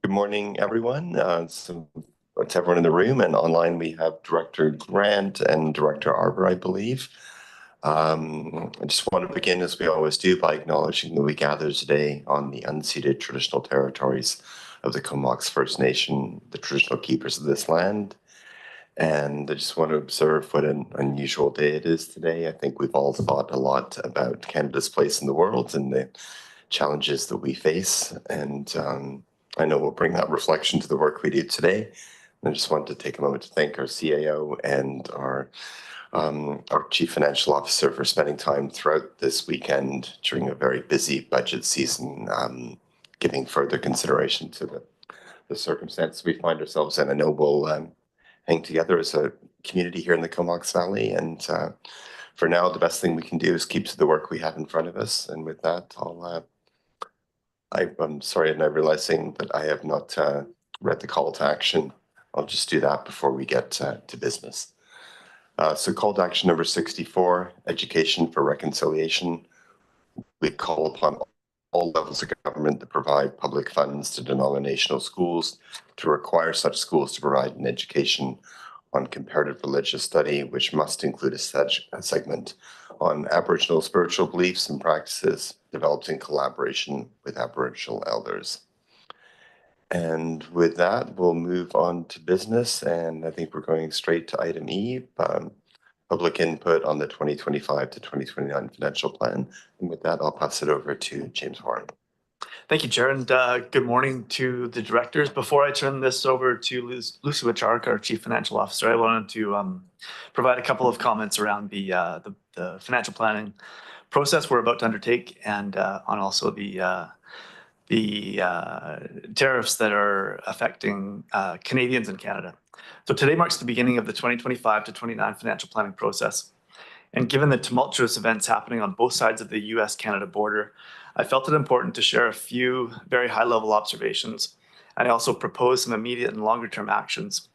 Good morning, everyone. It's everyone in the room, and online we have Director Grant and Director Arbor, I believe. I just want to begin, as we always do, by acknowledging that we gather today on the unceded traditional territories of the Comox First Nation, the traditional keepers of this land. And I just want to observe what an unusual day it is today. I think we've all thought a lot about Canada's place in the world and the challenges that we face. And I know we'll bring that reflection to the work we do today. And I just wanted to take a moment to thank our CAO and our Chief Financial Officer for spending time throughout this weekend during a very busy budget season, giving further consideration to the circumstances we find ourselves in. I know we'll hang together as a community here in the Comox Valley. And for now, the best thing we can do is keep to the work we have in front of us. And with that, I'm sorry, I'm now realizing that I have not read the call to action. I'll just do that before we get to business. So call to action number 64, Education for Reconciliation. We call upon all levels of government that provide public funds to denominational schools to require such schools to provide an education on comparative religious study, which must include a segment on Aboriginal spiritual beliefs and practices developed in collaboration with Aboriginal elders. And with that, we'll move on to business. And I think we're going straight to item E, public input on the 2025 to 2029 financial plan. And with that, I'll pass it over to James Warren. Thank you, Chair, and good morning to the directors. Before I turn this over to Lucy Wichark, our Chief Financial Officer, I wanted to provide a couple of comments around the financial planning process we're about to undertake, and on also the tariffs that are affecting Canadians in Canada. So today marks the beginning of the 2025 to 29 financial planning process. And given the tumultuous events happening on both sides of the US-Canada border, I felt it important to share a few very high-level observations. And I also propose some immediate and longer-term actions.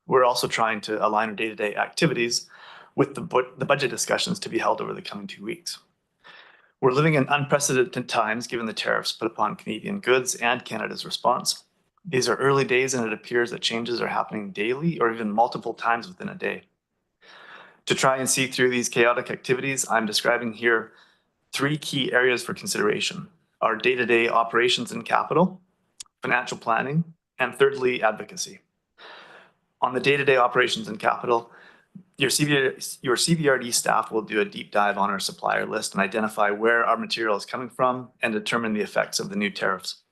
We're also trying to align our day-to-day activities with the budget discussions to be held over the coming 2 weeks. We're living in unprecedented times given the tariffs put upon Canadian goods and Canada's response. These are early days, and it appears that changes are happening daily or even multiple times within a day. To try and see through these chaotic activities, I'm describing here 3 key areas for consideration: our day-to-day operations and capital, financial planning, and thirdly, advocacy. On the day-to-day operations and capital, your CVRD staff will do a deep dive on our supplier list and identify where our material is coming from and determine the effects of the new tariffs.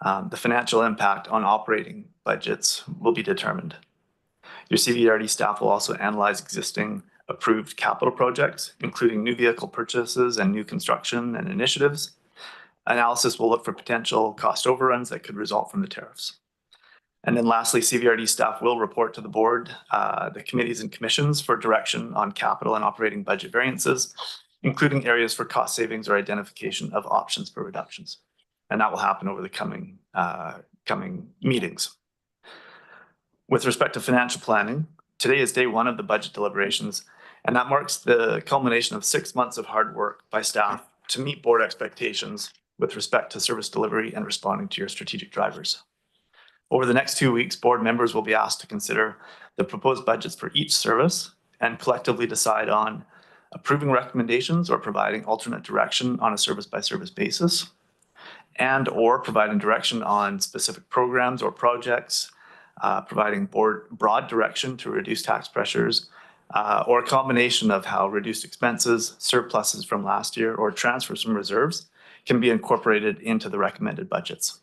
The financial impact on operating budgets will be determined. Your CVRD staff will also analyze existing approved capital projects, including new vehicle purchases and new construction and initiatives. Analysis will look for potential cost overruns that could result from the tariffs. And then lastly, CVRD staff will report to the board, the committees and commissions for direction on capital and operating budget variances, including areas for cost savings or identification of options for reductions. And that will happen over the coming meetings. With respect to financial planning, today is day 1 of the budget deliberations, and that marks the culmination of 6 months of hard work by staff to meet board expectations with respect to service delivery and responding to your strategic drivers. Over the next 2 weeks, board members will be asked to consider the proposed budgets for each service and collectively decide on approving recommendations or providing alternate direction on a service-by-service basis, and or providing direction on specific programs or projects, providing broad direction to reduce tax pressures, or a combination of how reduced expenses, surpluses from last year, or transfers from reserves can be incorporated into the recommended budgets.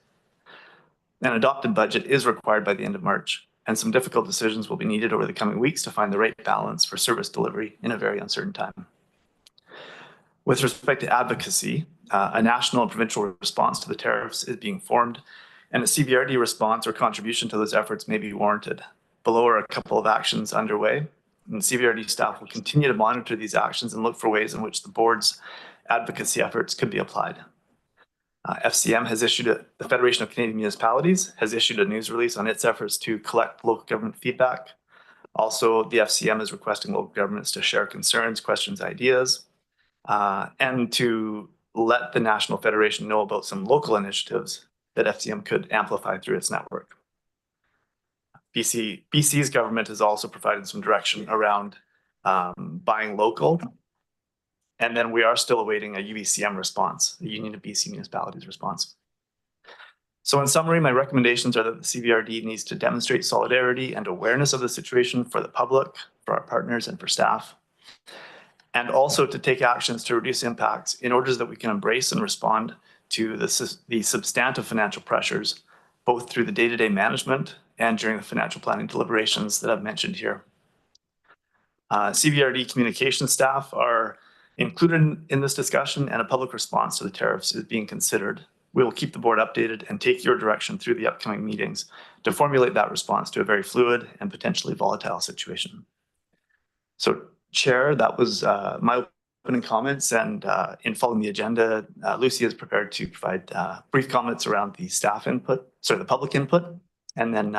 An adopted budget is required by the end of March, and some difficult decisions will be needed over the coming weeks to find the right balance for service delivery in a very uncertain time. With respect to advocacy, a national and provincial response to the tariffs is being formed, and a CVRD response or contribution to those efforts may be warranted. Below are a couple of actions underway, and CVRD staff will continue to monitor these actions and look for ways in which the board's advocacy efforts could be applied. The Federation of Canadian Municipalities has issued a news release on its efforts to collect local government feedback. Also, the FCM is requesting local governments to share concerns, questions, ideas, and to let the National Federation know about some local initiatives that FCM could amplify through its network. BC's government has also provided some direction around buying local. And then we are still awaiting a UBCM response, the Union of BC Municipalities response. So in summary, my recommendations are that the CVRD needs to demonstrate solidarity and awareness of the situation for the public, for our partners, and for staff. And also to take actions to reduce impacts in order that we can embrace and respond to the substantive financial pressures, both through the day-to-day management and during the financial planning deliberations that I've mentioned here. CVRD communication staff are included in this discussion, and a public response to the tariffs is being considered. We will keep the board updated and take your direction through the upcoming meetings to formulate that response to a very fluid and potentially volatile situation. So, Chair, that was my opening comments, and in following the agenda, Lucy is prepared to provide brief comments around the the public input, and then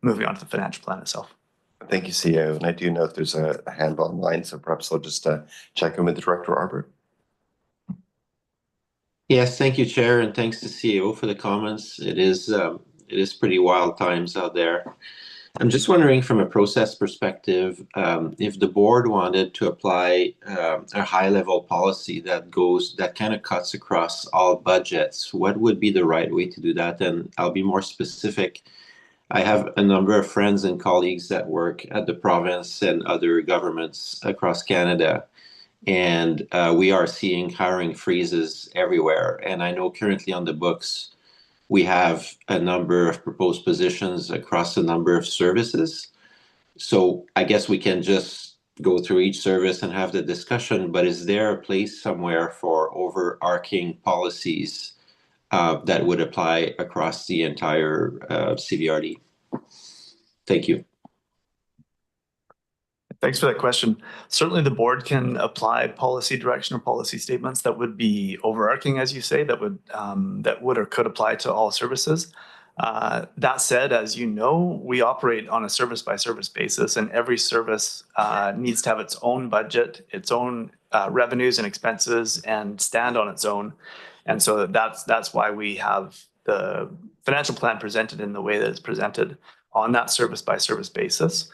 moving on to the financial plan itself. Thank you, CEO. And I do know if there's a hand online, so perhaps I'll just check in with the Director Arbor. Yes, thank you, Chair, and thanks to CEO for the comments. It is pretty wild times out there. I'm just wondering, from a process perspective, if the board wanted to apply a high-level policy that kind of cuts across all budgets, what would be the right way to do that? And I'll be more specific. I have a number of friends and colleagues that work at the province and other governments across Canada, and we are seeing hiring freezes everywhere. And I know currently on the books, we have a number of proposed positions across a number of services. So I guess we can just go through each service and have the discussion, but is there a place somewhere for overarching policies that would apply across the entire CVRD? Thank you. Thanks for that question. Certainly the board can apply policy direction or policy statements that would be overarching, as you say, that would or could apply to all services. That said, as you know, we operate on a service by service basis, and every service needs to have its own budget, its own revenues and expenses, and stand on its own. And so that's why we have the financial plan presented in the way that it's presented on that service by service basis.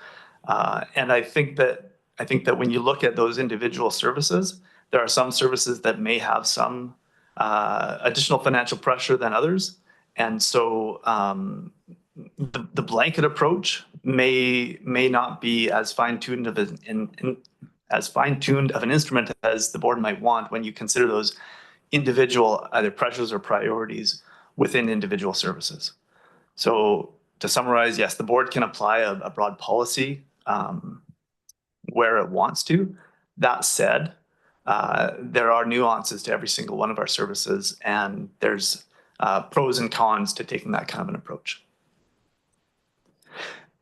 And I think that when you look at those individual services, there are some services that may have some additional financial pressure than others. And so the blanket approach may not be as fine-tuned of an instrument as the board might want when you consider those individual either pressures or priorities within individual services. So to summarize, yes, the board can apply a broad policy where it wants to. That said, there are nuances to every single one of our services, and there's pros and cons to taking that kind of an approach.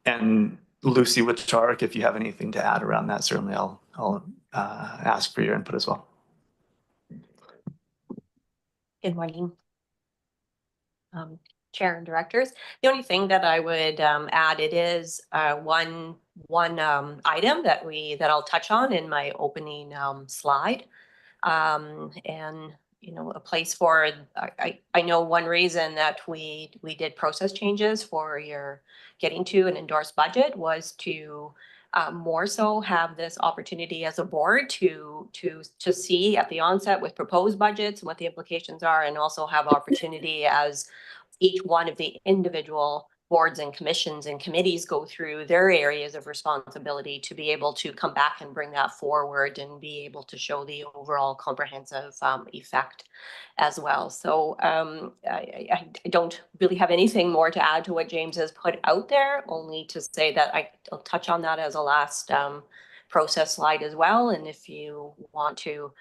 And Lucy Wicharek, if you have anything to add around that, certainly I'll ask for your input as well. Good morning, Chair and directors. The only thing that I would add, it is one item that I'll touch on in my opening slide, and a place for I know one reason that we did process changes for your getting to an endorsed budget was to more so have this opportunity as a board to see at the onset with proposed budgets what the implications are, and also have opportunity as each one of the individual boards and commissions and committees go through their areas of responsibility to be able to come back and bring that forward and be able to show the overall comprehensive effect as well. So I don't really have anything more to add to what James has put out there, only to say that I'll touch on that as a last process slide as well. And if you want to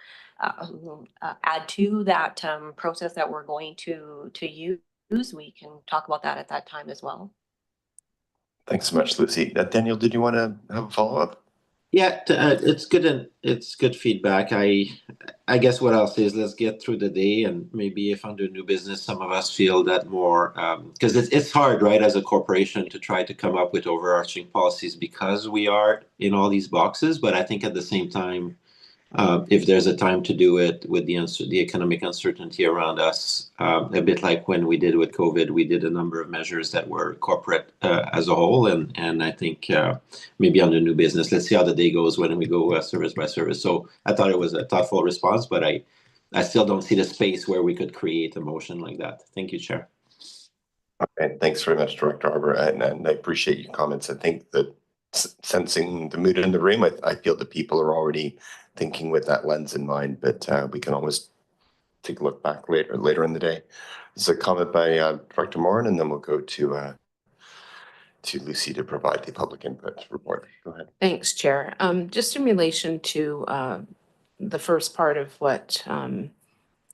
add to that process that we're going to use, we can talk about that at that time as well. Thanks so much, Lucy. Daniel, did you want to have a follow-up? Yeah, it's good, and it's good feedback. I guess what I'll say is let's get through the day, and maybe if under new business, some of us feel that more, because it's hard, right, as a corporation to try to come up with overarching policies because we are in all these boxes. But I think at the same time, if there's a time to do it with the economic uncertainty around us, a bit like when we did with COVID, we did a number of measures that were corporate as a whole, and I think maybe on the new business, let's see how the day goes when we go service by service. So I thought it was a thoughtful response, but I still don't see the space where we could create a motion like that. Thank you, Chair. Okay, thanks very much, Director Arbor, and I appreciate your comments. I think that sensing the mood in the room, I feel that people are already thinking with that lens in mind, but we can always take a look back later in the day. There's a comment by Director Morin, and then we'll go to Lucy to provide the public input report. Go ahead. Thanks, Chair. Just in relation to the first part of what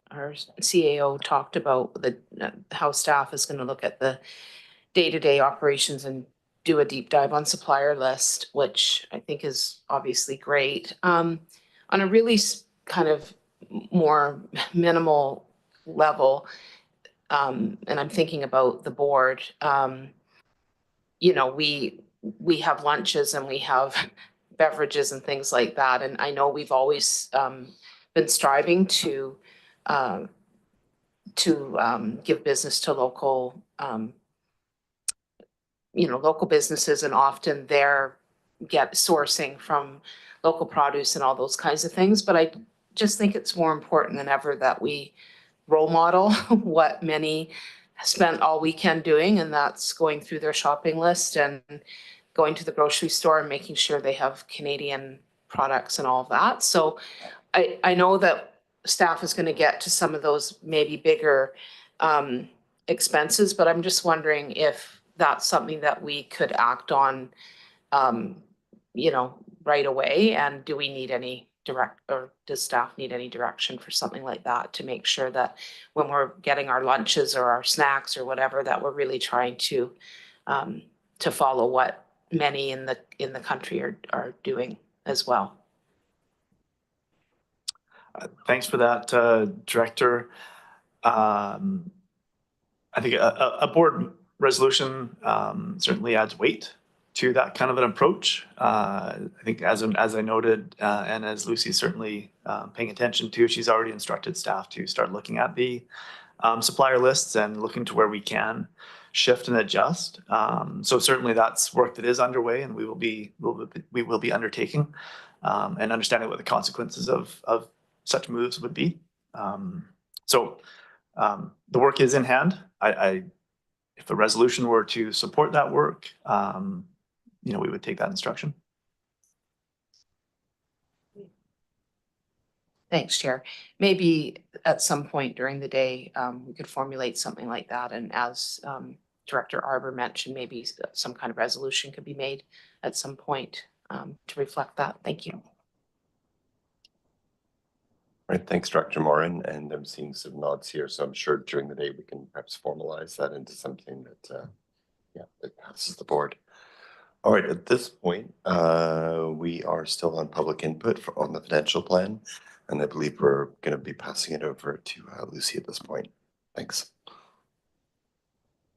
our CAO talked about, how staff is going to look at the day-to-day operations and do a deep dive on supplier list, which I think is obviously great. On a really kind of more minimal level, and I'm thinking about the board, you know, we have lunches and we have beverages and things like that. And I know we've always been striving to give business to local, local businesses, and often they're sourcing from local produce and all those kinds of things. But I just think it's more important than ever that we role model what many spent all weekend doing, and that's going through their shopping list and going to the grocery store and making sure they have Canadian products and all of that. So I know that staff is going to get to some of those maybe bigger expenses, but I'm just wondering if that's something that we could act on, right away. And do we need any does staff need any direction for something like that to make sure that when we're getting our lunches or our snacks or whatever, that we're really trying to follow what many in the country are doing as well? Thanks for that, Director. I think a board resolution certainly adds weight to that kind of an approach. I think as I noted, and as Lucy's certainly paying attention to, she's already instructed staff to start looking at the supplier lists and looking to where we can shift and adjust. So certainly that's work that is underway, and we will be undertaking and understanding what the consequences of such moves would be. So the work is in hand. If a resolution were to support that work, we would take that instruction. Thanks, Chair. Maybe at some point during the day, we could formulate something like that. And as Director Arbor mentioned, maybe some kind of resolution could be made at some point to reflect that. Thank you. All right, thanks, Director Morin. And I'm seeing some nods here, so I'm sure during the day we can perhaps formalize that into something that, that passes the board. All right, at this point, we are still on public input on the financial plan, and I believe we're going to be passing it over to Lucy at this point. Thanks.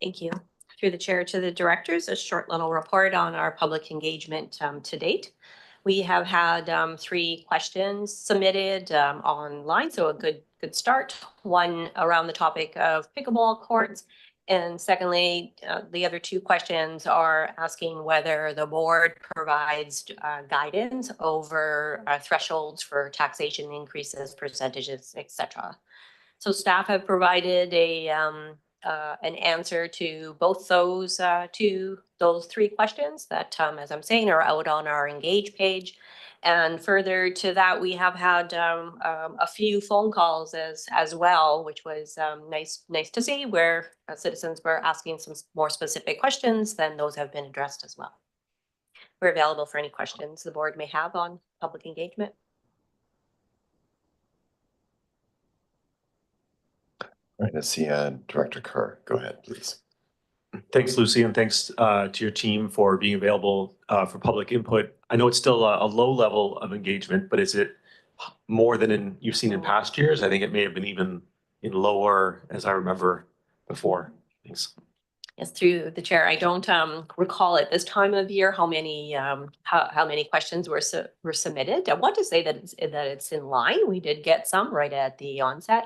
Thank you. Through the chair to the directors, a short little report on our public engagement to date. We have had 3 questions submitted online, so a good start. One around the topic of pickleball courts, and secondly, the other 2 questions are asking whether the board provides guidance over thresholds for taxation increases, percentages, etc. So staff have provided an answer to both those 3 questions that, as I'm saying, are out on our Engage page. And further to that, we have had a few phone calls as well, which was nice to see, where citizens were asking some more specific questions. Then those have been addressed as well. We're available for any questions the board may have on public engagement. All right, let's see, Director Kerr, go ahead, please. Thanks, Lucy, and thanks to your team for being available for public input. I know it's still a low level of engagement, but is it more than you've seen in past years? I think it may have been even in lower, as I remember before. Thanks. Yes, through the chair. I don't recall at this time of year how many questions were submitted. I want to say that it's in line. We did get some right at the onset.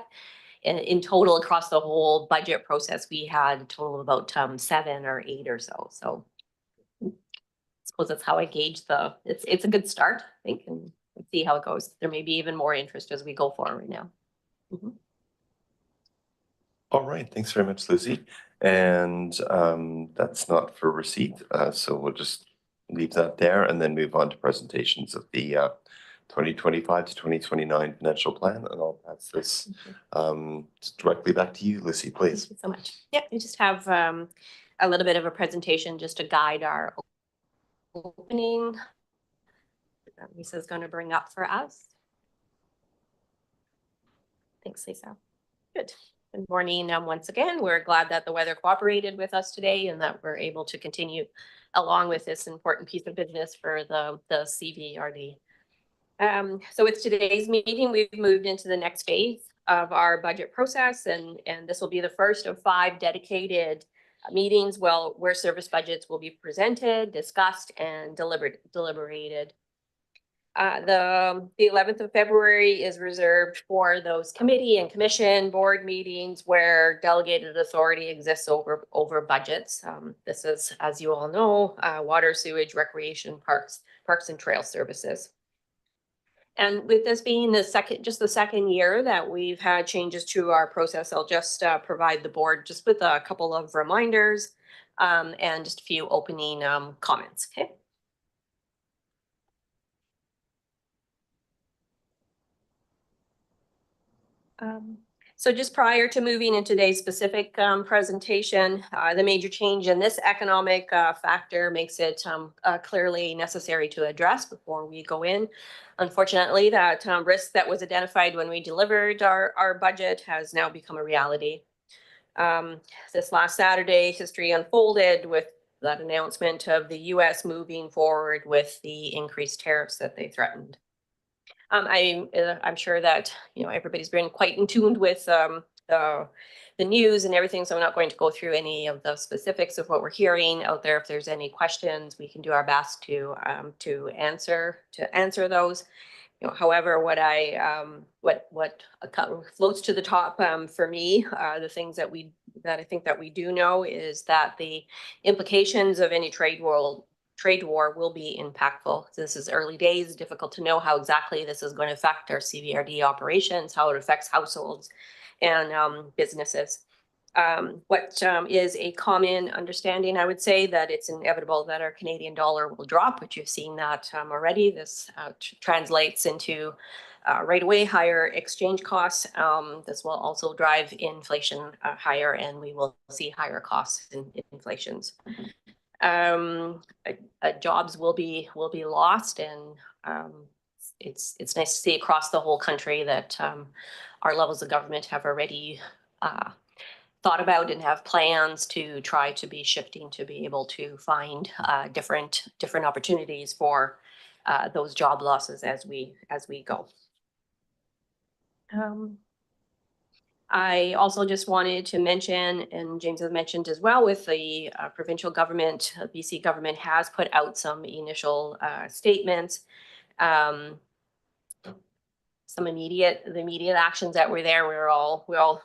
In total, across the whole budget process, we had a total of about 7 or 8 or so. So I suppose that's how I gauge it's a good start, I think, and see how it goes. There may be even more interest as we go forward now. Mm-hmm. All right, thanks very much, Lucy. And that's not for receipt, so we'll just leave that there and then move on to presentations of the 2025 to 2029 financial plan. And I'll pass this directly back to you, Lucy, please. Thank you so much. Yeah, we just have a little bit of a presentation just to guide our opening that Lisa's going to bring up for us. Thanks, Lisa. Good. Good morning. Once again, we're glad that the weather cooperated with us today and that we're able to continue along with this important piece of business for the CVRD. So with today's meeting, we've moved into the next phase of our budget process, and this will be the first of 5 dedicated meetings where service budgets will be presented, discussed, and deliberated. The 11th of February is reserved for those committee and commission board meetings where delegated authority exists over budgets. This is, as you all know, water, sewage, recreation, parks and trail services. And with this being the second year that we've had changes to our process, I'll just provide the board just with a couple of reminders and just a few opening comments. Okay. So just prior to moving into today's specific presentation, the major change in this economic factor makes it clearly necessary to address before we go in. Unfortunately, that risk that was identified when we delivered our budget has now become a reality. This last Saturday, history unfolded with that announcement of the US moving forward with the increased tariffs that they threatened. I'm sure that everybody's been quite in tune with the news and everything, so I'm not going to go through any of the specifics of what we're hearing out there. If there's any questions, we can do our best to answer those. However, what floats to the top for me, the things that I think that we do know is that the implications of any trade war will be impactful. This is early days, difficult to know how exactly this is going to affect our CVRD operations, how it affects households and businesses. What is a common understanding, I would say, that it's inevitable that our Canadian dollar will drop, which you've seen that already. This translates into right away higher exchange costs. This will also drive inflation higher, and we will see higher costs in inflations. Jobs will be lost, and it's nice to see across the whole country that our levels of government have already thought about and have plans to try to be shifting to be able to find different opportunities for those job losses as we go. I also just wanted to mention, and James has mentioned as well, with the provincial government, BC government has put out some initial statements. Some immediate actions that were there. We all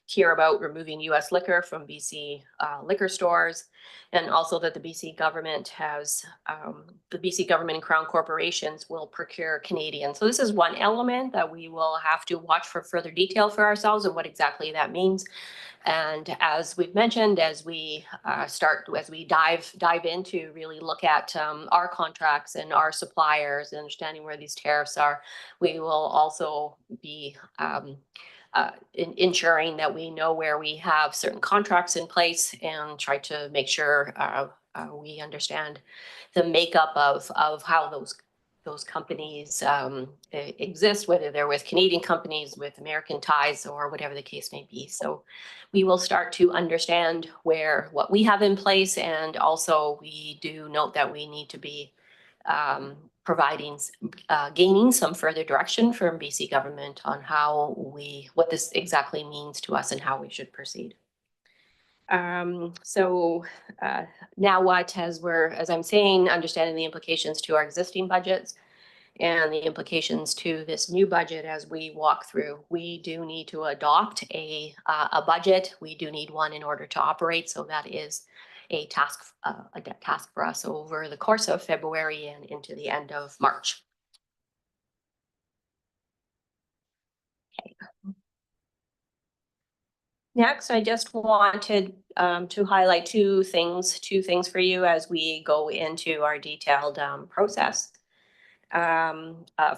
hear about removing U.S. liquor from BC liquor stores, and also that the BC government and Crown corporations will procure Canadian. So this is one element that we will have to watch for further detail for ourselves and what exactly that means. And as we've mentioned, as we dive in to really look at our contracts and our suppliers and understanding where these tariffs are, we will also be ensuring that we know where we have certain contracts in place and try to make sure we understand the makeup of how those companies exist, whether they're with Canadian companies, with American ties, or whatever the case may be. So we will start to understand what we have in place, and also we do note that we need to be gaining some further direction from BC government on what this exactly means to us and how we should proceed. Now what, as I'm saying, understanding the implications to our existing budgets and the implications to this new budget as we walk through. We do need to adopt a budget. We do need one in order to operate. So that is a task for us over the course of February and into the end of March. Okay. Next, I just wanted to highlight two things for you as we go into our detailed process.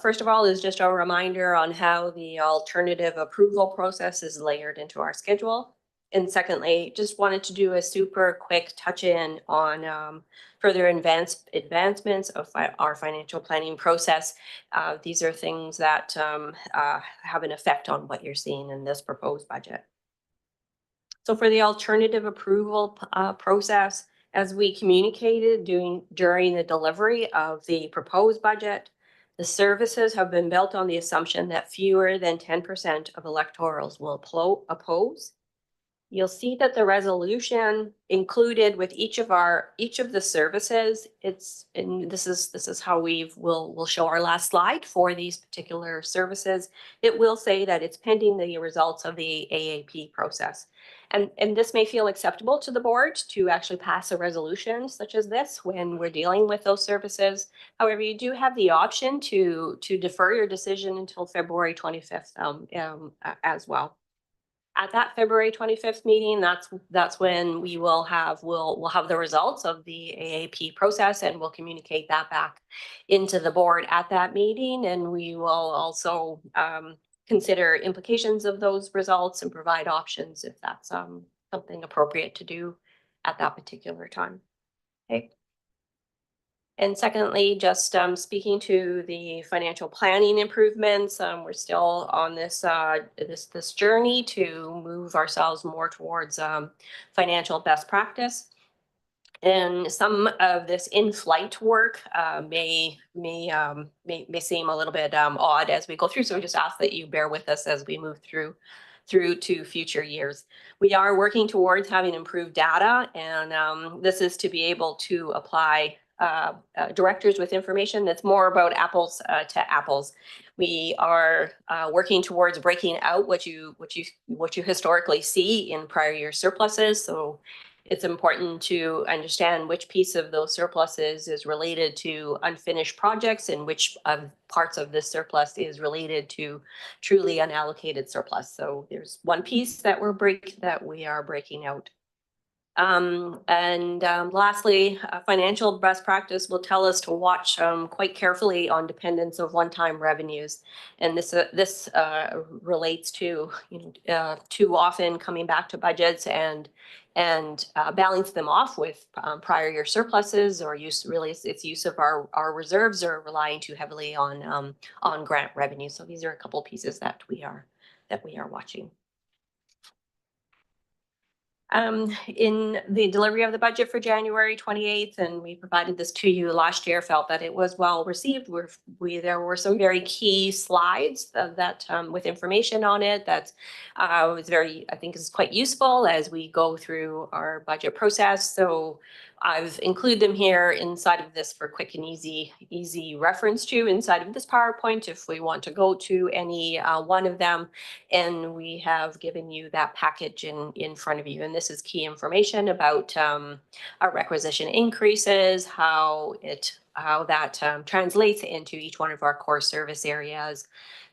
First of all is just a reminder on how the alternative approval process is layered into our schedule. And secondly, just wanted to do a super quick touch in on further advancements of our financial planning process. These are things that have an effect on what you're seeing in this proposed budget. So for the alternative approval process, as we communicated during the delivery of the proposed budget, the services have been built on the assumption that fewer than 10% of electorals will oppose. You'll see that the resolution included with each of the services, this is how we'll show our last slide for these particular services. It will say that it's pending the results of the AAP process. And this may feel acceptable to the board to actually pass a resolution such as this when we're dealing with those services. However, you do have the option to defer your decision until February 25th as well. At that February 25th meeting, that's when we'll have the results of the AAP process, and we'll communicate that back into the board at that meeting. And we will also consider implications of those results and provide options if that's something appropriate to do at that particular time. Okay. And secondly, just speaking to the financial planning improvements, we're still on this this journey to move ourselves more towards financial best practice. And some of this in-flight work may seem a little bit odd as we go through. So we just ask that you bear with us as we move through to future years. We are working towards having improved data, and this is to be able to apply directors with information that's more about apples to apples. We are working towards breaking out what you historically see in prior year surpluses. So it's important to understand which piece of those surpluses is related to unfinished projects and which parts of this surplus is related to truly unallocated surplus. So there's one piece that we are breaking out. Lastly, financial best practice will tell us to watch quite carefully on dependence of one-time revenues. And this relates to too often coming back to budgets and balance them off with prior year surpluses or its use of our reserves or relying too heavily on grant revenue. So these are a couple pieces that we are watching. In the delivery of the budget for January 28th, and we provided this to you last year, felt that it was well received. There were some very key slides that with information on it that was I think is quite useful as we go through our budget process. So I've included them here inside of this for quick and easy reference to inside of this PowerPoint if we want to go to any one of them. And we have given you that package in front of you. And this is key information about our requisition increases, how that translates into each one of our core service areas.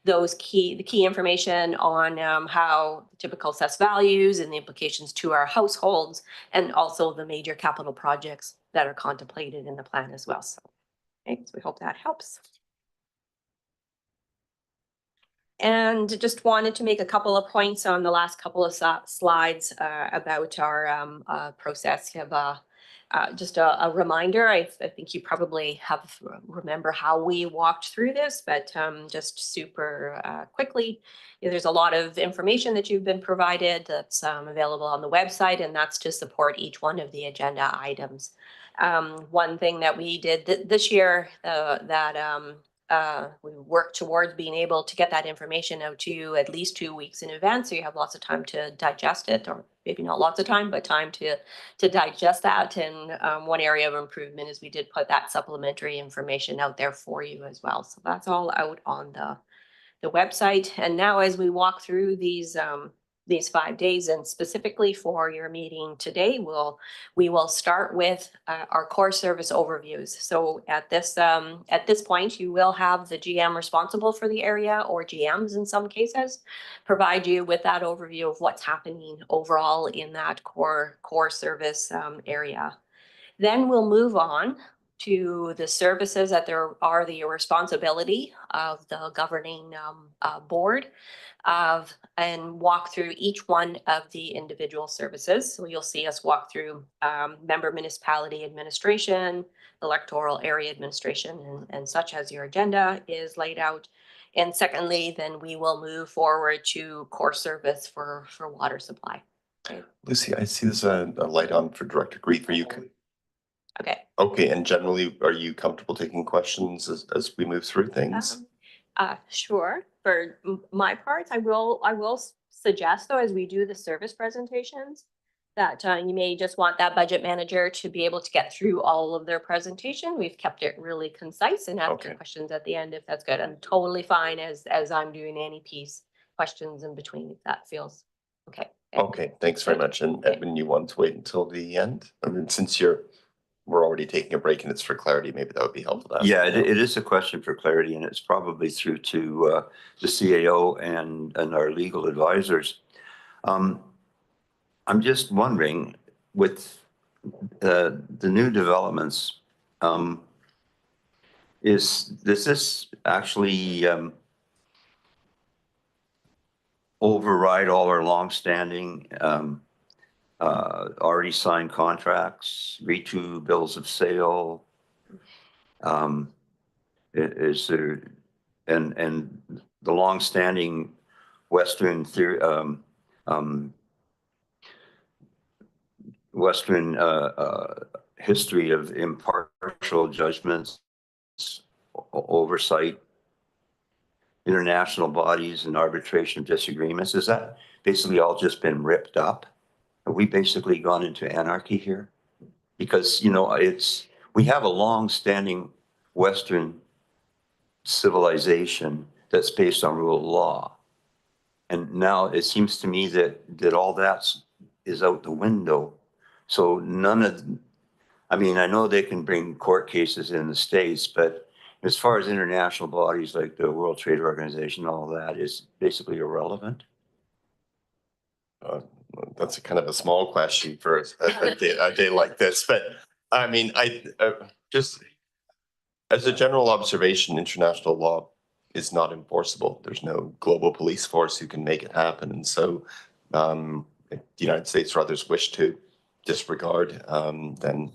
The key information on how typical assessed values and the implications to our households, and also the major capital projects that are contemplated in the plan as well. So, okay, so we hope that helps. And just wanted to make a couple of points on the last couple of slides about our process. You have just a reminder. I think you probably remember how we walked through this, but just super quickly, there's a lot of information that you've been provided that's available on the website, and that's to support each one of the agenda items. One thing that we did this year that we work towards being able to get that information out to you at least 2 weeks in advance, so you have lots of time to digest it, or maybe not lots of time, but time to digest that. And one area of improvement is we did put that supplementary information out there for you as well. So that's all out on the website. And now as we walk through these 5 days, and specifically for your meeting today, we will start with our core service overviews. So at this point, you will have the GM responsible for the area, or GMs in some cases, provide you with that overview of what's happening overall in that core service area. Then we'll move on to the services that there are the responsibility of the governing board and walk through each one of the individual services. So you'll see us walk through member municipality administration, electoral area administration, and such as your agenda is laid out. And secondly, then we will move forward to core service for water supply. Okay. Lucy, I see there's a light on for Director Grief. Are you? Okay. Okay, and generally, are you comfortable taking questions as we move through things? Sure. For my part, I will suggest, though, as we do the service presentations, that you may just want that budget manager to be able to get through all of their presentation. We've kept it really concise and ask your questions at the end if that's good. I'm totally fine as I'm doing any piece questions in between if that feels okay. Okay, thanks very much. And Edwin, you want to wait until the end? I mean, since we're already taking a break and it's for clarity, maybe that would be helpful. Yeah, it is a question for clarity, and it's probably through to the CAO and our legal advisors. I'm just wondering, with the new developments, does this actually override all our longstanding already signed contracts, read-to bills of sale? Is there, and the longstanding Western theory, Western history of impartial judgments, oversight, international bodies, and arbitration of disagreements, is that basically all just been ripped up? Have we basically gone into anarchy here? Because, we have a long-standing Western civilization that's based on rule of law. And now it seems to me that all that is out the window. So I know they can bring court cases in the States, but as far as international bodies like the World Trade Organization, all that is basically irrelevant. That's a kind of a small question for a day like this, but I mean, just as a general observation, international law is not enforceable. There's no global police force who can make it happen. And so if the United States or others wish to disregard, then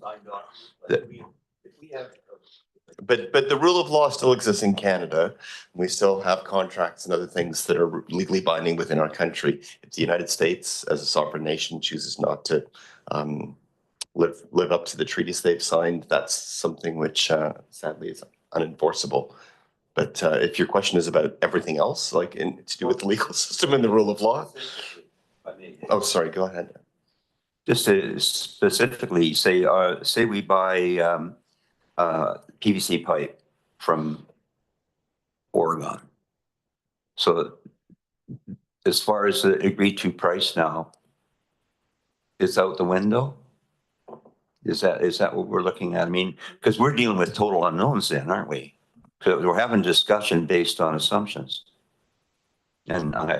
but the rule of law still exists in Canada. We still have contracts and other things that are legally binding within our country. If the United States, as a sovereign nation, chooses not to live up to the treaties they've signed, that's something which sadly is unenforceable. But if your question is about everything else, like to do with the legal system and the rule of law. Oh, sorry, go ahead. Just to specifically say we buy PVC pipe from Oregon. So as far as the agreed to price now, is out the window? Is that what we're looking at? I mean, because we're dealing with total unknowns then, aren't we? Because we're having discussion based on assumptions. And I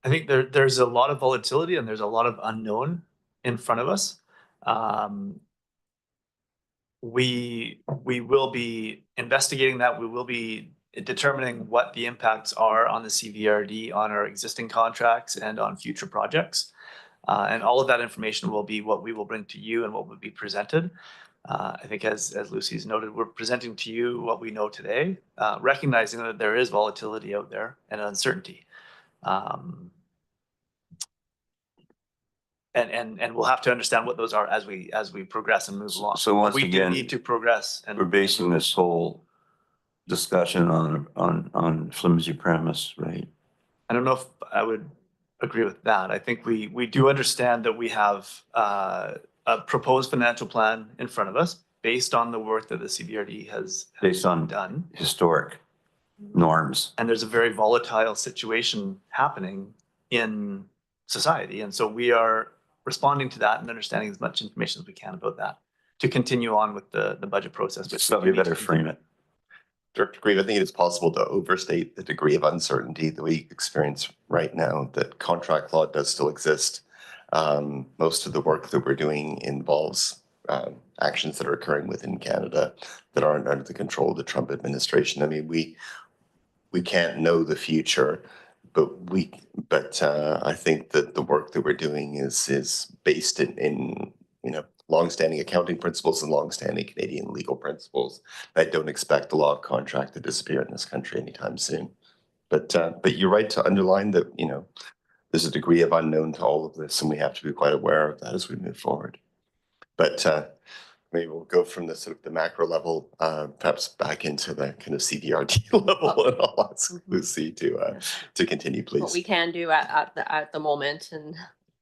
think there's a lot of volatility and there's a lot of unknown in front of us. We will be investigating that. We will be determining what the impacts are on the CVRD, on our existing contracts, and on future projects. And all of that information will be what we will bring to you and what will be presented. I think as Lucy's noted, we're presenting to you what we know today, recognizing that there is volatility out there and uncertainty. and we'll have to understand what those are as we progress and move along. So once We do again, need to progress, and we're basing this whole discussion on flimsy premise, right? I don't know if I would agree with that. I think we do understand that we have a proposed financial plan in front of us based on the work that the CBRD has Based on done. historic norms. And there's a very volatile situation happening in society. And so we are responding to that and understanding as much information as we can about that to continue on with the budget process. Just thought we better frame it. Director Grieve, I think it is possible to overstate the degree of uncertainty that we experience right now, that contract law does still exist. Most of the work that we're doing involves actions that are occurring within Canada that aren't under the control of the Trump administration. I mean, we can't know the future, but I think that the work that we're doing is based in longstanding accounting principles and longstanding Canadian legal principles. I don't expect the law of contract to disappear in this country anytime soon. But you're right to underline that, there's a degree of unknown to all of this, and we have to be quite aware of that as we move forward. But maybe we'll go from the sort of the macro level, perhaps back into the kind of CBRD level, and I'll ask Lucy to continue, please. What we can do at the moment and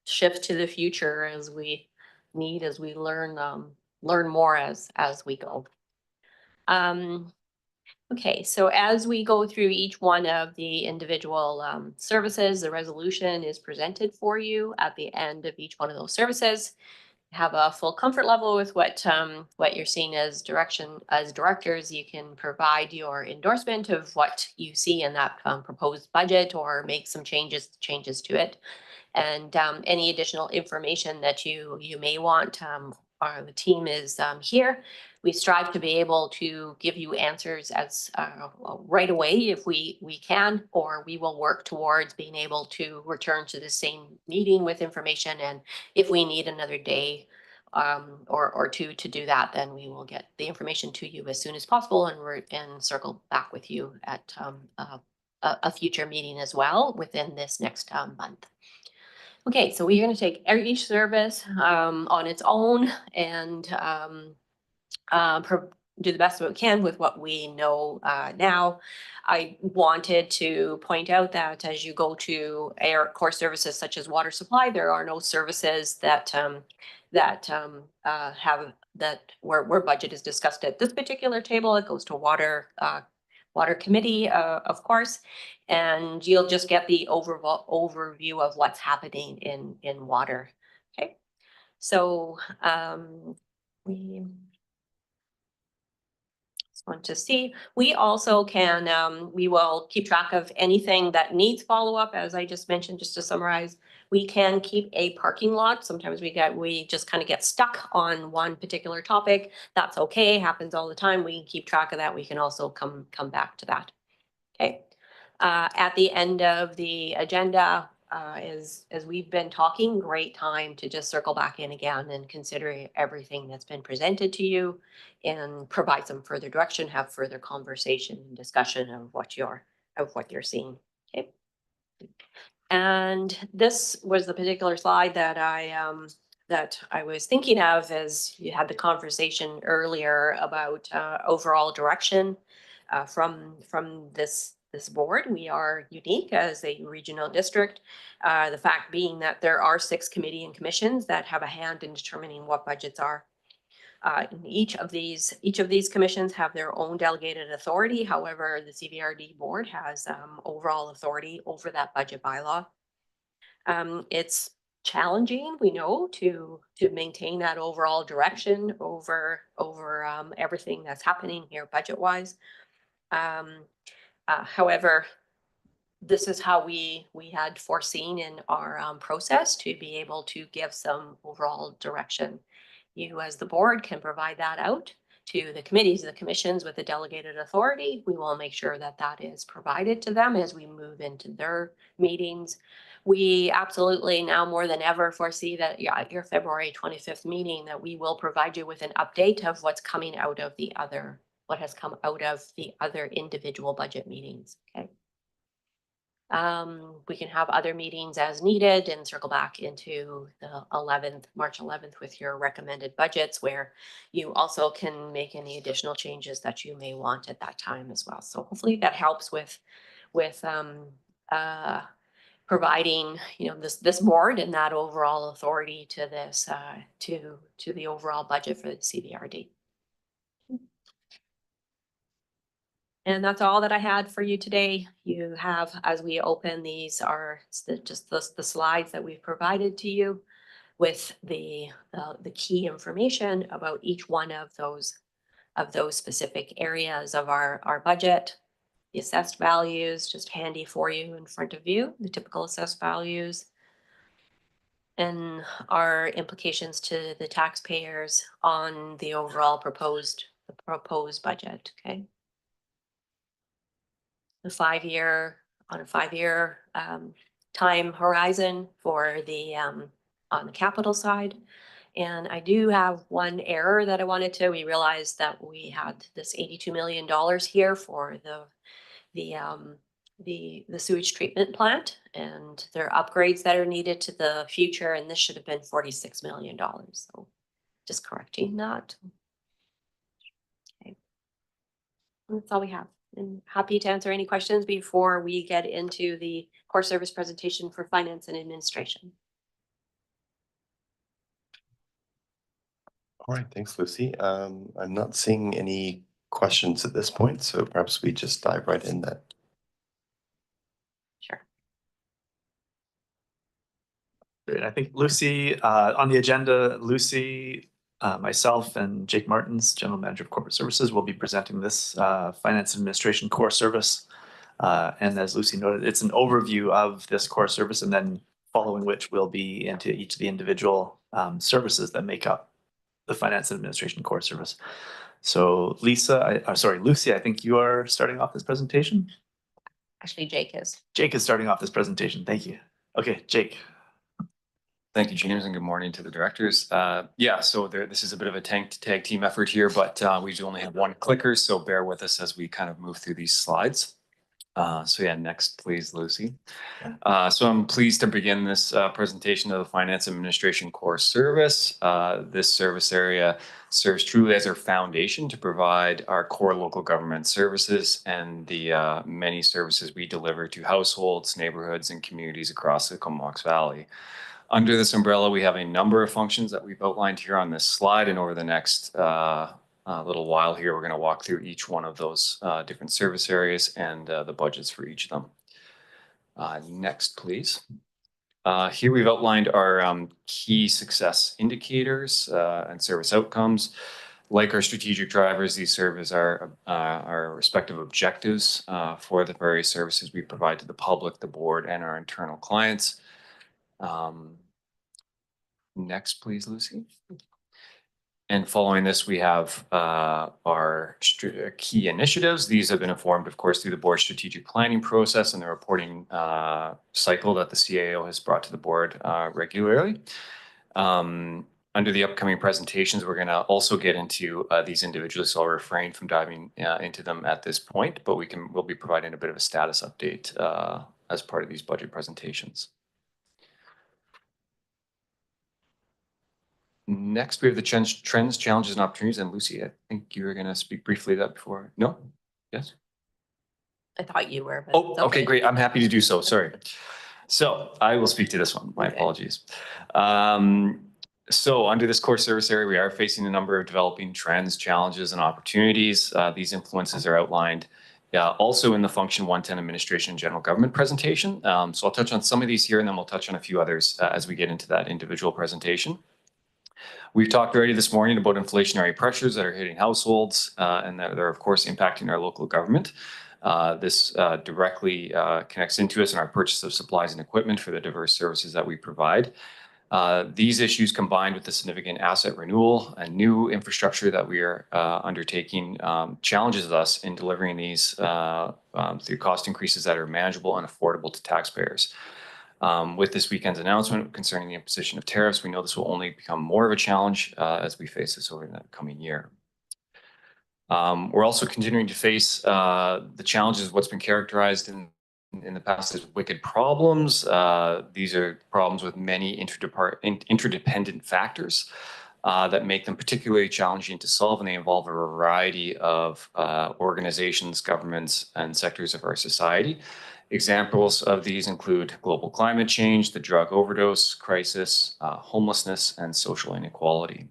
shift to the future as we need, as we learn more as we go. Okay, so as we go through each one of the individual services, the resolution is presented for you at the end of each one of those services. Have a full comfort level with what you're seeing as direction. As directors, you can provide your endorsement of what you see in that proposed budget, or make some changes to it. And any additional information that you may want, the team is here. We strive to be able to give you answers as right away if we can, or we will work towards being able to return to the same meeting with information. And if we need another day or two to do that, then we will get the information to you as soon as possible and circle back with you at a future meeting as well within this next month. Okay, so we're going to take each service on its own and do the best we can with what we know now. I wanted to point out that as you go to core services such as water supply, there are no services that have where budget is discussed at this particular table. It goes to water committee, of course, and you'll just get the overview of what's happening in water. Okay, so we just want to see. We also can, we will keep track of anything that needs follow-up, as I just mentioned. Just to summarize, we can keep a parking lot. Sometimes we just kind of get stuck on one particular topic. That's okay, happens all the time. We can keep track of that. We can also come back to that. Okay. At the end of the agenda, as we've been talking, great time to just circle back in again and consider everything that's been presented to you and provide some further direction, have further conversation and discussion of what you're seeing. Okay. And this was the particular slide that I was thinking of as you had the conversation earlier about overall direction from this board. We are unique as a regional district. The fact being that there are 6 committees and commissions that have a hand in determining what budgets are. Each of these commissions have their own delegated authority. However, the CBRD board has overall authority over that budget bylaw. It's challenging, we know, to maintain that overall direction over everything that's happening here budget wise. However, this is how we had foreseen in our process to be able to give some overall direction. You as the board can provide that out to the committees and the commissions with the delegated authority. We will make sure that that is provided to them as we move into their meetings. We absolutely now more than ever foresee that at your February 25th meeting that we will provide you with an update of what's coming out of what has come out of the other individual budget meetings. Okay. We can have other meetings as needed and circle back into the March 11th with your recommended budgets, where you also can make any additional changes that you may want at that time as well. So hopefully that helps with providing, this board and that overall authority to this, to the overall budget for the CBRD. And that's all that I had for you today. You have, as we open, these are just the slides that we've provided to you with the key information about each one of those specific areas of our budget. The assessed values, just handy for you in front of you, the typical assessed values. And our implications to the taxpayers on the overall proposed budget, okay? On a 5-year time horizon for the on the capital side. And I do have one error that we realized that we had this $82 million here for the sewage treatment plant, and there are upgrades that are needed to the future, and this should have been $46 million. So just correcting that. Okay. That's all we have. I'm happy to answer any questions before we get into the core service presentation for finance and administration. All right, thanks, Lucy. I'm not seeing any questions at this point, so perhaps we just dive right in then. Sure. Great. I think Lucy, on the agenda, Lucy, myself, and Jake Martins, General Manager of Corporate Services, will be presenting this Finance Administration Core Service. And as Lucy noted, it's an overview of this core service, and then following which we'll be into each of the individual services that make up the Finance Administration Core Service. So Lucy, I think you are starting off this presentation? Actually, Jake is. Jake is starting off this presentation. Thank you. Okay, Jake. Thank you, James, and good morning to the directors. Yeah, so this is a bit of a tag team effort here, but we only have one clicker, so bear with us as we kind of move through these slides. So yeah, next please, Lucy. So I'm pleased to begin this presentation of the Finance Administration Core Service. This service area serves truly as our foundation to provide our core local government services and the many services we deliver to households, neighborhoods, and communities across the Comox Valley. Under this umbrella, we have a number of functions that we've outlined here on this slide, and over the next little while here, we're going to walk through each one of those different service areas and the budgets for each of them. Next, please. Here we've outlined our key success indicators and service outcomes. Like our strategic drivers, these serve as our respective objectives for the various services we provide to the public, the board, and our internal clients. Next, please, Lucy. And following this, we have our key initiatives. These have been informed, of course, through the board strategic planning process and the reporting cycle that the CAO has brought to the board regularly. Under the upcoming presentations, we're going to also get into these individually, so I'll refrain from diving into them at this point, but we'll be providing a bit of a status update as part of these budget presentations. Next, we have the trends, challenges, and opportunities. And Lucy, I think you were going to speak briefly that before. No? Yes? I thought you were. But Oh, okay, great. I'm happy to do so. Sorry. So I will speak to this one. My apologies. So under this core service area, we are facing a number of developing trends, challenges, and opportunities. These influences are outlined also in the Function 110 Administration and General Government presentation. So I'll touch on some of these here, and then we'll touch on a few others as we get into that individual presentation. We've talked already this morning about inflationary pressures that are hitting households and that are, of course, impacting our local government. This directly connects into us in our purchase of supplies and equipment for the diverse services that we provide. These issues, combined with the significant asset renewal and new infrastructure that we are undertaking, challenges us in delivering these through cost increases that are manageable and affordable to taxpayers. With this weekend's announcement concerning the imposition of tariffs, we know this will only become more of a challenge as we face this over the coming year. We're also continuing to face the challenges of what's been characterized in in the past as wicked problems. These are problems with many interdependent factors that make them particularly challenging to solve, and they involve a variety of organizations, governments, and sectors of our society. Examples of these include global climate change, the drug overdose crisis, homelessness, and social inequality.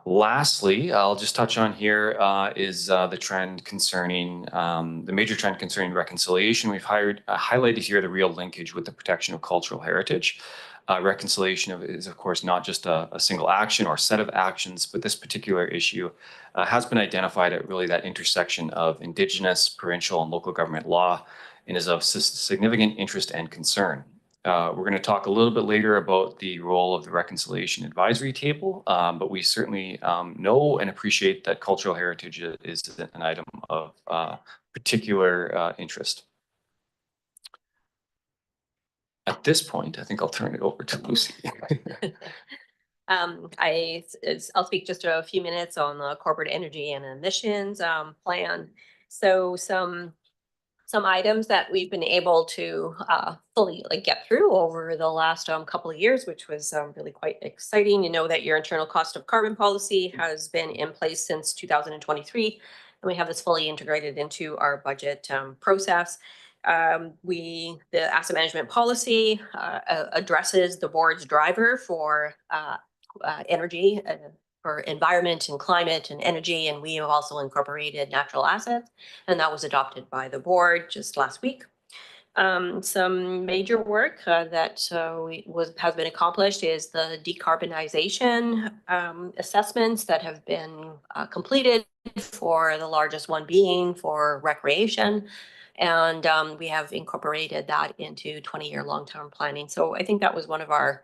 Lastly, I'll just touch on here is the trend concerning, the major trend concerning reconciliation. We've highlighted here the real linkage with the protection of cultural heritage. Reconciliation is, of course, not just a single action or set of actions, but this particular issue has been identified at really that intersection of Indigenous, provincial, and local government law, and is of significant interest and concern. We're going to talk a little bit later about the role of the Reconciliation Advisory Table, but we certainly know and appreciate that cultural heritage is an item of particular interest. At this point, I think I'll turn it over to Lucy. I'll speak just a few minutes on the corporate energy and emissions plan. So some items that we've been able to fully get through over the last couple of years, which was really quite exciting. You know that your internal cost of carbon policy has been in place since 2023, and we have this fully integrated into our budget process. The asset management policy addresses the board's driver for energy, for environment and climate and energy, and we have also incorporated natural assets, and that was adopted by the board just last week. Some major work that has been accomplished is the decarbonization assessments that have been completed, for the largest one being for recreation. And we have incorporated that into 20-year long-term planning. So I think that was one of one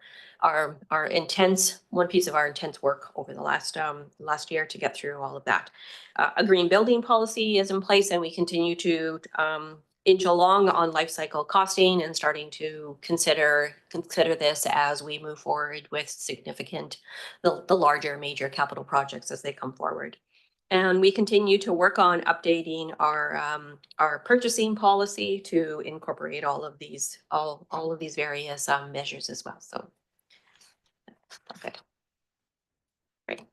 piece of our intense work over the last year to get through all of that. A green building policy is in place, and we continue to inch along on life cycle costing and starting to consider this as we move forward with the larger major capital projects as they come forward. And we continue to work on updating our purchasing policy to incorporate all of these various measures as well. So good. Great.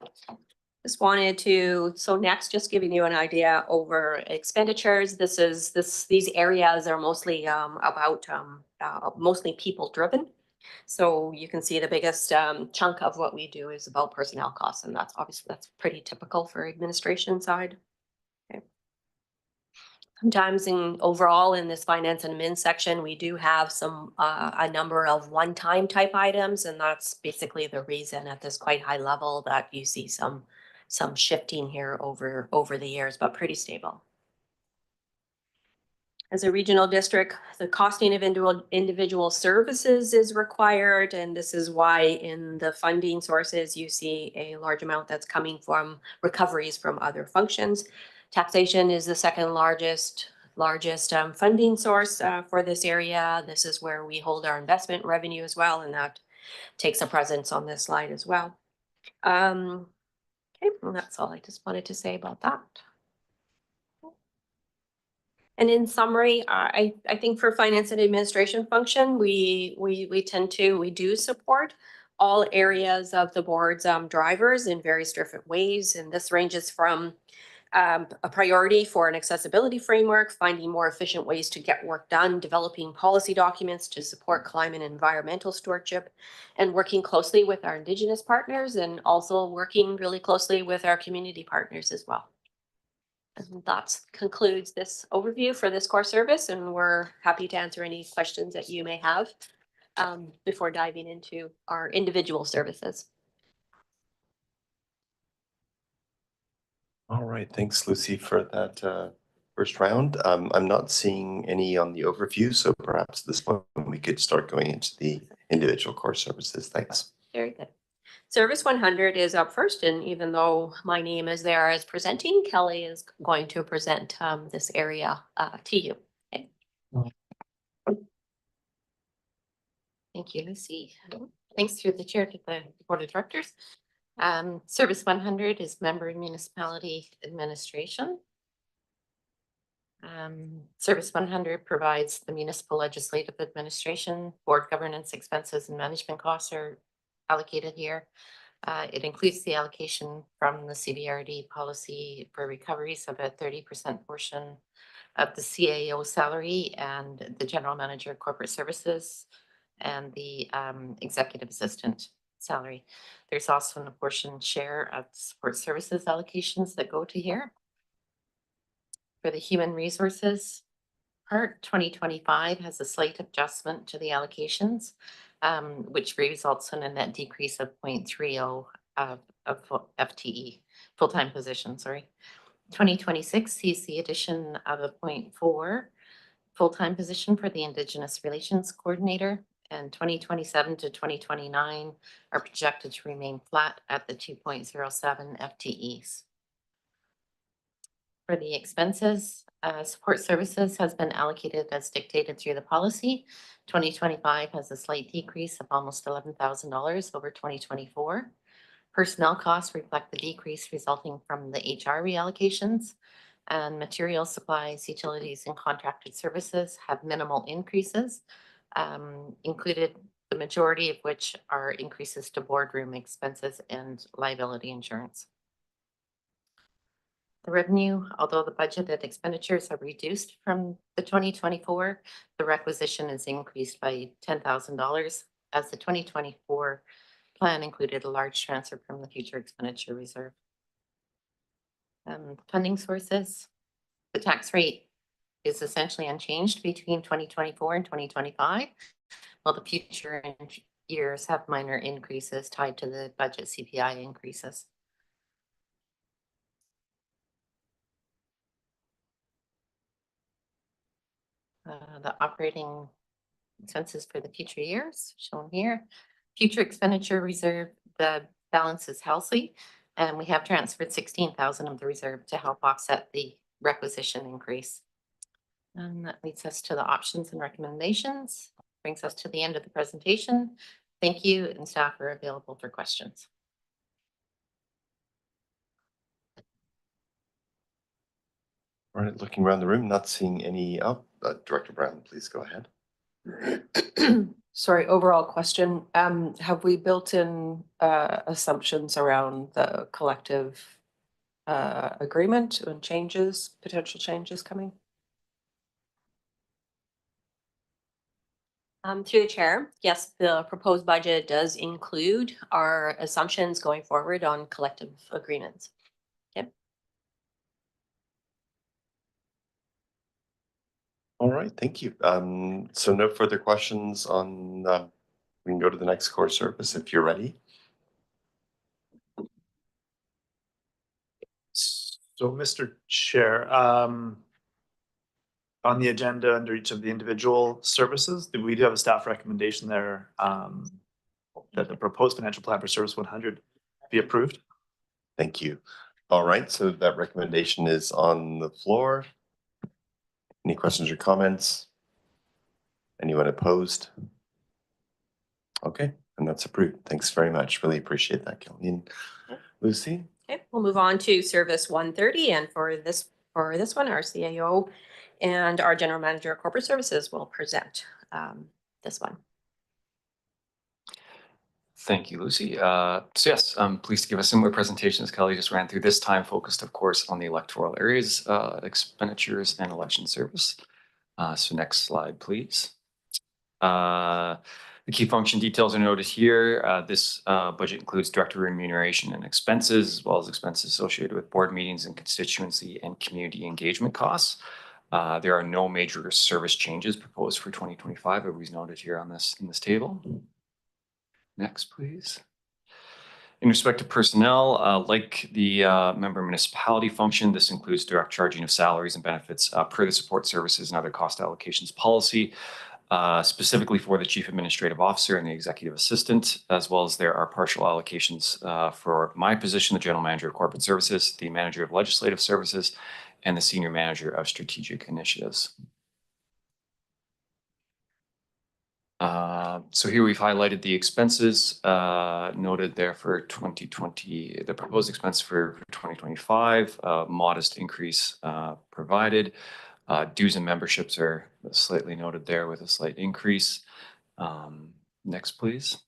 Just wanted to, so next, just giving you an idea over expenditures. These areas are mostly about mostly people driven. So you can see the biggest chunk of what we do is about personnel costs, and that's pretty typical for administration side. Okay. Sometimes overall in this finance and admin section, we do have a number of one-time type items, and that's basically the reason at this quite high level that you see some shifting here over the years, but pretty stable. As a regional district, the costing of individual services is required, and this is why in the funding sources you see a large amount that's coming from recoveries from other functions. Taxation is the second largest funding source for this area. This is where we hold our investment revenue as well, and that takes a presence on this slide as well. Okay, well, that's all I just wanted to say about that. And in summary, I think for finance and administration function, we do support all areas of the board's drivers in various different ways. And this ranges from a priority for an accessibility framework, finding more efficient ways to get work done, developing policy documents to support climate and environmental stewardship, and working closely with our Indigenous partners, and also working really closely with our community partners as well. And that concludes this overview for this core service, and we're happy to answer any questions that you may have before diving into our individual services. All right, thanks, Lucy, for that first round. I'm not seeing any on the overview, so perhaps at this point we could start going into the individual core services. Thanks. Very good. Service 100 is up first, and even though my name is there as presenting, Kelly is going to present this area to you. Okay. Thank you, Lucy. Thanks through the chair to the board of directors. Service 100 is member municipality administration. Service 100 provides the municipal legislative administration, board governance expenses and management costs are allocated here. It includes the allocation from the CBRD policy for recoveries of a 30% portion of the CAO salary and the general manager of corporate services and the executive assistant salary. There's also an apportioned share of support services allocations that go to here. For the human resources part, 2025 has a slight adjustment to the allocations, which results in a net decrease of 0.30 of FTE, full-time position, sorry. 2026 sees the addition of a 0.4 full-time position for the Indigenous Relations Coordinator, and 2027 to 2029 are projected to remain flat at the 2.07 FTEs. For the expenses, support services has been allocated as dictated through the policy. 2025 has a slight decrease of almost $11,000 over 2024. Personnel costs reflect the decrease resulting from the HR reallocations, and material supplies, utilities, and contracted services have minimal increases, included the majority of which are increases to boardroom expenses and liability insurance. The revenue, although the budgeted expenditures are reduced from the 2024, the requisition is increased by $10,000 as the 2024 plan included a large transfer from the future expenditure reserve. Funding sources, the tax rate is essentially unchanged between 2024 and 2025, while the future years have minor increases tied to the budget CPI increases. The operating expenses for the future years shown here. Future expenditure reserve, the balance is healthy, and we have transferred 16,000 of the reserve to help offset the requisition increase. And that leads us to the options and recommendations. Brings us to the end of the presentation. Thank you, and staff are available for questions. All right, looking around the room, not seeing any. Director Brown, please go ahead. Sorry, overall question. Have we built in assumptions around the collective agreement and changes, potential changes coming? Through the chair, yes, the proposed budget does include our assumptions going forward on collective agreements. Okay. All right, thank you. So no further questions on, we can go to the next core service if you're ready. So, Mr. Chair, on the agenda under each of the individual services, we do have a staff recommendation there that the proposed financial plan for Service 100 be approved. Thank you. All right, so that recommendation is on the floor. Any questions or comments? Anyone opposed? Okay, and that's approved. Thanks very much. Really appreciate that, Kelly. Lucy? Okay, we'll move on to Service 130, and for this one, our CAO and our General Manager of Corporate Services will present this one. Thank you, Lucy. So yes, I'm pleased to give a similar presentation as Kelly just ran through, this time focused, of course, on the electoral areas, expenditures and election service. So next slide, please. The key function details are noted here. This budget includes director remuneration and expenses, as well as expenses associated with board meetings and constituency and community engagement costs. There are no major service changes proposed for 2025, as noted here on in this table. Next, please. In respect to personnel, like the member municipality function, this includes direct charging of salaries and benefits per the support services and other cost allocations policy, specifically for the chief administrative officer and the executive assistant, as well as there are partial allocations for my position, the general manager of corporate services, the manager of legislative services, and the senior manager of strategic initiatives. So here we've highlighted the expenses noted there for 2020, the proposed expense for 2025, modest increase provided. Dues and memberships are slightly noted there with a slight increase. Next, please.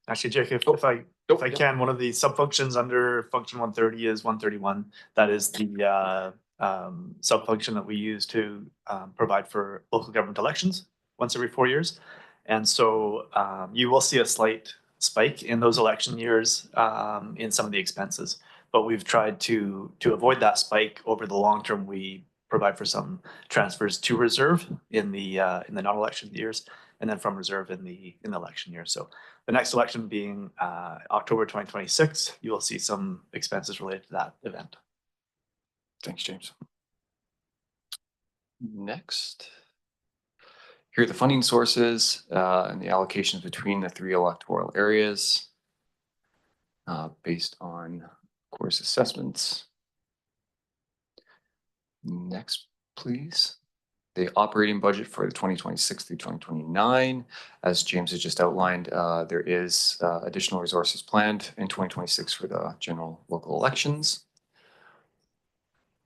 Actually, Jake, if I can, one of the sub-functions under function 130 is 131. That is the sub-function that we use to provide for local government elections once every 4 years. And so you will see a slight spike in those election years in some of the expenses. But we've tried to avoid that spike over the long term. We provide for some transfers to reserve in the non-election years, and then from reserve in the election year. So the next election being October 2026, you will see some expenses related to that event. Thanks, James. Next. Here are the funding sources and the allocations between the 3 electoral areas based on, of course, assessments. Next, please. The operating budget for the 2026 through 2029. As James has just outlined, there is additional resources planned in 2026 for the general local elections.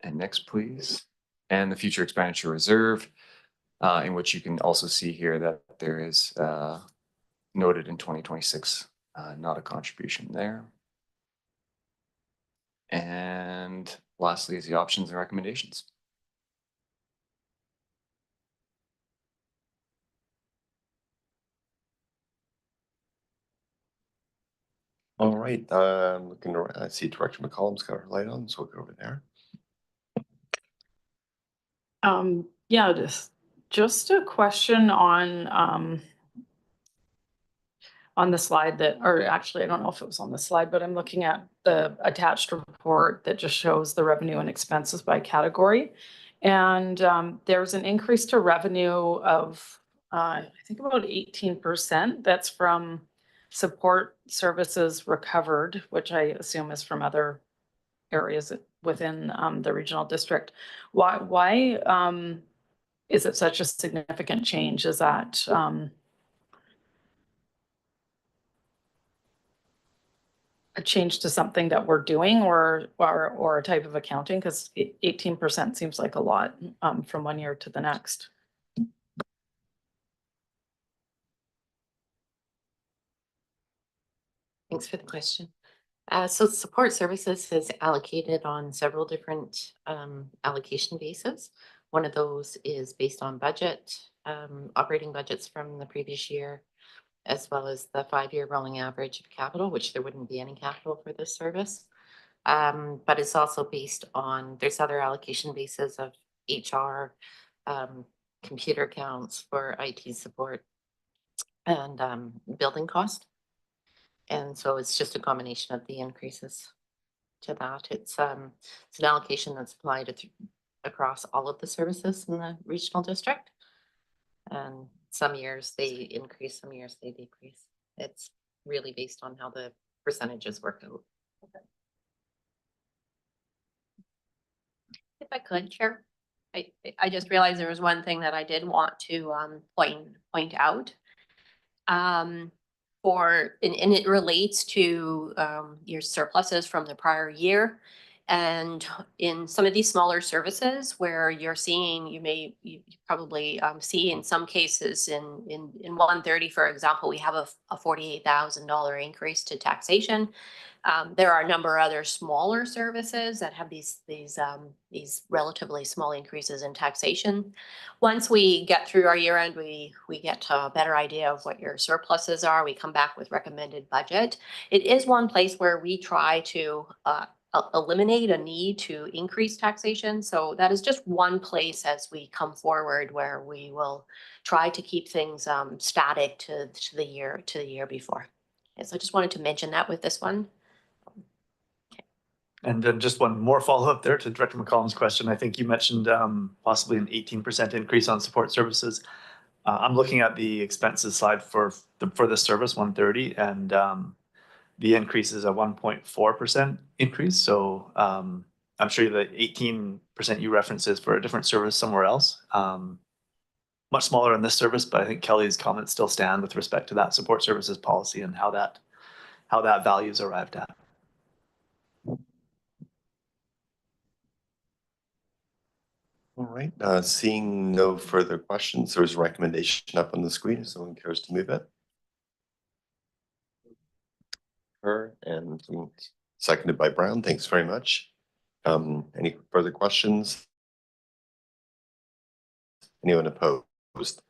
And next, please. And the future expenditure reserve, in which you can also see here that there is noted in 2026, not a contribution there. And lastly is the options and recommendations. All right, looking around, I see Director McCollum's got her light on, so we'll go over there. Yeah, just a question on the slide that, or actually, I don't know if it was on the slide, but I'm looking at the attached report that just shows the revenue and expenses by category. And there's an increase to revenue of, I think about 18%. That's from support services recovered, which I assume is from other areas within the regional district. Why is it such a significant change? Is that a change to something that we're doing or a type of accounting? Because 18% seems like a lot from one year to the next. Thanks for the question. So support services is allocated on several different allocation bases. One of those is based on budget, operating budgets from the previous year, as well as the 5-year rolling average of capital, which there wouldn't be any capital for this service. But it's also based on, there's other allocation bases of HR, computer accounts for IT support, and building cost. And so it's just a combination of the increases to that. It's an allocation that's applied across all of the services in the regional district. And some years they increase, some years they decrease. It's really based on how the percentages work out. If I could, Chair, I just realized there was one thing that I did want to point out. And it relates to your surpluses from the prior year. And in some of these smaller services where you're seeing, you probably see in some cases in 130, for example, we have a $48,000 increase to taxation. There are a number of other smaller services that have these relatively small increases in taxation. Once we get through our year end, we get a better idea of what your surpluses are. We come back with recommended budget. It is one place where we try to eliminate a need to increase taxation. So that is just one place as we come forward where we will try to keep things static to the year before. And so I just wanted to mention that with this one. And then just one more follow-up there to Director McCollum's question. I think you mentioned possibly an 18% increase on support services. I'm looking at the expenses slide for the service 130, and the increase is a 1.4% increase. So I'm sure the 18% you reference is for a different service somewhere else. Much smaller in this service, but I think Kelly's comments still stand with respect to that support services policy and how that value is arrived at. All right, seeing no further questions, there's a recommendation up on the screen if someone cares to move it. Her and seconded by Brown. Thanks very much. Any further questions? Anyone opposed?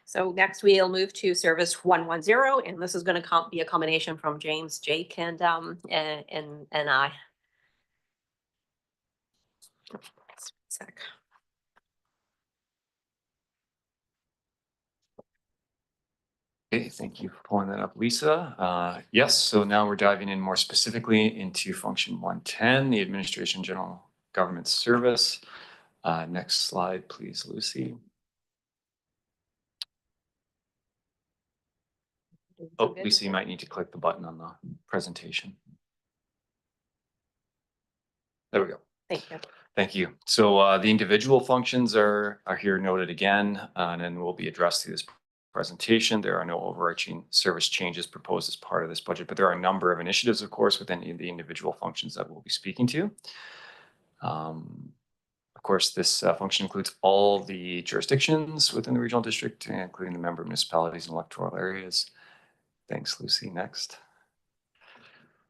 So next we'll move to service 110, and this is going to be a combination from James, Jake, and I. Sec. Okay, thank you for pulling that up, Lisa. Yes, so now we're diving in more specifically into function 110, the Administration General Government Service. Next slide, please, Lucy. Oh, Lisa, you might need to click the button on the presentation. There we go. Thank you. Thank you. So the individual functions are here noted again, and then will be addressed through this presentation. There are no overarching service changes proposed as part of this budget, but there are a number of initiatives, of course, within the individual functions that we'll be speaking to. Of course, this function includes all the jurisdictions within the regional district, including the member municipalities and electoral areas. Thanks, Lucy. Next.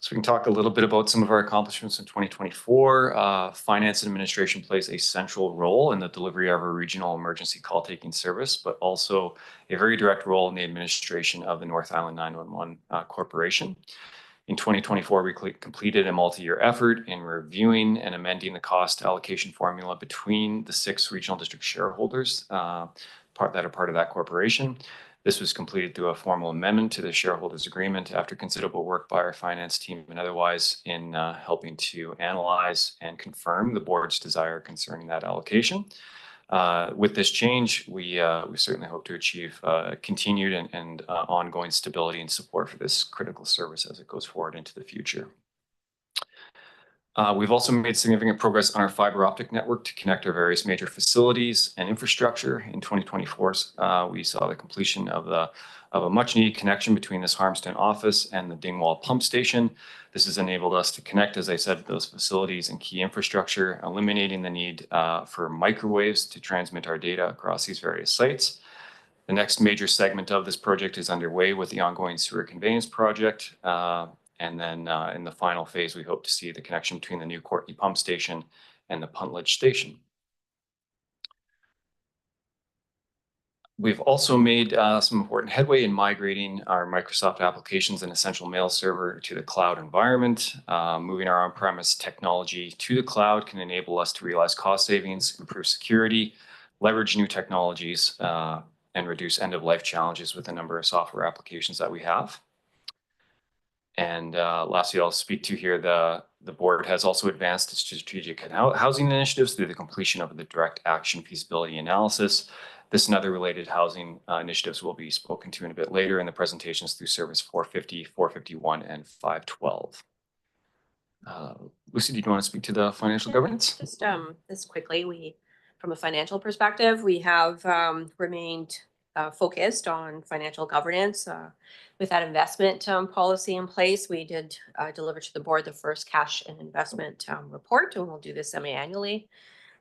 So we can talk a little bit about some of our accomplishments in 2024. Finance and administration plays a central role in the delivery of our regional emergency call taking service, but also a very direct role in the administration of the North Island 911 Corporation. In 2024, we completed a multi-year effort in reviewing and amending the cost allocation formula between the 6 regional district shareholders that are part of that corporation. This was completed through a formal amendment to the shareholders agreement after considerable work by our finance team and otherwise in helping to analyze and confirm the board's desire concerning that allocation. With this change, we certainly hope to achieve continued and ongoing stability and support for this critical service as it goes forward into the future. We've also made significant progress on our fiber optic network to connect our various major facilities and infrastructure. In 2024, we saw the completion of a much needed connection between this Harmston office and the Dingwall pump station. This has enabled us to connect, as I said, those facilities and key infrastructure, eliminating the need for microwaves to transmit our data across these various sites. The next major segment of this project is underway with the ongoing sewer conveyance project. And then in the final phase, we hope to see the connection between the new Courtney pump station and the Puntledge station. We've also made some important headway in migrating our Microsoft applications and Essential Mail server to the cloud environment. Moving our on-premise technology to the cloud can enable us to realize cost savings, improve security, leverage new technologies, and reduce end-of-life challenges with a number of software applications that we have. And lastly, I'll speak to here, the board has also advanced its strategic housing initiatives through the completion of the direct action feasibility analysis. This and other related housing initiatives will be spoken to in a bit later in the presentations through service 450, 451, and 512. Lucy, do you want to speak to the financial governance? Just quickly, from a financial perspective, we have remained focused on financial governance. With that investment policy in place, we did deliver to the board the first cash and investment report, and we'll do this semi-annually.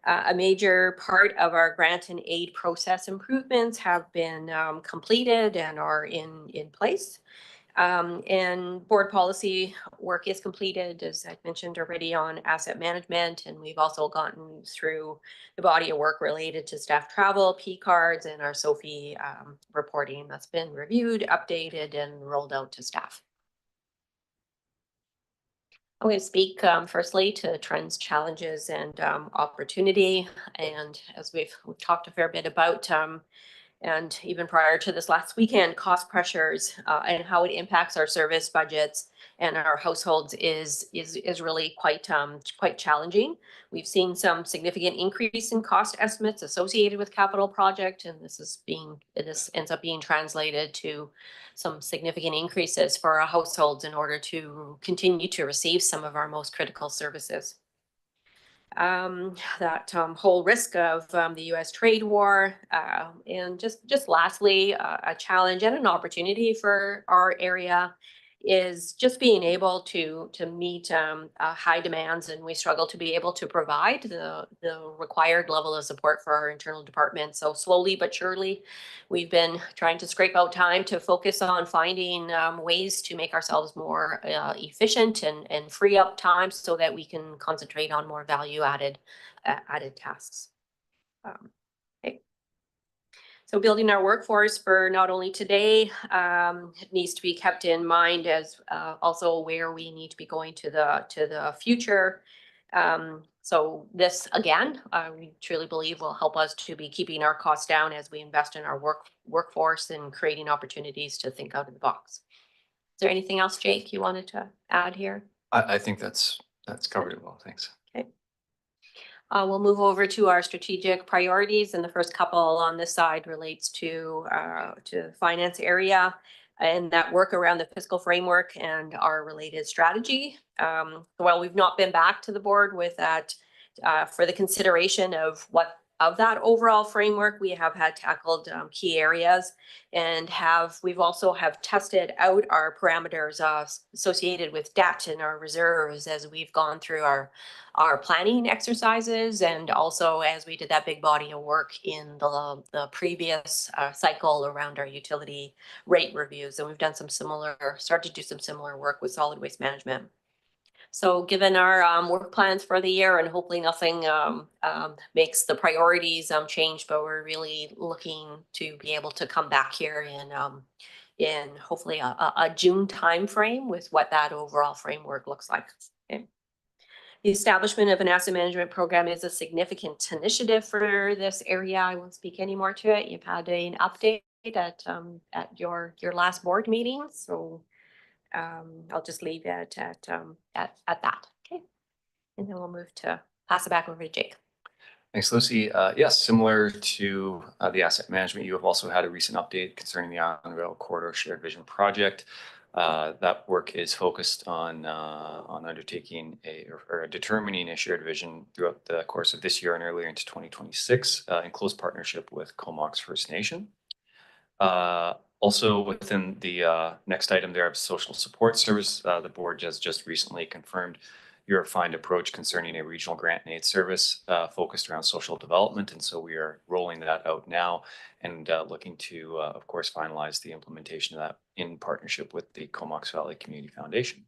A major part of our grant and aid process improvements have been completed and are in place. And board policy work is completed, as I mentioned already, on asset management. And we've also gotten through the body of work related to staff travel, P cards, and our SOFI reporting that's been reviewed, updated, and rolled out to staff. I'm going to speak firstly to trends, challenges, and opportunity. And as we've talked a fair bit about, and even prior to this last weekend, cost pressures and how it impacts our service budgets and our households is really quite challenging. We've seen some significant increase in cost estimates associated with capital project, and this ends up being translated to some significant increases for our households in order to continue to receive some of our most critical services. That whole risk of the U.S. trade war, and just lastly, a challenge and an opportunity for our area is just being able to meet high demands, and we struggle to be able to provide the required level of support for our internal department. So slowly but surely, we've been trying to scrape out time to focus on finding ways to make ourselves more efficient and free up time so that we can concentrate on more value added tasks. Okay. So building our workforce for not only today needs to be kept in mind as also where we need to be going to the future. So this again, we truly believe will help us to be keeping our costs down as we invest in our workforce and creating opportunities to think out of the box. Is there anything else, Jake, you wanted to add here? I think that's covered it well. Thanks. Okay. We'll move over to our strategic priorities, and the first couple on this side relates to the finance area and that work around the fiscal framework and our related strategy. While we've not been back to the board with that for the consideration of that overall framework, we have had tackled key areas and we've also tested out our parameters associated with debt and our reserves as we've gone through our planning exercises, and also as we did that big body of work in the previous cycle around our utility rate reviews. And we've done started to do some similar work with solid waste management. So given our work plans for the year, and hopefully nothing makes the priorities change, but we're really looking to be able to come back here in hopefully a June timeframe with what that overall framework looks like. Okay. The establishment of an asset management program is a significant initiative for this area. I won't speak any more to it. You've had an update at your last board meeting, so I'll just leave it at that. Okay, and then we'll move to pass it back over to Jake. Thanks, Lucy. Yes, similar to the asset management, you have also had a recent update concerning the Island Rail Corridor Shared Vision project. That work is focused on undertaking or determining a shared vision throughout the course of this year and earlier into 2026 in close partnership with Comox First Nation. Also within the next item there of social support service, the board has just recently confirmed your refined approach concerning a regional grant and aid service focused around social development. And so we are rolling that out now and looking to, of course, finalize the implementation of that in partnership with the Comox Valley Community Foundation.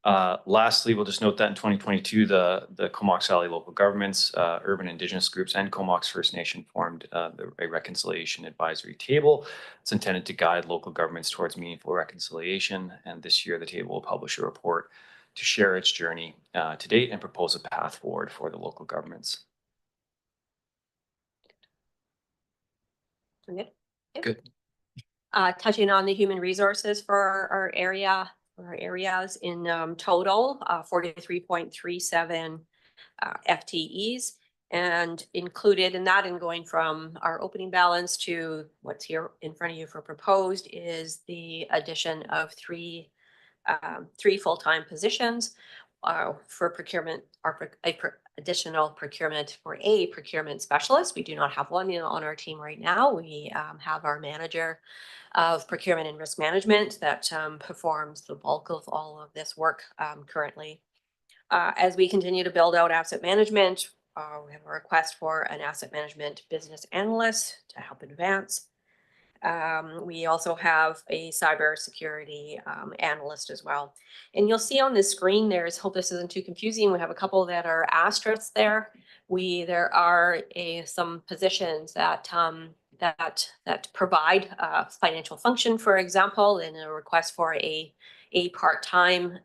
Lastly, we'll just note that in 2022, the Comox Valley local governments, urban indigenous groups, and Comox First Nation formed a reconciliation advisory table. It's intended to guide local governments towards meaningful reconciliation. And this year, the table will publish a report to share its journey to date and propose a path forward for the local governments. Good. Good. Touching on the human resources for our area. Our areas in total, 43.37 FTEs, and included in that, and going from our opening balance to what's here in front of you for proposed, is the addition of three full-time positions for procurement, or additional procurement for a procurement specialist. We do not have one on our team right now. We have our manager of procurement and risk management that performs the bulk of all of this work currently. As we continue to build out asset management, we have a request for an asset management business analyst to help advance. We also have a cybersecurity analyst as well. And you'll see on this screen, hope this isn't too confusing, we have a couple that are asterisks there. There are some positions that provide financial function, for example, and a request for a part-time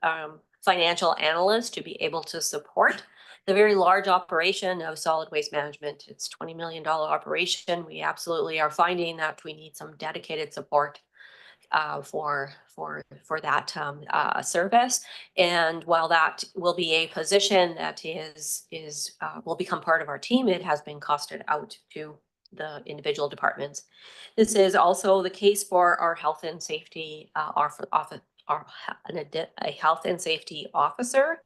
financial analyst to be able to support the very large operation of solid waste management. It's $20 million operation. We absolutely are finding that we need some dedicated support for that service. And while that will be a position that will become part of our team, it has been costed out to the individual departments. This is also the case for our health and safety a health and safety officer.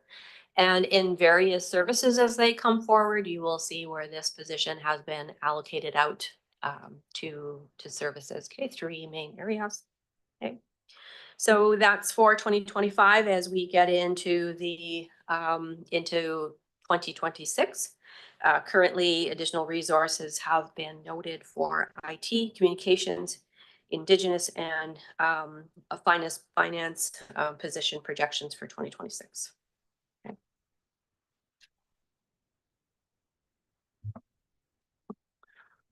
And in various services as they come forward, you will see where this position has been allocated out to services. Okay, three main areas. Okay. So that's for 2025. As we get into into 2026. Currently, additional resources have been noted for IT, communications, Indigenous, and a finance position projections for 2026. Okay.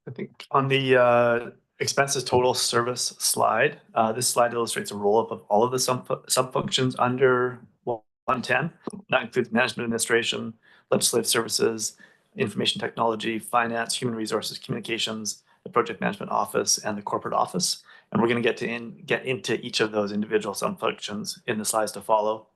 I think on the expenses total service slide, this slide illustrates a roll-up of all of the sub-functions under 110. That includes management administration, legislative services, information technology, finance, human resources, communications, the project management office, and the corporate office. And we're going to get into each of those individual sub-functions in the slides to follow.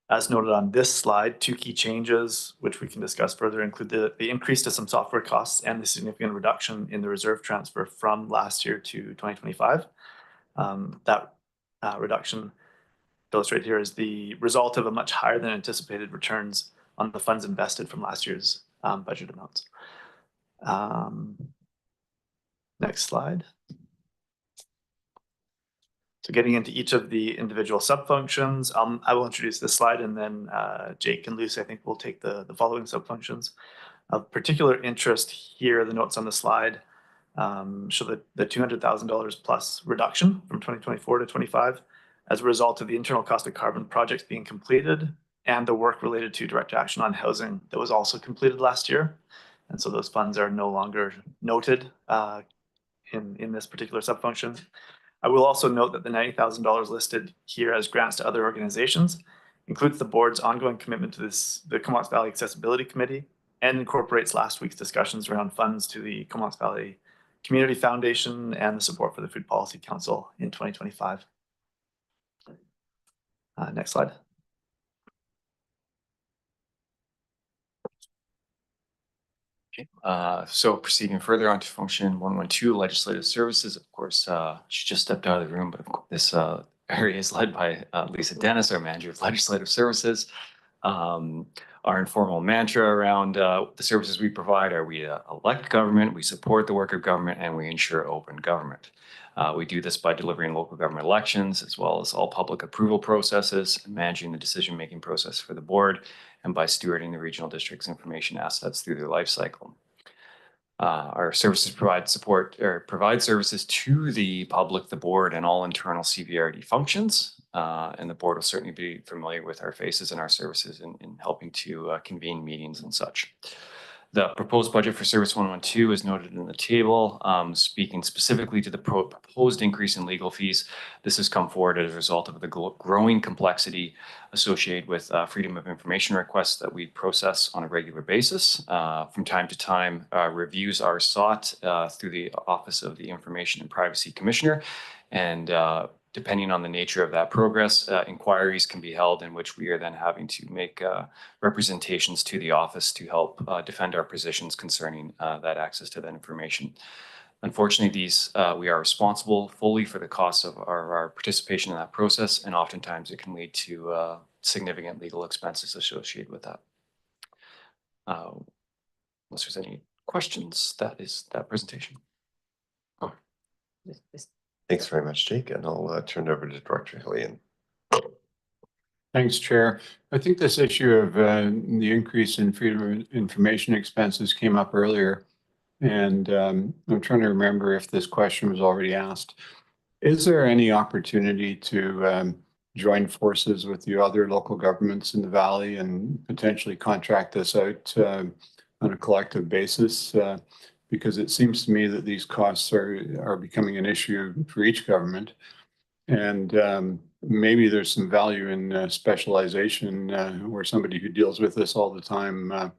As noted on this slide, two key changes, which we can discuss further, include the increase to some software costs and the significant reduction in the reserve transfer from last year to 2025. That reduction illustrated here is the result of a much higher than anticipated returns on the funds invested from last year's budget amounts. Next slide. So getting into each of the individual sub-functions, I will introduce this slide, and then Jake and Lucy, I think, will take the following sub-functions. Of particular interest here, the notes on the slide show the $200,000 plus reduction from 2024 to 25 as a result of the internal cost of carbon projects being completed and the work related to direct action on housing that was also completed last year. And so those funds are no longer noted in this particular sub-function. I will also note that the $90,000 listed here as grants to other organizations includes the board's ongoing commitment to the Comox Valley Accessibility Committee, and incorporates last week's discussions around funds to the Comox Valley Community Foundation and the support for the Food Policy Council in 2025. Next slide. Okay. So proceeding further on to function 112, legislative services. Of course, she just stepped out of the room, but this area is led by Lisa Dennis, our manager of legislative services. Our informal mantra around the services we provide are we elect government, we support the work of government, and we ensure open government. We do this by delivering local government elections, as well as all public approval processes, and managing the decision-making process for the board, and by stewarding the regional district's information assets through their life cycle. Our services provide services to the public, the board, and all internal CVRD functions. And the board will certainly be familiar with our faces and our services in helping to convene meetings and such. The proposed budget for Service 112 is noted in the table. Speaking specifically to the proposed increase in legal fees, this has come forward as a result of the growing complexity associated with freedom of information requests that we process on a regular basis. From time to time, reviews are sought through the Office of the Information and Privacy Commissioner, and depending on the nature of that progress, inquiries can be held in which we are then having to make representations to the office to help defend our positions concerning that access to that information. Unfortunately, we are responsible fully for the costs of our participation in that process, and oftentimes it can lead to significant legal expenses associated with that. Unless there's any questions, that is that presentation. Thanks very much, Jake, and I'll turn it over to Director Hillian. Thanks, Chair. I think this issue of the increase in freedom of information expenses came up earlier, and I'm trying to remember if this question was already asked. Is there any opportunity to join forces with the other local governments in the Valley and potentially contract this out on a collective basis? Because it seems to me that these costs are becoming an issue for each government. And maybe there's some value in specialization where somebody who deals with this all the time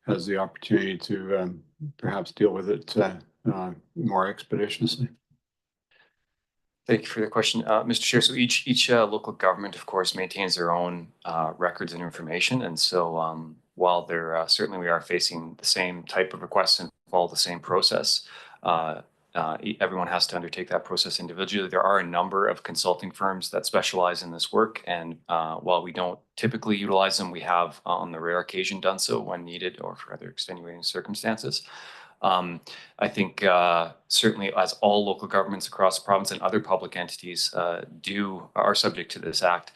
has the opportunity to perhaps deal with it more expeditiously. Thank you for the question, Mr. Chair. So each local government, of course, maintains their own records and information. And so while certainly we are facing the same type of requests and follow the same process, everyone has to undertake that process individually. There are a number of consulting firms that specialize in this work. And while we don't typically utilize them, we have on the rare occasion done so when needed or for other extenuating circumstances. I think certainly as all local governments across the province and other public entities are subject to this act,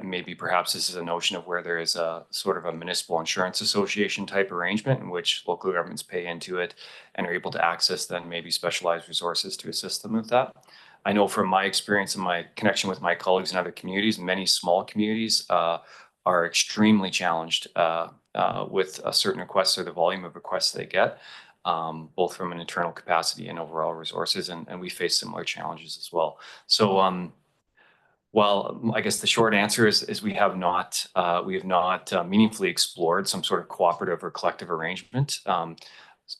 maybe perhaps this is a notion of where there is a sort of a municipal insurance association type arrangement in which local governments pay into it and are able to access then maybe specialized resources to assist them with that. I know from my experience and my connection with my colleagues in other communities, many small communities are extremely challenged with certain requests or the volume of requests they get, both from an internal capacity and overall resources, and we face similar challenges as well. So well, I guess the short answer is we have not meaningfully explored some sort of cooperative or collective arrangement.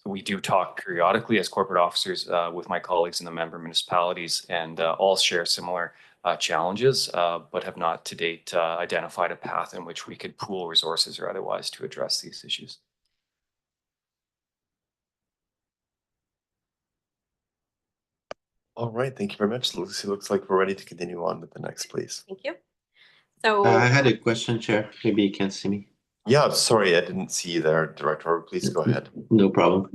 We do talk periodically as corporate officers with my colleagues in the member municipalities, and all share similar challenges, but have not to date identified a path in which we could pool resources or otherwise to address these issues. All right, thank you very much, Lucy. Looks like we're ready to continue on with the next, please. Thank you. So I had a question, Chair. Maybe you can't see me. Yeah, sorry, I didn't see you there, Director. Please go ahead. No problem.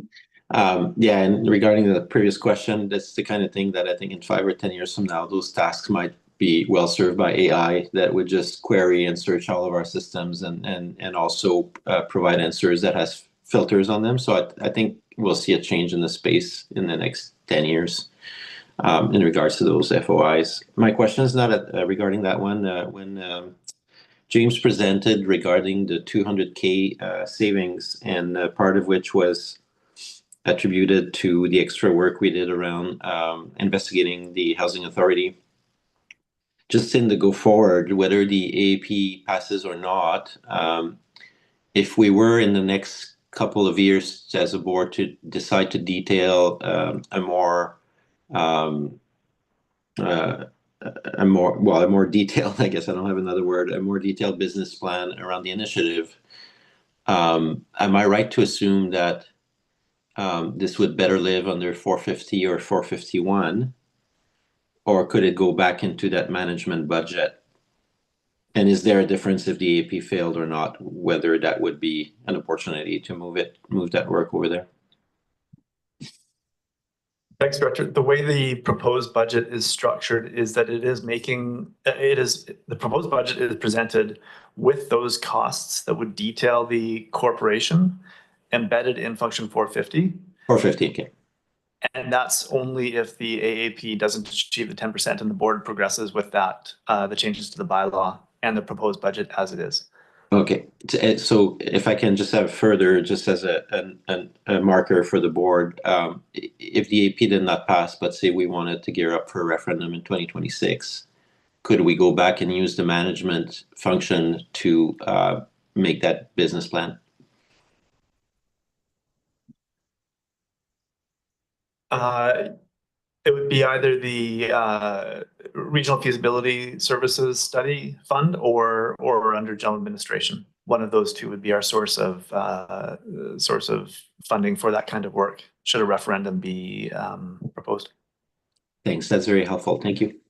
Yeah, and regarding the previous question, that's the kind of thing that I think in 5 or 10 years from now, those tasks might be well served by AI that would just query and search all of our systems and also provide answers that has filters on them. So I think we'll see a change in the space in the next 10 years in regards to those FOIs. My question is not regarding that one. When James presented regarding the 200K savings, and part of which was attributed to the extra work we did around investigating the housing authority. Just in the go forward, whether the AAP passes or not, if we were in the next couple of years as a board to decide to detail a more detailed, I guess I don't have another word, a more detailed business plan around the initiative, am I right to assume that this would better live under 450 or 451, or could it go back into that management budget? And is there a difference if the AP failed or not, whether that would be an opportunity to move that work over there? Thanks, Director. The way the proposed budget is structured is that the proposed budget is presented with those costs that would detail the corporation embedded in function 450. 450, okay. And that's only if the AAP doesn't achieve the 10% and the board progresses with that, the changes to the bylaw and the proposed budget as it is. Okay, so if I can just have further, just as a marker for the board, if the AP did not pass, but say we wanted to gear up for a referendum in 2026, could we go back and use the management function to make that business plan? It would be either the Regional Feasibility Services Study Fund or under general administration. One of those two would be our source of funding for that kind of work, should a referendum be proposed. Thanks, that's very helpful. Thank you.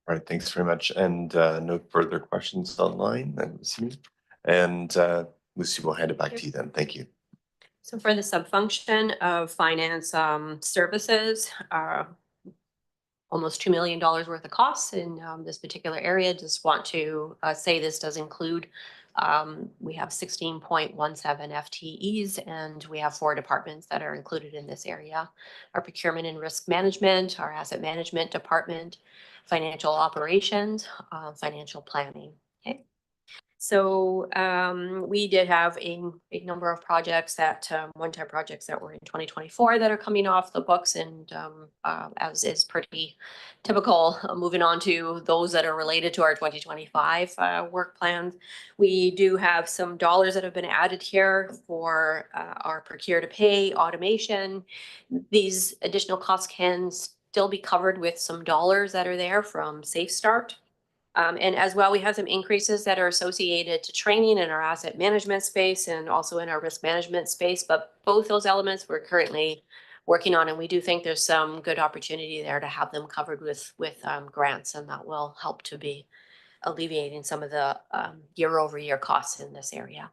All right, thanks very much. And no further questions online, and Lucy, we'll hand it back to you then. Thank you. So for the subfunction of finance services, almost $2 million worth of costs in this particular area. Just want to say this does include, we have 16.17 FTEs, and we have 4 departments that are included in this area. Our procurement and risk management, our asset management department, financial operations, financial planning. Okay. So we did have a big number of projects that one-time projects that were in 2024 that are coming off the books, and as is pretty typical, moving on to those that are related to our 2025 work plans. We do have some dollars that have been added here for our procure to pay automation. These additional costs can still be covered with some dollars that are there from Safe Start. And as well, we have some increases that are associated to training in our asset management space and also in our risk management space. But both those elements we're currently working on, and we do think there's some good opportunity there to have them covered with grants, and that will help to be alleviating some of the year-over-year costs in this area.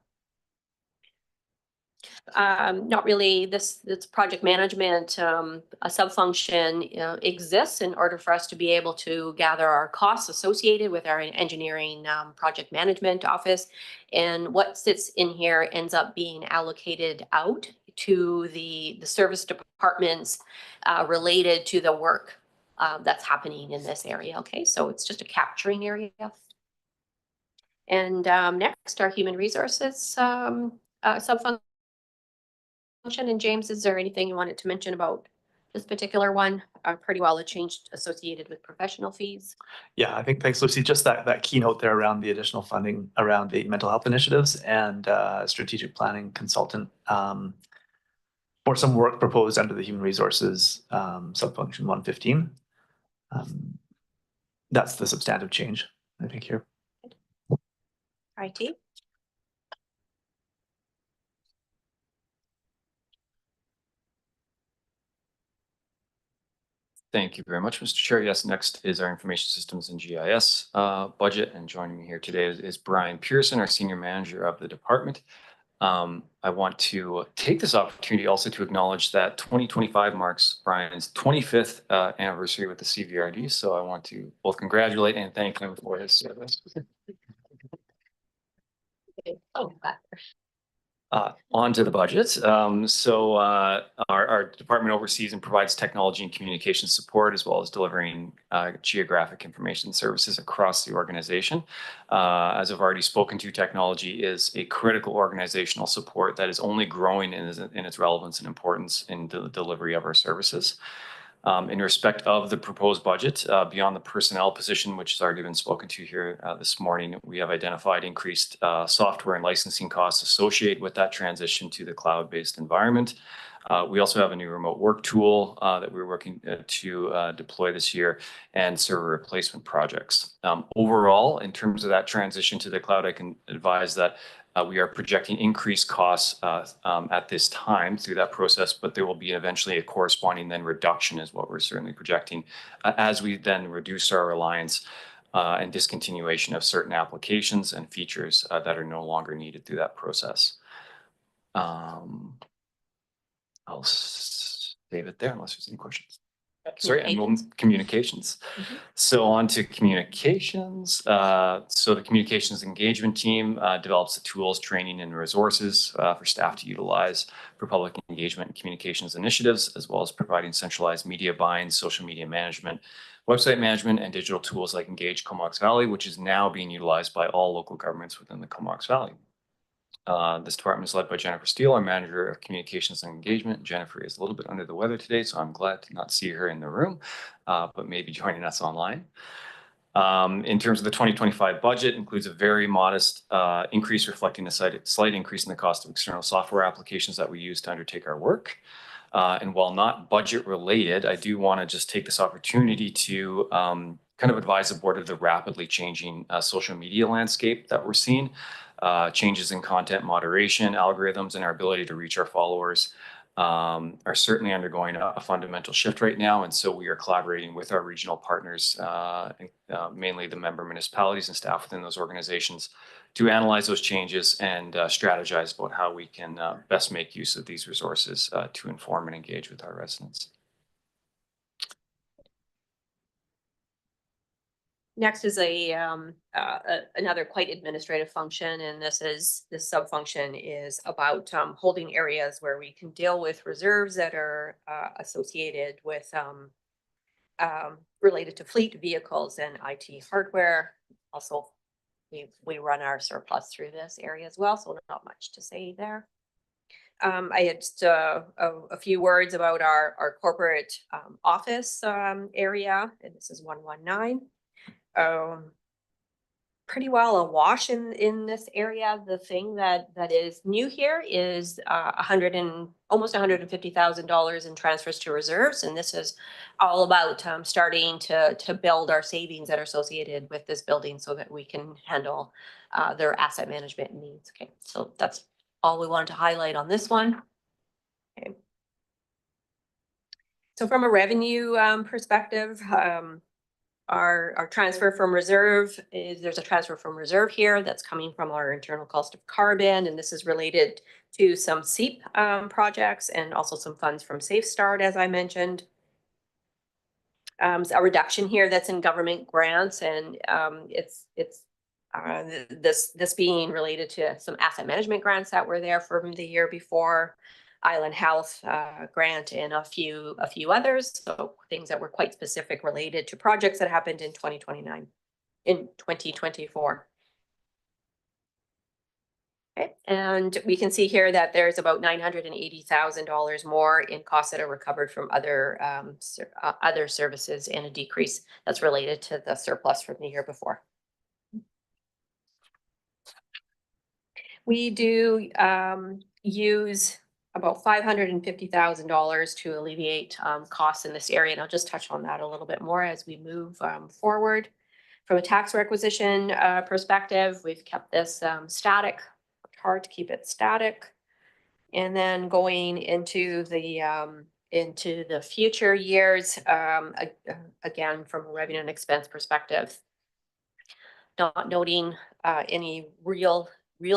Not really. This project management, a sub-function exists in order for us to be able to gather our costs associated with our engineering project management office. And what sits in here ends up being allocated out to the service departments related to the work that's happening in this area. Okay, so it's just a capturing area. And next, our human resources sub-function. And James, is there anything you wanted to mention about this particular one? Pretty well, it changed associated with professional fees. Yeah, I think, thanks, Lucy. Just that keynote there around the additional funding around the mental health initiatives and strategic planning consultant for some work proposed under the human resources subfunction 115. That's the substantive change, I think, here. IT. Thank you very much, Mr. Chair. Yes, next is our information systems and GIS budget. And joining me here today is Brian Pearson, our senior manager of the department. I want to take this opportunity also to acknowledge that 2025 marks Brian's 25th anniversary with the CVRD. So I want to both congratulate and thank him for his service. Oh, On to the budget. Our department oversees and provides technology and communication support, as well as delivering geographic information services across the organization. As I've already spoken to, technology is a critical organizational support that is only growing in its relevance and importance in the delivery of our services. In respect of the proposed budget, beyond the personnel position, which has already been spoken to here this morning, we have identified increased software and licensing costs associated with that transition to the cloud-based environment. We also have a new remote work tool that we're working to deploy this year, and server replacement projects. Overall, in terms of that transition to the cloud, I can advise that we are projecting increased costs at this time through that process, but there will be eventually a corresponding then reduction is what we're certainly projecting as we then reduce our reliance and discontinuation of certain applications and features that are no longer needed through that process. I'll save it there unless there's any questions. Sorry, and communications. So on to communications. So the communications engagement team develops the tools, training, and resources for staff to utilize for public engagement and communications initiatives, as well as providing centralized media buying, social media management, website management, and digital tools like Engage Comox Valley, which is now being utilized by all local governments within the Comox Valley. This department is led by Jennifer Steele, our manager of communications and engagement. Jennifer is a little bit under the weather today, so I'm glad to not see her in the room, but maybe joining us online. In terms of the 2025 budget, includes a very modest increase reflecting a slight increase in the cost of external software applications that we use to undertake our work. And while not budget related, I do want to just take this opportunity to kind of advise the board of the rapidly changing social media landscape that we're seeing. Changes in content moderation, algorithms, and our ability to reach our followers are certainly undergoing a fundamental shift right now. And so we are collaborating with our regional partners, mainly the member municipalities and staff within those organizations, to analyze those changes and strategize about how we can best make use of these resources to inform and engage with our residents. Next is another quite administrative function, and this sub-function is about holding areas where we can deal with reserves that are associated with related to fleet vehicles and IT hardware. Also, we run our surplus through this area as well, so not much to say there. I had just a few words about our corporate office area, and this is 119. Pretty well awash in this area. The thing that is new here is almost $150,000 in transfers to reserves, and this is all about starting to build our savings that are associated with this building so that we can handle their asset management needs. Okay, so that's all we wanted to highlight on this one. Okay. So from a revenue perspective, our transfer from reserve is, there's a transfer from reserve here that's coming from our internal cost of carbon, and this is related to some SEEP projects and also some funds from Safe Start, as I mentioned. A reduction here that's in government grants, and it's this being related to some asset management grants that were there from the year before, Island Health grant, and a few others. So things that were quite specific related to projects that happened in 2024. Okay, and we can see here that there's about $980,000 more in costs that are recovered from other services, and a decrease that's related to the surplus from the year before. We do use about $550,000 to alleviate costs in this area, and I'll just touch on that a little bit more as we move forward. From a tax requisition perspective, we've kept this static. Hard to keep it static. And then going into the future years, again, from a revenue and expense perspective, not noting any real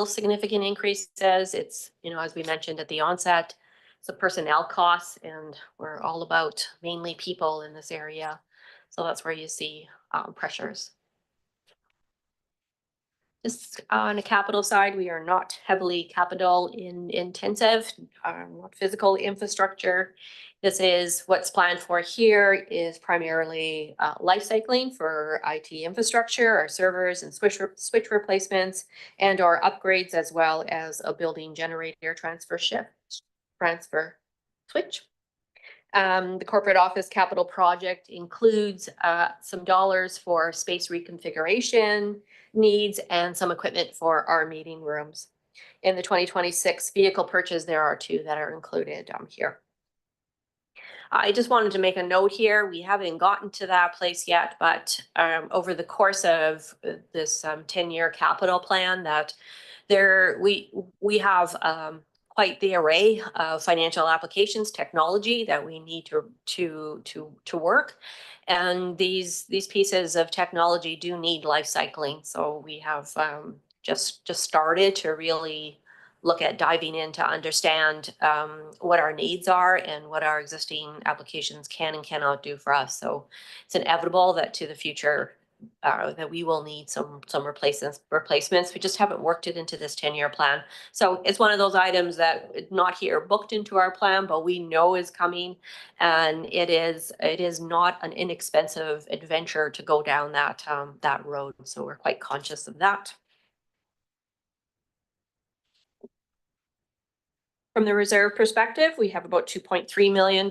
significant increases. It's, as we mentioned at the onset, it's the personnel costs, and we're all about mainly people in this area. So that's where you see pressures. Just on the capital side, we are not heavily capital intensive, not physical infrastructure. This is what's planned for here is primarily life cycling for IT infrastructure, our servers and switch replacements, and our upgrades, as well as a building generator transfer switch. The corporate office capital project includes some dollars for space reconfiguration needs and some equipment for our meeting rooms. In the 2026 vehicle purchase, there are 2 that are included here. I just wanted to make a note here. We haven't gotten to that place yet, but over the course of this 10-year capital plan, that we have quite the array of financial applications technology that we need to work. And these pieces of technology do need life cycling. So we have just started to really look at diving in to understand what our needs are and what our existing applications can and cannot do for us. So it's inevitable that to the future that we will need some replacements. We just haven't worked it into this 10-year plan. So it's one of those items that not here booked into our plan, but we know is coming, and it is not an inexpensive adventure to go down that road. So we're quite conscious of that. From the reserve perspective, we have about $2.3 million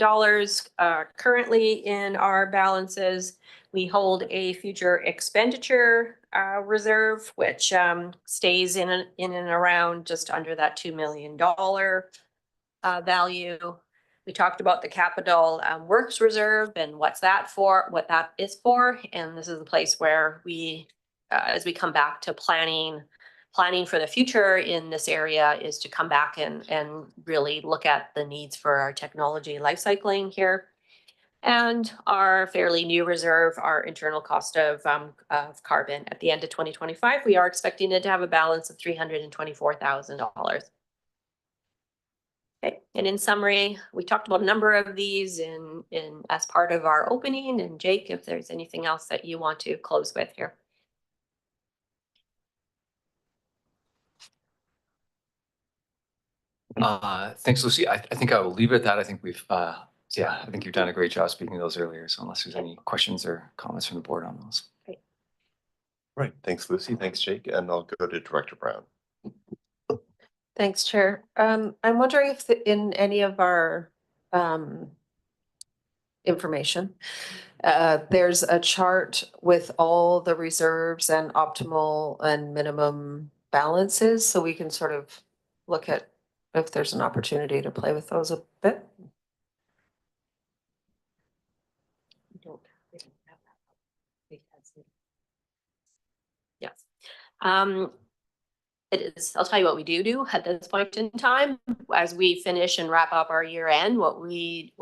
currently in our balances. We hold a future expenditure reserve, which stays in and around just under that $2 million value. We talked about the capital works reserve and what that is for. And this is the place where we, as we come back to planning for the future in this area, is to come back and really look at the needs for our technology life cycling here. And our fairly new reserve, our internal cost of carbon. At the end of 2025, we are expecting it to have a balance of $324,000. Okay, and in summary, we talked about a number of these in as part of our opening. And Jake, if there's anything else that you want to close with here. Thanks, Lucy. I think I will leave it at that. I think I think you've done a great job speaking to those earlier. So unless there's any questions or comments from the board on those. Right. Thanks, Lucy. Thanks, Jake. And I'll go to Director Brown. Thanks, Chair. I'm wondering if in any of our information, there's a chart with all the reserves and optimal and minimum balances, so we can sort of look at if there's an opportunity to play with those a bit. Yes. It is, I'll tell you what we do at this point in time. As we finish and wrap up our year end, what we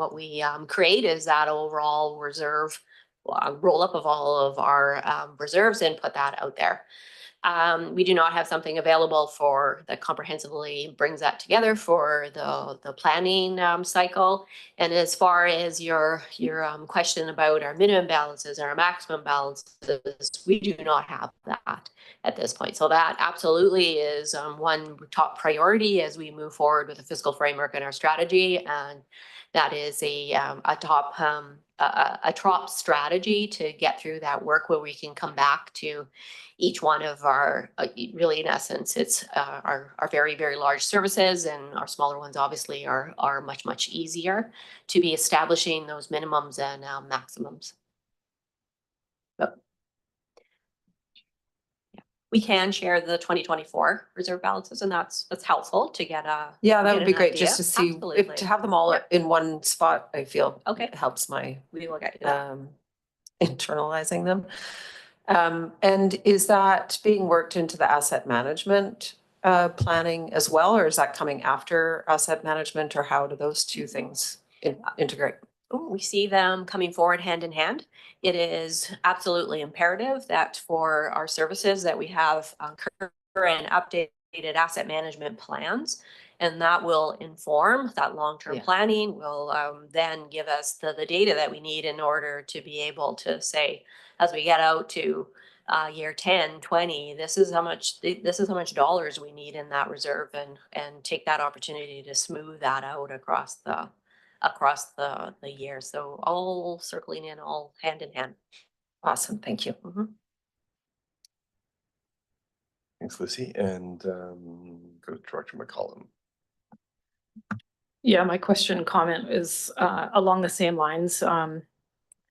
create is that overall reserve roll up of all of our reserves and put that out there. We do not have something available for that comprehensively brings that together for the planning cycle. And as far as your question about our minimum balances and our maximum balances, we do not have that at this point. So that absolutely is one top priority as we move forward with the fiscal framework and our strategy. And that is a top strategy to get through that work where we can come back to each one of our, really in essence, it's our very, very large services, and our smaller ones obviously are much, much easier to be establishing those minimums and maximums. But yeah, we can share the 2024 reserve balances, and that's helpful to get a Yeah, that get would be an great idea. just to see, Absolutely. to have them all Yep. in one spot, I feel. Okay. Helps my We will get you that. internalizing them. And is that being worked into the asset management planning as well, or is that coming after asset management, or how do those two things integrate? Oh, we see them coming forward hand in hand. It is absolutely imperative that for our services that we have current updated asset management plans, and that will inform that long-term Yeah. planning, will then give us the data that we need in order to be able to say, as we get out to year 10, 20, this is how much dollars we need in that reserve, and take that opportunity to smooth that out across the year. So all circling in, all hand in hand. Awesome, thank you. Thanks, Lucy. And go to Director McCollum. Yeah, my question comment is along the same lines.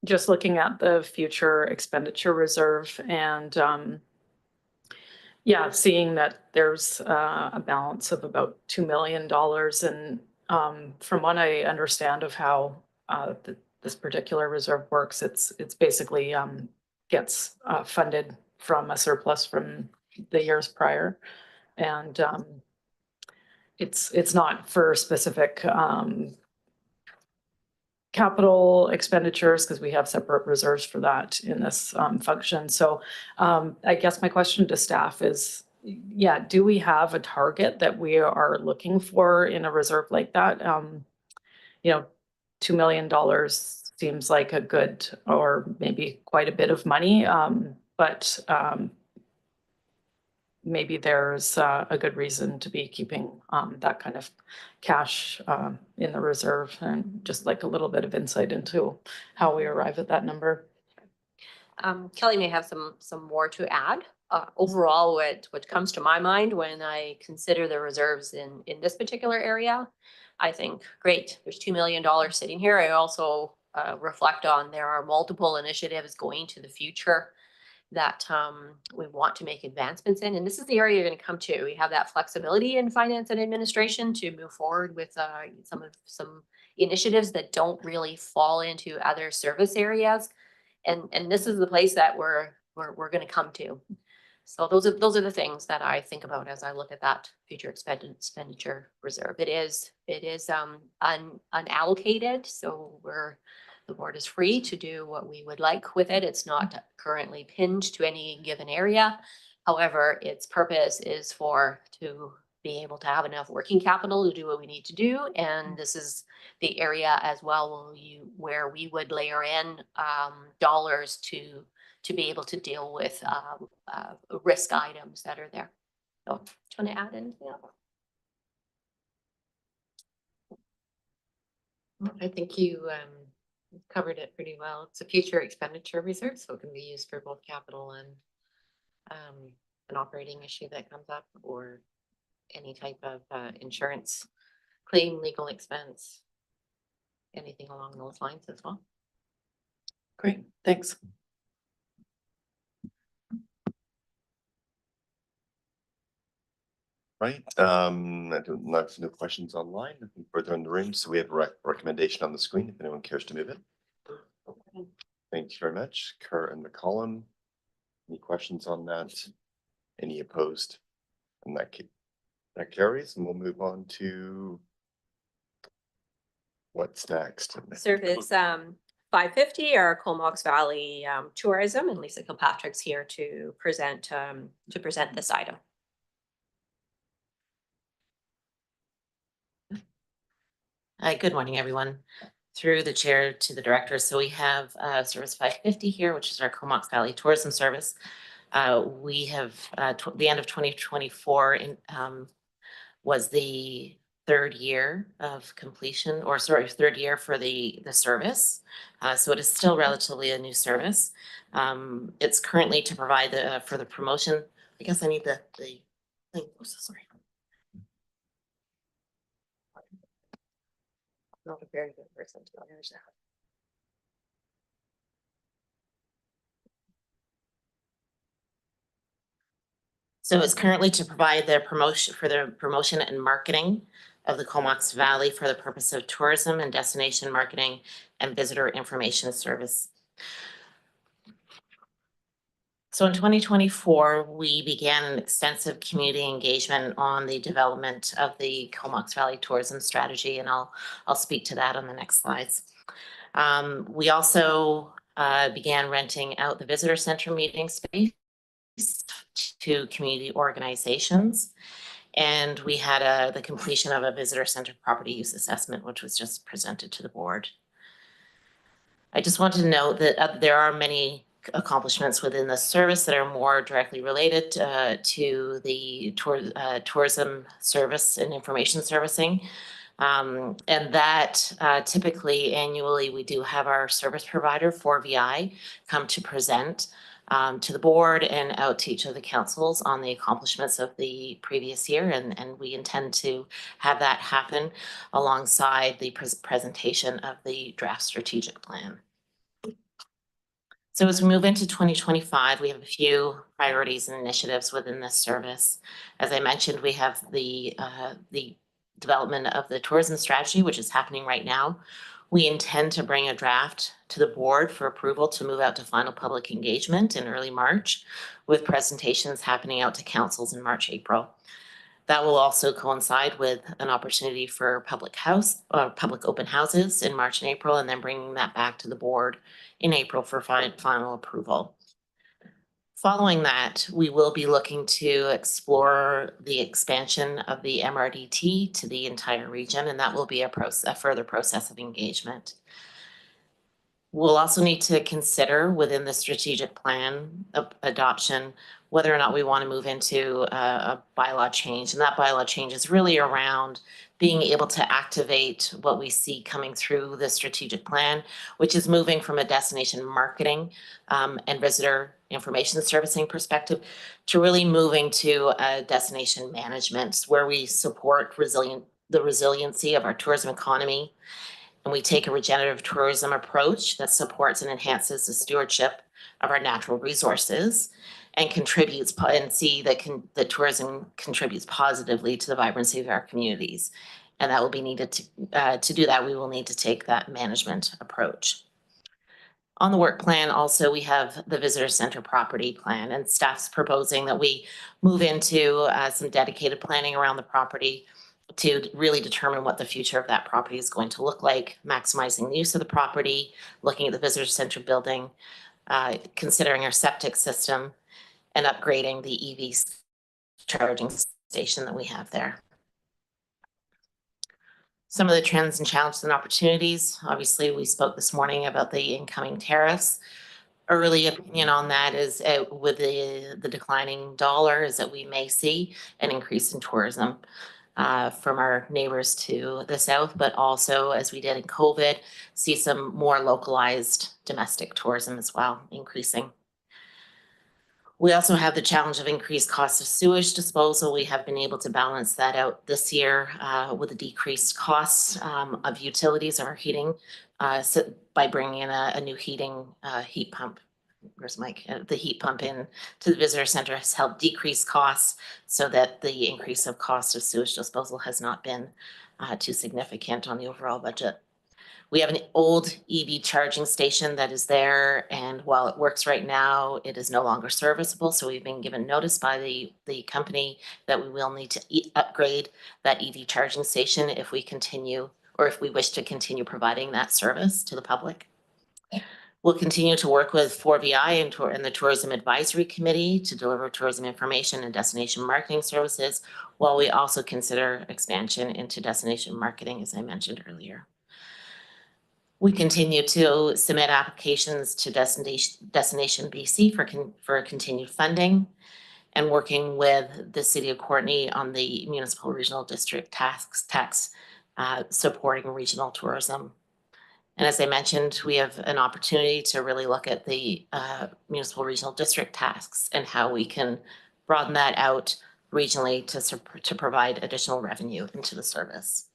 Just looking at the future expenditure reserve and yeah, seeing that there's a balance of about $2 million. And from what I understand of how this particular reserve works, it's basically gets funded from a surplus from the years prior. And it's not for specific capital expenditures, because we have separate reserves for that in this function. So I guess my question to staff is, yeah, do we have a target that we are looking for in a reserve like that? You know, $2 million seems like a good, or maybe quite a bit of money, but maybe there's a good reason to be keeping that kind of cash in the reserve, and just like a little bit of insight into how we arrive at that number. Kelly may have some more to add. Overall, what comes to my mind when I consider the reserves in this particular area, I think, great, there's $2 million sitting here. I also reflect on there are multiple initiatives going to the future that we want to make advancements in. And this is the area you're going to come to. We have that flexibility in finance and administration to move forward with some initiatives that don't really fall into other service areas. And this is the place that we're going to come to. So those are the things that I think about as I look at that future expenditure reserve. It is unallocated, so the board is free to do what we would like with it. It's not currently pinned to any given area. However, its purpose is to be able to have enough working capital to do what we need to do. And this is the area as well where we would layer in dollars to be able to deal with risk items that are there. So, do you want to add anything else? I think you covered it pretty well. It's a future expenditure reserve, so it can be used for both capital and an operating issue that comes up, or any type of insurance claim, legal expense, anything along those lines as well. Great, thanks. Right. I don't know if no questions online. Nothing further in the room. So we have a recommendation on the screen if anyone cares to move it. Thank you very much, Kerr and McCollum. Any questions on that? Any opposed? And that carries, and we'll move on to what's next. Service 550, our Comox Valley Tourism, and Lisa Kilpatrick's here to present this item. Good morning, everyone. Through the chair to the director. So we have Service 550 here, which is our Comox Valley Tourism Service. We have the end of 2024 was the third year of completion, or sorry, third year for the service. So it is still relatively a new service. It's currently to provide for the promotion. I guess I need the thing. Oh, so sorry. Not a very good person to manage that. So it's currently to provide the promotion and marketing of the Comox Valley for the purpose of tourism and destination marketing and visitor information service. So in 2024, we began an extensive community engagement on the development of the Comox Valley tourism strategy, and I'll speak to that on the next slides. We also began renting out the visitor center meeting space to community organizations. And we had the completion of a visitor center property use assessment, which was just presented to the board. I just wanted to note that there are many accomplishments within the service that are more directly related to the tourism service and information servicing. And that typically annually we do have our service provider 4VI come to present to the board and out to each of the councils on the accomplishments of the previous year. And we intend to have that happen alongside the presentation of the draft strategic plan. So as we move into 2025, we have a few priorities and initiatives within this service. As I mentioned, we have the development of the tourism strategy, which is happening right now. We intend to bring a draft to the board for approval to move out to final public engagement in early March, with presentations happening out to councils in March, April. That will also coincide with an opportunity for public open houses in March and April, and then bringing that back to the board in April for final approval. Following that, we will be looking to explore the expansion of the MRDT to the entire region, and that will be a further process of engagement. We'll also need to consider within the strategic plan adoption whether or not we want to move into a bylaw change. And that bylaw change is really around being able to activate what we see coming through the strategic plan, which is moving from a destination marketing and visitor information servicing perspective to really moving to a destination management where we support the resiliency of our tourism economy. And we take a regenerative tourism approach that supports and enhances the stewardship of our natural resources and contributes and see that tourism contributes positively to the vibrancy of our communities. And that will be needed to do that. We will need to take that management approach. On the work plan, also, we have the visitor center property plan, and staff's proposing that we move into some dedicated planning around the property to really determine what the future of that property is going to look like, maximizing the use of the property, looking at the visitor center building, considering our septic system, and upgrading the EV charging station that we have there. Some of the trends and challenges and opportunities. Obviously, we spoke this morning about the incoming tariffs. Early opinion on that is with the declining dollar is that we may see an increase in tourism from our neighbors to the south, but also, as we did in COVID, see some more localized domestic tourism as well, increasing. We also have the challenge of increased costs of sewage disposal. We have been able to balance that out this year with the decreased costs of utilities or heating by bringing in a new heat pump. Where's Mike? The heat pump in to the visitor center has helped decrease costs so that the increase of cost of sewage disposal has not been too significant on the overall budget. We have an old EV charging station that is there, and while it works right now, it is no longer serviceable. So we've been given notice by the company that we will need to upgrade that EV charging station if we continue, or if we wish to continue providing that service to the public. We'll continue to work with 4VI and the Tourism Advisory Committee to deliver tourism information and destination marketing services, while we also consider expansion into destination marketing, as I mentioned earlier. We continue to submit applications to Destination BC for continued funding, and working with the City of Courtenay on the Municipal Regional District tax supporting regional tourism. And as I mentioned, we have an opportunity to really look at the municipal regional district tasks and how we can broaden that out regionally to provide additional revenue into the service.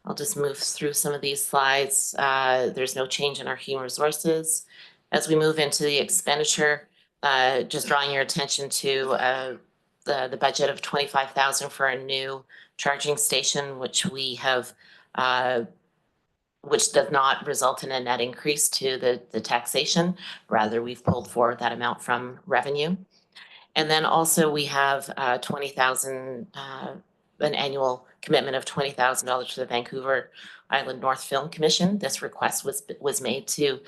I'll just move through some of these slides. There's no change in our human resources. As we move into the expenditure, just drawing your attention to the budget of $25,000 for a new charging station, which we have which does not result in a net increase to the taxation. Rather, we've pulled forward that amount from revenue. And then also we have 20,000, an annual commitment of $20,000 to the Vancouver Island North Film Commission. This request was made to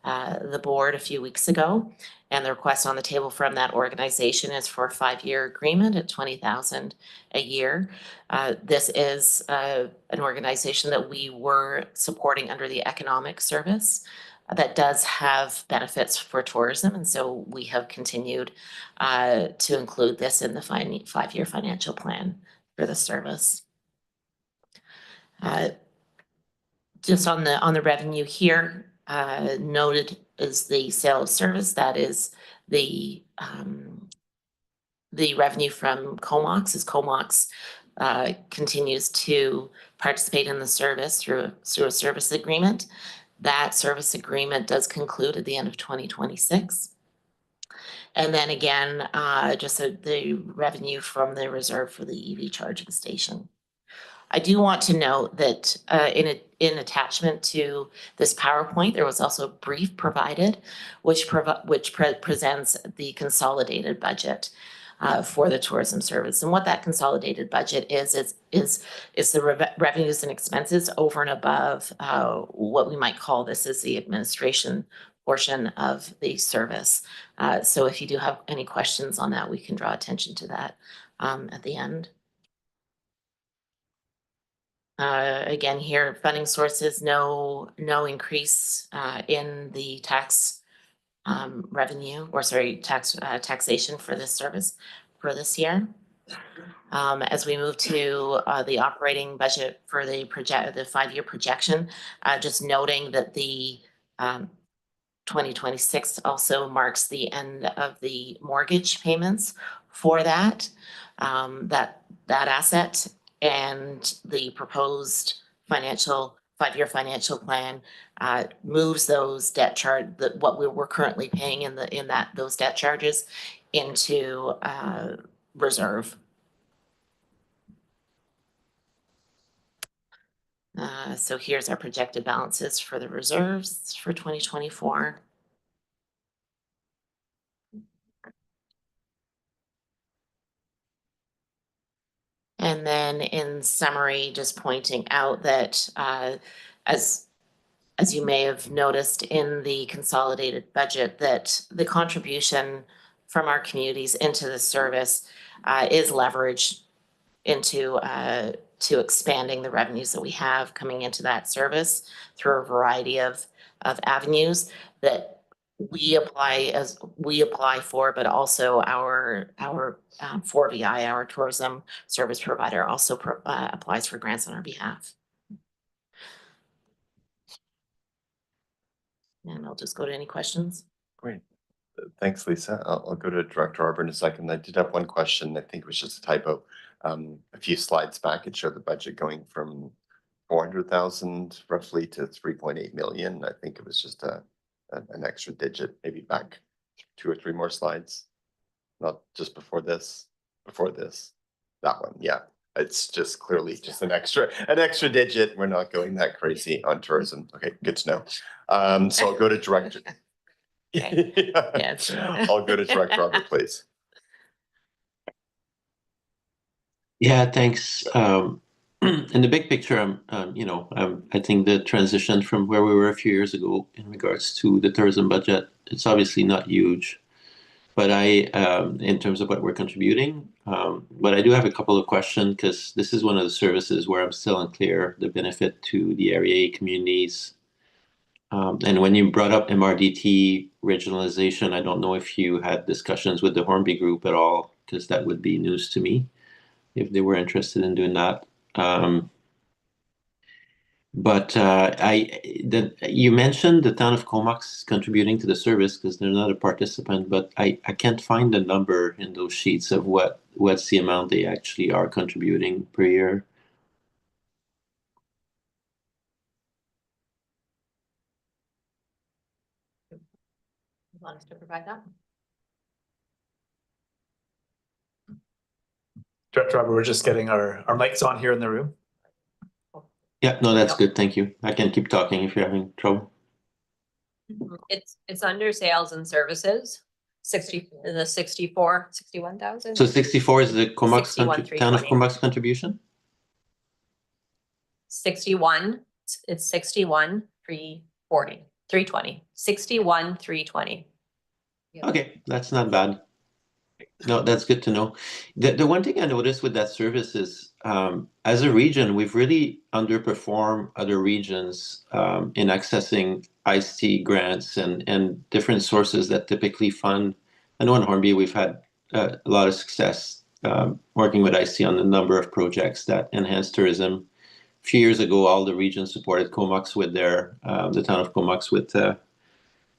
the board a few weeks ago, and the request on the table from that organization is for a 5-year agreement at $20,000 a year. This is an organization that we were supporting under the economic service that does have benefits for tourism, and so we have continued to include this in the 5-year financial plan for the service. Just on the revenue here, noted is the sale of service. That is the revenue from Comox, as Comox continues to participate in the service through a service agreement. That service agreement does conclude at the end of 2026. And then again, just the revenue from the reserve for the EV charging station. I do want to note that in attachment to this PowerPoint, there was also a brief provided, which presents the consolidated budget for the tourism service. And what that consolidated budget is the revenues and expenses over and above what we might call this as the administration portion of the service. So if you do have any questions on that, we can draw attention to that at the end. Again, here, funding sources, no increase in the tax revenue, or sorry, taxation for this service for this year. As we move to the operating budget for the 5-year projection, just noting that the 2026 also marks the end of the mortgage payments for that asset, and the proposed 5-year financial plan moves those debt charge, what we're currently paying in those debt charges into reserve. So here's our projected balances for the reserves for 2024. And then in summary, just pointing out that as you may have noticed in the consolidated budget, that the contribution from our communities into the service is leveraged into to expanding the revenues that we have coming into that service through a variety of avenues that we apply for, but also our 4VI, our tourism service provider, also applies for grants on our behalf. And I'll just go to any questions. Great. Thanks, Lisa. I'll go to Director Arbor in a second. I did have one question. I think it was just a typo. A few slides back, it showed the budget going from 400,000 roughly to 3.8 million. I think it was just an extra digit, maybe back 2 or 3 more slides. Not just before this, that one. Yeah, it's just clearly just an extra digit. We're not going that crazy on tourism. Okay, good to know. So I'll go to Director. Okay. Yeah, I'll go to Director Arbor, please. Yeah, thanks. in the big picture, I think the transition from where we were a few years ago in regards to the tourism budget, it's obviously not huge, but in terms of what we're contributing, but I do have a couple of questions because this is one of the services where I'm still unclear the benefit to the area communities. And when you brought up MRDT regionalization, I don't know if you had discussions with the Hornby Group at all, because that would be news to me if they were interested in doing that. But you mentioned the town of Comox contributing to the service because they're not a participant, but I can't find the number in those sheets of what's the amount they actually are contributing per year. You want us to provide that? Director Robert, we're just getting our mics on here in the room. Yeah, no, that's good. Thank you. I can keep talking if you're having trouble. It's under sales and services, 61,000. So 64 is the Comox 61,320. town of Comox contribution? 61, it's 61,340, 320, 61,320. Okay, that's not bad. No, that's good to know. The one thing I noticed with that service is, as a region, we've really underperformed other regions in accessing ICT grants and different sources that typically fund. I know in Hornby we've had a lot of success working with ICT on a number of projects that enhance tourism. A few years ago, all the regions supported Comox with the town of Comox with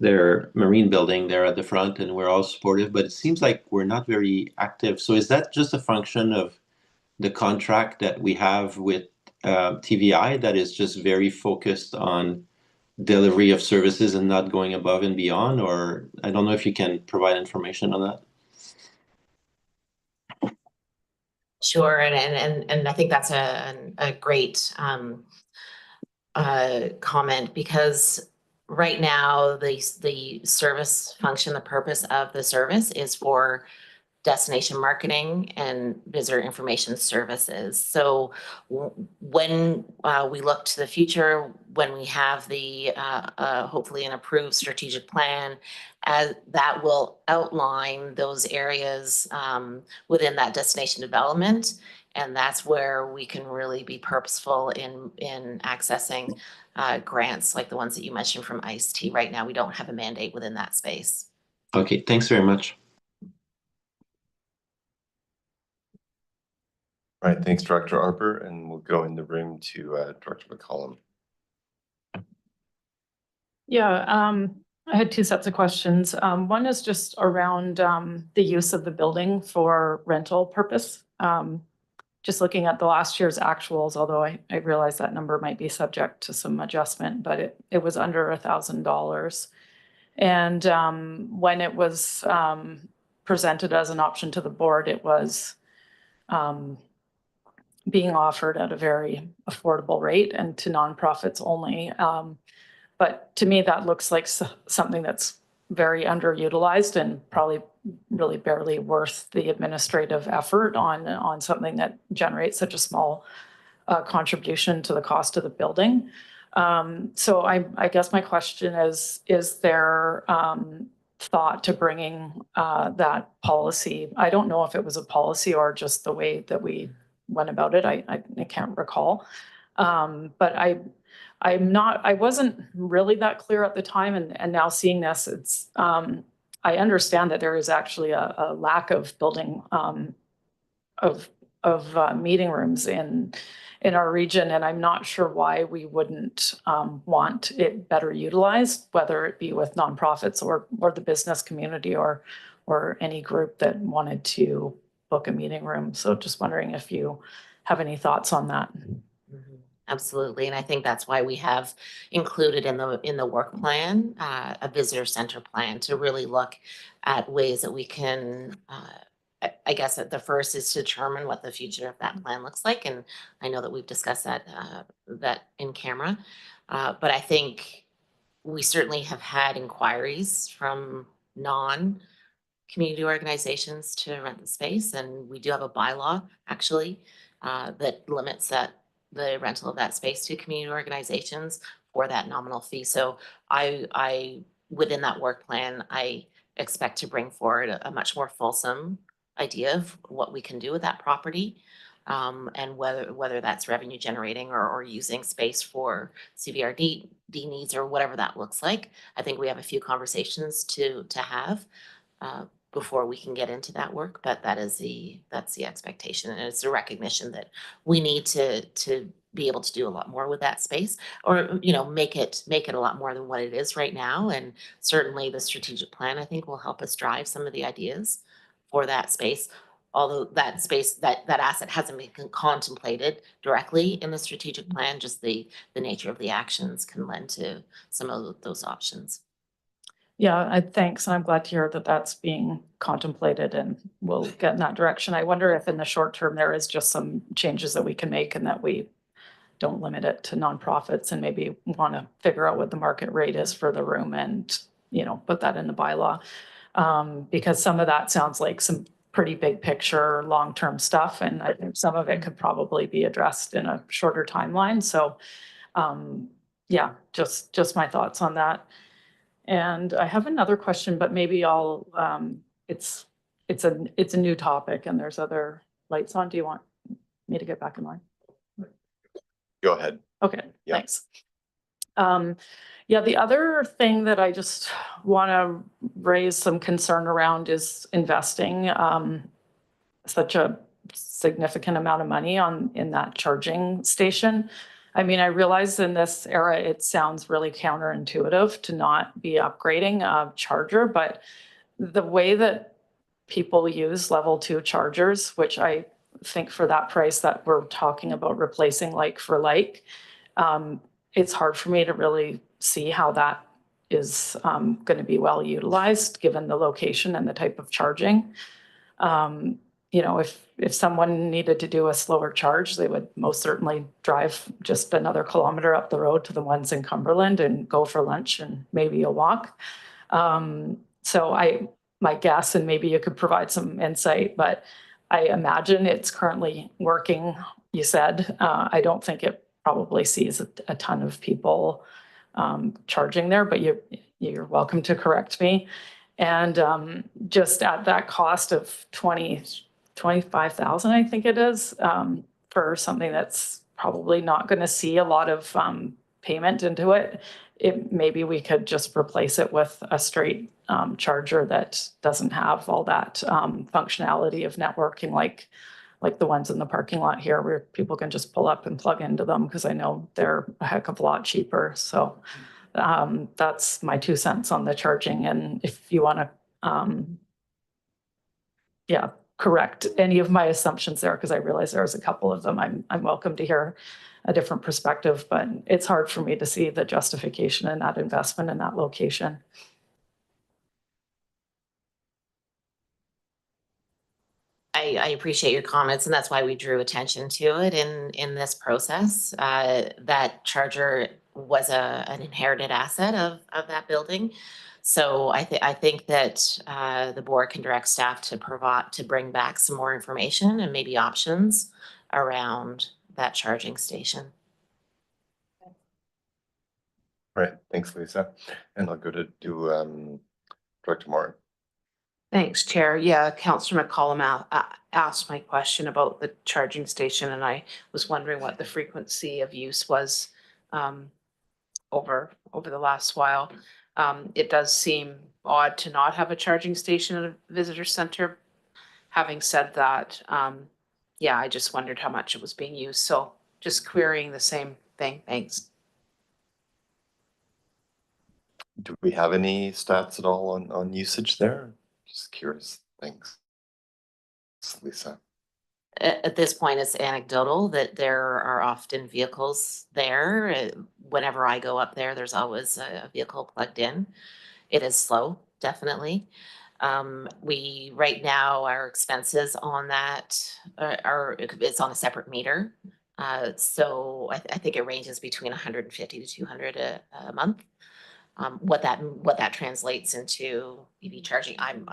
their marine building there at the front, and we're all supportive, but it seems like we're not very active. So is that just a function of the contract that we have with TVI that is just very focused on delivery of services and not going above and beyond? Or I don't know if you can provide information on that. Sure, and I think that's a great comment, because right now the service function, the purpose of the service is for destination marketing and visitor information services. So when we look to the future, when we have the hopefully an approved strategic plan, as that will outline those areas within that destination development, and that's where we can really be purposeful in accessing grants like the ones that you mentioned from ICT. Right now, we don't have a mandate within that space. Okay, thanks very much. All right, thanks, Director Arbor, and we'll go in the room to Director McCollum. Yeah, I had two sets of questions. One is just around the use of the building for rental purpose. Just looking at the last year's actuals, although I realize that number might be subject to some adjustment, but it was under $1,000. And when it was presented as an option to the board, it was being offered at a very affordable rate and to nonprofits only. But to me, that looks like something that's very underutilized and probably really barely worth the administrative effort on something that generates such a small contribution to the cost of the building. So I guess my question is there thought to bringing that policy? I don't know if it was a policy or just the way that we went about it. I can't recall. But I wasn't really that clear at the time, and now seeing this, it's I understand that there is actually a lack of building of meeting rooms in our region, and I'm not sure why we wouldn't want it better utilized, whether it be with nonprofits or the business community or any group that wanted to book a meeting room. So just wondering if you have any thoughts on that. Mm-hmm. Absolutely, and I think that's why we have included in the work plan a visitor center plan to really look at ways that we can. I guess the first is to determine what the future of that plan looks like, and I know that we've discussed that in camera, but I think we certainly have had inquiries from non-community organizations to rent the space, and we do have a bylaw actually that limits that the rental of that space to community organizations for that nominal fee. So I within that work plan, I expect to bring forward a much more fulsome idea of what we can do with that property. And whether that's revenue generating or using space for CVRD needs or whatever that looks like. I think we have a few conversations to have before we can get into that work, but that's the expectation, and it's a recognition that we need to be able to do a lot more with that space, or make it a lot more than what it is right now. And certainly the strategic plan, I think, will help us drive some of the ideas for that space. Although that space, that asset hasn't been contemplated directly in the strategic plan, just the nature of the actions can lend to some of those options. Yeah, thanks. I'm glad to hear that that's being contemplated and we'll get in that direction. I wonder if in the short term, there is just some changes that we can make and that we don't limit it to nonprofits, and maybe want to figure out what the market rate is for the room and, put that in the bylaw. Because some of that sounds like some pretty big picture, long-term stuff. And I think some of it could probably be addressed in a shorter timeline. So, yeah, just my thoughts on that. And I have another question, but maybe it's a new topic and there's other lights on. Do you want me to get back in line? Go ahead. Okay, Yeah. thanks. Yeah, the other thing that I just want to raise some concern around is investing such a significant amount of money in that charging station. I mean, I realize in this era, it sounds really counterintuitive to not be upgrading a charger, but the way that people use level 2 chargers, which I think for that price that we're talking about replacing like for like, it's hard for me to really see how that is going to be well utilized given the location and the type of charging. If someone needed to do a slower charge, they would most certainly drive just another kilometer up the road to the ones in Cumberland and go for lunch and maybe a walk. So my guess, and maybe you could provide some insight, but I imagine it's currently working, you said. I don't think it probably sees a ton of people charging there, but you're welcome to correct me. And just at that cost of 25,000, I think it is, for something that's probably not going to see a lot of payment into it, maybe we could just replace it with a straight charger that doesn't have all that functionality of networking like the ones in the parking lot here where people can just pull up and plug into them, because I know they're a heck of a lot cheaper. So that's my 2 cents on the charging. And if you want to, correct any of my assumptions there, because I realize there's a couple of them, I'm welcome to hear a different perspective, but it's hard for me to see the justification in that investment in that location. I appreciate your comments, and that's why we drew attention to it in this process. That charger was an inherited asset of that building. So I think that the board can direct staff to bring back some more information and maybe options around that charging station. All right, thanks, Lisa. And I'll go to Director Moore. Thanks, Chair. Yeah, Councillor McCollum asked my question about the charging station, and I was wondering what the frequency of use was over the last while. It does seem odd to not have a charging station at a visitor center. Having said that, yeah, I just wondered how much it was being used. So just querying the same thing. Thanks. Do we have any stats at all on usage there? Just curious. Thanks, Lisa. At this point, it's anecdotal that there are often vehicles there. Whenever I go up there, there's always a vehicle plugged in. It is slow, definitely. Right now, our expenses on that it's on a separate meter. So I think it ranges between 150 to 200 a month. What that translates into EV charging, I'm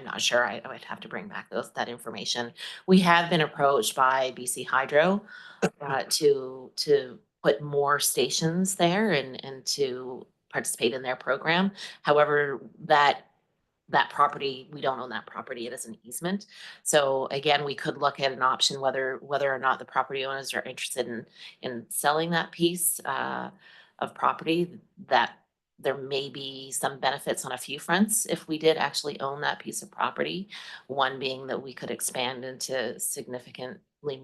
not sure. I would have to bring back that information. We have been approached by BC Hydro to put more stations there and to participate in their program. However, that property, we don't own that property. It is an easement. So again, we could look at an option whether or not the property owners are interested in selling that piece of property. That there may be some benefits on a few fronts if we did actually own that piece of property. One being that we could expand into significantly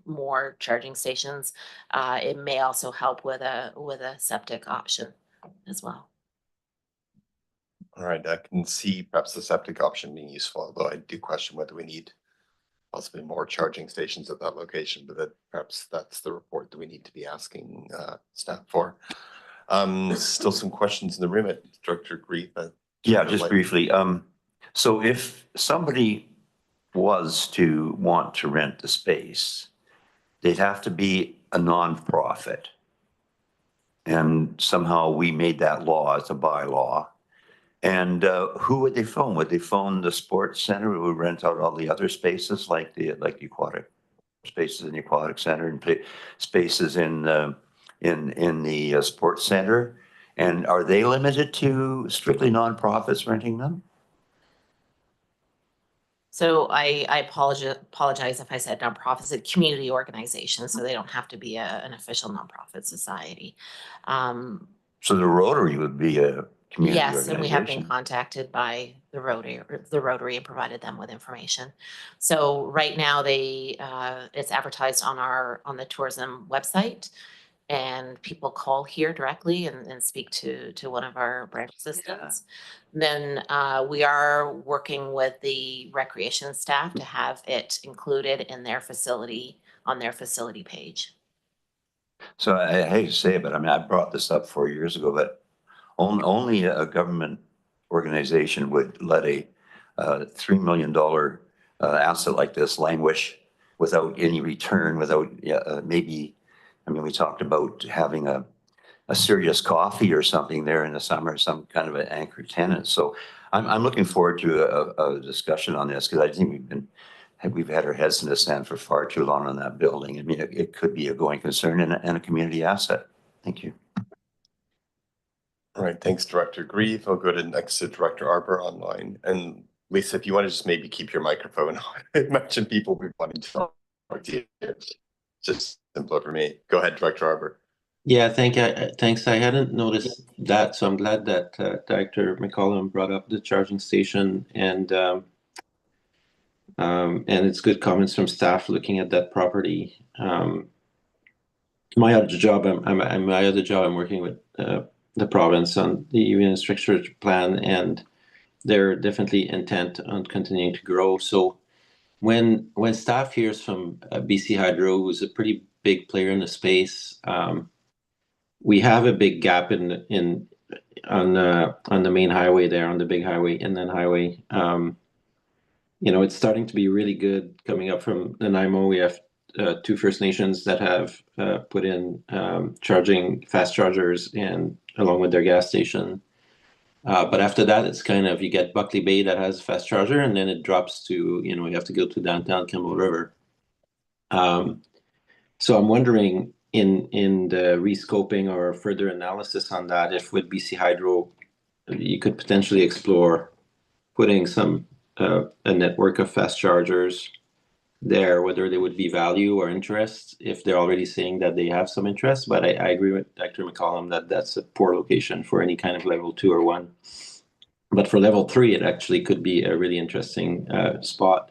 more charging stations. It may also help with a septic option as well. All right, I can see perhaps the septic option being useful, although I do question whether we need possibly more charging stations at that location, but that perhaps that's the report that we need to be asking staff for. Still some questions in the room at Director Grief. Yeah, just briefly. So if somebody was to want to rent the space, they'd have to be a nonprofit. And somehow we made that law as a bylaw. And who would they phone? Would they phone the sports center who would rent out all the other spaces like the aquatic spaces in the aquatic center and spaces in the sports center? And are they limited to strictly nonprofits renting them? So I apologize if I said nonprofits, it's community organizations, so they don't have to be an official nonprofit society. So the Rotary would be a community Yes, organization. and we have been contacted by the Rotary and provided them with information. So right now it's advertised on the tourism website. And people call here directly and speak to one of our branch assistants. Then we are working with the recreation staff to have it included in their facility, on their facility page. So I hate to say it, but I mean, I brought this up 4 years ago, but only a government organization would let a $3 million asset like this languish without any return, without maybe, I mean, we talked about having a serious coffee or something there in the summer, some kind of an anchor tenant. So I'm looking forward to a discussion on this because I think we've had our heads in the sand for far too long on that building. I mean, it could be a going concern and a community asset. Thank you. All right, thanks, Director Grieve. I'll go to next to Director Arbor online. And Lisa, if you want to just maybe keep your microphone on. I imagine people will be wanting to talk to you. Just simpler for me. Go ahead, Director Arbor. Yeah, thanks. I hadn't noticed that, so I'm glad that Director McCollum brought up the charging station, and it's good comments from staff looking at that property. My other job, I'm working with the province on the infrastructure plan, and they're definitely intent on continuing to grow. So when staff hears from BC Hydro, who's a pretty big player in the space, we have a big gap on the main highway there, on the big highway, inland highway. It's starting to be really good coming up from the Nanaimo. We have 2 First Nations that have put in fast chargers and along with their gas station. But after that, it's kind of, you get Buckley Bay that has a fast charger, and then it drops to, you have to go to downtown Kimball River. So I'm wondering in the rescoping or further analysis on that, if with BC Hydro, you could potentially explore putting some a network of fast chargers there, whether they would be value or interest, if they're already saying that they have some interest. But I agree with Dr. McCollum that that's a poor location for any kind of level 2 or 1. But for level 3, it actually could be a really interesting spot.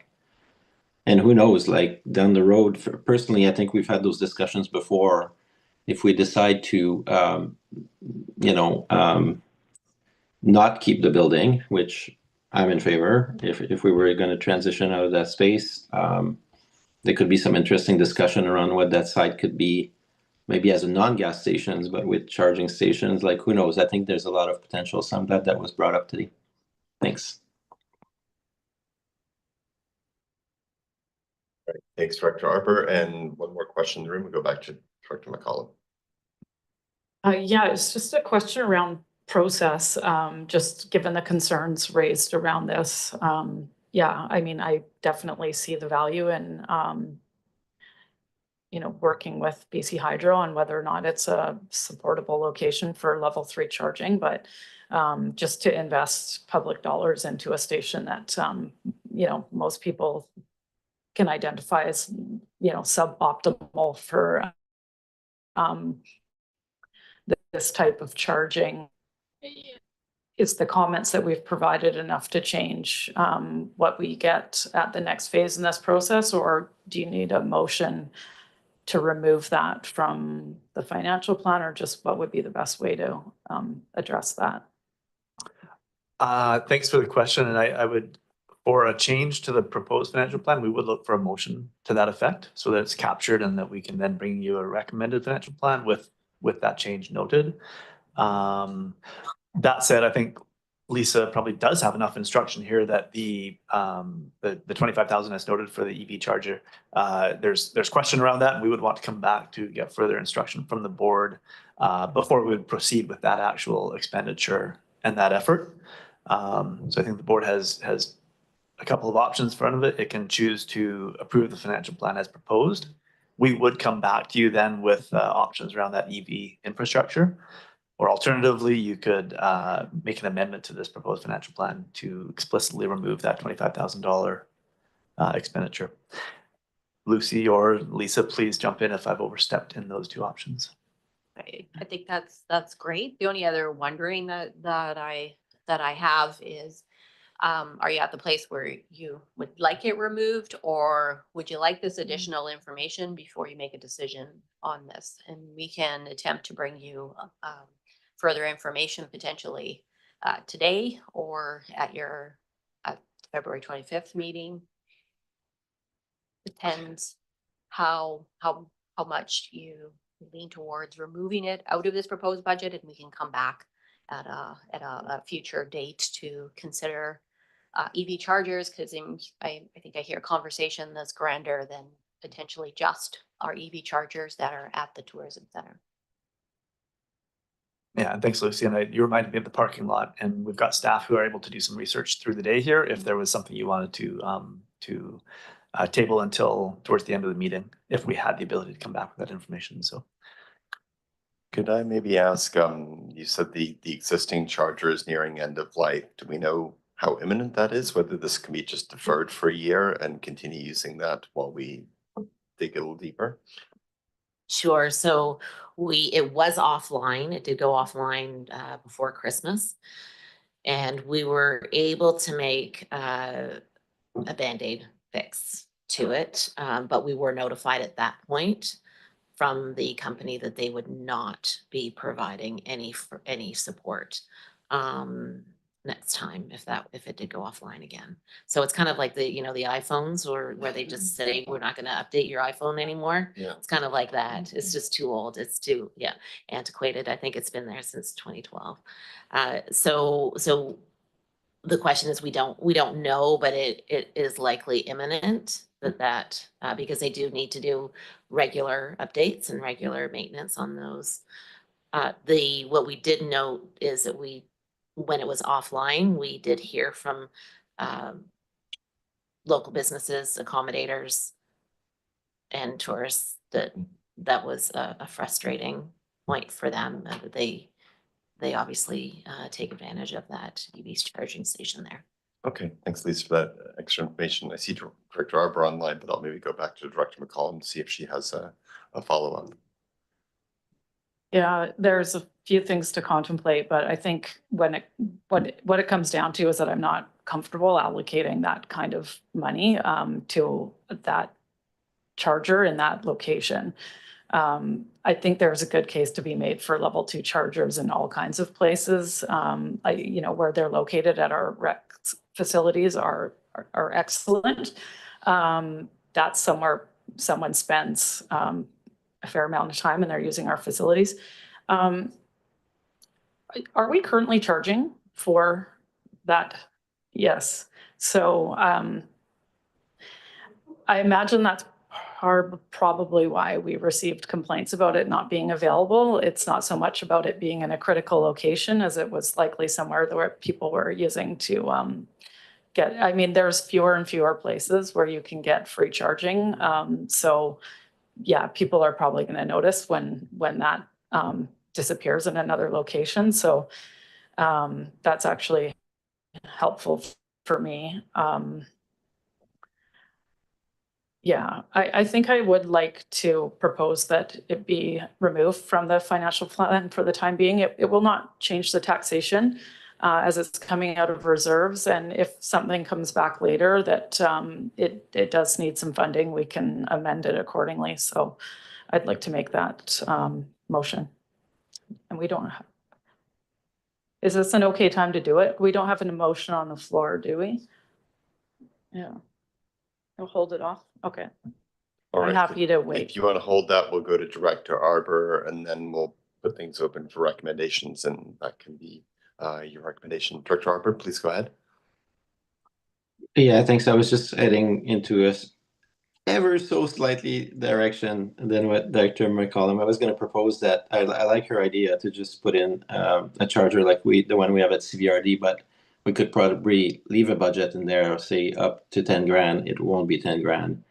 And who knows, like down the road, personally, I think we've had those discussions before. If we decide to, not keep the building, which I'm in favor, if we were going to transition out of that space, there could be some interesting discussion around what that site could be, maybe as a non-gas stations, but with charging stations. Like, who knows? I think there's a lot of potential. So I'm glad that was brought up today. Thanks. Right. Thanks, Director Arbor. And one more question in the room. We'll go back to Director McCollum. Yeah, it's just a question around process, just given the concerns raised around this. Yeah, I mean, I definitely see the value in, you know, working with BC Hydro on whether or not it's a supportable location for level 3 charging, but just to invest public dollars into a station that, you know, most people can identify as, you know, suboptimal for this type of charging. Is the comments that we've provided enough to change what we get at the next phase in this process, or do you need a motion to remove that from the financial plan, or just what would be the best way to address that? Thanks for the question. And I would, for a change to the proposed financial plan, we would look for a motion to that effect so that it's captured and that we can then bring you a recommended financial plan with that change noted. That said, I think Lisa probably does have enough instruction here that the 25,000 as noted for the EV charger, there's question around that, and we would want to come back to get further instruction from the board before we would proceed with that actual expenditure and that effort. So I think the board has a couple of options in front of it. It can choose to approve the financial plan as proposed. We would come back to you then with options around that EV infrastructure. Or alternatively, you could make an amendment to this proposed financial plan to explicitly remove that $25,000 expenditure. Lucy or Lisa, please jump in if I've overstepped in those two options. I think that's great. The only other wondering that I have is, are you at the place where you would like it removed, or would you like this additional information before you make a decision on this? And we can attempt to bring you further information potentially today or at your February 25th meeting. Depends how much you lean towards removing it out of this proposed budget, and we can come back at a future date to consider EV chargers, because I think I hear a conversation that's grander than potentially just our EV chargers that are at the tourism center. Yeah, and thanks, Lucy. And you reminded me of the parking lot, and we've got staff who are able to do some research through the day here if there was something you wanted to table until towards the end of the meeting, if we had the ability to come back with that information. So could I maybe ask, you said the existing charger is nearing end of life. Do we know how imminent that is? Whether this can be just deferred for a year and continue using that while we dig a little deeper? Sure. So it was offline. It did go offline before Christmas, and we were able to make a Band-Aid fix to it, but we were notified at that point from the company that they would not be providing any support next time if it did go offline again. So it's kind of like the iPhones where they just say we're not going to update your iPhone anymore. Yeah. It's kind of like that. It's just too old. It's too antiquated. I think it's been there since 2012. So the question is, we don't know, but it is likely imminent that because they do need to do regular updates and regular maintenance on those. What we did note is that when it was offline, we did hear from local businesses, accommodators, and tourists that was a frustrating point for them, and that they obviously take advantage of that EV charging station there. Okay, thanks, Lisa, for that extra information. I see Director Arbor online, but I'll maybe go back to Director McCollum to see if she has a follow-up. Yeah, there's a few things to contemplate, but I think what it comes down to is that I'm not comfortable allocating that kind of money to that charger in that location. I think there's a good case to be made for level 2 chargers in all kinds of places. Where they're located at our rec facilities are excellent. That's somewhere someone spends a fair amount of time and they're using our facilities. Are we currently charging for that? Yes. So I imagine that's probably why we received complaints about it not being available. It's not so much about it being in a critical location as it was likely somewhere where people were using to get, I mean, there's fewer and fewer places where you can get free charging. So yeah, people are probably going to notice when that disappears in another location. So that's actually helpful for me. Yeah, I think I would like to propose that it be removed from the financial plan for the time being. It will not change the taxation as it's coming out of reserves. And if something comes back later that it does need some funding, we can amend it accordingly. So I'd like to make that motion. And we don't have, is this an okay time to do it? We don't have an motion on the floor, do we? Yeah. We'll hold it off. Okay. All I'm right. happy to wait. If you want to hold that, we'll go to Director Arbor and then we'll put things open for recommendations, and that can be your recommendation. Director Arbor, please go ahead. Yeah, thanks. I was just heading into a ever so slightly direction than what Dr. McCollum. I was going to propose that I like her idea to just put in a charger like the one we have at CVRD, but we could probably leave a budget in there, say up to 10 grand. It won't be 10 grand,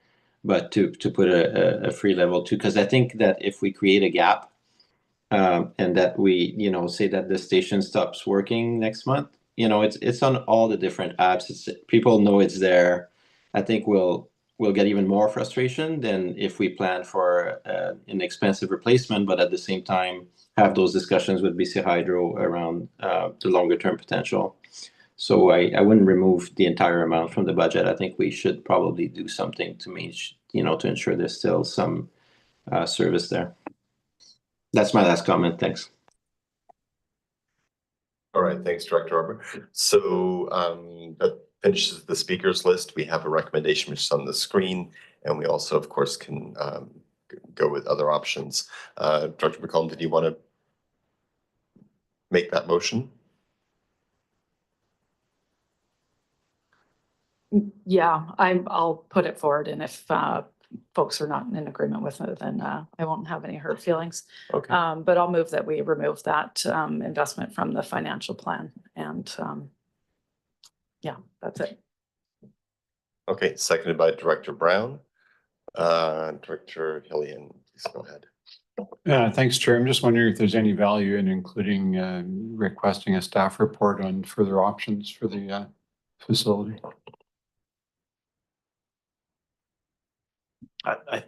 but to put a free level too, because I think that if we create a gap and that we, say that the station stops working next month, it's on all the different apps. People know it's there. I think we'll get even more frustration than if we plan for an expensive replacement, but at the same time have those discussions with BC Hydro around the longer term potential. So I wouldn't remove the entire amount from the budget. I think we should probably do something to to ensure there's still some service there. That's my last comment. Thanks. All right, thanks, Director Arbor. So that finishes the speakers list. We have a recommendation which is on the screen, and we also, of course, can go with other options. Dr. McCollum, did you want to make that motion? Yeah, I'll put it forward, and if folks are not in agreement with it, then I won't have any hurt feelings. Okay. But I'll move that we remove that investment from the financial plan, and yeah, that's it. Okay, seconded by Director Brown. Director Hillian, please go ahead. Thanks, Chair. I'm just wondering if there's any value in including requesting a staff report on further options for the facility.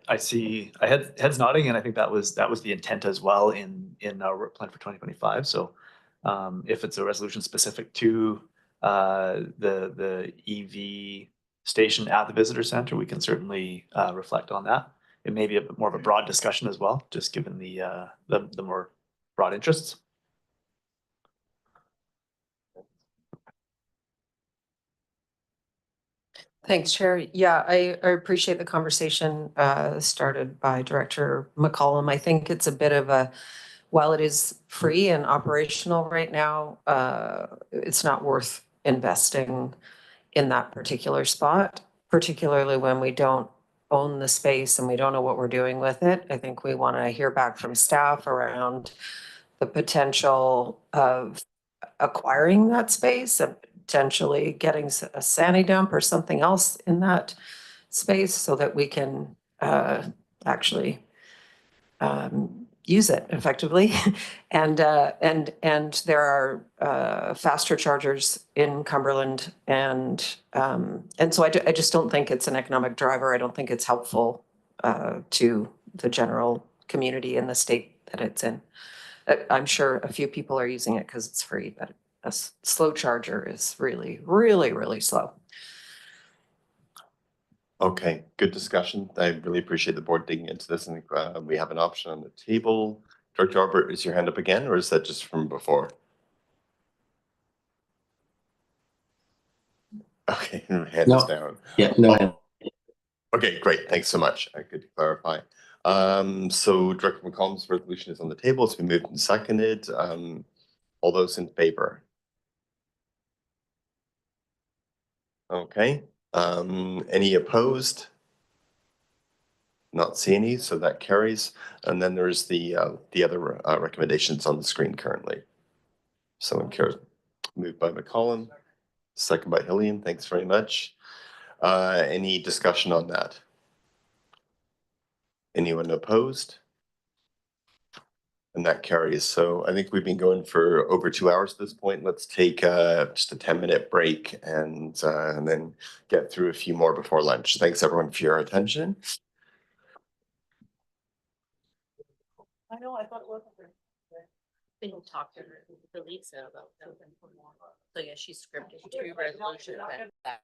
I see heads nodding, and I think that was the intent as well in our plan for 2025. So if it's a resolution specific to the EV station at the visitor center, we can certainly reflect on that. It may be a bit more of a broad discussion as well, just given the more broad interests. Thanks, Chair. Yeah, I appreciate the conversation started by Director McCollum. I think it's a bit of a, while it is free and operational right now, it's not worth investing in that particular spot, particularly when we don't own the space and we don't know what we're doing with it. I think we want to hear back from staff around the potential of acquiring that space, and potentially getting a sani dump or something else in that space so that we can actually use it effectively. And there are faster chargers in Cumberland, and so I just don't think it's an economic driver. I don't think it's helpful to the general community in the state that it's in. I'm sure a few people are using it because it's free, but a slow charger is really, really, really slow. Okay, good discussion. I really appreciate the board digging into this. And we have an option on the table. Director Arbor, is your hand up again, or is that just from before? Okay, hand is down. Yeah, no. Okay, great. Thanks so much. I could clarify. So Director McCollum's resolution is on the table. It's been moved and seconded. All those in favor? Okay. Any opposed? Not see any, so that carries. And then there's the other recommendations on the screen currently. Someone cares. Moved by McCollum, second by Hillian. Thanks very much. Any discussion on that? Anyone opposed? And that carries. So I think we've been going for over 2 hours at this point. Let's take just a 10-minute break and then get through a few more before lunch. Thanks everyone for your attention. I know, I thought it wasn't. Then talk to Lisa about that. So yeah, she scripted 2 resolutions that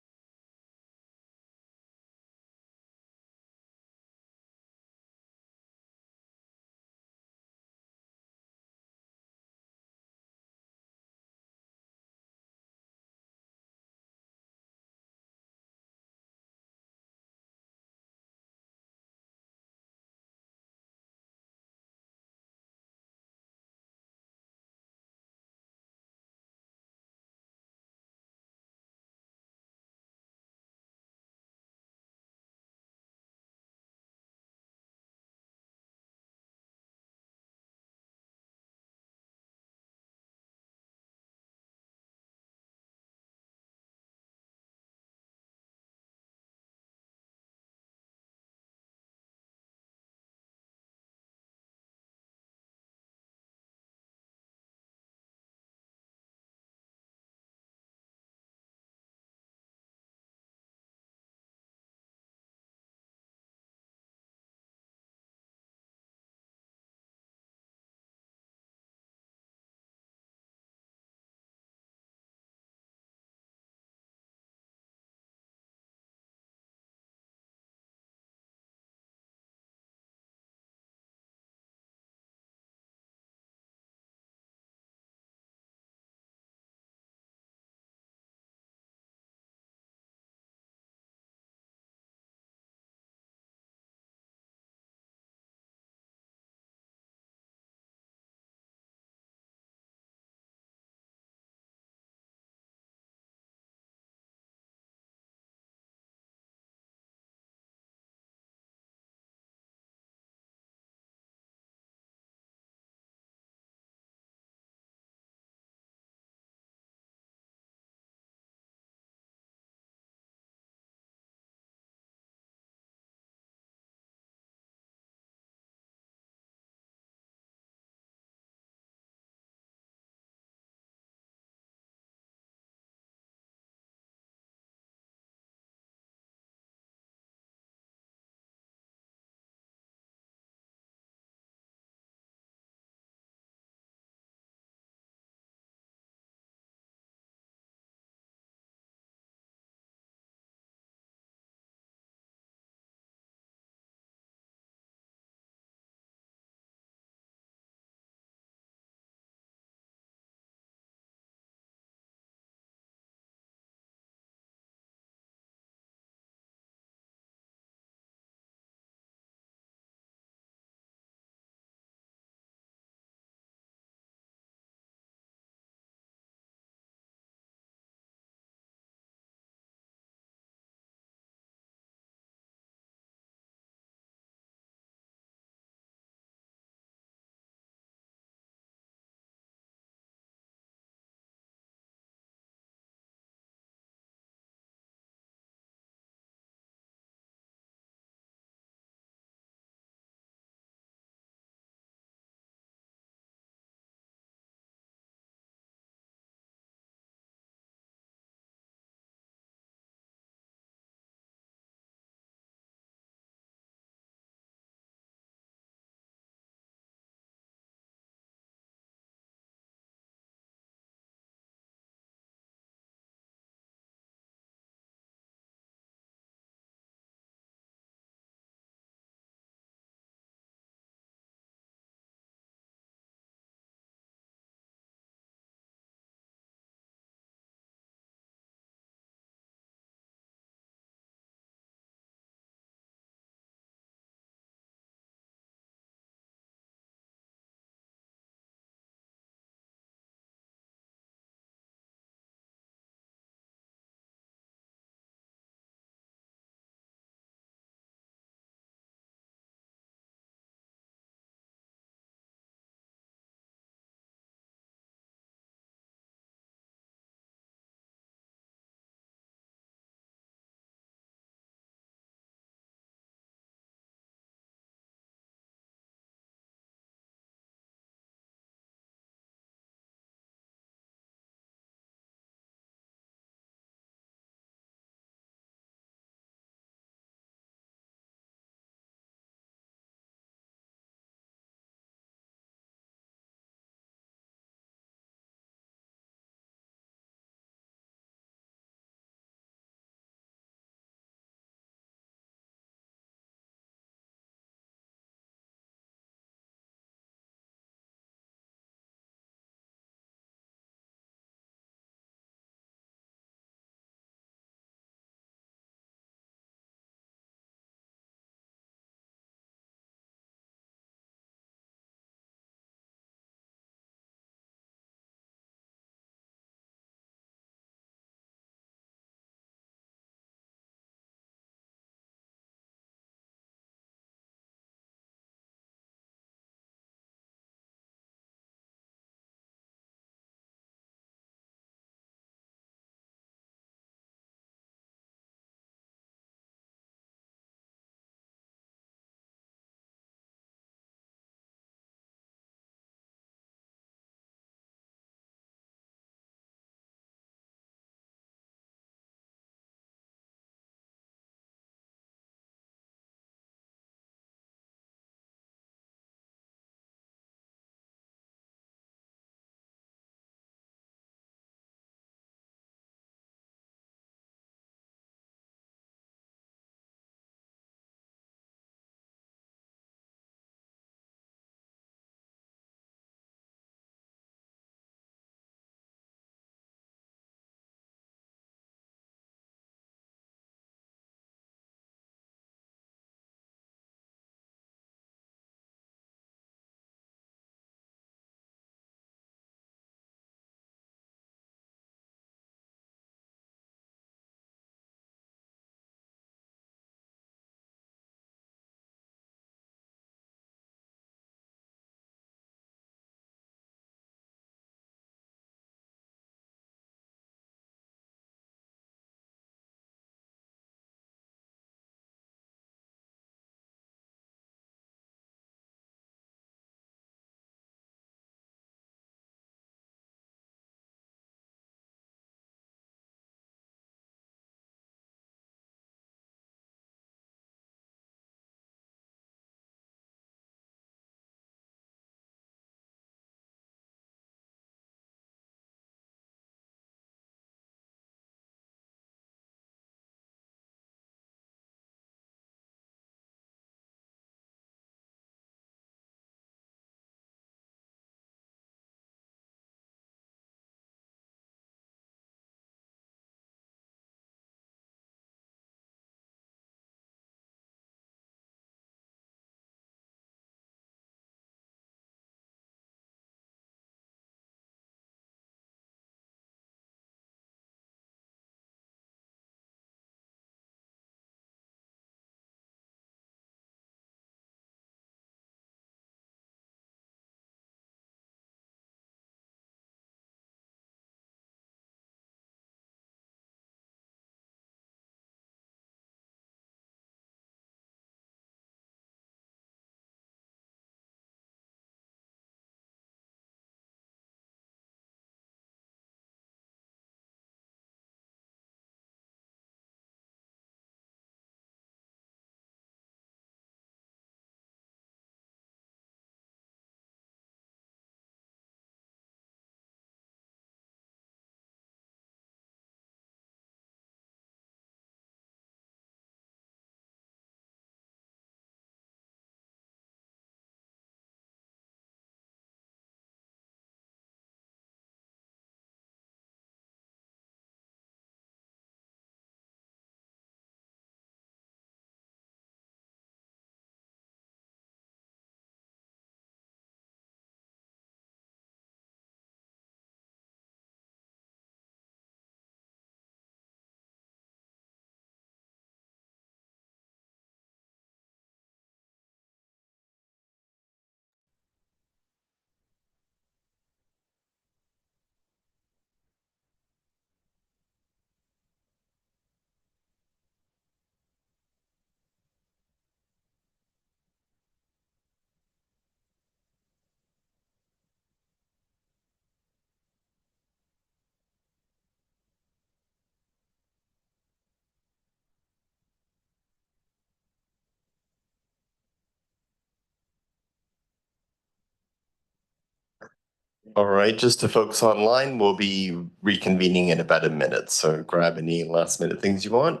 All right, just to folks online, we'll be reconvening in about a minute, so grab any last minute things you want.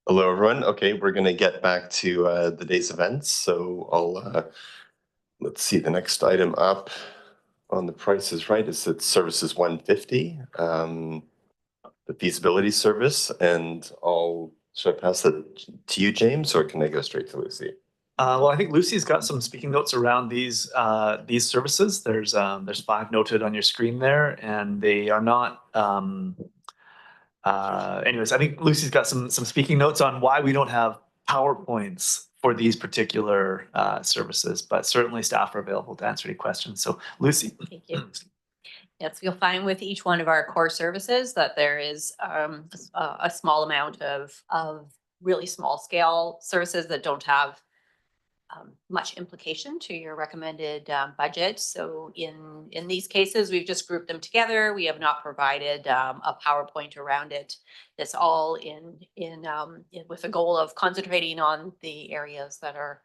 Hello, everyone. Okay, we're going to get back to the day's events. So let's see, the next item up on the Price is Right is that Services 150, the feasibility service. And should I pass that to you, James, or can I go straight to Lucy? Well, I think Lucy's got some speaking notes around these services. There's 5 noted on your screen there, and they are not. Anyways, I think Lucy's got some speaking notes on why we don't have PowerPoints for these particular services, but certainly staff are available to answer any questions. So, Lucy. Thank you. Yes, you'll find with each one of our core services that there is a small amount of really small scale services that don't have much implication to your recommended budget. So in these cases, we've just grouped them together. We have not provided a PowerPoint around it. It's all in with a goal of concentrating on the areas that are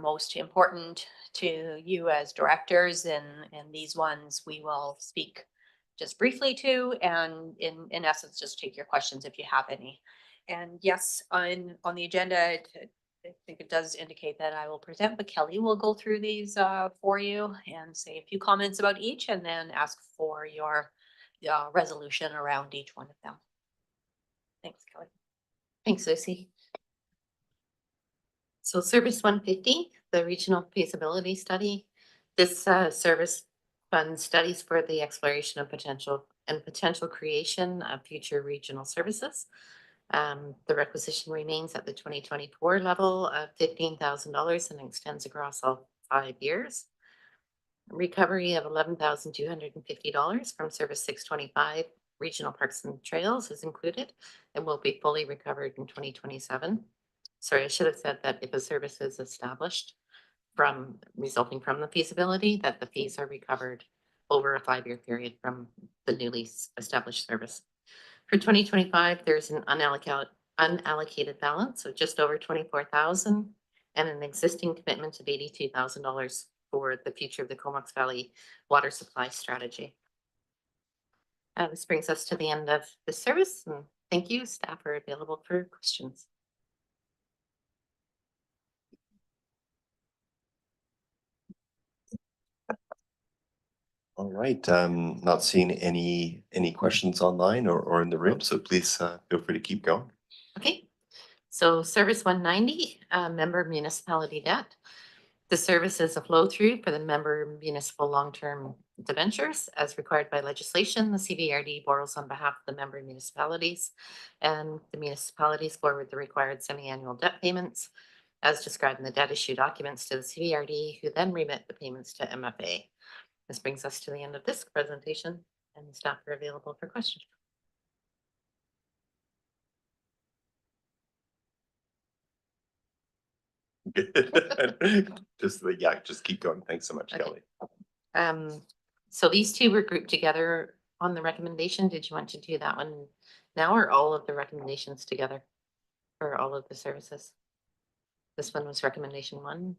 most important to you as directors, and these ones we will speak just briefly to, and in essence just take your questions if you have any. And yes, on the agenda, I think it does indicate that I will present, but Kelly will go through these for you and say a few comments about each, and then ask for your resolution around each one of them. Thanks, Kelly. Thanks, Lucy. So Service 150, the Regional Feasibility Study. This service funds studies for the exploration of potential creation of future regional services. The requisition remains at the 2024 level of $15,000 and extends across all 5 years. Recovery of $11,250 from Service 625 Regional Parks and Trails is included and will be fully recovered in 2027. Sorry, I should have said that if a service is established resulting from the feasibility, that the fees are recovered over a 5-year period from the newly established service. For 2025, there's an unallocated balance of just over 24,000 and an existing commitment of $82,000 for the future of the Comox Valley water supply strategy. This brings us to the end of the service, and thank you. Staff are available for questions. All right, not seeing any questions online or in the room, so please feel free to keep going. Okay, so Service 190, member municipality debt. The service is a flow through for the member municipal long-term debentures as required by legislation. The CVRD borrows on behalf of the member municipalities, and the municipalities forward the required semi-annual debt payments as described in the debt issue documents to the CVRD, who then remit the payments to MFA. This brings us to the end of this presentation, and the staff are available for questions. Just keep going. Thanks so much, Okay. Kelly. So these two were grouped together on the recommendation. Did you want to do that one now, or all of the recommendations together for all of the services? This one was recommendation 1.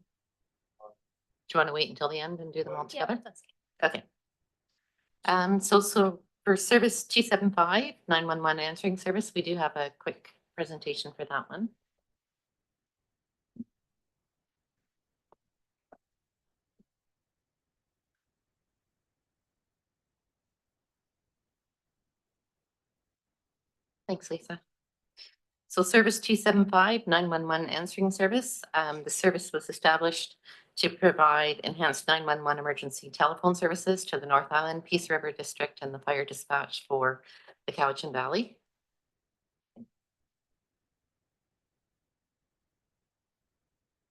Do you want to wait until the end and do them all together? Yeah, okay. So for service 275, 911 answering service, we do have a quick presentation for that one. Thanks, Lisa. So Service 275, 911 answering service. The service was established to provide enhanced 911 emergency telephone services to the North Island, Peace River District, and the fire dispatch for the Cowichan Valley.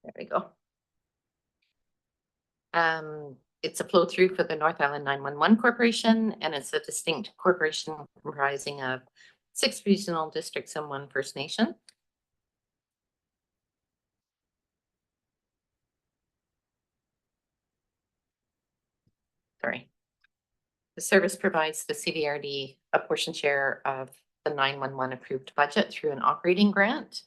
There we go. It's a flow through for the North Island 911 Corporation, and it's a distinct corporation comprising of 6 regional districts and 1 First Nation. Sorry. The service provides the CVRD a portion share of the 911 approved budget through an operating grant.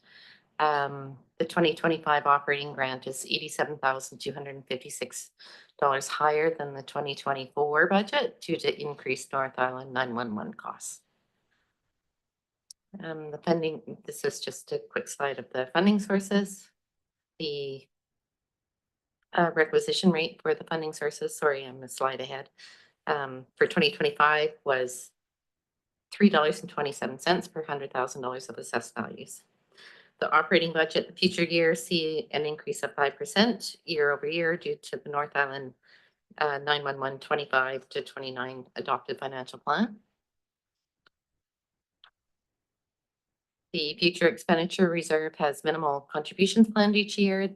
The 2025 operating grant is $87,256 higher than the 2024 budget due to increased North Island 911 costs. The funding, this is just a quick slide of the funding sources. The requisition rate for the funding sources, sorry, I'm a slide ahead, for 2025 was $3.27 per $100,000 of assessed values. The operating budget, the future years see an increase of 5% year over year due to the North Island 911 25 to 29 adopted financial plan. The future expenditure reserve has minimal contributions planned each year.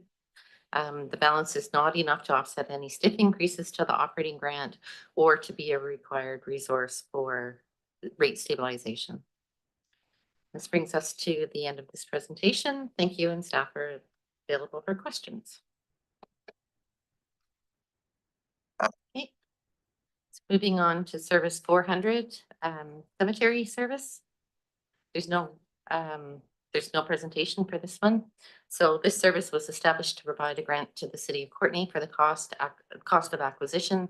The balance is not enough to offset any stiff increases to the operating grant or to be a required resource for rate stabilization. This brings us to the end of this presentation. Thank you, and staff are available for questions. Okay. So moving on to service 400, cemetery service. There's no presentation for this one. So this service was established to provide a grant to the City of Courtenay for the cost of acquisition,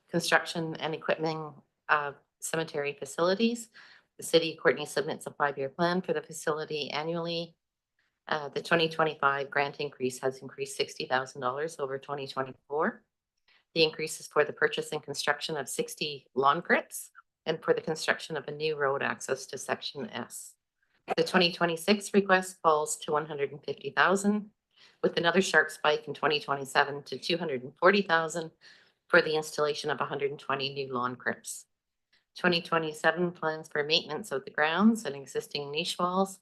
construction, and equipment of cemetery facilities. The City of Courtenay submits a 5-year plan for the facility annually. The 2025 grant increase has increased $60,000 over 2024. The increase is for the purchase and construction of 60 lawn crypts and for the construction of a new road access to Section S. The 2026 request falls to $150,000, with another sharp spike in 2027 to $240,000 for the installation of 120 new lawn crypts. 2027 plans for maintenance of the grounds and existing niche walls.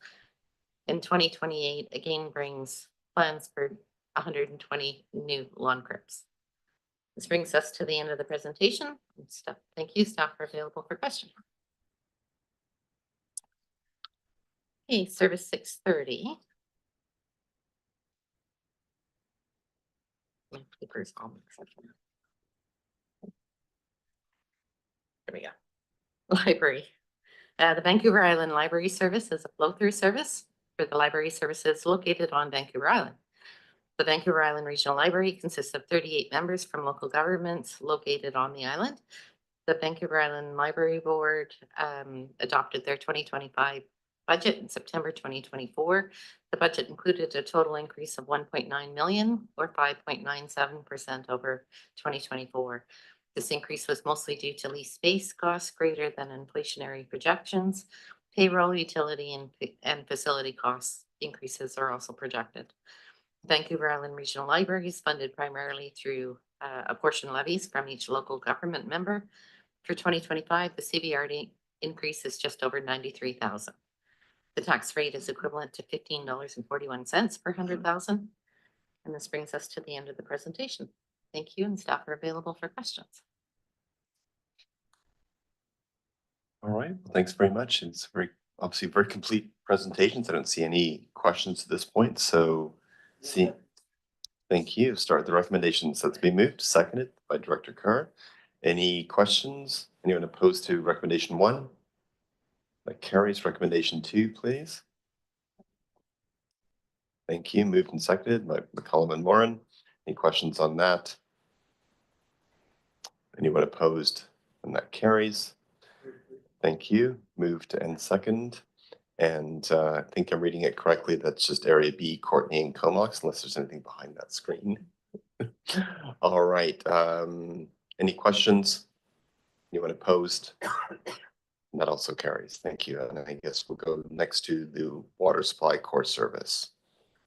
And 2028 again brings plans for 120 new lawn crypts. This brings us to the end of the presentation. Thank you. Staff are available for questions. Okay, service 630. My paper's all mixed up. There we go. Library. The Vancouver Island Library Service is a flow-through service for the library services located on Vancouver Island. The Vancouver Island Regional Library consists of 38 members from local governments located on the island. The Vancouver Island Library Board adopted their 2025 budget in September 2024. The budget included a total increase of $1.9 million or 5.97% over 2024. This increase was mostly due to lease space costs greater than inflationary projections. Payroll, utility, and facility costs increases are also projected. Vancouver Island Regional Library is funded primarily through apportioned levies from each local government member. For 2025, the CVRD increase is just over $93,000. The tax rate is equivalent to $15.41 per 100,000. And this brings us to the end of the presentation. Thank you, and staff are available for questions. All right, well, thanks very much. It's obviously very complete presentations. I don't see any questions at this point. So thank you. Start the recommendations. That's been moved, seconded by Director Carr. Any questions? Anyone opposed to recommendation 1? That carries. Recommendation 2, please. Thank you. Moved and seconded by McCollum and Moran. Any questions on that? Anyone opposed? And that carries. Thank you. Moved and second. And I think I'm reading it correctly. That's just Area B, Courtenay and Comox, unless there's anything behind that screen. All right. Any questions? Anyone opposed? That also carries. Thank you. And I guess we'll go next to the water supply core service.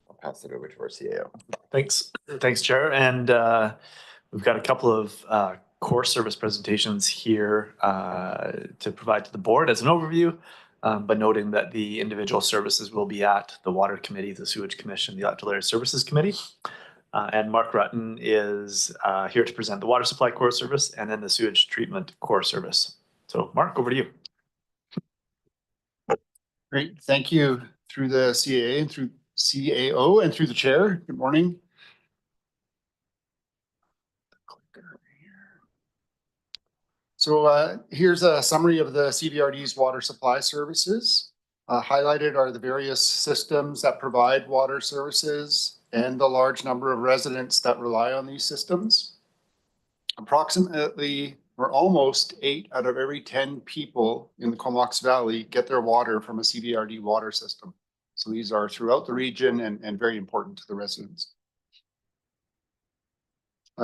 I'll pass it over to our CAO. Thanks, Chair. And we've got a couple of core service presentations here to provide to the board as an overview, but noting that the individual services will be at the Water Committee, the Sewage Commission, the Electrical Area Services Committee. And Mark Rutten is here to present the water supply core service and then the sewage treatment core service. So Mark, over to you. Great, thank you. Through the CAA and through CAO and through the chair. Good morning. So here's a summary of the CVRD's water supply services. Highlighted are the various systems that provide water services and the large number of residents that rely on these systems. Approximately, or almost 8 out of every 10 people in the Comox Valley get their water from a CVRD water system. So these are throughout the region and very important to the residents.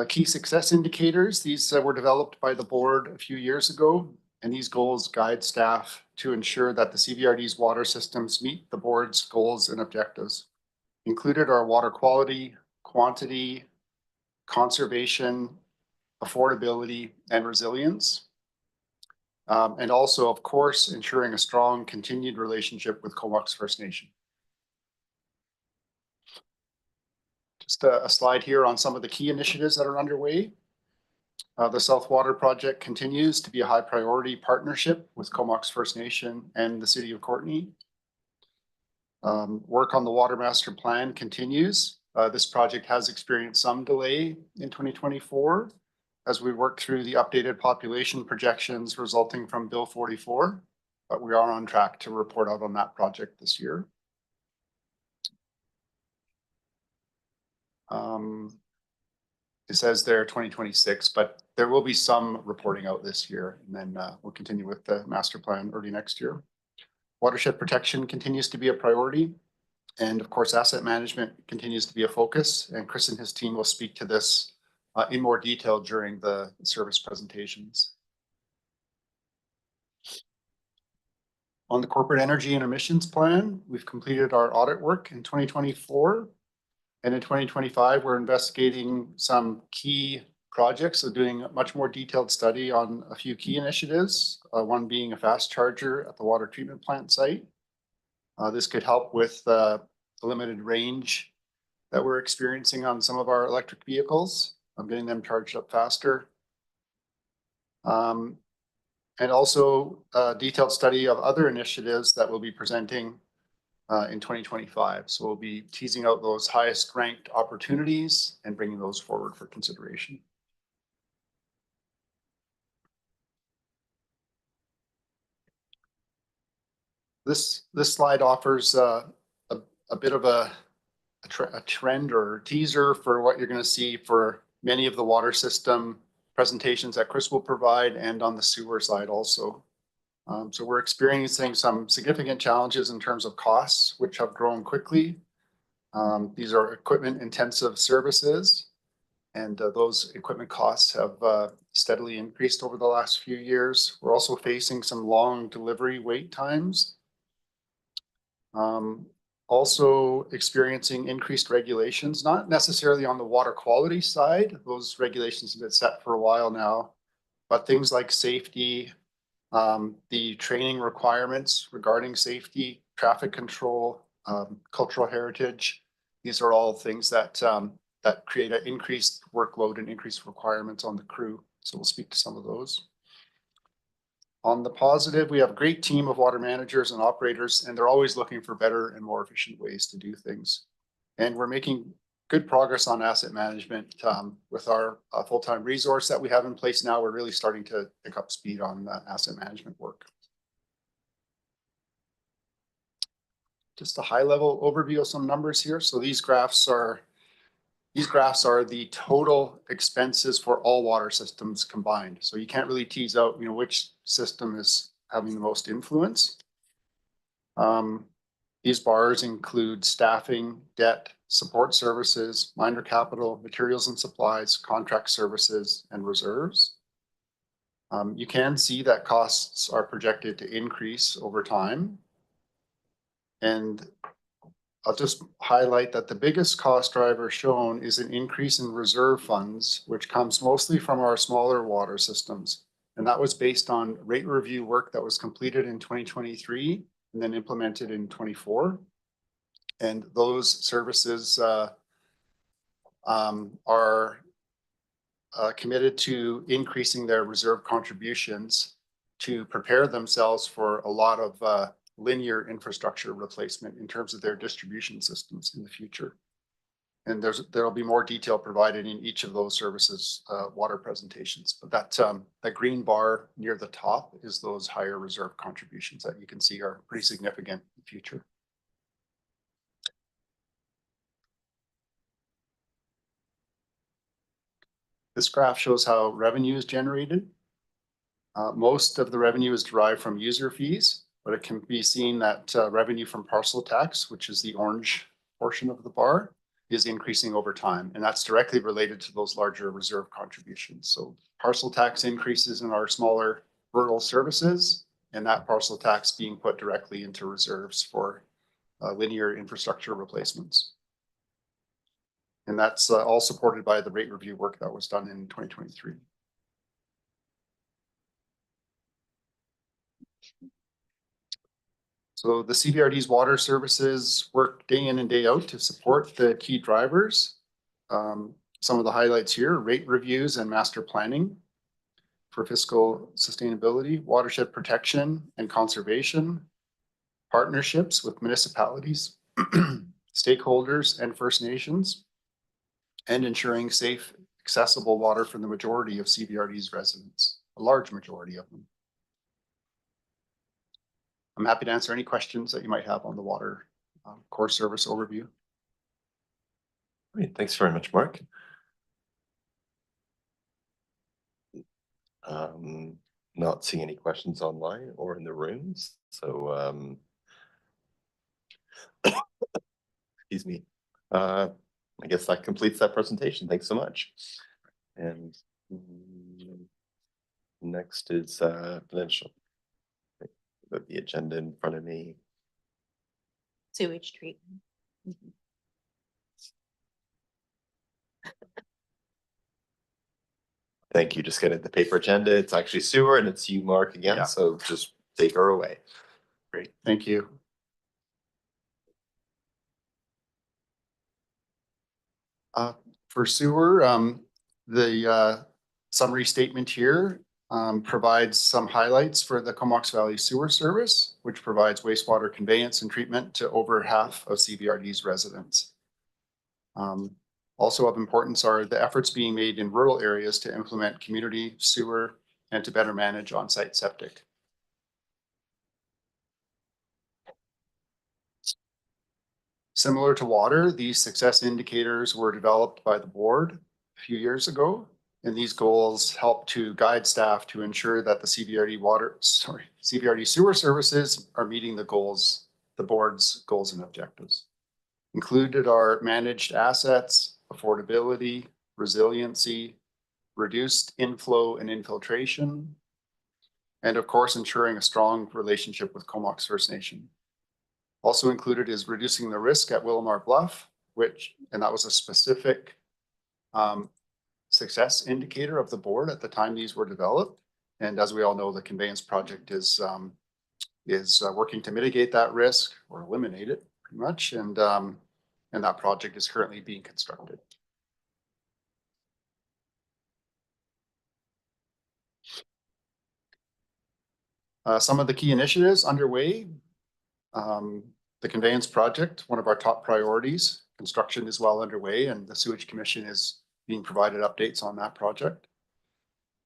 Key success indicators, these were developed by the board a few years ago, and these goals guide staff to ensure that the CVRD's water systems meet the board's goals and objectives. Included are water quality, quantity, conservation, affordability, and resilience. And also, of course, ensuring a strong continued relationship with Comox First Nation. Just a slide here on some of the key initiatives that are underway. The South Water Project continues to be a high priority partnership with Comox First Nation and the City of Courtenay. Work on the Water Master Plan continues. This project has experienced some delay in 2024 as we work through the updated population projections resulting from Bill 44, but we are on track to report out on that project this year. It says there 2026, but there will be some reporting out this year, and then we'll continue with the master plan early next year. Watershed protection continues to be a priority, and of course, asset management continues to be a focus, and Chris and his team will speak to this in more detail during the service presentations. On the corporate energy and emissions plan, we've completed our audit work in 2024. And in 2025, we're investigating some key projects, so doing a much more detailed study on a few key initiatives, one being a fast charger at the water treatment plant site. This could help with the limited range that we're experiencing on some of our electric vehicles. I'm getting them charged up faster. And also a detailed study of other initiatives that we'll be presenting in 2025. So we'll be teasing out those highest ranked opportunities and bringing those forward for consideration. This slide offers a bit of a trend or teaser for what you're going to see for many of the water system presentations that Chris will provide, and on the sewer side also. So we're experiencing some significant challenges in terms of costs, which have grown quickly. These are equipment intensive services, and those equipment costs have steadily increased over the last few years. We're also facing some long delivery wait times. Also experiencing increased regulations, not necessarily on the water quality side. Those regulations have been set for a while now, but things like safety, the training requirements regarding safety, traffic control, cultural heritage. These are all things that that create an increased workload and increased requirements on the crew. So we'll speak to some of those. On the positive, we have a great team of water managers and operators, and they're always looking for better and more efficient ways to do things. And we're making good progress on asset management with our full-time resource that we have in place now. We're really starting to pick up speed on asset management work. Just a high-level overview of some numbers here. So these graphs are the total expenses for all water systems combined. So you can't really tease out, which system is having the most influence. These bars include staffing, debt, support services, minor capital, materials and supplies, contract services, and reserves. You can see that costs are projected to increase over time. And I'll just highlight that the biggest cost driver shown is an increase in reserve funds, which comes mostly from our smaller water systems. And that was based on rate review work that was completed in 2023 and then implemented in 24. And those services are committed to increasing their reserve contributions to prepare themselves for a lot of linear infrastructure replacement in terms of their distribution systems in the future. And there'll be more detail provided in each of those services water presentations. But that green bar near the top is those higher reserve contributions that you can see are pretty significant in the future. This graph shows how revenue is generated. Most of the revenue is derived from user fees, but it can be seen that revenue from parcel tax, which is the orange portion of the bar, is increasing over time. And that's directly related to those larger reserve contributions. So parcel tax increases in our smaller rural services, and that parcel tax being put directly into reserves for linear infrastructure replacements. And that's all supported by the rate review work that was done in 2023. So the CBRD's water services work day in and day out to support the key drivers. Some of the highlights here: rate reviews and master planning for fiscal sustainability, watershed protection and conservation, partnerships with municipalities, stakeholders and First Nations, and ensuring safe, accessible water for the majority of CBRD's residents, a large majority of them. I'm happy to answer any questions that you might have on the water core service overview. Great, thanks very much, Mark. Not seeing any questions online or in the rooms, so excuse me. I guess that completes that presentation. Thanks so much. And next is financial. Got the agenda in front of me. Sewage treatment. Thank you. Just getting the paper agenda. It's actually sewer, and it's you, Mark, again. Yeah. So just take her away. Great, thank you. For sewer, the summary statement here provides some highlights for the Comox Valley Sewer Service, which provides wastewater conveyance and treatment to over half of CBRD's residents. Also of importance are the efforts being made in rural areas to implement community sewer and to better manage on-site septic. Similar to water, these success indicators were developed by the board a few years ago, and these goals help to guide staff to ensure that the CBRD sewer services are meeting the goals, the board's goals and objectives. Included are managed assets, affordability, resiliency, reduced inflow and infiltration, and of course, ensuring a strong relationship with Comox First Nation. Also included is reducing the risk at Willamar Bluff, and that was a specific success indicator of the board at the time these were developed. And as we all know, the conveyance project is working to mitigate that risk or eliminate it pretty much. And that project is currently being constructed. Some of the key initiatives underway. The conveyance project, one of our top priorities. Construction is well underway, and the Sewage Commission is being provided updates on that project.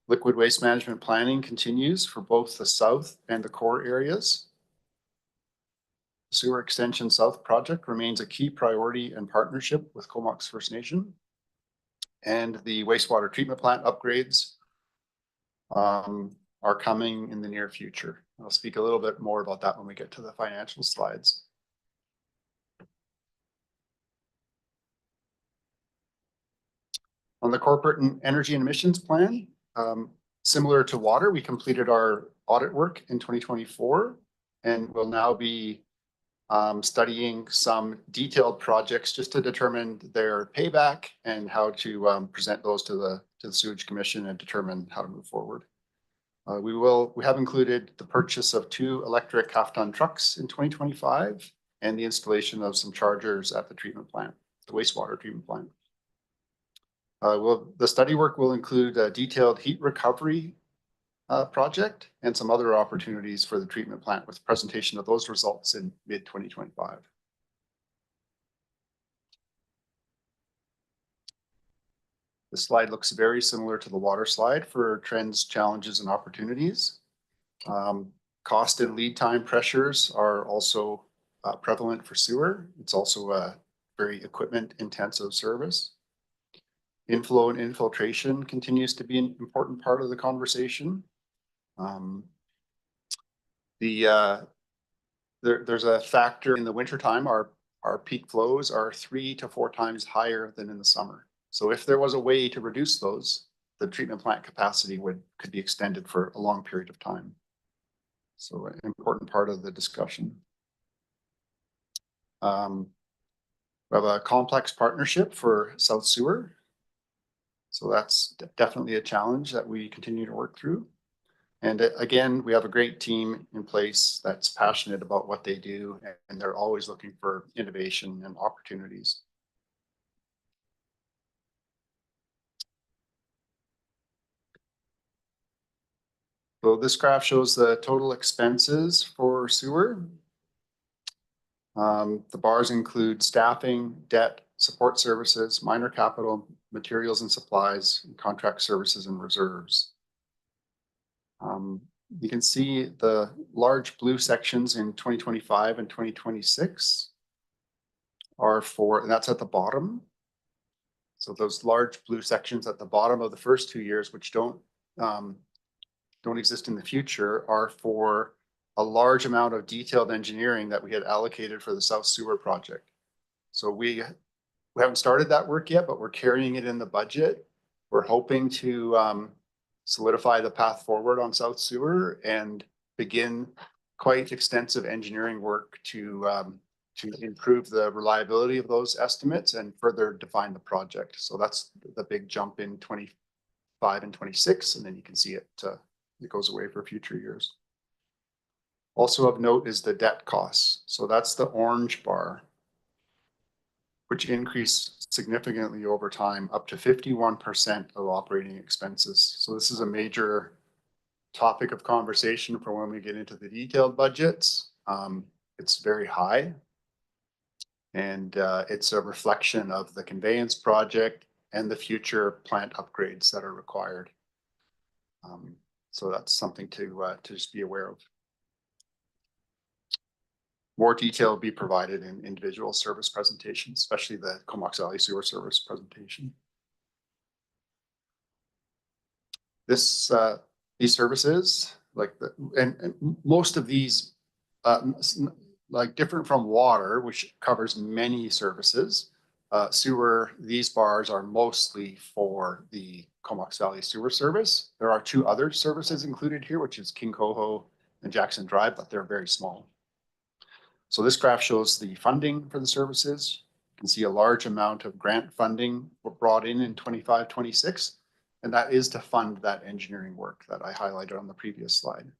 Liquid waste management planning continues for both the south and the core areas. The Sewer Extension South project remains a key priority and partnership with Comox First Nation. And the wastewater treatment plant upgrades are coming in the near future. I'll speak a little bit more about that when we get to the financial slides. On the corporate and energy and emissions plan, Similar to water, we completed our audit work in 2024 and will now be studying some detailed projects just to determine their payback and how to present those to the Sewage Commission and determine how to move forward. We have included the purchase of 2 electric half-ton trucks in 2025 and the installation of some chargers at the treatment plant, the wastewater treatment plant. The study work will include a detailed heat recovery project and some other opportunities for the treatment plant with presentation of those results in mid-2025. This slide looks very similar to the water slide for trends, challenges, and opportunities. Cost and lead time pressures are also prevalent for sewer. It's also a very equipment-intensive service. Inflow and infiltration continues to be an important part of the conversation. There's a factor in the wintertime, our peak flows are 3 to 4 times higher than in the summer. So if there was a way to reduce those, the treatment plant capacity could be extended for a long period of time. So an important part of the discussion. We have a complex partnership for South Sewer. So that's definitely a challenge that we continue to work through. And again, we have a great team in place that's passionate about what they do, and they're always looking for innovation and opportunities. So this graph shows the total expenses for sewer. The bars include staffing, debt, support services, minor capital, materials and supplies, and contract services and reserves. You can see the large blue sections in 2025 and 2026 are for, and that's at the bottom. So those large blue sections at the bottom of the first 2 years, which don't exist in the future, are for a large amount of detailed engineering that we had allocated for the South Sewer project. So we haven't started that work yet, but we're carrying it in the budget. We're hoping to solidify the path forward on South Sewer and begin quite extensive engineering work to improve the reliability of those estimates and further define the project. So that's the big jump in 25 and 26, and then you can see it goes away for future years. Also of note is the debt costs. So that's the orange bar, which increased significantly over time, up to 51% of operating expenses. So this is a major topic of conversation for when we get into the detailed budgets. It's very high, and it's a reflection of the conveyance project and the future plant upgrades that are required. So that's something to just be aware of. More detail will be provided in individual service presentations, especially the Comox Valley Sewer Service presentation. These services, and most of these, like different from water, which covers many services, sewer, these bars are mostly for the Comox Valley Sewer Service. There are 2 other services included here, which is King Coho and Jackson Drive, but they're very small. So this graph shows the funding for the services. You can see a large amount of grant funding brought in 25, 26, and that is to fund that engineering work that I highlighted on the previous slide.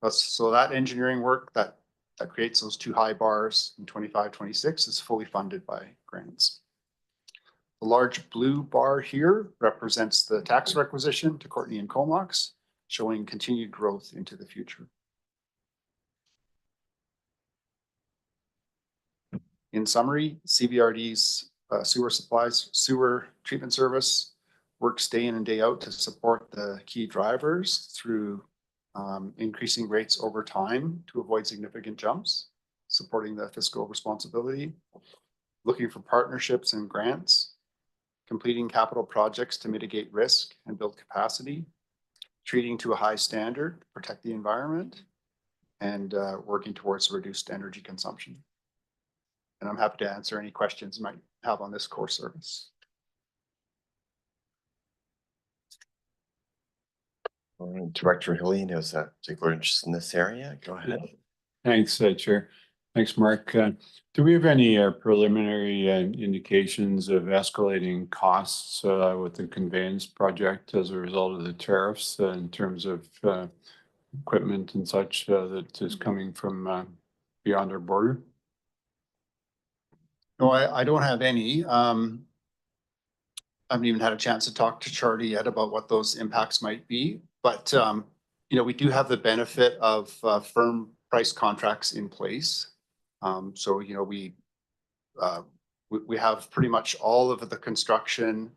So that engineering work that creates those 2 high bars in 25, 26 is fully funded by grants. The large blue bar here represents the tax requisition to Courtney and Comox, showing continued growth into the future. In summary, CVRD's sewer treatment service works day in and day out to support the key drivers through increasing rates over time to avoid significant jumps, supporting the fiscal responsibility, looking for partnerships and grants, completing capital projects to mitigate risk and build capacity, treating to a high standard, protect the environment, and working towards reduced energy consumption. And I'm happy to answer any questions you might have on this core service. All right, Director Hilly knows a particular interest in this area. Go ahead. Thanks, Chair. Thanks, Mark. Do we have any preliminary indications of escalating costs with the conveyance project as a result of the tariffs in terms of equipment and such that is coming from beyond our border? No, I don't have any. I haven't even had a chance to talk to Charlie yet about what those impacts might be, but you know, we do have the benefit of firm price contracts in place. So, you know, we have pretty much all of the construction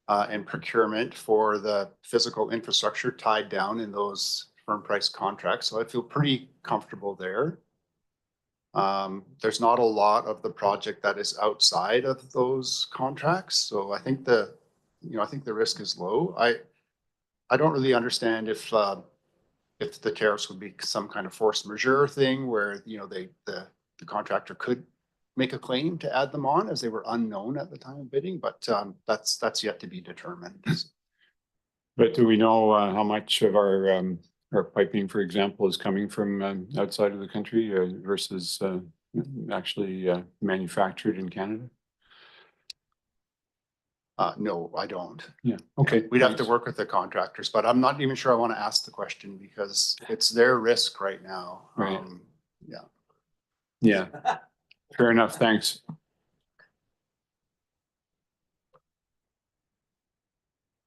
and procurement for the physical infrastructure tied down in those firm price contracts. So I feel pretty comfortable there. There's not a lot of the project that is outside of those contracts. So I think the risk is low. I don't really understand if the tariffs would be some kind of force majeure thing where, you know, the contractor could make a claim to add them on as they were unknown at the time of bidding, but that's yet to be determined. But do we know how much of our piping, for example, is coming from outside of the country versus actually manufactured in Canada? No, I don't. Yeah, okay. We'd have to work with the contractors, but I'm not even sure I want to ask the question because it's their risk right now. Right. Yeah. Yeah, fair enough, thanks.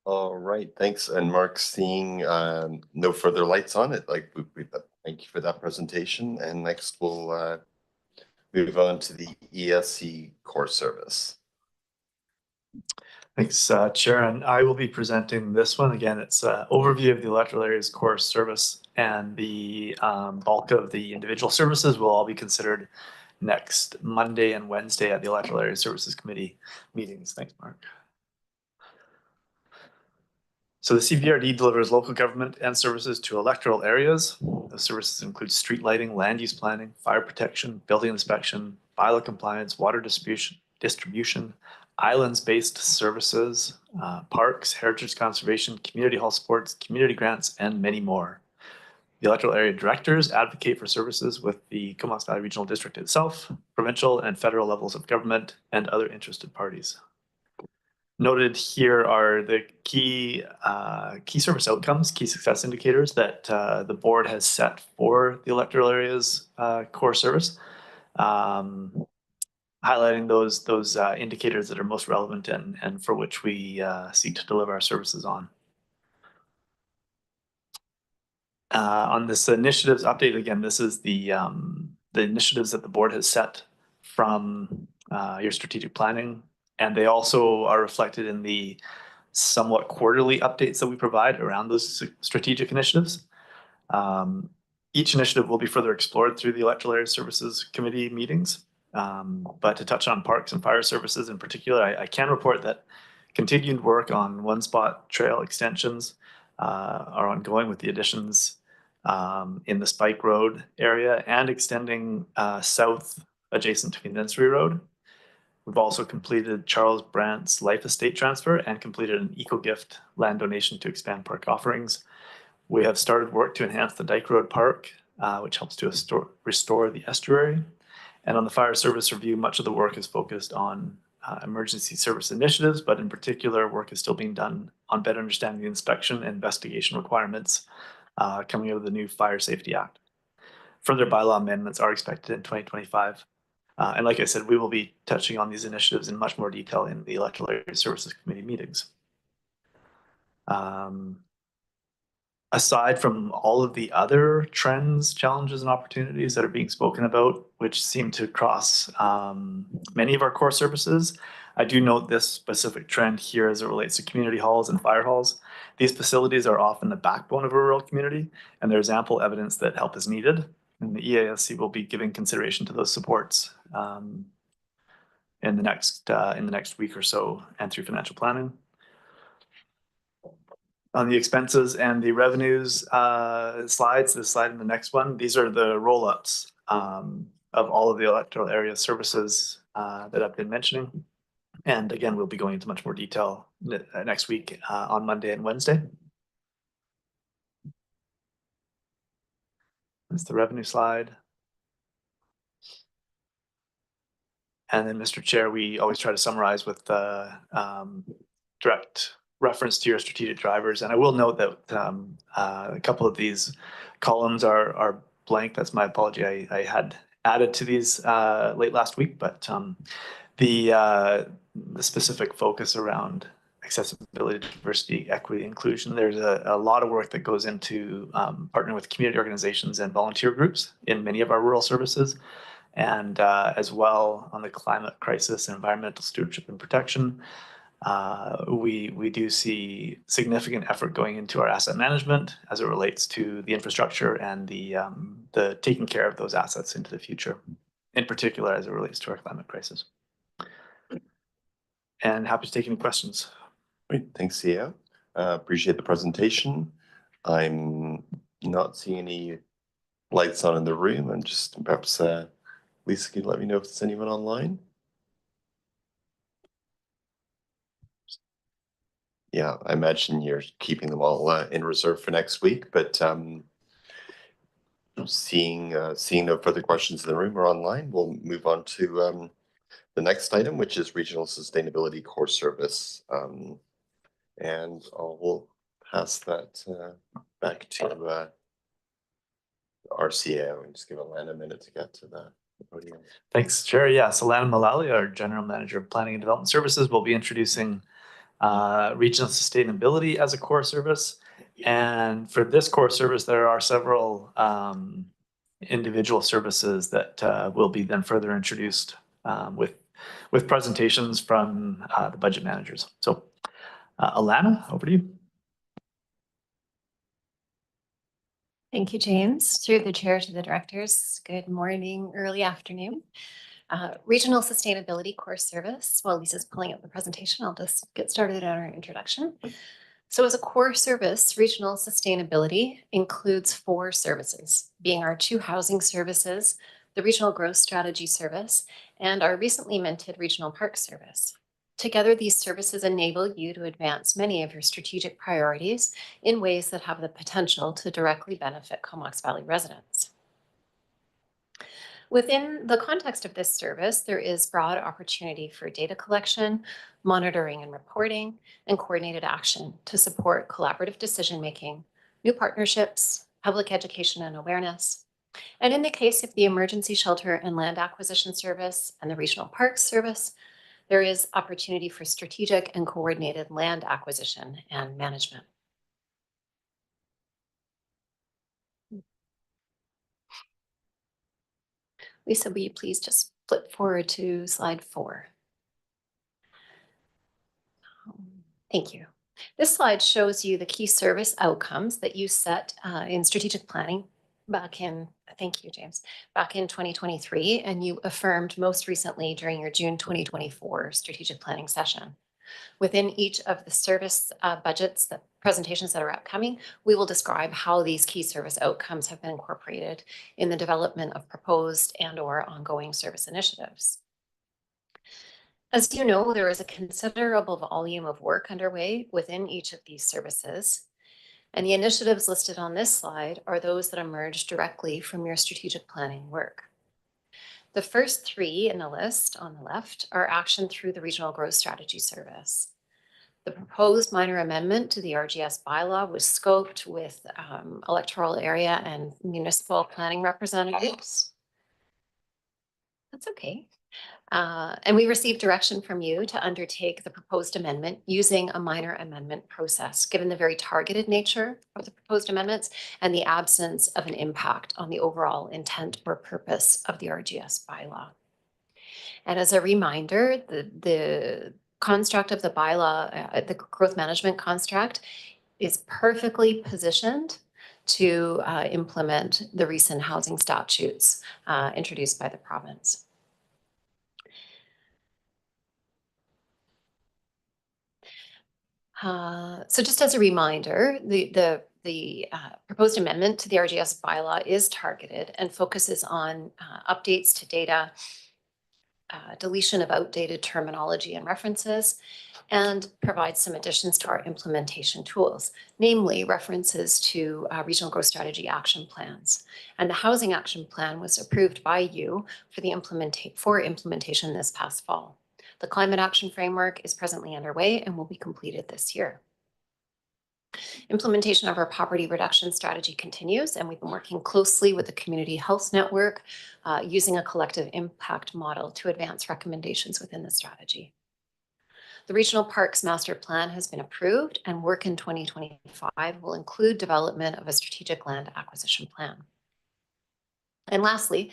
All right, thanks. And Mark, seeing no further lights on it, like thank you for that presentation. And next we'll move on to the ESC core service. Thanks, Chair. And I will be presenting this one. Again, it's an overview of the electoral areas core service, and the bulk of the individual services will all be considered next Monday and Wednesday at the Electoral Area Services Committee meetings. Thanks, Mark. So the CVRD delivers local government and services to electoral areas. The services include street lighting, land use planning, fire protection, building inspection, bylaw compliance, water distribution, islands-based services, parks, heritage conservation, community hall supports, community grants, and many more. The electoral area directors advocate for services with the Comox Valley Regional District itself, provincial and federal levels of government, and other interested parties. Noted here are the key service outcomes, key success indicators that the board has set for the electoral areas core service, highlighting those indicators that are most relevant and for which we seek to deliver our services on. On this initiatives update, again, this is the initiatives that the board has set from your strategic planning, and they also are reflected in the somewhat quarterly updates that we provide around those strategic initiatives. Each initiative will be further explored through the Electoral Area Services Committee meetings. But to touch on parks and fire services in particular, I can report that continued work on one spot trail extensions are ongoing with the additions in the Spike Road area and extending south adjacent to Condensary Road. We've also completed Charles Brandt's life estate transfer and completed an eco-gift land donation to expand park offerings. We have started work to enhance the Dyke Road Park, which helps to restore the estuary. And on the fire service review, much of the work is focused on emergency service initiatives, but in particular, work is still being done on better understanding the inspection and investigation requirements coming out of the new Fire Safety Act. Further bylaw amendments are expected in 2025. And like I said, we will be touching on these initiatives in much more detail in the Electoral Area Services Committee meetings. Aside from all of the other trends, challenges, and opportunities that are being spoken about, which seem to cross many of our core services, I do note this specific trend here as it relates to community halls and fire halls. These facilities are often the backbone of a rural community, and there's ample evidence that help is needed. And the EASC will be giving consideration to those supports in the next week or so and through financial planning. On the expenses and the revenues slides, this slide and the next one, these are the roll-ups of all of the electoral area services that I've been mentioning. And again, we'll be going into much more detail next week on Monday and Wednesday. That's the revenue slide. And then, Mr. Chair, we always try to summarize with the direct reference to your strategic drivers. And I will note that a couple of these columns are blank. That's my apology. I had added to these late last week, but the specific focus around accessibility, diversity, equity, inclusion, there's a lot of work that goes into partnering with community organizations and volunteer groups in many of our rural services. And as well on the climate crisis, environmental stewardship and protection, we do see significant effort going into our asset management as it relates to the infrastructure and the taking care of those assets into the future, in particular as it relates to our climate crisis. And happy to take any questions. Great, thanks, CEO. Appreciate the presentation. I'm not seeing any lights on in the room. I'm just perhaps Lisa, can you let me know if there's anyone online? Yeah, I imagine you're keeping them all in reserve for next week, but seeing no further questions in the room or online, we'll move on to the next item, which is Regional Sustainability Core Service. And we'll pass that back to RCA and just give Alana a minute to get to the podium. Thanks, Chair. Yes, Alana Mullally, our General Manager of Planning and Development Services, will be introducing regional sustainability as a core service. And for this core service, there are several individual services that will be then further introduced with presentations from the budget managers. So Alana, over to you. Thank you, James. Through the chair to the directors, good morning, early afternoon. Regional Sustainability Core Service. While Lisa's pulling up the presentation, I'll just get started on our introduction. So as a core service, regional sustainability includes 4 services, being our 2 housing services, the Regional Growth Strategy Service, and our recently minted Regional Park Service. Together, these services enable you to advance many of your strategic priorities in ways that have the potential to directly benefit Comox Valley residents. Within the context of this service, there is broad opportunity for data collection, monitoring and reporting, and coordinated action to support collaborative decision-making, new partnerships, public education and awareness. And in the case of the Emergency Shelter and Land Acquisition Service and the Regional Parks Service, there is opportunity for strategic and coordinated land acquisition and management. Lisa, will you please just flip forward to slide 4? Thank you. This slide shows you the key service outcomes that you set in strategic planning back in, thank you, James, back in 2023, and you affirmed most recently during your June 2024 strategic planning session. Within each of the service budgets, the presentations that are upcoming, we will describe how these key service outcomes have been incorporated in the development of proposed and/or ongoing service initiatives. As you know, there is a considerable volume of work underway within each of these services, and the initiatives listed on this slide are those that emerge directly from your strategic planning work. The first 3 in the list on the left are action through the Regional Growth Strategy Service. The proposed minor amendment to the RGS bylaw was scoped with electoral area and municipal planning representatives. That's okay. And we received direction from you to undertake the proposed amendment using a minor amendment process, given the very targeted nature of the proposed amendments and the absence of an impact on the overall intent or purpose of the RGS bylaw. And as a reminder, the construct of the bylaw, the growth management construct, is perfectly positioned to implement the recent housing statutes introduced by the province. So just as a reminder, the proposed amendment to the RGS bylaw is targeted and focuses on updates to data, deletion of outdated terminology and references, and provide some additions to our implementation tools, namely references to regional growth strategy action plans. And the housing action plan was approved by you for implementation this past fall. The climate action framework is presently underway and will be completed this year. Implementation of our poverty reduction strategy continues, and we've been working closely with the Community Health Network using a collective impact model to advance recommendations within the strategy. The Regional Parks Master Plan has been approved, and work in 2025 will include development of a strategic land acquisition plan. And lastly,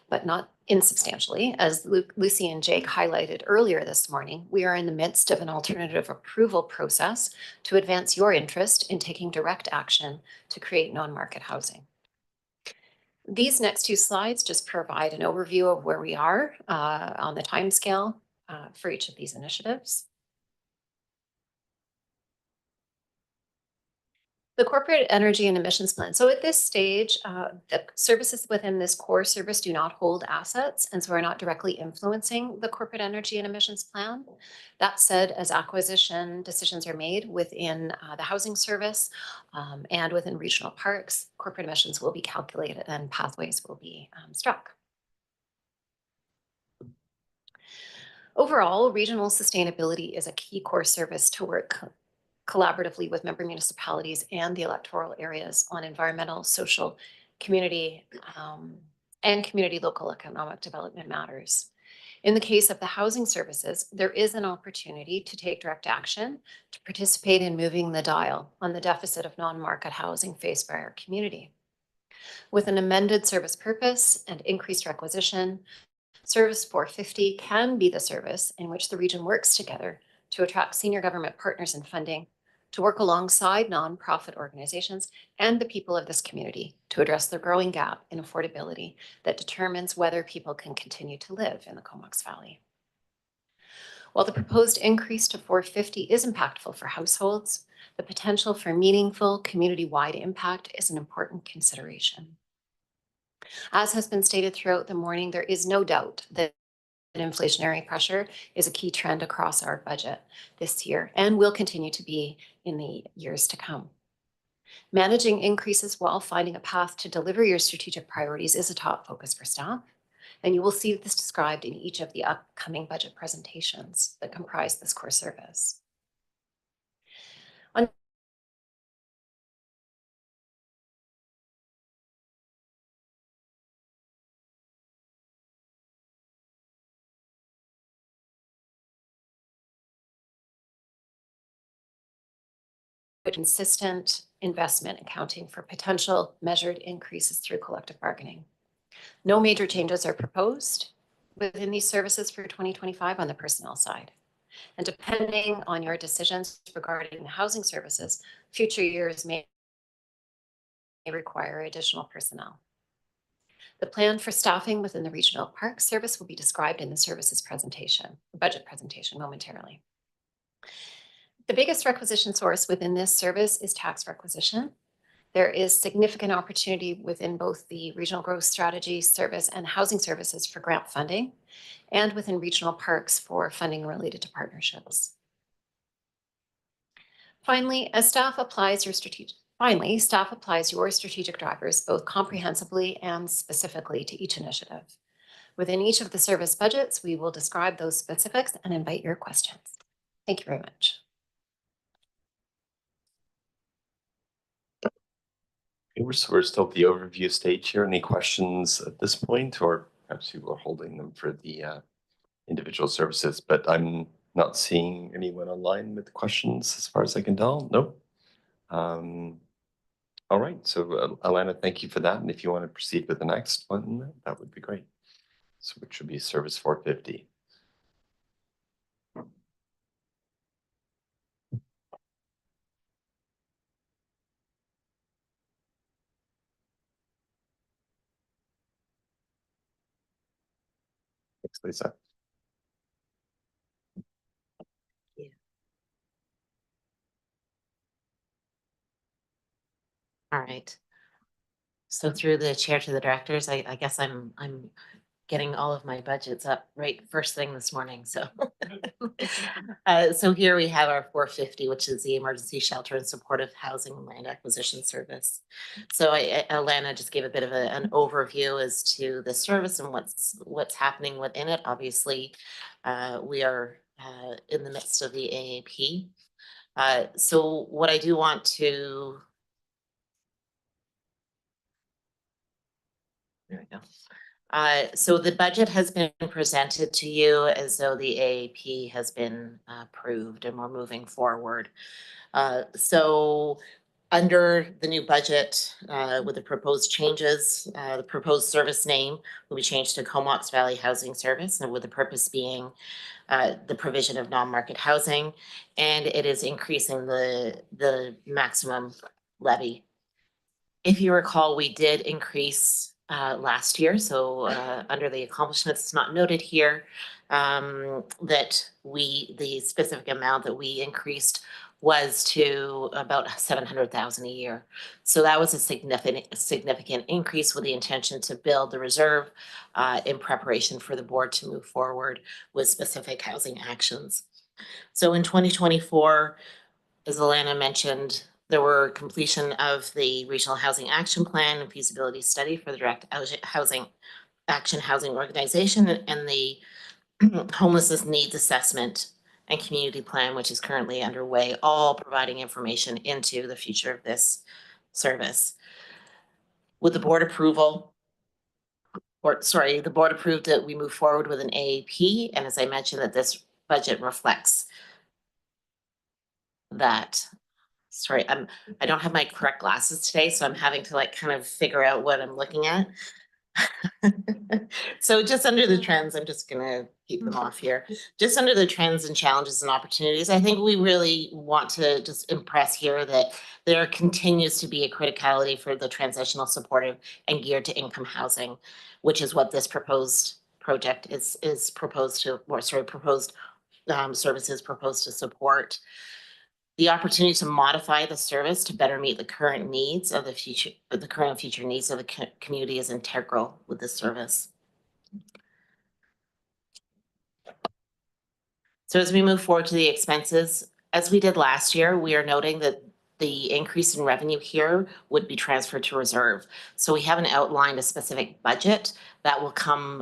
but not insubstantially, as Lucy and Jake highlighted earlier this morning, we are in the midst of an alternative approval process to advance your interest in taking direct action to create non-market housing. These next two slides just provide an overview of where we are on the timescale for each of these initiatives. The corporate energy and emissions plan. So at this stage, the services within this core service do not hold assets, and so we're not directly influencing the corporate energy and emissions plan. That said, as acquisition decisions are made within the housing service and within regional parks, corporate emissions will be calculated and pathways will be struck. Overall, regional sustainability is a key core service to work collaboratively with member municipalities and the electoral areas on environmental, social, community, and community local economic development matters. In the case of the housing services, there is an opportunity to take direct action to participate in moving the dial on the deficit of non-market housing faced by our community. With an amended service purpose and increased requisition, Service 450 can be the service in which the region works together to attract senior government partners and funding, to work alongside nonprofit organizations and the people of this community to address the growing gap in affordability that determines whether people can continue to live in the Comox Valley. While the proposed increase to 450 is impactful for households, the potential for meaningful community-wide impact is an important consideration. As has been stated throughout the morning, there is no doubt that inflationary pressure is a key trend across our budget this year and will continue to be in the years to come. Managing increases while finding a path to deliver your strategic priorities is a top focus for staff, and you will see this described in each of the upcoming budget presentations that comprise this core service. Consistent investment accounting for potential measured increases through collective bargaining. No major changes are proposed within these services for 2025 on the personnel side. And depending on your decisions regarding the housing services, future years may require additional personnel. The plan for staffing within the regional park service will be described in the services presentation, budget presentation momentarily. The biggest requisition source within this service is tax requisition. There is significant opportunity within both the regional growth strategy service and housing services for grant funding, and within regional parks for funding related to partnerships. Finally, staff applies your strategic drivers both comprehensively and specifically to each initiative. Within each of the service budgets, we will describe those specifics and invite your questions. Thank you very much. We're still at the overview stage here. Any questions at this point, or perhaps people are holding them for the individual services, but I'm not seeing anyone online with questions as far as I can tell. Nope. All right, so Alana, thank you for that. And if you want to proceed with the next one, that would be great. So which would be service 450. Thanks, Lisa. All right. So through the chair to the directors, I guess I'm getting all of my budgets up right first thing this morning, so. So here we have our 450, which is the Emergency Shelter and Supportive Housing and Land Acquisition Service. So Alana just gave a bit of an overview as to the service and what's happening within it. Obviously, we are in the midst of the AAP. So what I do want to, there we go. So the budget has been presented to you as though the AAP has been approved and we're moving forward. So under the new budget, with the proposed changes, the proposed service name will be changed to Comox Valley Housing Service, and with the purpose being the provision of non-market housing, and it is increasing the maximum levy. If you recall, we did increase last year, so under the accomplishments, it's not noted here, that the specific amount that we increased was to about 700,000 a year. So that was a significant increase with the intention to build the reserve in preparation for the board to move forward with specific housing actions. So in 2024, as Alana mentioned, there were completion of the Regional Housing Action Plan and feasibility study for the Direct Housing Action Housing Organization and the Homelessness Needs Assessment and Community Plan, which is currently underway, all providing information into the future of this service. With the board approval, the board approved that we move forward with an AAP, and as I mentioned, that this budget reflects that. Sorry, I don't have my correct glasses today, so I'm having to like kind of figure out what I'm looking at. So just under the trends, I'm just gonna keep them off here. Just under the trends and challenges and opportunities, I think we really want to just impress here that there continues to be a criticality for the transitional, supportive, and geared to income housing, which is what this proposed project is proposed to, or sorry, proposed services proposed to support. The opportunity to modify the service to better meet the current needs of the current and future needs of the community is integral with this service. So as we move forward to the expenses, as we did last year, we are noting that the increase in revenue here would be transferred to reserve. So we haven't outlined a specific budget that will come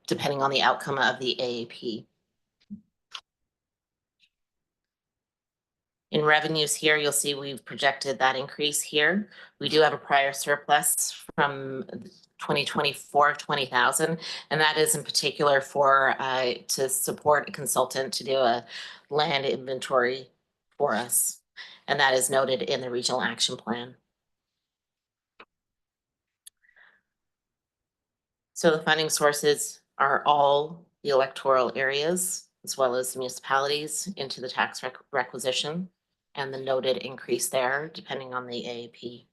depending on the outcome of the AAP. In revenues here, you'll see we've projected that increase here. We do have a prior surplus from 2024 of 20,000, and that is in particular for to support a consultant to do a land inventory for us, and that is noted in the regional action plan. So the funding sources are all the electoral areas as well as municipalities into the tax requisition, and the noted increase there depending on the AAP.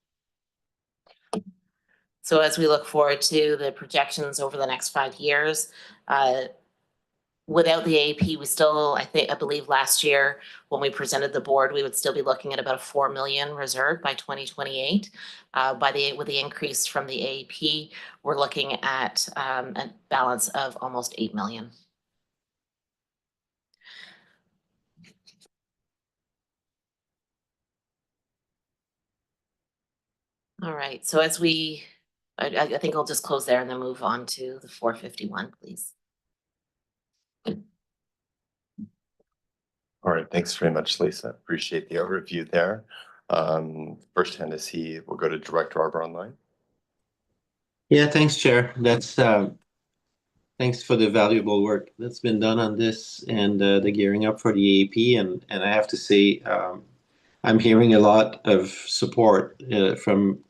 So as we look forward to the projections over the next 5 years, without the AAP, we still, I believe last year when we presented the board, we would still be looking at about a 4 million reserve by 2028. With the increase from the AAP, we're looking at a balance of almost 8 million. All right, so as I think I'll just close there and then move on to the 451, please. All right, thanks very much, Lisa. Appreciate the overview there. First hand we'll go to Director Arbor online. Yeah, thanks, Chair. That's thanks for the valuable work that's been done on this and the gearing up for the AAP. And I have to say, I'm hearing a lot of support from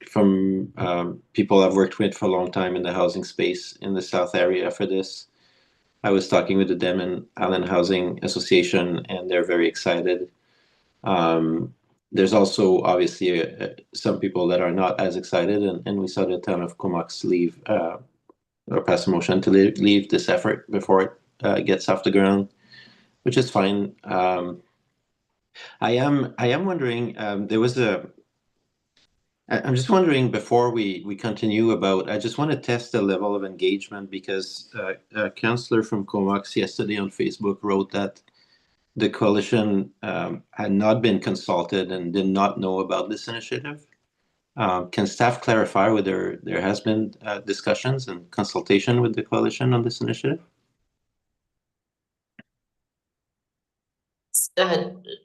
people I've worked with for a long time in the housing space in the South area for this. I was talking with the Denman Island Housing Association, and they're very excited. There's also obviously some people that are not as excited, and we saw the town of Comox leave or pass a motion to leave this effort before it gets off the ground, which is fine. I am wondering, there was I'm just wondering before we continue about, I just want to test the level of engagement because a counselor from Comox yesterday on Facebook wrote that the coalition had not been consulted and did not know about this initiative. Can staff clarify whether there has been discussions and consultation with the coalition on this initiative?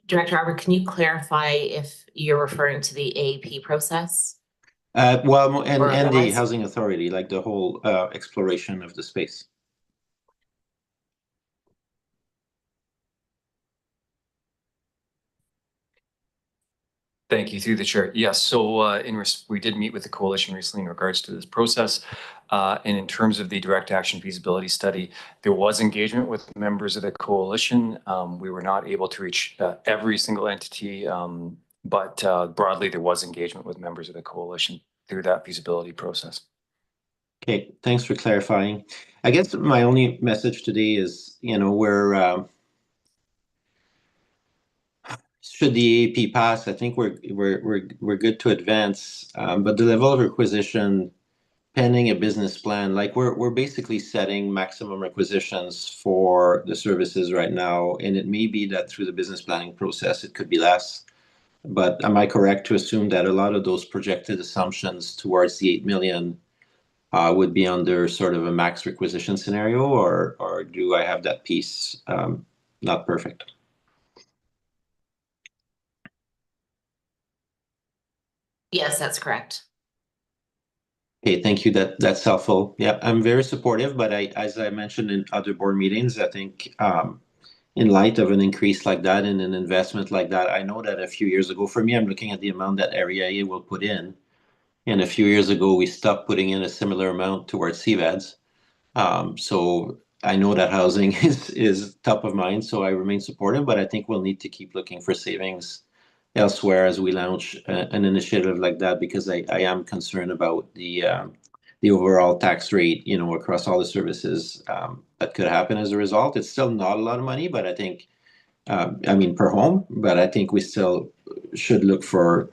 Director Arbor, can you clarify if you're referring to the AAP process? Well, and the otherwise? Housing Authority, like the whole exploration of the space. Thank you, through the chair. Yes, so we did meet with the coalition recently in regards to this process. And in terms of the direct action feasibility study, there was engagement with members of the coalition. We were not able to reach every single entity, but broadly there was engagement with members of the coalition through that feasibility process. Okay, thanks for clarifying. I guess my only message today is, should the AAP pass, I think we're good to advance, but the level of requisition pending a business plan, like we're basically setting maximum requisitions for the services right now, and it may be that through the business planning process it could be less. But am I correct to assume that a lot of those projected assumptions towards the 8 million would be under sort of a max requisition scenario, or do I have that piece not perfect? Yes, that's correct. Okay, thank you. That's helpful. Yeah, I'm very supportive, but as I mentioned in other board meetings, I think in light of an increase like that and an investment like that, I know that a few years ago, for me, I'm looking at the amount that Area A will put in, and a few years ago we stopped putting in a similar amount towards CVADs. So I know that housing is top of mind, so I remain supportive, but I think we'll need to keep looking for savings elsewhere as we launch an initiative like that, because I am concerned about the overall tax rate, across all the services that could happen as a result. It's still not a lot of money, but I think, per home, but I think we still should look for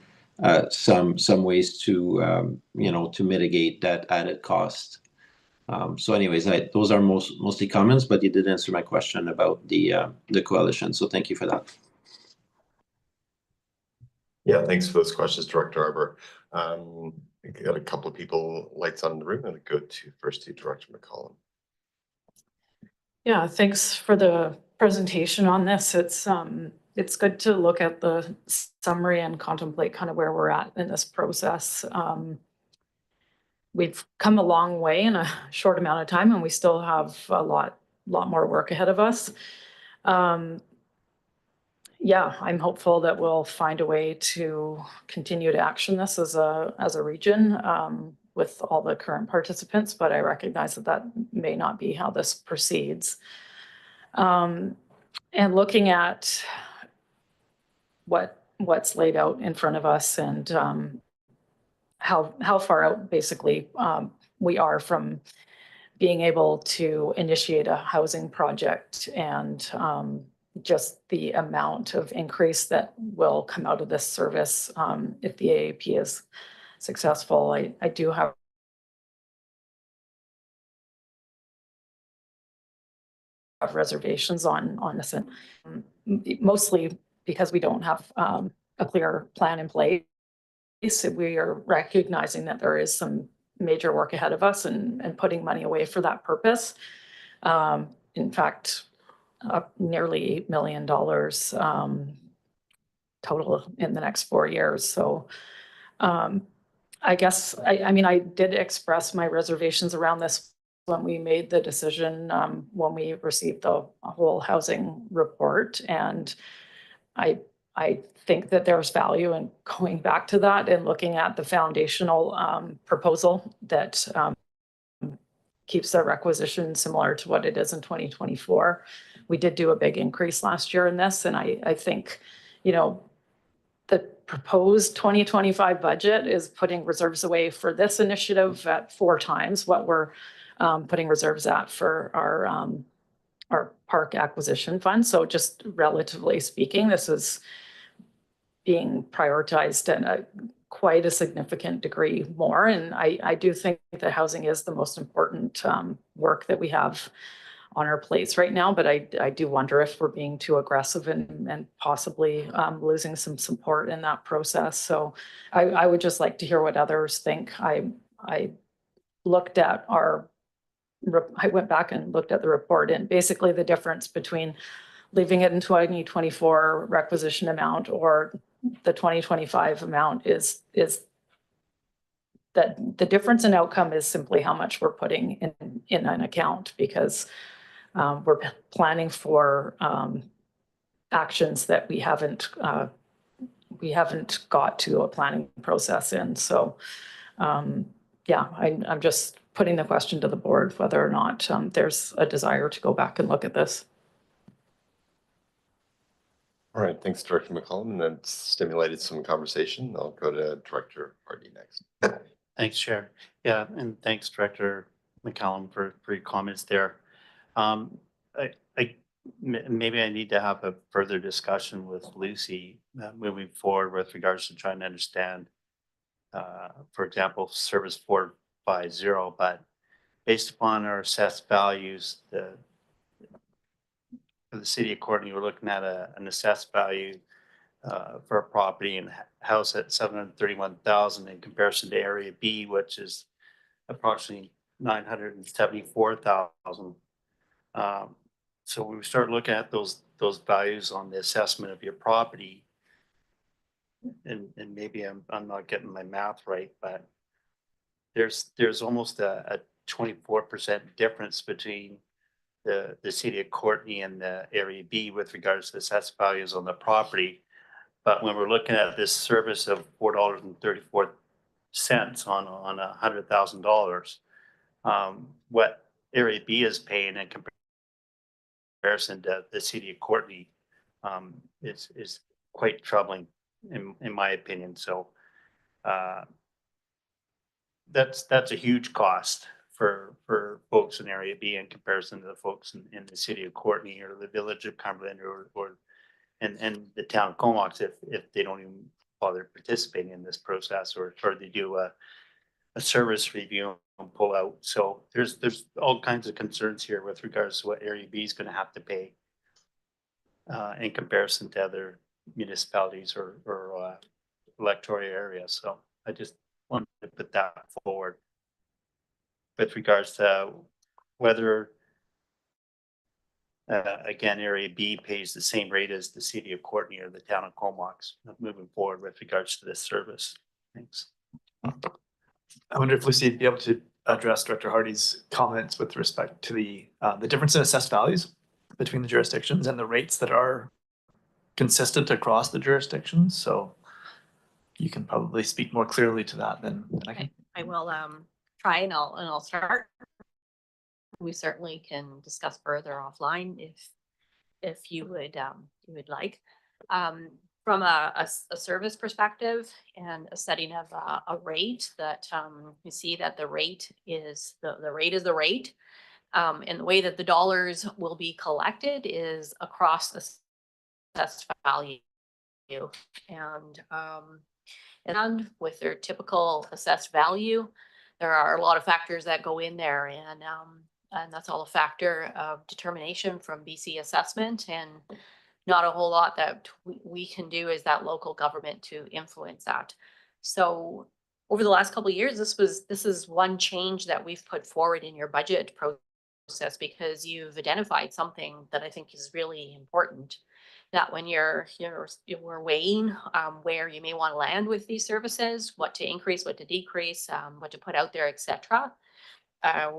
some ways to, to mitigate that added cost. So anyways, those are mostly comments, but you did answer my question about the coalition. So thank you for that. Yeah, thanks for those questions, Director Arbor. We got a couple of people lights on in the room, and go first to Director McCollum. Yeah, thanks for the presentation on this. It's good to look at the summary and contemplate kind of where we're at in this process. We've come a long way in a short amount of time, and we still have a lot more work ahead of us. Yeah, I'm hopeful that we'll find a way to continue to action this as a region with all the current participants, but I recognize that may not be how this proceeds. And looking at what's laid out in front of us and how far out basically we are from being able to initiate a housing project, and just the amount of increase that will come out of this service if the AAP is successful. I do have reservations on this, and mostly because we don't have a clear plan in place. We are recognizing that there is some major work ahead of us and putting money away for that purpose. In fact, nearly $8 million total in the next 4 years. So I guess, I did express my reservations around this when we made the decision, when we received the whole housing report. And I think that there's value in going back to that and looking at the foundational proposal that keeps the requisition similar to what it is in 2024. We did do a big increase last year in this, and I think, the proposed 2025 budget is putting reserves away for this initiative at 4 times what we're putting reserves at for our park acquisition fund. So just relatively speaking, this is being prioritized in quite a significant degree more. And I do think that housing is the most important work that we have on our plates right now, but I do wonder if we're being too aggressive and possibly losing some support in that process. So I would just like to hear what others think. I looked at I went back and looked at the report, and basically the difference between leaving it in 2024 requisition amount or the 2025 amount is that the difference in outcome is simply how much we're putting in an account, because we're planning for actions that we haven't got to a planning process in. So yeah, I'm just putting the question to the board whether or not there's a desire to go back and look at this. All right, thanks, Director McCollum. And that's stimulated some conversation. I'll go to Director Hardy next. Thanks, Chair. Yeah, and thanks, Director McCallum, for your comments there. Maybe I need to have a further discussion with Lucy moving forward with regards to trying to understand, for example, Service 450, but based upon our assessed values, for the city of Courtenay, we're looking at an assessed value for a property and house at 731,000 in comparison to Area B, which is approximately 974,000. So we start looking at those values on the assessment of your property, and maybe I'm not getting my math right, but there's almost a 24% difference between the city of Courtenay and the Area B with regards to assessed values on the property. But when we're looking at this service of $4.34 on $100,000, what Area B is paying in comparison to the city of Courtenay is quite troubling in my opinion. So that's a huge cost for folks in Area B in comparison to the folks in the city of Courtenay or the village of Cumberland or and the town of Comox if they don't even bother participating in this process or they do a service review and pull out. So there's all kinds of concerns here with regards to what Area B is going to have to pay in comparison to other municipalities or electoral areas. So I just wanted to put that forward with regards to whether again, Area B pays the same rate as the city of Courtenay or the town of Comox moving forward with regards to this service. Thanks. I wonder if Lucy would be able to address Director Hardy's comments with respect to the difference in assessed values between the jurisdictions and the rates that are consistent across the jurisdictions. So you can probably speak more clearly to that than I can. I will try and I'll start. We certainly can discuss further offline if you would like. From a service perspective and a setting of a rate that you see that the rate is the rate is the rate. And the way that the dollars will be collected is across the assessed value. And with their typical assessed value, there are a lot of factors that go in there, and that's all a factor of determination from BC Assessment, and not a whole lot that we can do as that local government to influence that. So over the last couple of years, this is one change that we've put forward in your budget process, because you've identified something that I think is really important, that when you're weighing where you may want to land with these services, what to increase, what to decrease, what to put out there, etc.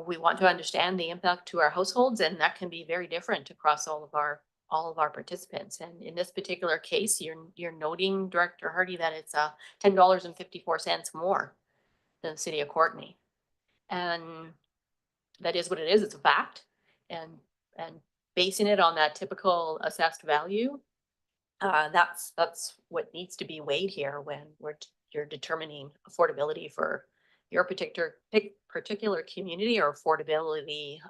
We want to understand the impact to our households, and that can be very different across all of our participants. And in this particular case, you're noting, Director Hardy, that it's $10.54 more than the city of Courtenay, and that is what it is. It's a fact, and basing it on that typical assessed value, that's what needs to be weighed here when you're determining affordability for your particular community or affordability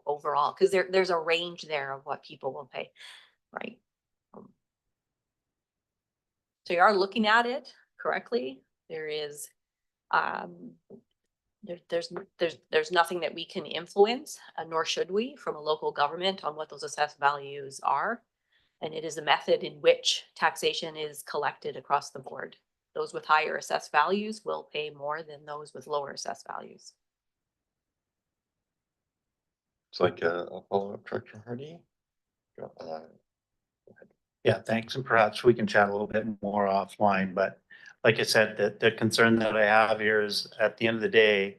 overall, because there's a range there of what people will pay, right? So you are looking at it correctly. There is, there's nothing that we can influence, nor should we, from a local government on what those assessed values are. And it is a method in which taxation is collected across the board. Those with higher assessed values will pay more than those with lower assessed values. It's like a follow-up, Director Hardy. Yeah, thanks. And perhaps we can chat a little bit more offline, but like I said, the concern that I have here is at the end of the day,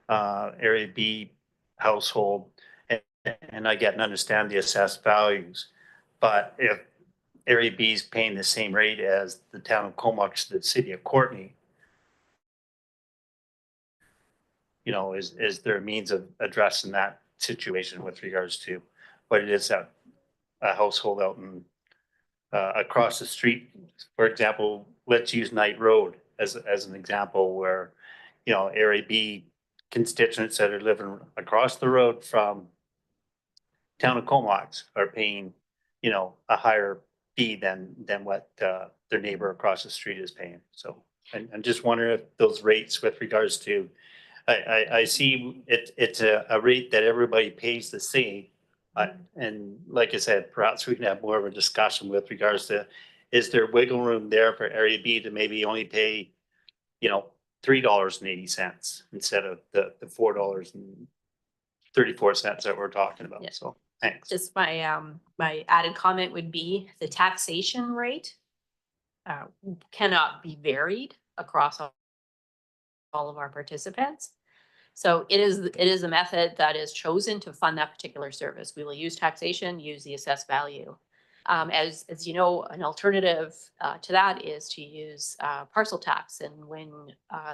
Area B household, and I get and understand the assessed values, but if Area B is paying the same rate as the town of Comox, the city of Courtney, you know, is there a means of addressing that situation with regards to what it is that a household out in across the street, for example, let's use Knight Road as an example where, you know, Area B constituents that are living across the road from town of Comox are paying, you know, a higher fee than what their neighbor across the street is paying. So I'm just wondering if those rates with regards to, I see it's a rate that everybody pays the same. And like I said, perhaps we can have more of a discussion with regards to, is there wiggle room there for Area B to maybe only pay, you know, $3.80 instead of the $4.34 that we're talking about. Yeah. So thanks. Just my added comment would be the taxation rate cannot be varied across all of our participants. So it is a method that is chosen to fund that particular service. We will use taxation, use the assessed value. As you know, an alternative to that is to use parcel tax. And when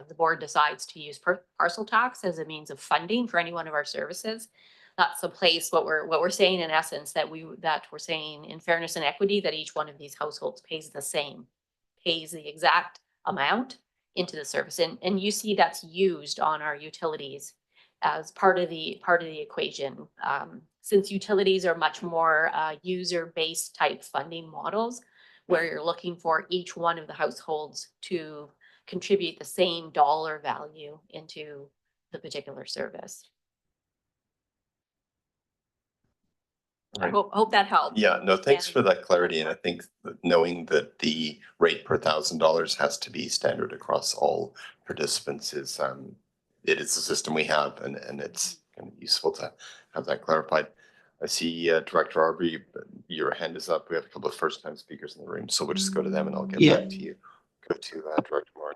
the board decides to use parcel tax as a means of funding for any one of our services, that's the place what we're saying in essence that we're saying in fairness and equity that each one of these households pays the same, pays the exact amount into the service. And you see that's used on our utilities as part of the equation. Since utilities are much more user-based type funding models, where you're looking for each one of the households to contribute the same dollar value into the particular service. I Right. hope that helps. Yeah, no, thanks And- for that clarity. And I think that knowing that the rate per $1,000 has to be standard across all participants is, it is a system we have and it's kind of useful to have that clarified. I see Director Arbery, your hand is up. We have a couple of first-time speakers in the room, so we'll just go to them and I'll get back to you. Go to Director Moore.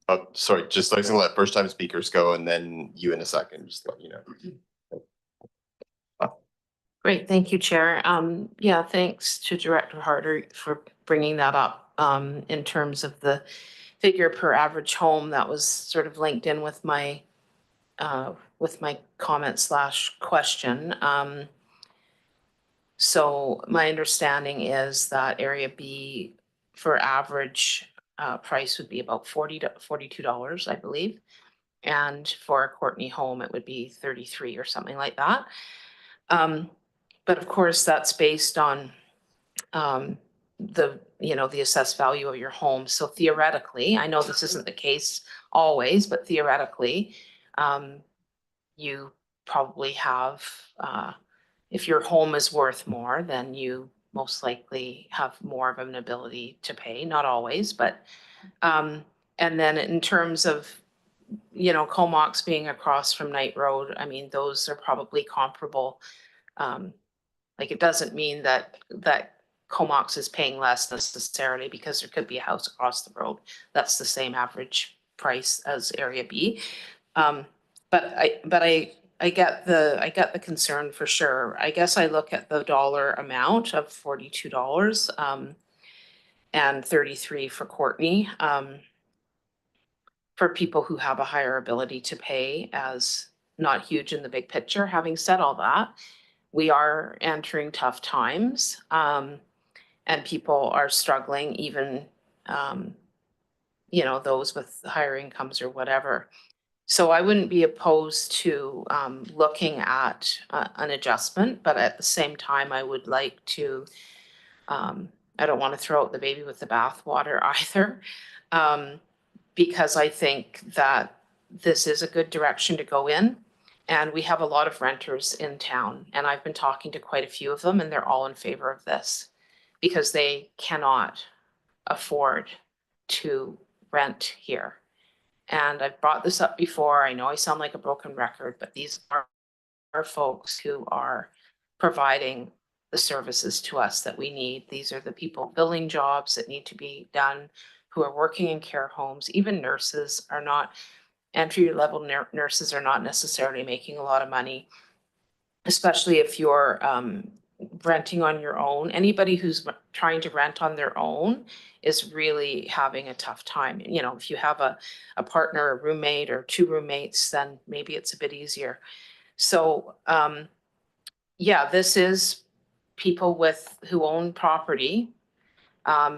Oh, sorry, just like to let first-time speakers go and then you in a second, just let you know. Great, thank you, Chair. Yeah, thanks to Director Harder for bringing that up in terms of the figure per average home that was sort of linked in with my comment slash question. So my understanding is that Area B for average price would be about $42, I believe. And for a Courtney home, it would be 33 or something like that. But of course, that's based on the assessed value of your home. So theoretically, I know this isn't the case always, but theoretically, you probably have, if your home is worth more, then you most likely have more of an ability to pay, not always, but, and then in terms of, Comox being across from Knight Road, I mean, those are probably comparable. Like, it doesn't mean that Comox is paying less necessarily because there could be a house across the road that's the same average price as Area B. But I get the concern for sure. I guess I look at the dollar amount of $42 and 33 for Courtney for people who have a higher ability to pay as not huge in the big picture. Having said all that, we are entering tough times and people are struggling, even those with higher incomes or whatever. So I wouldn't be opposed to looking at an adjustment, but at the same time, I would like to I don't want to throw out the baby with the bathwater either. Because I think that this is a good direction to go in. And we have a lot of renters in town, and I've been talking to quite a few of them, and they're all in favor of this because they cannot afford to rent here. And I've brought this up before. I know I sound like a broken record, but these are folks who are providing the services to us that we need. These are the people filling jobs that need to be done, who are working in care homes. Even nurses are not, entry level nurses are not necessarily making a lot of money, especially if you're renting on your own. Anybody who's trying to rent on their own is really having a tough time. You know, if you have a partner, a roommate, or two roommates, then maybe it's a bit easier. So yeah, this is people who own property,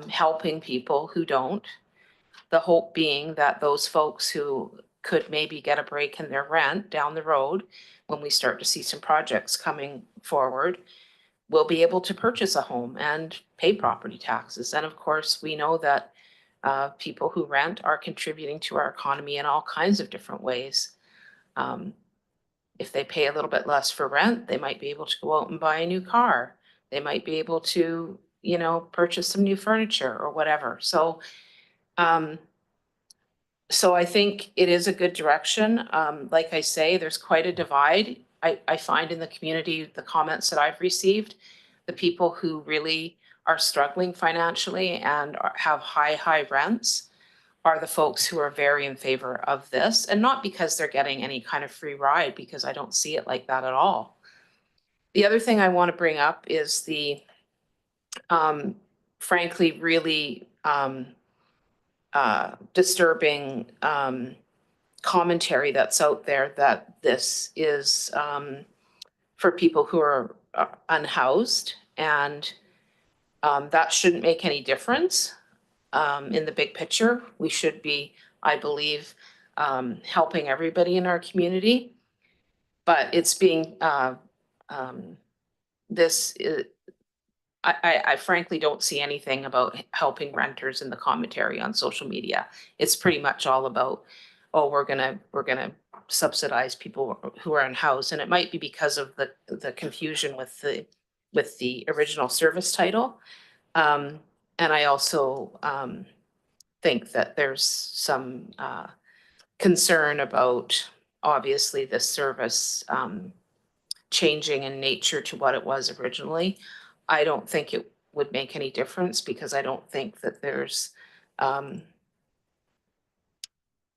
helping people who don't. The hope being that those folks who could maybe get a break in their rent down the road, when we start to see some projects coming forward, will be able to purchase a home and pay property taxes. And of course, we know that people who rent are contributing to our economy in all kinds of different ways. If they pay a little bit less for rent, they might be able to go out and buy a new car. They might be able to, you know, purchase some new furniture or whatever. So I think it is a good direction. Like I say, there's quite a divide. I find in the community, the comments that I've received, the people who really are struggling financially and have high rents are the folks who are very in favor of this, and not because they're getting any kind of free ride, because I don't see it like that at all. The other thing I want to bring up is the frankly really disturbing commentary that's out there that this is for people who are unhoused, and that shouldn't make any difference. In the big picture, we should be, I believe, helping everybody in our community. But it's being, I frankly don't see anything about helping renters in the commentary on social media. It's pretty much all about, oh, we're gonna subsidize people who are unhoused. And it might be because of the confusion with the original service title. And I also think that there's some concern about, obviously, the service changing in nature to what it was originally. I don't think it would make any difference, because I don't think that there's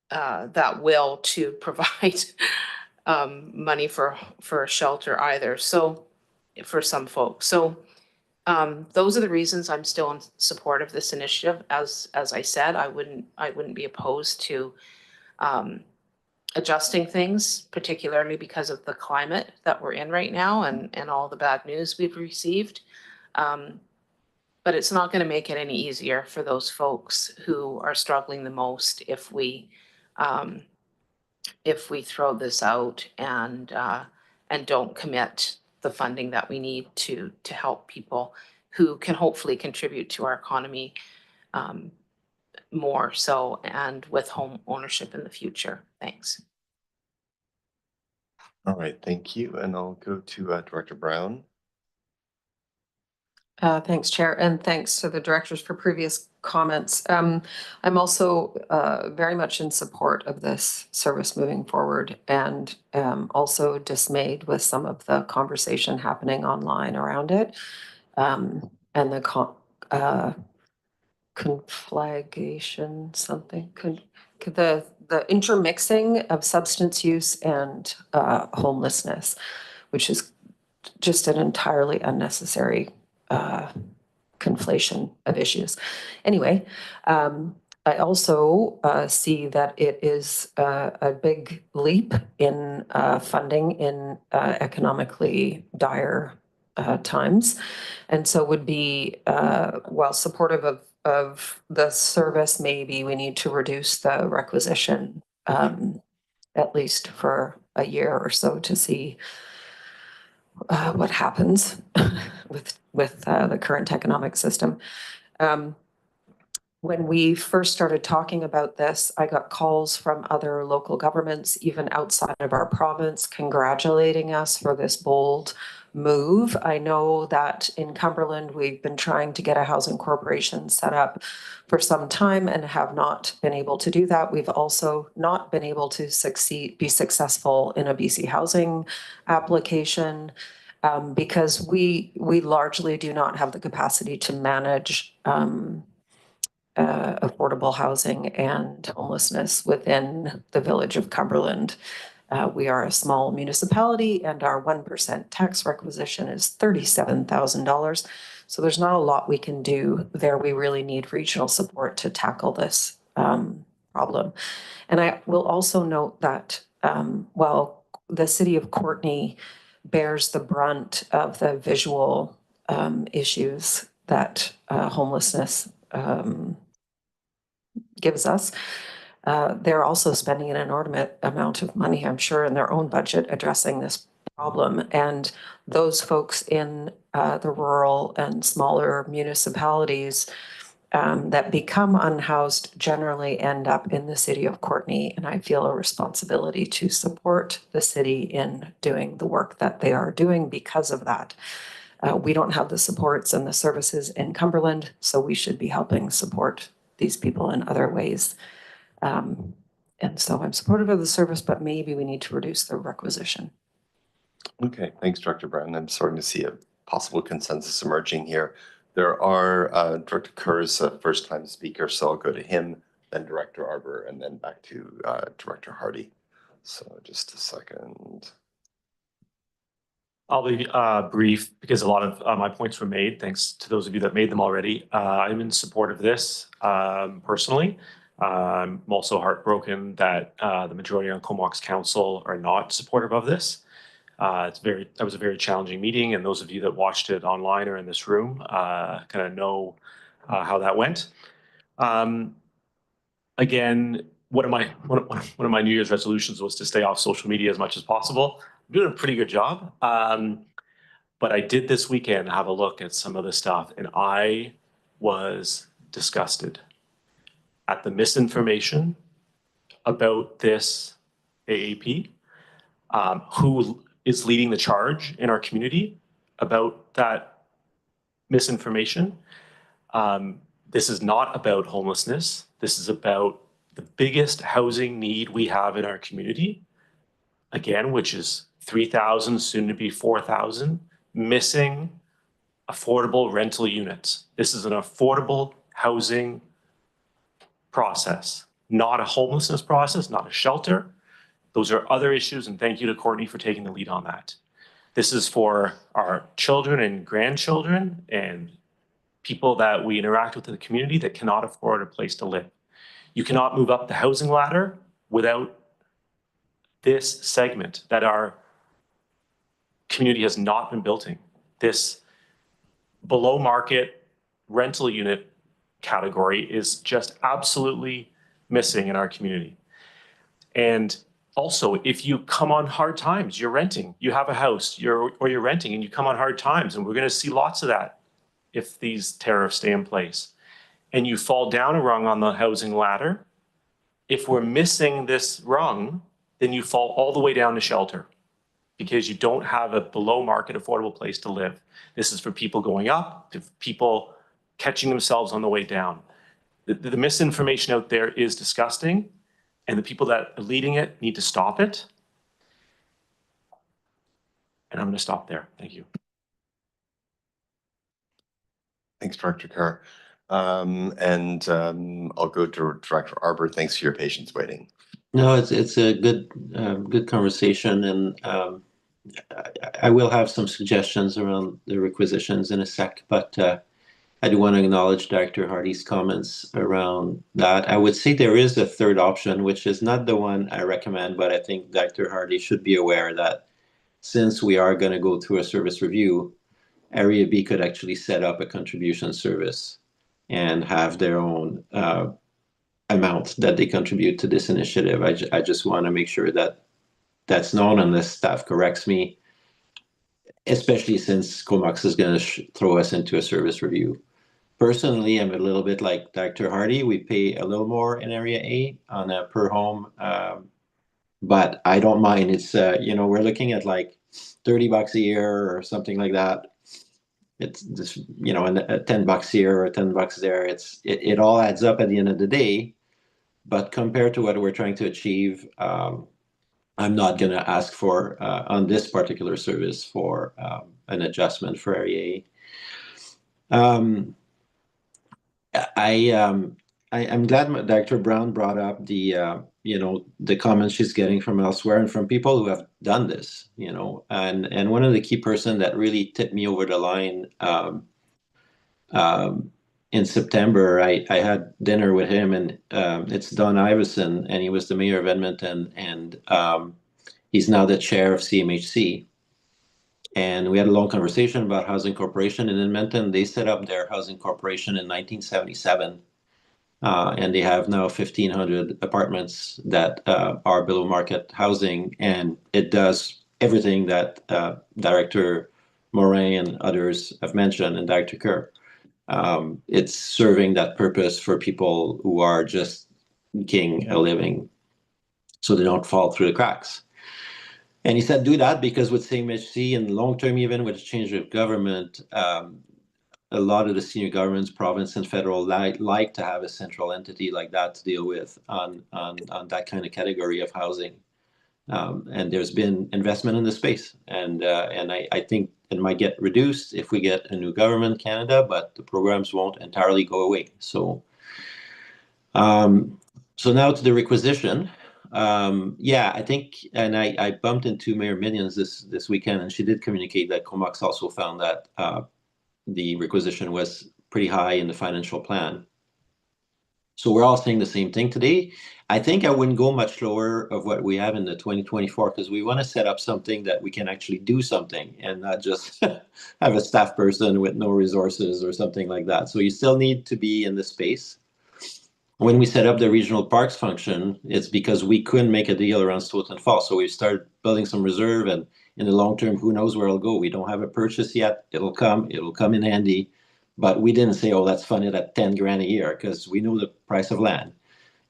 that will to provide money for a shelter either. So for some folks. So those are the reasons I'm still in support of this initiative. As I said, I wouldn't be opposed to adjusting things, particularly because of the climate that we're in right now and all the bad news we've received. But it's not going to make it any easier for those folks who are struggling the most if we throw this out and don't commit the funding that we need to help people who can hopefully contribute to our economy more so, and with home ownership in the future. Thanks. All right, thank you. And I'll go to Director Brown. Thanks, Chair, and thanks to the directors for previous comments. I'm also very much in support of this service moving forward, and also dismayed with some of the conversation happening online around it, and the conflagration, the intermixing of substance use and homelessness, which is just an entirely unnecessary conflation of issues. Anyway, I also see that it is a big leap in funding in economically dire times, and so would be, while supportive of the service, maybe we need to reduce the requisition at least for a year or so to see what happens with the current economic system. When we first started talking about this, I got calls from other local governments, even outside of our province, congratulating us for this bold move. I know that in Cumberland, we've been trying to get a housing corporation set up for some time and have not been able to do that. We've also not been able to be successful in a BC housing application because we largely do not have the capacity to manage affordable housing and homelessness within the village of Cumberland. We are a small municipality and our 1% tax requisition is $37,000. So there's not a lot we can do there. We really need regional support to tackle this problem. And I will also note that while the city of Courtenay bears the brunt of the visual issues that homelessness gives us, they're also spending an inordinate amount of money, I'm sure, in their own budget addressing this problem. And those folks in the rural and smaller municipalities that become unhoused generally end up in the city of Courtenay. And I feel a responsibility to support the city in doing the work that they are doing because of that. We don't have the supports and the services in Cumberland, so we should be helping support these people in other ways. And so I'm supportive of the service, but maybe we need to reduce the requisition. Okay, thanks, Director Brown. I'm starting to see a possible consensus emerging here. There are Director Kerr is a first-time speaker, so I'll go to him, then Director Arbor, and then back to Director Hardy. So just a second. I'll be brief because a lot of my points were made. Thanks to those of you that made them already. I'm in support of this personally. I'm also heartbroken that the majority on Comox Council are not supportive of this. That was a very challenging meeting, and those of you that watched it online or in this room kind of know how that went. Again, one of my New Year's resolutions was to stay off social media as much as possible. I'm doing a pretty good job. But I did this weekend have a look at some of the stuff, and I was disgusted at the misinformation about this AAP, who is leading the charge in our community about that misinformation. This is not about homelessness. This is about the biggest housing need we have in our community, again, which is 3,000, soon to be 4,000, missing affordable rental units. This is an affordable housing process, not a homelessness process, not a shelter. Those are other issues, and thank you to Courtenay for taking the lead on that. This is for our children and grandchildren and people that we interact with in the community that cannot afford a place to live. You cannot move up the housing ladder without this segment that our community has not been building. This below market rental unit category is just absolutely missing in our community. And also, if you come on hard times, you're renting, you have a house, you're renting and you come on hard times, and we're going to see lots of that if these tariffs stay in place, and you fall down a rung on the housing ladder, if we're missing this rung, then you fall all the way down to shelter because you don't have a below market affordable place to live. This is for people going up, to people catching themselves on the way down. The misinformation out there is disgusting, and the people that are leading it need to stop it. And I'm going to stop there. Thank you. Thanks, Director Kerr. I'll go to Director Arbor. Thanks for your patience waiting. No, it's a good conversation, and I will have some suggestions around the requisitions in a sec, but I do want to acknowledge Dr. Hardy's comments around that. I would say there is a third option, which is not the one I recommend, but I think Dr. Hardy should be aware that since we are going to go through a service review, Area B could actually set up a contribution service and have their own amount that they contribute to this initiative. I just want to make sure that that's known, unless staff corrects me. especially since Comox is going to throw us into a service review. Personally, I'm a little bit like Dr. Hardy. We pay a little more in Area A on a per home, but I don't mind. It's we're looking at like $30 a year or something like that. It's just and $10 here or $10 there. It all adds up at the end of the day. But compared to what we're trying to achieve, I'm not going to ask for on this particular service for an adjustment for Area A. I'm glad Dr. Brown brought up the comments she's getting from elsewhere and from people who have done this, and one of the key person that really tipped me over the line in September, I had dinner with him, and it's Don Iveson, and he was the mayor of Edmonton, and he's now the chair of CMHC. And we had a long conversation about housing corporation in Edmonton. They set up their housing corporation in 1977. And they have now 1,500 apartments that are below market housing. And it does everything that Director Morin and others have mentioned, and Dr. Kerr. It's serving that purpose for people who are just making a living so they don't fall through the cracks. And he said, do that because with CMHC and long term, even with change of government, a lot of the senior governments, province and federal, like to have a central entity like that to deal with on that kind of category of housing. And there's been investment in the space, and I think it might get reduced if we get a new government in Canada, but the programs won't entirely go away. So now to the requisition. I think, and I bumped into Mayor Minions this weekend, and she did communicate that Comox also found that the requisition was pretty high in the financial plan. So we're all saying the same thing today. I think I wouldn't go much lower of what we have in the 2024 because we want to set up something that we can actually do something and not just have a staff person with no resources or something like that. So you still need to be in the space. When we set up the regional parks function, it's because we couldn't make a deal around Stoughton Falls. So we started building some reserve, and in the long term, who knows where it'll go. We don't have a purchase yet. It'll come in handy. But we didn't say, oh, let's fund it at 10 grand a year because we know the price of land.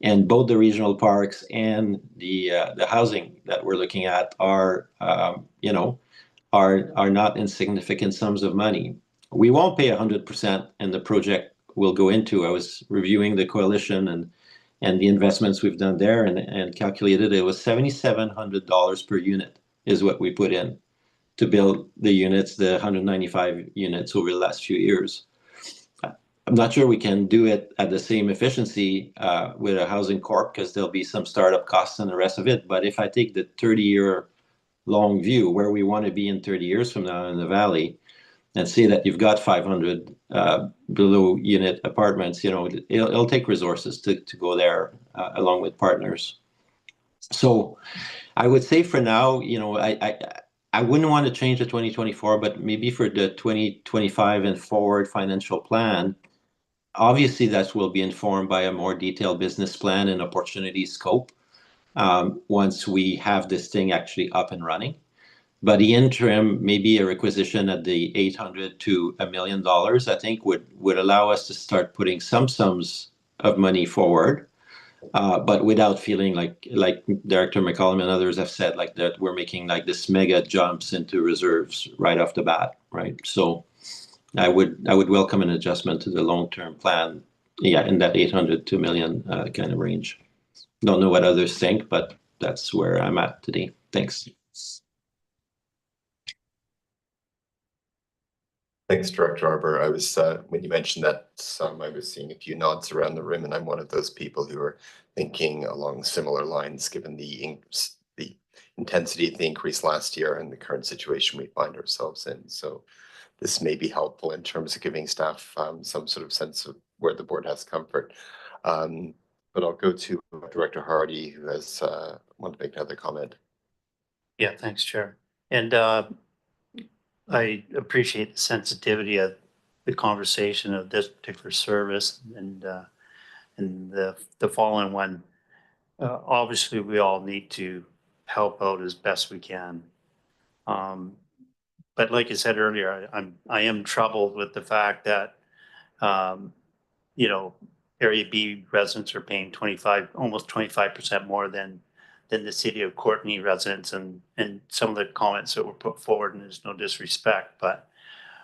And both the regional parks and the housing that we're looking at are not insignificant sums of money. We won't pay 100%, and the project will go into. I was reviewing the coalition and the investments we've done there, and calculated it was $7,700 per unit is what we put in to build the units, the 195 units over the last few years. I'm not sure we can do it at the same efficiency with a housing corp because there'll be some startup costs and the rest of it. But if I take the 30-year long view where we want to be in 30 years from now in the Valley, and say that you've got 500 below unit apartments, it'll take resources to go there along with partners. So I would say for now, I wouldn't want to change the 2024, but maybe for the 2025 and forward financial plan, obviously that will be informed by a more detailed business plan and opportunity scope once we have this thing actually up and running. But the interim, maybe a requisition at the $800 to $1 million, I think would allow us to start putting some sums of money forward, but without feeling like Director McCollum and others have said, like that we're making like this mega jumps into reserves right off the bat, right? So I would welcome an adjustment to the long-term plan, in that 800 to $1 million kind of range. Don't know what others think, but that's where I'm at today. Thanks. Thanks, Director Arbor. I was when you mentioned that sum, I was seeing a few nods around the room, and I'm one of those people who are thinking along similar lines, given the intensity of the increase last year and the current situation we find ourselves in. So this may be helpful in terms of giving staff some sort of sense of where the board has comfort. But I'll go to Director Hardy, who has wanted to make another comment. Yeah, thanks, Chair. And I appreciate the sensitivity of the conversation of this particular service and the following one. Obviously, we all need to help out as best we can. but like I said earlier, I am troubled with the fact that, you know, Area B residents are paying almost 25% more than the city of Courtenay residents, and some of the comments that were put forward, and there's no disrespect, but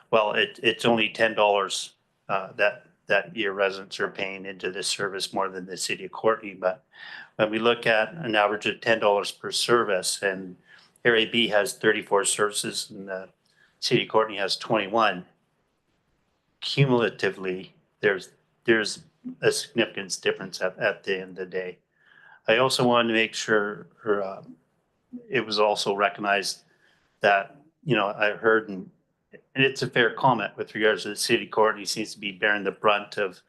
well, it's only $10 that your residents are paying into this service more than the city of Courtenay. But when we look at an average of $10 per service, and Area B has 34 services and the city of Courtenay has 21, cumulatively, there's a significant difference at the end of the day. I also wanted to make sure it was also recognized that, you know, I heard, and it's a fair comment with regards to the city of Courtenay seems to be bearing the brunt of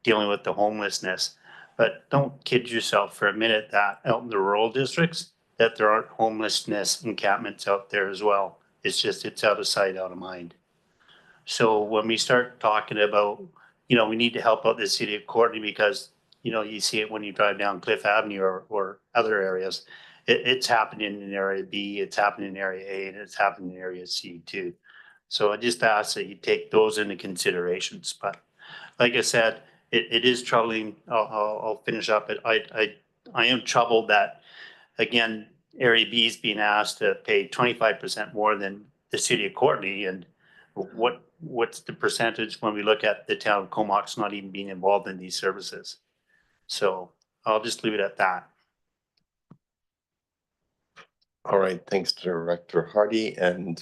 dealing with the homelessness. But don't kid yourself for a minute that out in the rural districts, that there aren't homelessness encampments out there as well. It's just, it's out of sight, out of mind. So when we start talking about, you know, we need to help out the city of Courtenay because, you know, you see it when you drive down Cliff Avenue or other areas. It's happening in Area B, it's happening in Area A, and it's happening in Area C too. So I just ask that you take those into considerations. But like I said, it is troubling. I'll finish up. I am troubled that, again, Area B is being asked to pay 25% more than the city of Courtenay. And what's the percentage when we look at the town of Comox not even being involved in these services? So I'll just leave it at that. All right, thanks, Director Hardy. And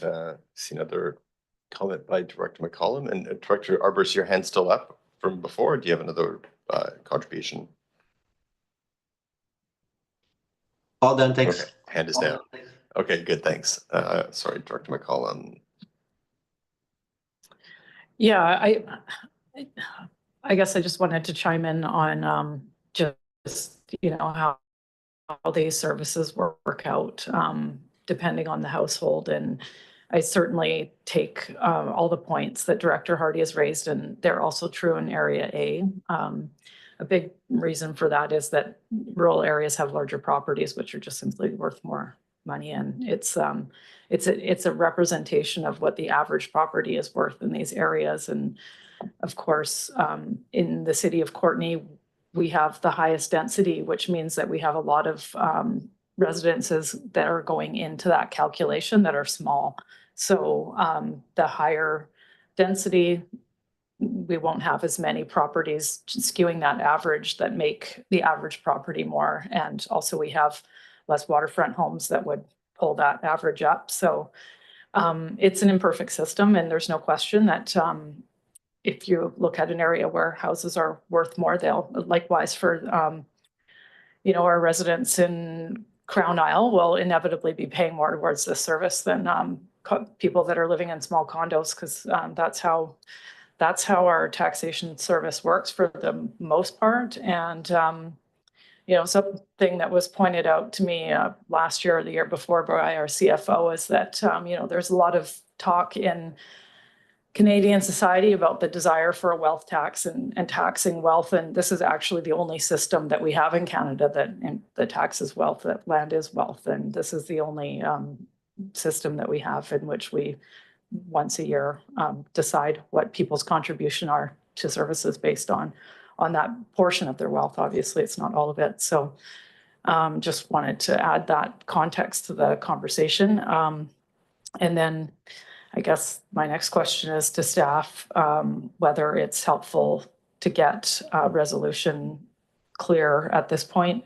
see another comment by Director McCollum. And Director Arbus, your hand's still up from before. Do you have another contribution? All done, thanks. Okay, hand is down. Okay, good, thanks. Sorry, Director McCollum. Yeah, I guess I just wanted to chime in on just, you know, how these services work out depending on the household. And I certainly take all the points that Director Hardy has raised, and they're also true in Area A. A big reason for that is that rural areas have larger properties, which are just simply worth more money. And it's a representation of what the average property is worth in these areas. And of course, in the city of Courtenay, we have the highest density, which means that we have a lot of residences that are going into that calculation that are small. So the higher density, we won't have as many properties skewing that average that make the average property more. And also we have less waterfront homes that would pull that average up. So it's an imperfect system, and there's no question that if you look at an area where houses are worth more, they'll likewise for, you know, our residents in Crown Isle will inevitably be paying more towards this service than people that are living in small condos, because that's how our taxation service works for the most part. And you know, something that was pointed out to me last year or the year before by our CFO is that you know, there's a lot of talk in Canadian society about the desire for a wealth tax and taxing wealth. And this is actually the only system that we have in Canada that taxes wealth, that land is wealth. And this is the only system that we have in which we once a year decide what people's contribution are to services based on that portion of their wealth. Obviously, it's not all of it. So just wanted to add that context to the conversation. And then I guess my next question is to staff, whether it's helpful to get a resolution clear at this point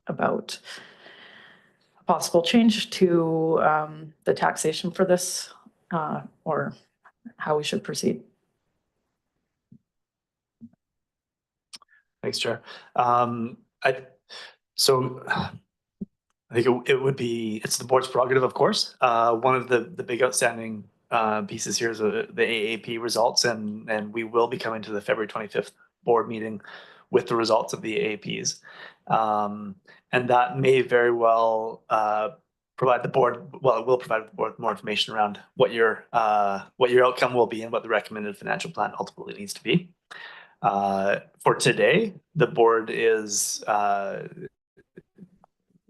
about a possible change to the taxation for this, or how we should proceed. Thanks, Chair. I think it would be, it's the board's prerogative, of course. One of the big outstanding pieces here is the AAP results, and we will be coming to the February 25th board meeting with the results of the AAPs. And that may very well provide the board, well, it will provide the board more information around what your outcome will be and what the recommended financial plan ultimately needs to be. For today, the board is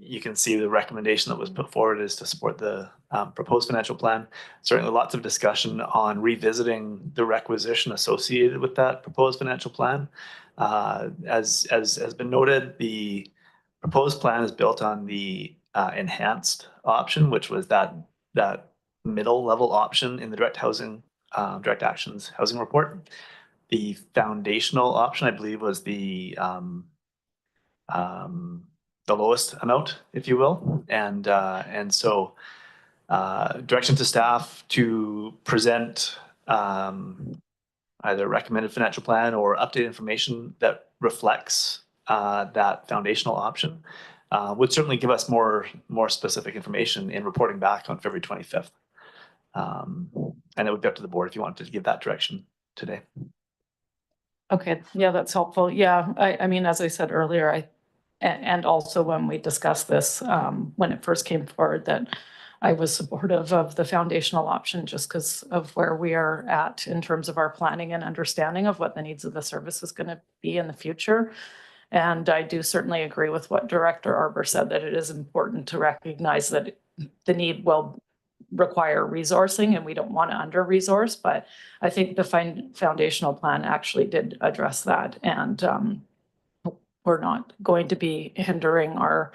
you can see the recommendation that was put forward is to support the proposed financial plan. Certainly lots of discussion on revisiting the requisition associated with that proposed financial plan. As has been noted, the proposed plan is built on the enhanced option, which was that middle level option in the direct actions housing report. The foundational option, I believe, was the lowest amount, if you will, and so direction to staff to present either recommended financial plan or updated information that reflects that foundational option would certainly give us more specific information in reporting back on February 25th. And it would be up to the board if you wanted to give that direction today. Okay, yeah, that's helpful. Yeah, I mean, as I said earlier, and also when we discussed this, when it first came forward, that I was supportive of the foundational option just because of where we are at in terms of our planning and understanding of what the needs of the service is going to be in the future. And I do certainly agree with what Director Arbor said, that it is important to recognize that the need will require resourcing and we don't want to under-resource, but I think the foundational plan actually did address that. And we're not going to be hindering our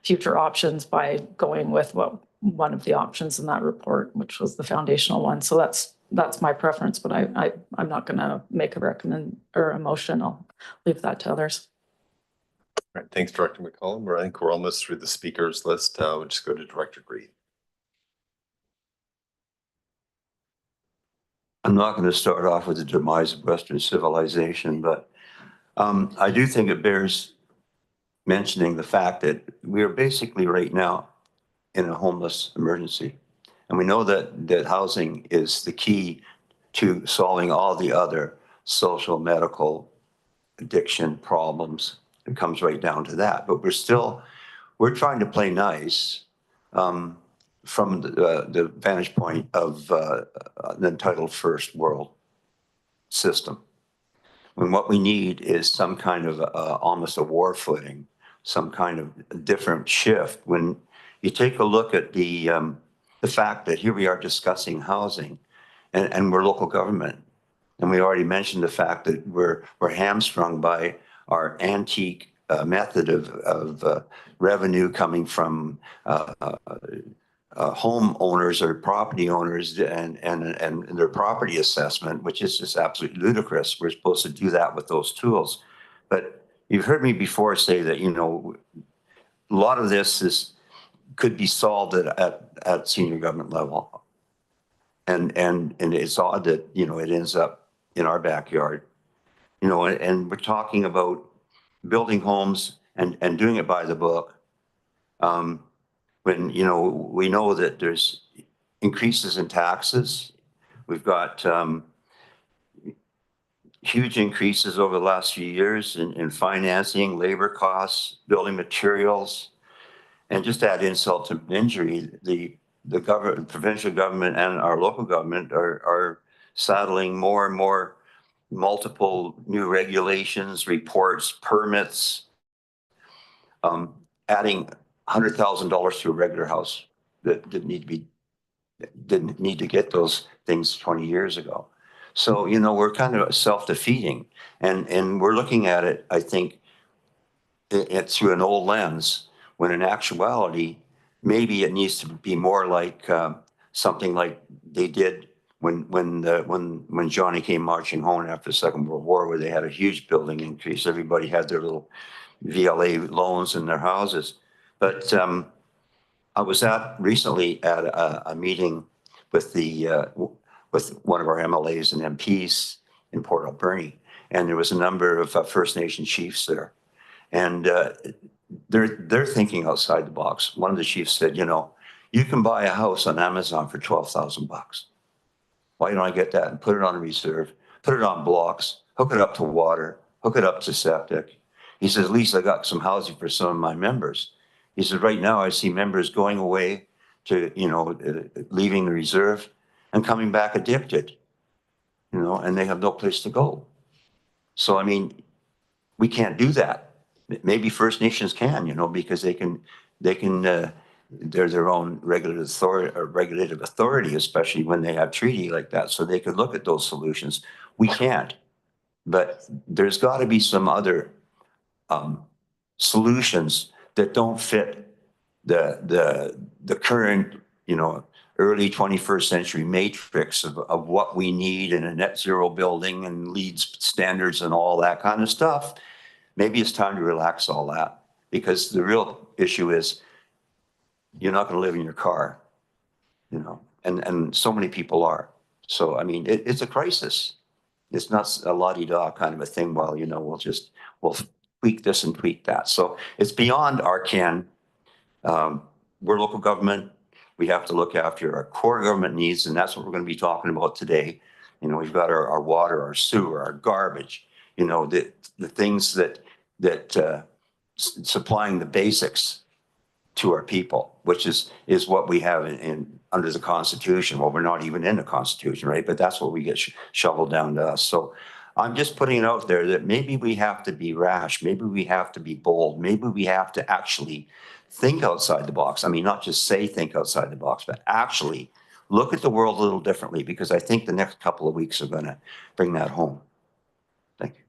future options by going with one of the options in that report, which was the foundational one. So that's my preference, but I'm not going to make a recommend or a motion. I'll leave that to others. All right, thanks, Director McCollum. I think we're almost through the speakers list. We'll just go to Director Green. I'm not going to start off with the demise of Western civilization, but I do think it bears mentioning the fact that we are basically right now in a homeless emergency. And we know that housing is the key to solving all the other social, medical, addiction problems. It comes right down to that. But we're trying to play nice from the vantage point of an entitled first world system. When what we need is some kind of almost a war footing, some kind of different shift. When you take a look at the fact that here we are discussing housing, and we're local government, and we already mentioned the fact that we're hamstrung by our antique method of revenue coming from homeowners or property owners and their property assessment, which is just absolutely ludicrous. We're supposed to do that with those tools. But you've heard me before say that, a lot of this could be solved at senior government level. And it's odd that, it ends up in our backyard. And we're talking about building homes and doing it by the book. When, we know that there's increases in taxes. We've got huge increases over the last few years in financing, labor costs, building materials. And just to add insult to injury, the government, provincial government and our local government are saddling more and more multiple new regulations, reports, permits, adding $100,000 to a regular house that didn't need to get those things 20 years ago. So, we're kind of self-defeating, and we're looking at it, I think, it's through an old lens, when in actuality, maybe it needs to be more like something like they did when Johnny came marching home after the Second World War, where they had a huge building increase. Everybody had their little VLA loans in their houses. But I was recently at a meeting with with one of our MLAs and MPs in Port Alberni, and there was a number of First Nation chiefs there, and they're thinking outside the box. One of the chiefs said, you can buy a house on Amazon for $12,000. Why don't I get that and put it on a reserve, put it on blocks, hook it up to water, hook it up to septic? He says, at least I got some housing for some of my members. He said, right now I see members going away to, leaving the reserve and coming back addicted, and they have no place to go. So, I mean, we can't do that. Maybe First Nations can, because they can They can, they're their own regulative authority, especially when they have treaty like that. So they could look at those solutions. We can't. But there's got to be some other solutions that don't fit the current, early 21st century matrix of what we need in a net zero building and leads standards and all that kind of stuff. Maybe it's time to relax all that, because the real issue is you're not going to live in your car, and so many people are. So, I mean, it's a crisis. It's not a la-di-da kind of a thing. Well, we'll tweak this and tweak that. So it's beyond our ken. We're local government. We have to look after our core government needs, and that's what we're going to be talking about today. We've got our water, our sewer, our garbage, the things that supplying the basics to our people, which is what we have in under the Constitution. Well, we're not even in the Constitution, right? But that's what we get shoveled down to us. So I'm just putting it out there that maybe we have to be rash. Maybe we have to be bold. Maybe we have to actually think outside the box. I mean, not just say think outside the box, but actually look at the world a little differently, because I think the next couple of weeks are going to bring that home. Thank you.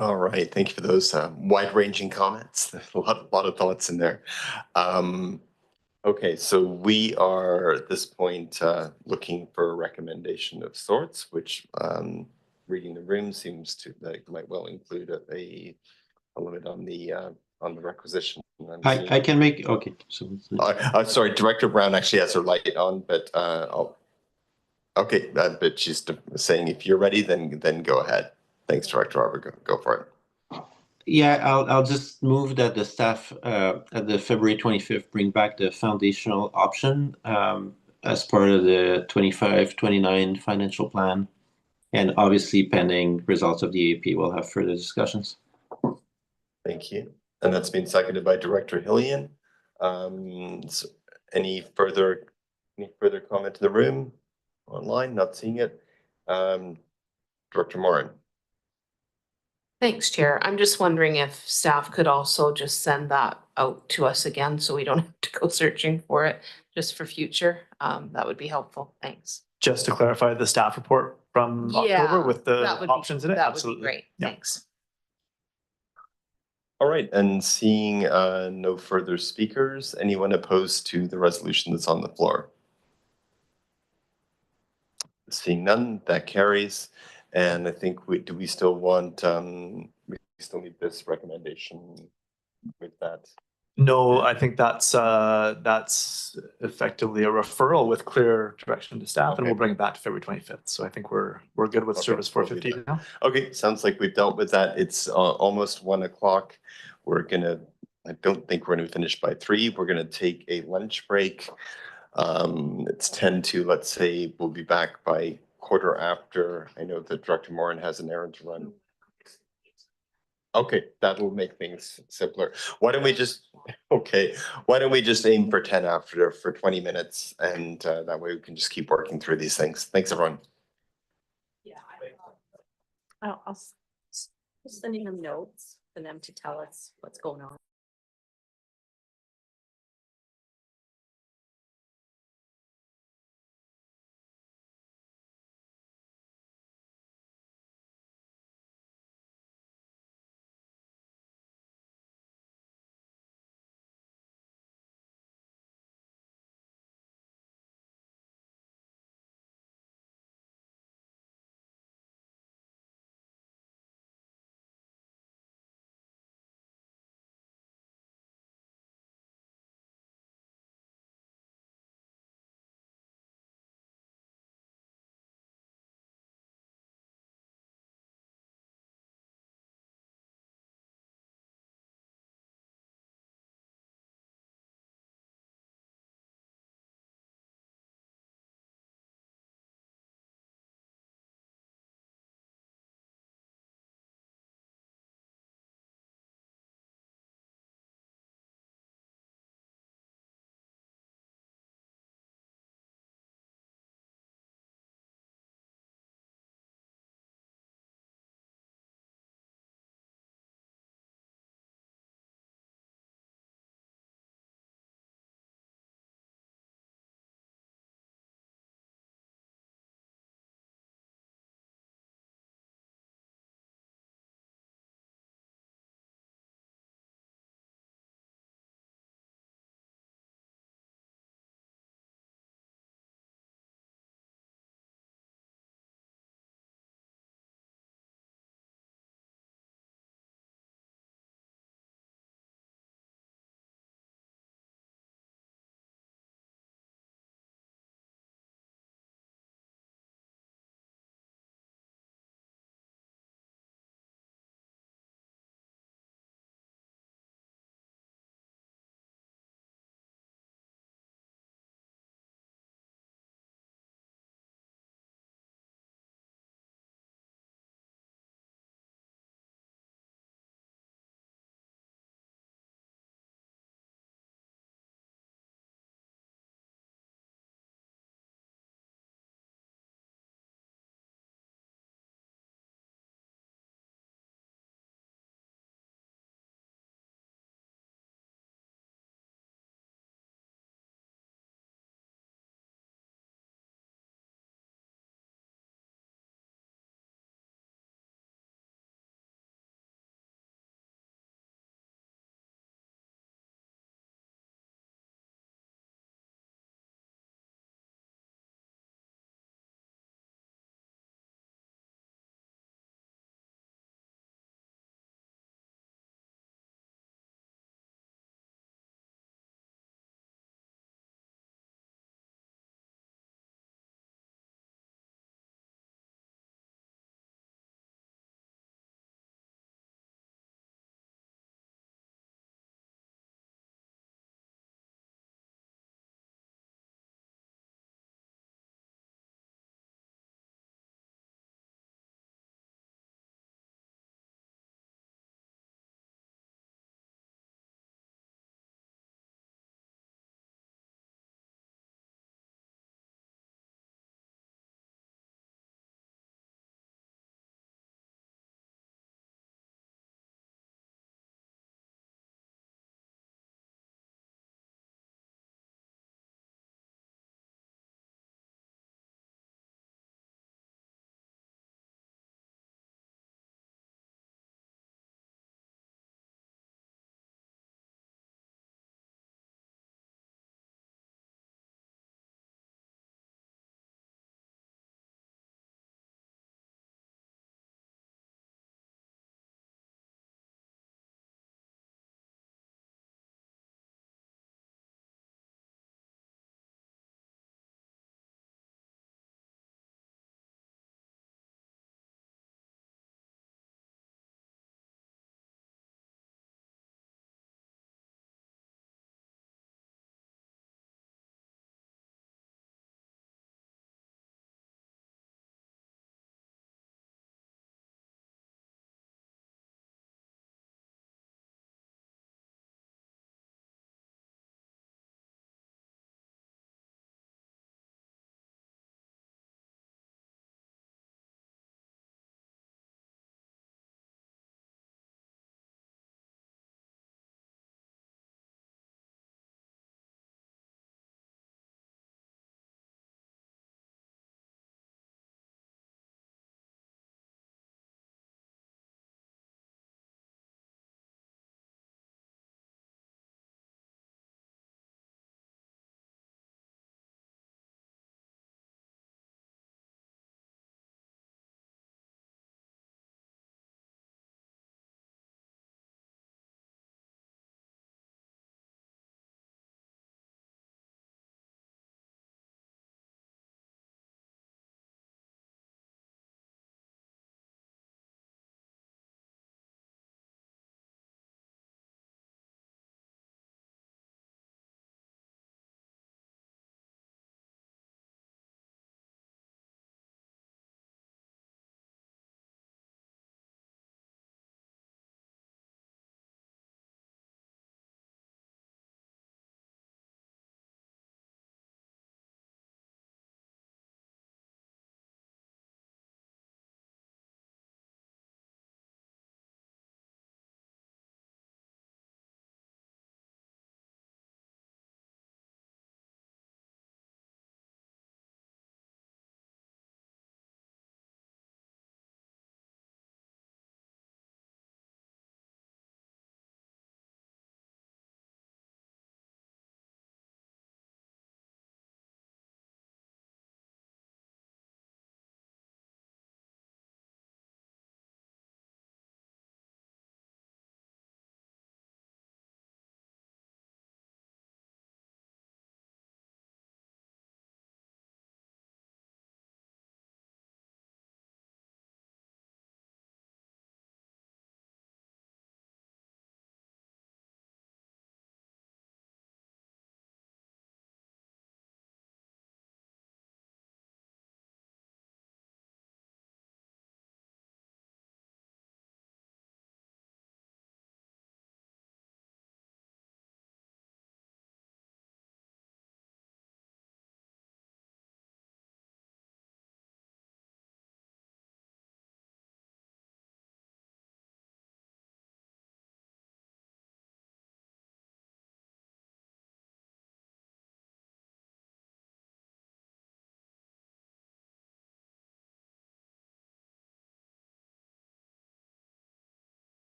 All right, thank you for those wide-ranging comments. There's a lot of thoughts in there. Okay, so we are at this point looking for a recommendation of sorts, which reading the room seems to might well include a limit on the requisition. I can make, okay. So sorry, Director Brown actually has her light on, but okay, but she's saying if you're ready, then go ahead. Thanks, Director Arbor. Go for it. yeah, I'll just move that the staff at the February 25th bring back the foundational option as part of the 25-29 financial plan. And obviously pending results of the AP, we'll have further discussions. Thank you. And that's been seconded by Director Hillian. So any further comment to the room? Online, not seeing it. Director Morin. Thanks, Chair. I'm just wondering if staff could also just send that out to us again, so we don't have to go searching for it, just for future. That would be helpful. Thanks. Just to clarify, the staff report from October with the options in it? That Absolutely. would be great. Yeah. Thanks. All right, and seeing no further speakers, anyone opposed to the resolution that's on the floor? Seeing none, that carries. And I think do we still want, we still need this recommendation with that? No, I think that's effectively a referral with clear direction to staff, and we'll bring it back to February 25th. So I think we're good with Service 450 now. Okay, sounds like we've dealt with that. It's almost 1 o'clock. I don't think we're gonna finish by 3. We're gonna take a lunch break. It's 10 to, let's say, we'll be back by 1:15. I know that Director Morin has an errand to run. Okay, that'll make things simpler. Why don't we just aim for 10 after for 20 minutes, and that way we can just keep working through these things. Thanks, everyone. Yeah. I'll sending them notes for them to tell us what's going on.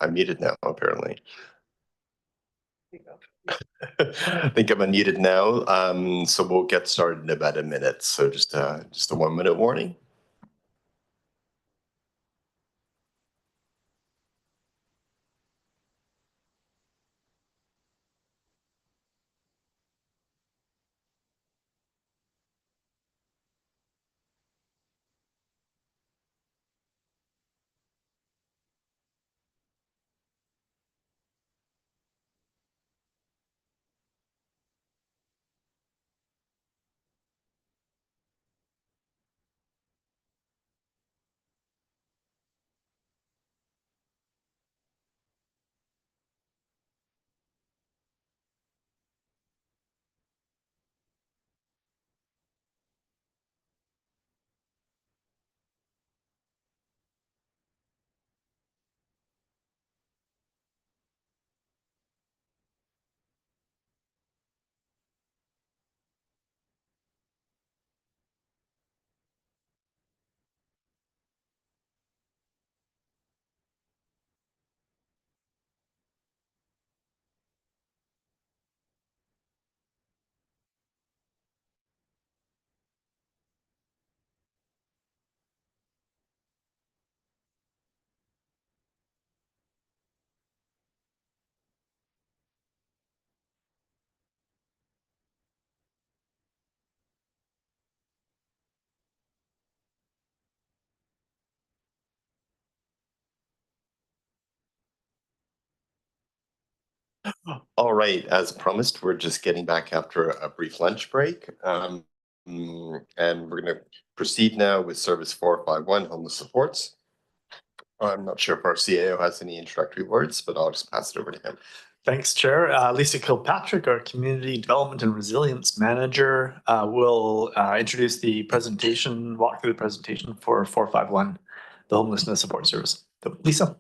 I'm muted now, apparently. I think I'm unmuted now. So we'll get started in about a minute. So just a 1 minute warning. All right, as promised, we're just getting back after a brief lunch break. And we're going to proceed now with Service 451, Homeless Supports. I'm not sure if our CAO has any introductory words, but I'll just pass it over to him. Thanks, Chair. Lisa Kilpatrick, our Community Development and Resilience Manager, will introduce the presentation, walk through the presentation for 451, the Homelessness Support Service. So, Lisa.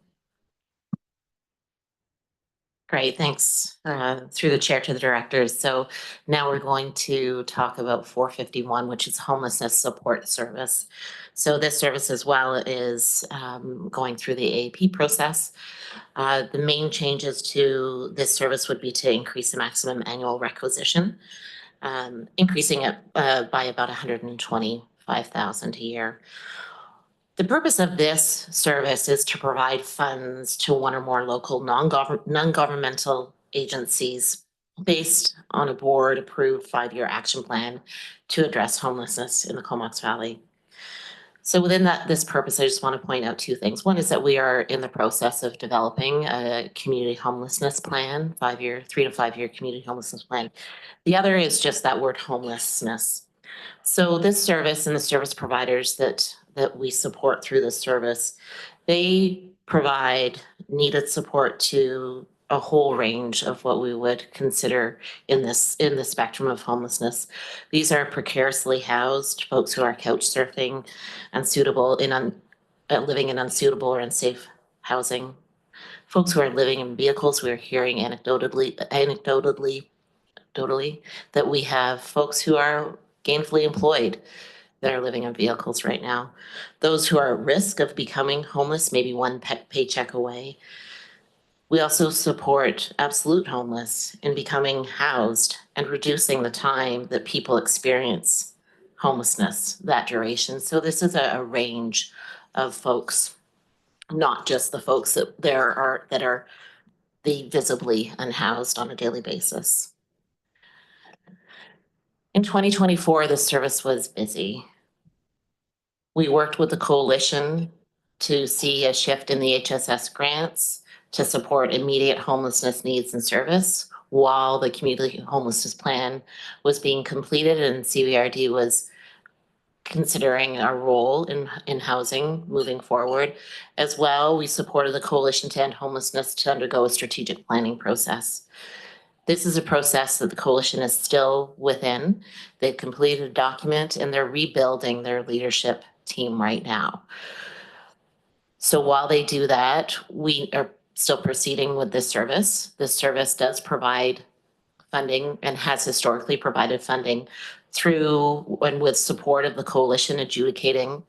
Great, thanks. Through the chair to the directors. So now we're going to talk about 451, which is Homelessness Support Service. So this service as well is going through the AAP process. The main changes to this service would be to increase the maximum annual requisition, increasing it by about 125,000 a year. The purpose of this service is to provide funds to one or more local non-governmental agencies based on a board-approved 5-year action plan to address homelessness in the Comox Valley. So within this purpose, I just want to point out 2 things. One is that we are in the process of developing a community homelessness plan, 3 to 5 year community homelessness plan. The other is just that word homelessness. So this service and the service providers that we support through this service, they provide needed support to a whole range of what we would consider in the spectrum of homelessness. These are precariously housed folks who are couch surfing and living in unsuitable or unsafe housing. Folks who are living in vehicles. We're hearing anecdotally that we have folks who are gainfully employed that are living in vehicles right now. Those who are at risk of becoming homeless, maybe one paycheck away. We also support absolute homeless in becoming housed and reducing the time that people experience homelessness, that duration. So this is a range of folks, not just the folks that are the visibly unhoused on a daily basis. In 2024, the service was busy. We worked with the coalition to see a shift in the HSS grants to support immediate homelessness needs and service while the community homelessness plan was being completed and CVRD was considering our role in housing moving forward. As well, we supported the Coalition to End Homelessness to undergo a strategic planning process. This is a process that the coalition is still within. They've completed a document and they're rebuilding their leadership team right now. So while they do that, we are still proceeding with this service. This service does provide funding and has historically provided funding through and with support of the coalition adjudicating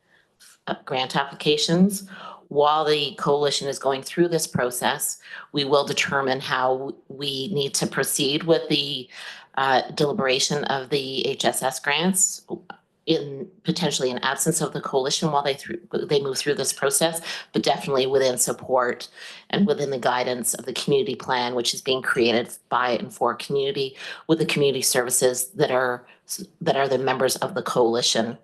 grant applications while the coalition is going through this process, we will determine how we need to proceed with the deliberation of the HSS grants in potentially in absence of the coalition while they move through this process, but definitely within support and within the guidance of the community plan, which is being created by and for community with the community services that are the members of the coalition,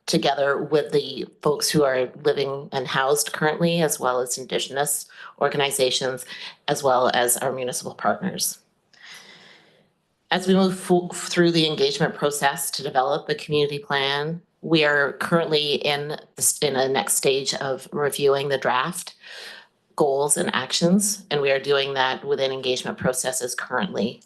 together with the folks who are living and housed currently, as well as Indigenous organizations, as well as our municipal partners. As we move through the engagement process to develop the community plan, we are currently in a next stage of reviewing the draft goals and actions, and we are doing that within engagement processes currently.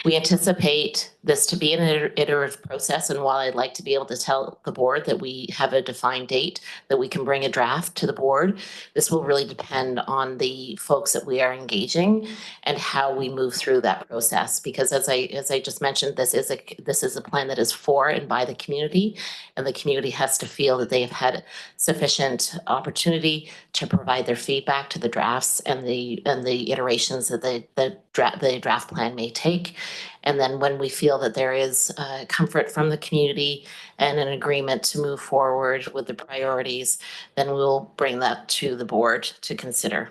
We anticipate this to be an iterative process, and while I'd like to be able to tell the board that we have a defined date that we can bring a draft to the board, this will really depend on the folks that we are engaging and how we move through that process. Because as I just mentioned, this is a plan that is for and by the community, and the community has to feel that they have had sufficient opportunity to provide their feedback to the drafts and the iterations that the draft plan may take. And then when we feel that there is comfort from the community and an agreement to move forward with the priorities, then we'll bring that to the board to consider.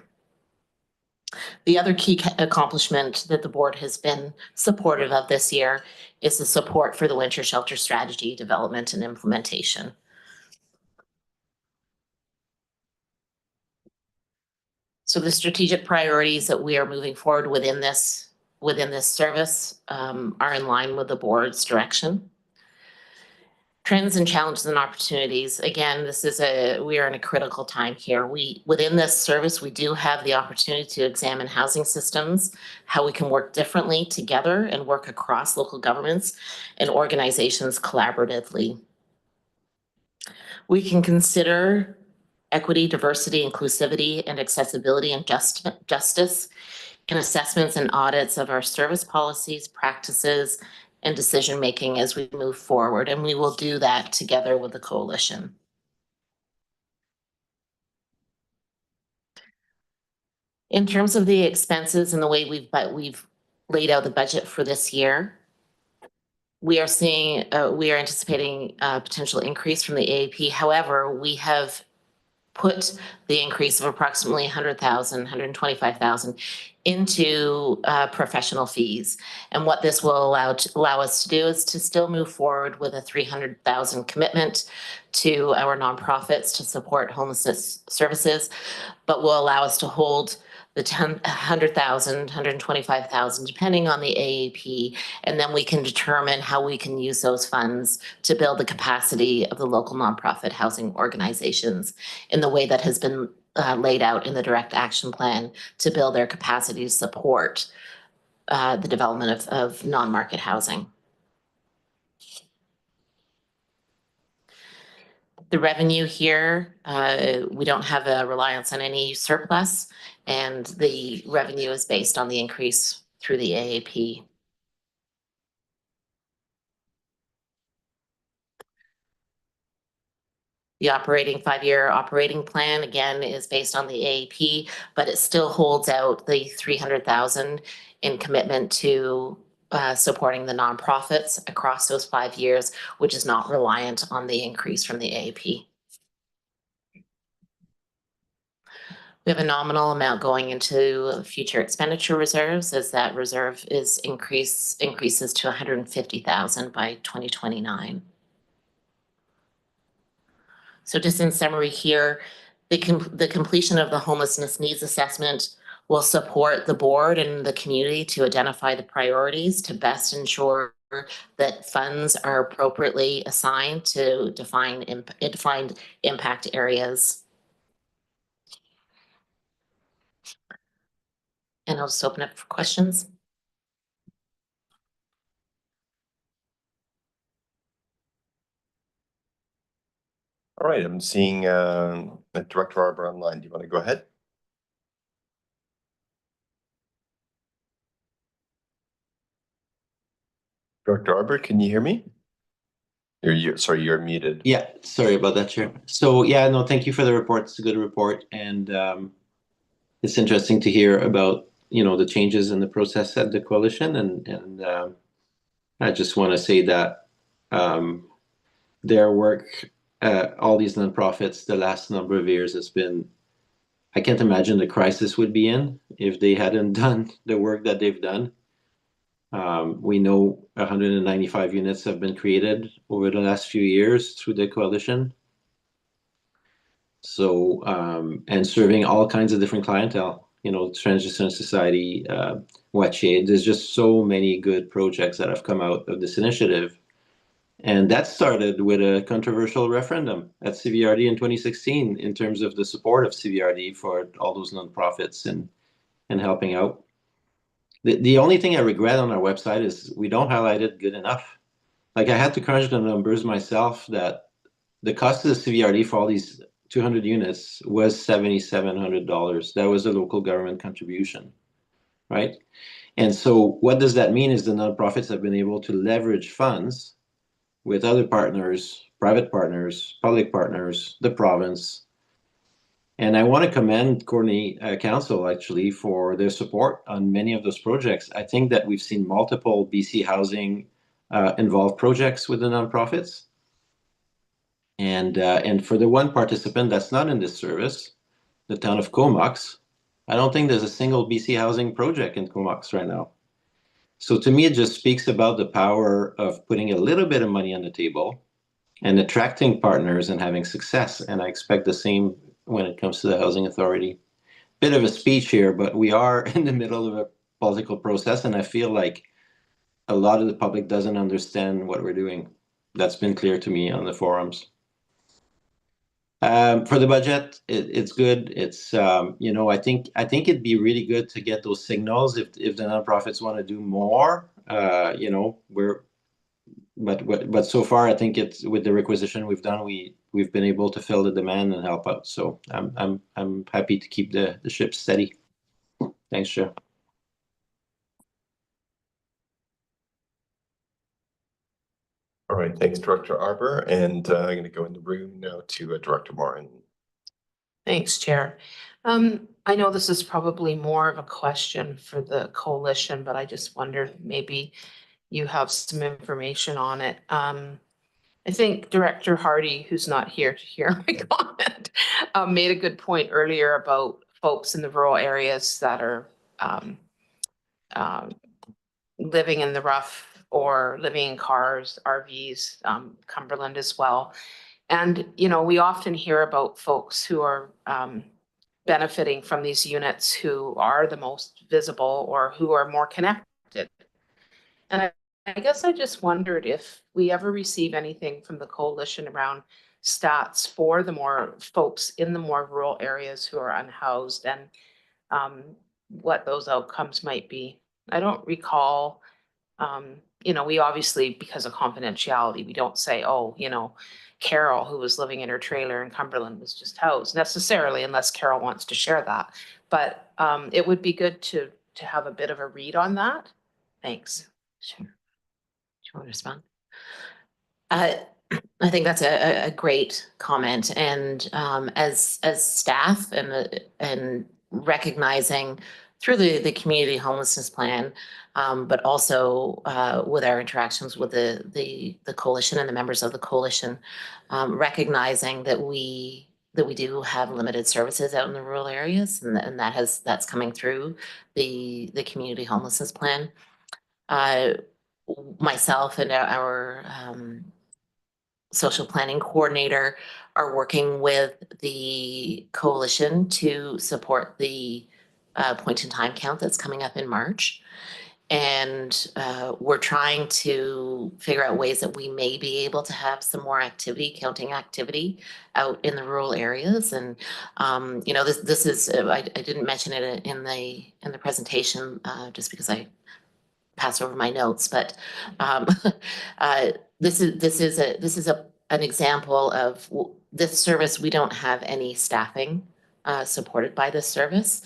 The other key accomplishment that the board has been supportive of this year is the support for the winter shelter strategy development and implementation. So the strategic priorities that we are moving forward within this service are in line with the board's direction. Trends and challenges and opportunities. Again, we are in a critical time here. Within this service, we do have the opportunity to examine housing systems, how we can work differently together and work across local governments and organizations collaboratively. We can consider equity, diversity, inclusivity, and accessibility and justice in assessments and audits of our service policies, practices, and decision-making as we move forward. And we will do that together with the coalition. In terms of the expenses and the way we've laid out the budget for this year, we are anticipating a potential increase from the AAP. However, we have put the increase of approximately 100,000, 125,000 into professional fees. And what this will allow us to do is to still move forward with a 300,000 commitment to our nonprofits to support homelessness services, but will allow us to hold the 100,000, 125,000, depending on the AAP, and then we can determine how we can use those funds to build the capacity of the local nonprofit housing organizations in the way that has been laid out in the direct action plan to build their capacity to support the development of non-market housing. The revenue here, we don't have a reliance on any surplus, and the revenue is based on the increase through the AAP. The 5-year operating plan, again, is based on the AAP, but it still holds out the 300,000 in commitment to supporting the nonprofits across those 5 years, which is not reliant on the increase from the AAP. We have a nominal amount going into future expenditure reserves as that reserve increases to 150,000 by 2029. So just in summary here, the completion of the homelessness needs assessment will support the board and the community to identify the priorities to best ensure that funds are appropriately assigned to defined impact areas. And I'll just open up for questions. All right, I'm seeing Director Arbor online. Do you want to go ahead? Director Arbor, can you hear me? Sorry, you're muted. Yeah, sorry about that, Chair. So yeah, no, thank you for the report. It's a good report, and it's interesting to hear about the changes in the process at the coalition, and I just want to say that their work, all these nonprofits, the last number of years has been. I can't imagine the crisis would be in if they hadn't done the work that they've done. We know 195 units have been created over the last few years through the coalition. So, and serving all kinds of different clientele, Transgender Society, Watchet. There's just so many good projects that have come out of this initiative. And that started with a controversial referendum at CVRD in 2016 in terms of the support of CVRD for all those nonprofits and helping out. The only thing I regret on our website is we don't highlight it good enough. Like I had to crunch the numbers myself that the cost of the CVRD for all these 200 units was $7,700. That was a local government contribution, right? And so what does that mean is the nonprofits have been able to leverage funds with other partners, private partners, public partners, the province. And I want to commend Courtney Council actually for their support on many of those projects. I think that we've seen multiple BC Housing involved projects with the nonprofits. And for the one participant that's not in this service, the town of Comox, I don't think there's a single BC Housing project in Comox right now. So to me, it just speaks about the power of putting a little bit of money on the table and attracting partners and having success. And I expect the same when it comes to the Housing Authority. Bit of a speech here, but we are in the middle of a political process, and I feel like a lot of the public doesn't understand what we're doing. That's been clear to me on the forums. For the budget, it's good. It's I think it'd be really good to get those signals if the nonprofits want to do more. But so far I think it's with the requisition we've done, we've been able to fill the demand and help out. So I'm happy to keep the ship steady. Thanks, Chair. All right, thanks, Director Arbor. And I'm going to go in the room now to Director Morin. Thanks, Chair. I know this is probably more of a question for the coalition, but I just wondered maybe you have some information on it. I think Director Hardy, who's not here to hear my comment, made a good point earlier about folks in the rural areas that are living in the rough or living in cars, RVs, Cumberland as well. And, we often hear about folks who are benefiting from these units who are the most visible or who are more connected. And I guess I just wondered if we ever receive anything from the coalition around stats for the more folks in the more rural areas who are unhoused and what those outcomes might be. I don't recall, we obviously, because of confidentiality, we don't say, oh, Carol, who was living in her trailer in Cumberland, was just housed necessarily, unless Carol wants to share that. But it would be good to have a bit of a read on that. Thanks. Sure. Do you want to respond? I think that's a great comment, and as staff and recognizing through the community homelessness plan, but also with our interactions with the coalition and the members of the coalition, recognizing that we do have limited services out in the rural areas, and that's coming through the community homelessness plan. Myself and our social planning coordinator are working with the coalition to support the point in time count that's coming up in March. And we're trying to figure out ways that we may be able to have some more counting activity out in the rural areas. And this is I didn't mention it in the presentation just because I passed over my notes, but this is an example of this service. We don't have any staffing supported by this service.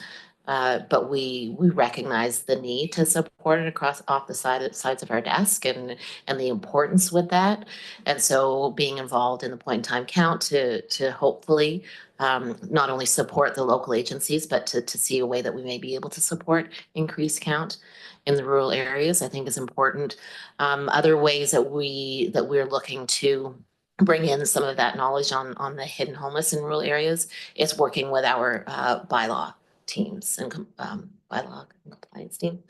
But we recognize the need to support it off the sides of our desk and the importance with that. And so being involved in the point in time count to hopefully not only support the local agencies, but to see a way that we may be able to support increased count in the rural areas, I think is important. Other ways that we're looking to bring in some of that knowledge on the hidden homeless in rural areas is working with our bylaw teams and bylaw compliance team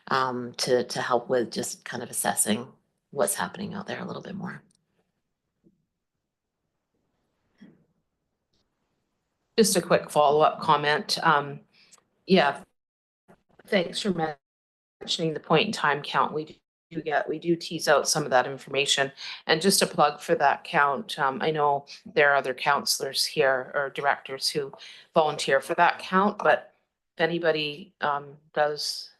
to help with just kind of assessing what's happening out there a little bit more. Just a quick follow-up comment. Yeah, thanks for mentioning the point in time count. We do tease out some of that information. And just a plug for that count, I know there are other counselors here or directors who volunteer for that count, but if anybody does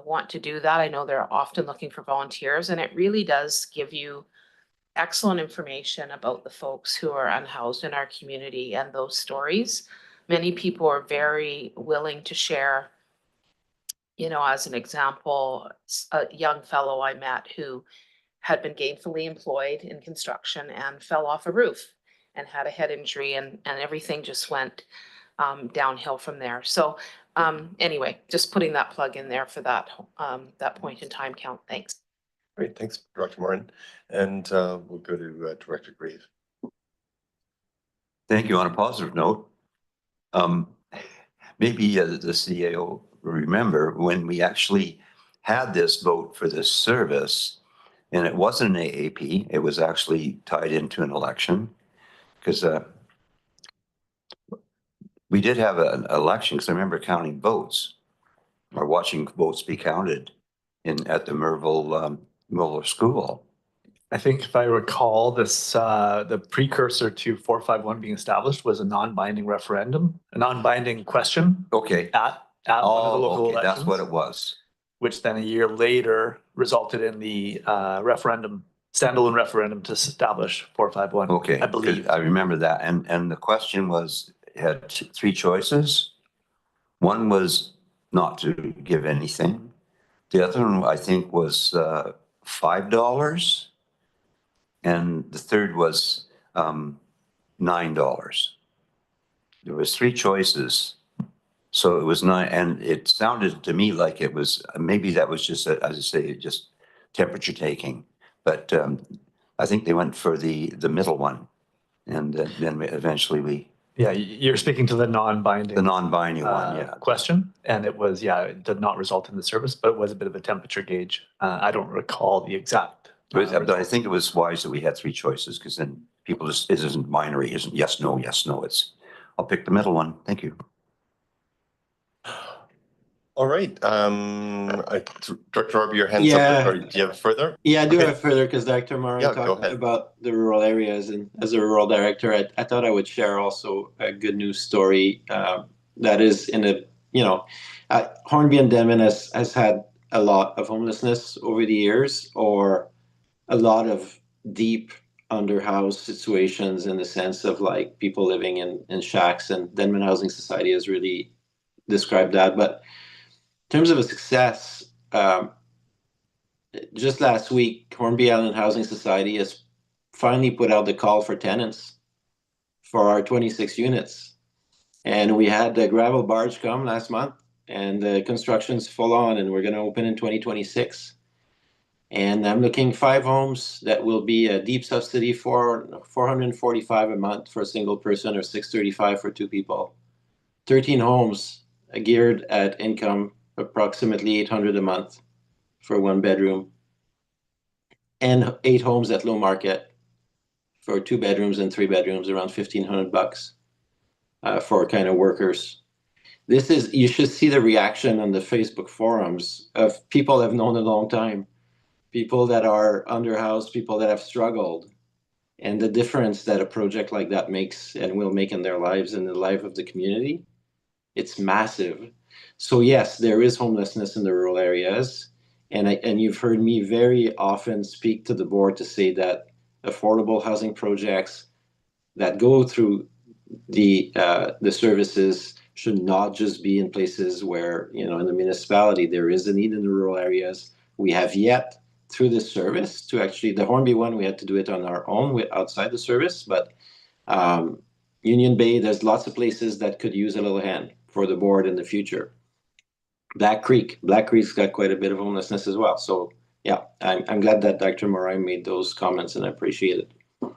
want to do that, I know they're often looking for volunteers, and it really does give you excellent information about the folks who are unhoused in our community and those stories. Many people are very willing to share. You know, as an example, a young fellow I met who had been gainfully employed in construction and fell off a roof and had a head injury, and everything just went downhill from there. So anyway, just putting that plug in there for that point in time count. Thanks. Great, thanks, Director Martin. And we'll go to Director Grieve. Thank you. On a positive note, maybe the CAO will remember when we actually had this vote for this service, and it wasn't an AAP, it was actually tied into an election, because we did have an election, because I remember counting votes or watching votes be counted at the Merville School. I think if I recall, this the precursor to 451 being established was a non-binding referendum, a non-binding question. Okay. At one of the local okay, elections. that's what it was. Which then a year later resulted in the standalone referendum to establish 451. Okay, I believe. I remember that. And the question was, it had three choices. One was not to give anything. The other one, I think, was $5. And the third was $9. There was three choices. So it was nine, and it sounded to me like it was, maybe that was just, as I say, just temperature taking. But I think they went for the middle one. And then eventually we. Yeah, you're speaking to the non-binding. The non-binding one, yeah. Question. And it was, it did not result in the service, but it was a bit of a temperature gauge. I don't recall the exact. But I think it was wise that we had three choices, because then people just, it isn't binary, it isn't yes, no, it's, I'll pick the middle one. Thank you. All right. Director Arby, your hands Yeah. up. Or do you have further? Yeah, I do Okay. have further, because Dr. Martin Yeah, go talked ahead. about the rural areas, and as a rural director, I thought I would share also a good news story that is in a, Hornby and Denman has had a lot of homelessness over the years, or a lot of deep underhoused situations, in the sense of like people living in shacks, and Denman Housing Society has really described that. But in terms of a success, just last week, Hornby Island Housing Society has finally put out the call for tenants for our 26 units. And we had the gravel barge come last month, and the construction's full on, and we're going to open in 2026. And I'm looking 5 homes that will be a deep subsidy for $445 a month for a single person, or $635 for 2 people. 13 homes geared at income approximately $800 a month for 1 bedroom, and 8 homes at low market for 2 bedrooms and 3 bedrooms, around $1,500 for kind of workers. This is, you should see the reaction on the Facebook forums of people I've known a long time, people that are underhoused, people that have struggled, and the difference that a project like that makes and will make in their lives and the life of the community. It's massive. So yes, there is homelessness in the rural areas. And you've heard me very often speak to the board to say that affordable housing projects that go through the services should not just be in places where, in the municipality, there is a need in the rural areas. We have yet, through this service, to actually, the Hornby one, we had to do it on our own outside the service, but Union Bay, there's lots of places that could use a little hand for the board in the future. Black Creek's got quite a bit of homelessness as well. So yeah, I'm glad that Dr. Moray made those comments, and I appreciate it. All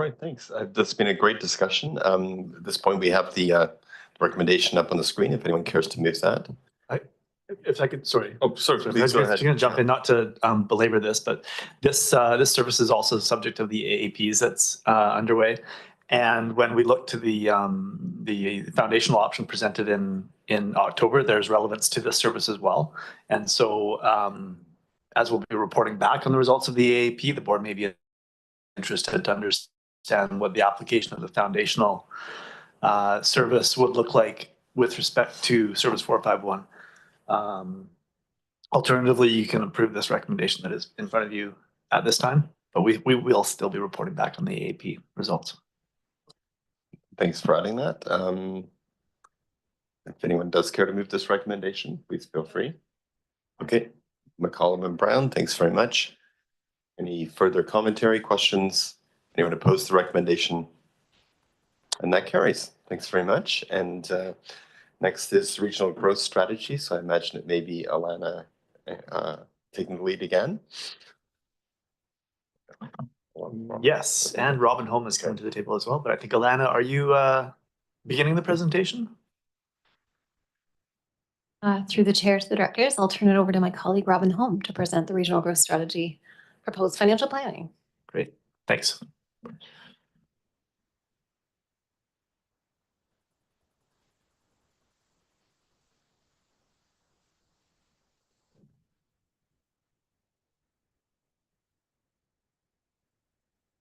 right, thanks. That's been a great discussion. At this point, we have the recommendation up on the screen, if anyone cares to move that. If I could, sorry. Oh, sorry, I please was go just ahead. going to jump in, not to belabor this, but this service is also subject of the AAPs that's underway. And when we look to the foundational option presented in October, there's relevance to this service as well. And so as we'll be reporting back on the results of the AAP, the board may be interested to understand what the application of the foundational service would look like with respect to Service 451. Alternatively, you can approve this recommendation that is in front of you at this time, but we will still be reporting back on the AAP results. Thanks for adding that. If anyone does care to move this recommendation, please feel free. Okay, McCollum and Brown, thanks very much. Any further commentary, questions? Anyone oppose the recommendation? And that carries. Thanks very much. And next is regional growth strategy. So I imagine it may be Alana taking the lead again. Yes, and Robin Holm is coming to the table as well. But I think, Alana, are you beginning the presentation? Through the chair to the directors, I'll turn it over to my colleague Robin Holm to present the regional growth strategy proposed financial planning. Great, thanks.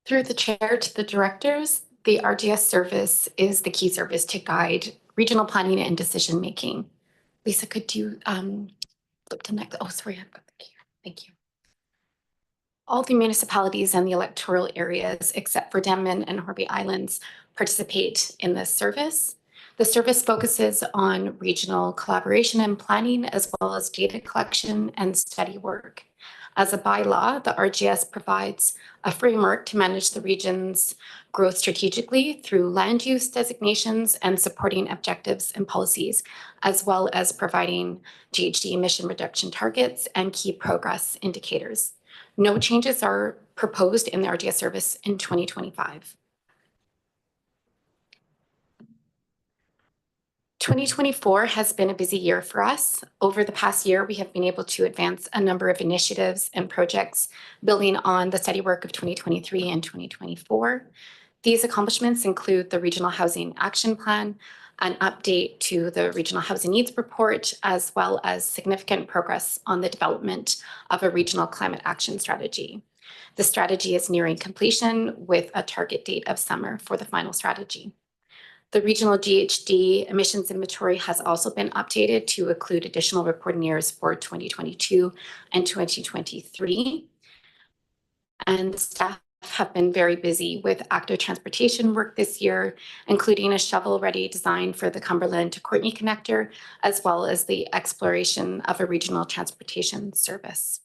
Through the chair to the directors, the RGS service is the key service to guide regional planning and decision making. Lisa, could you flip to next? Oh, sorry, I've got the key. Thank you. All the municipalities and the electoral areas, except for Denman and Hornby Islands, participate in this service. The service focuses on regional collaboration and planning, as well as data collection and study work. As a bylaw, the RGS provides a framework to manage the region's growth strategically through land use designations and supporting objectives and policies, as well as providing GHG emission reduction targets and key progress indicators. No changes are proposed in the RGS service in 2025. 2024 has been a busy year for us. Over the past year, we have been able to advance a number of initiatives and projects building on the steady work of 2023 and 2024. These accomplishments include the Regional Housing Action Plan, an update to the Regional Housing Needs Report, as well as significant progress on the development of a regional climate action strategy. The strategy is nearing completion with a target date of summer for the final strategy. The regional GHG emissions inventory has also been updated to include additional reporting years for 2022 and 2023. And the staff have been very busy with active transportation work this year, including a shovel-ready design for the Cumberland to Courtney connector, as well as the exploration of a regional transportation service.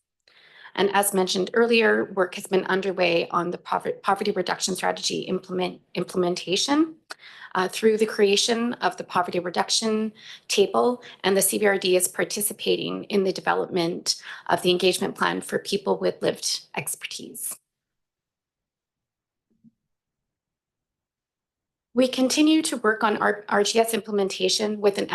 And as mentioned earlier, work has been underway on the poverty reduction strategy implementation through the creation of the poverty reduction table, and the CBRD is participating in the development of the engagement plan for people with lived expertise. We continue to work on our RGS implementation with an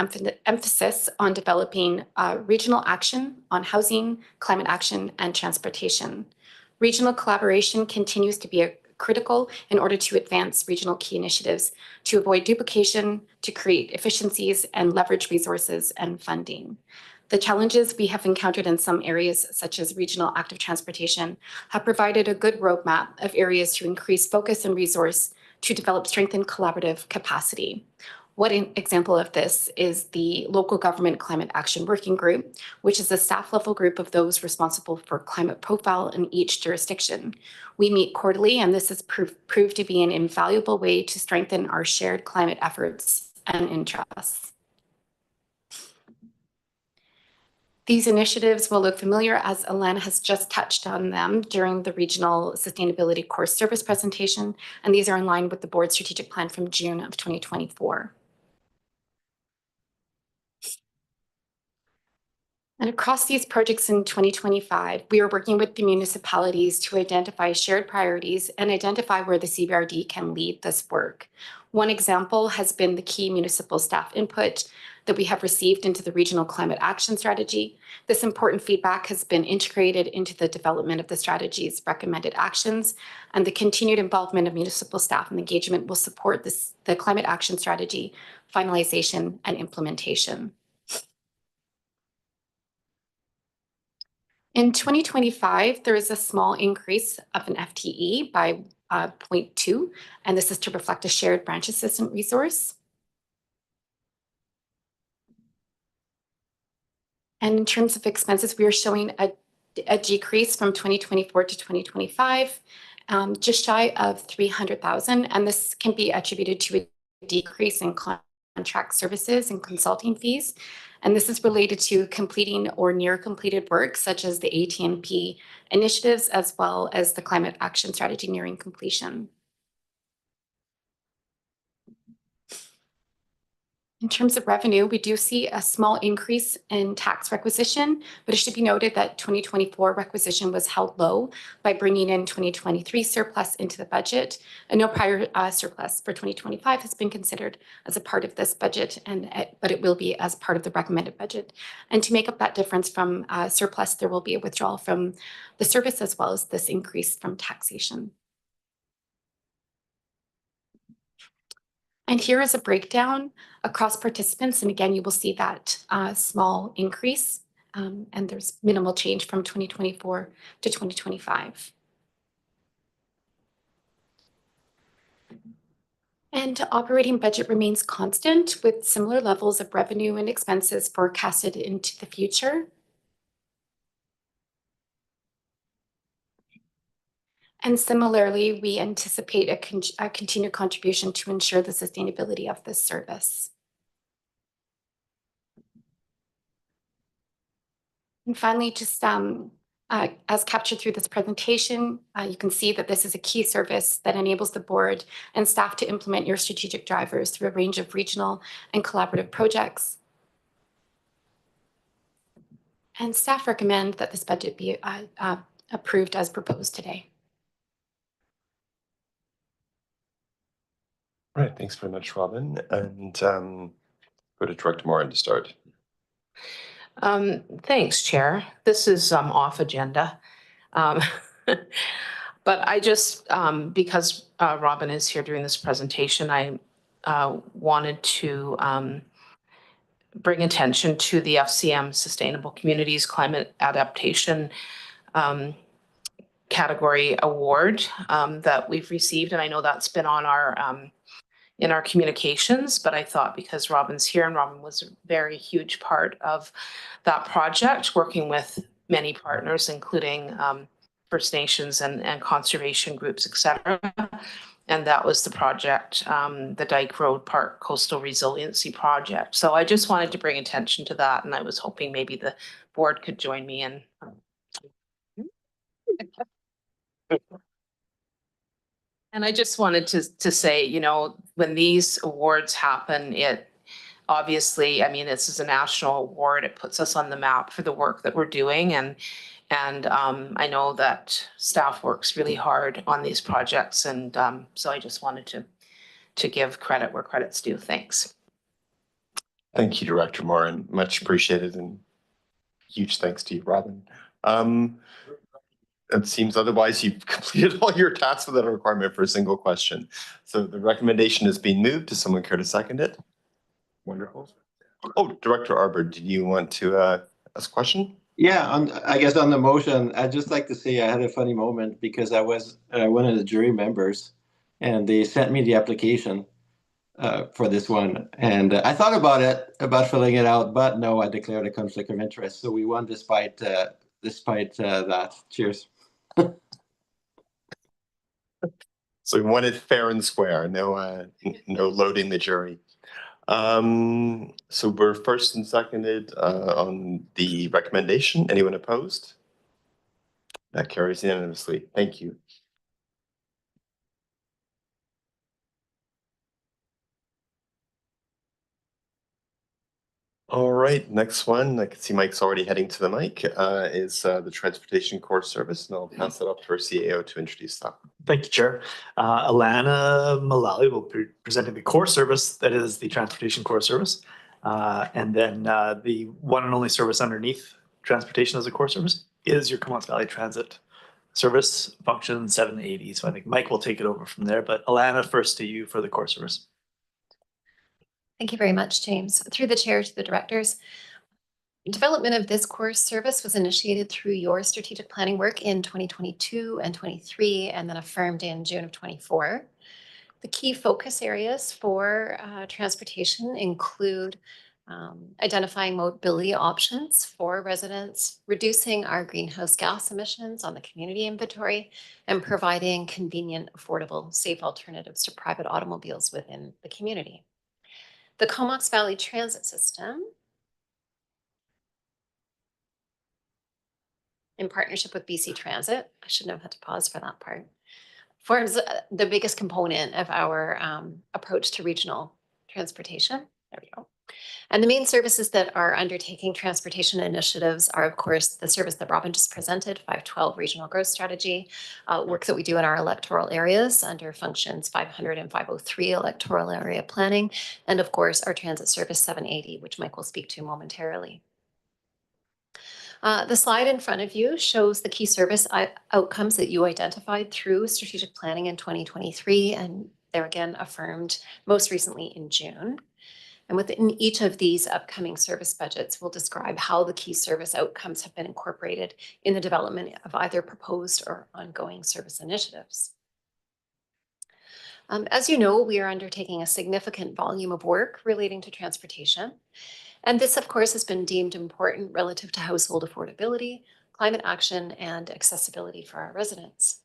emphasis on developing regional action on housing, climate action, and transportation. Regional collaboration continues to be critical in order to advance regional key initiatives, to avoid duplication, to create efficiencies, and leverage resources and funding. The challenges we have encountered in some areas, such as regional active transportation, have provided a good roadmap of areas to increase focus and resource to develop strengthened collaborative capacity. One example of this is the Local Government Climate Action Working Group, which is a staff level group of those responsible for climate profile in each jurisdiction. We meet quarterly, and this has proved to be an invaluable way to strengthen our shared climate efforts and interests. These initiatives will look familiar as Alana has just touched on them during the Regional Sustainability Core Service presentation, and these are in line with the board strategic plan from June of 2024. And across these projects in 2025, we are working with the municipalities to identify shared priorities and identify where the CBRD can lead this work. One example has been the key municipal staff input that we have received into the Regional Climate Action Strategy. This important feedback has been integrated into the development of the strategy's recommended actions, and the continued involvement of municipal staff and engagement will support the Climate Action Strategy finalization and implementation. In 2025, there is a small increase of an FTE by 0.2, and this is to reflect a shared branch assistant resource. And in terms of expenses, we are showing a decrease from 2024 to 2025, just shy of 300,000, and this can be attributed to a decrease in contract services and consulting fees. And this is related to completing or near completed work, such as the ATNP initiatives, as well as the climate action strategy nearing completion. In terms of revenue, we do see a small increase in tax requisition, but it should be noted that 2024 requisition was held low by bringing in 2023 surplus into the budget, and no prior surplus for 2025 has been considered as a part of this budget, but it will be as part of the recommended budget. And to make up that difference from surplus, there will be a withdrawal from the service as well as this increase from taxation. And here is a breakdown across participants. And again, you will see that small increase, and there's minimal change from 2024 to 2025. And operating budget remains constant with similar levels of revenue and expenses forecasted into the future. And similarly, we anticipate a continued contribution to ensure the sustainability of this service. And finally, just as captured through this presentation, you can see that this is a key service that enables the board and staff to implement your strategic drivers through a range of regional and collaborative projects. And staff recommend that this budget be approved as proposed today. All right, thanks very much, Robin. And go to Director Morin to start. Thanks, Chair. This is off agenda. But I just, because Robin is here during this presentation, I wanted to bring attention to the FCM Sustainable Communities Climate Adaptation category award that we've received. And I know that's been on our in our communications, but I thought because Robin's here, and Robin was a very huge part of that project, working with many partners, including First Nations and conservation groups, et cetera. And that was the project, the Dyke Road Park Coastal Resiliency Project. So I just wanted to bring attention to that, and I was hoping maybe the board could join me in. And I just wanted to say, you know, when these awards happen, it obviously, I mean, this is a national award. It puts us on the map for the work that we're doing. And I know that staff works really hard on these projects. And so I just wanted to give credit where credit's due. Thanks. Thank you, Director Morin. Much appreciated, and huge thanks to you, Robin. It seems otherwise you've completed all your tasks without a requirement for a single question. So the recommendation has been moved. Does someone care to second it? Wonderful. Oh, Director Arbor, did you want to ask a question? Yeah, I guess on the motion, I'd just like to say I had a funny moment because I was one of the jury members, and they sent me the application, for this one. And I thought about filling it out, but no, I declared a conflict of interest. So we won despite that. Cheers. So we want it fair and square, no loading the jury. So we're first and seconded on the recommendation. Anyone opposed? That carries unanimously. Thank you. All right, next one, I can see Mike's already heading to the mic, is the Transportation Core Service, and I'll pass it up to our CAO to introduce that. Thank you, Chair. Alana Malali will be presenting the core service, that is the Transportation Core Service. And then the one and only service underneath transportation as a core service is your Comox Valley Transit Service Function 780. So I think Mike will take it over from there, but Alana, first to you for the core service. Thank you very much, James. Through the chair to the directors, development of this core service was initiated through your strategic planning work in 2022 and 23, and then affirmed in June of 24. The key focus areas for transportation include identifying mobility options for residents, reducing our greenhouse gas emissions on the community inventory, and providing convenient, affordable, safe alternatives to private automobiles within the community. The Comox Valley Transit System, in partnership with BC Transit, I shouldn't have had to pause for that part, forms the biggest component of our approach to regional transportation. There we go. And the main services that are undertaking transportation initiatives are, of course, the service that Robin just presented, 512 Regional Growth Strategy, work that we do in our electoral areas under functions 500 and 503 electoral area planning, and of course, our transit service 780, which Mike will speak to momentarily. The slide in front of you shows the key service outcomes that you identified through strategic planning in 2023, and they're again affirmed most recently in June. And within each of these upcoming service budgets, we'll describe how the key service outcomes have been incorporated in the development of either proposed or ongoing service initiatives. As you know, we are undertaking a significant volume of work relating to transportation. And this, of course, has been deemed important relative to household affordability, climate action, and accessibility for our residents.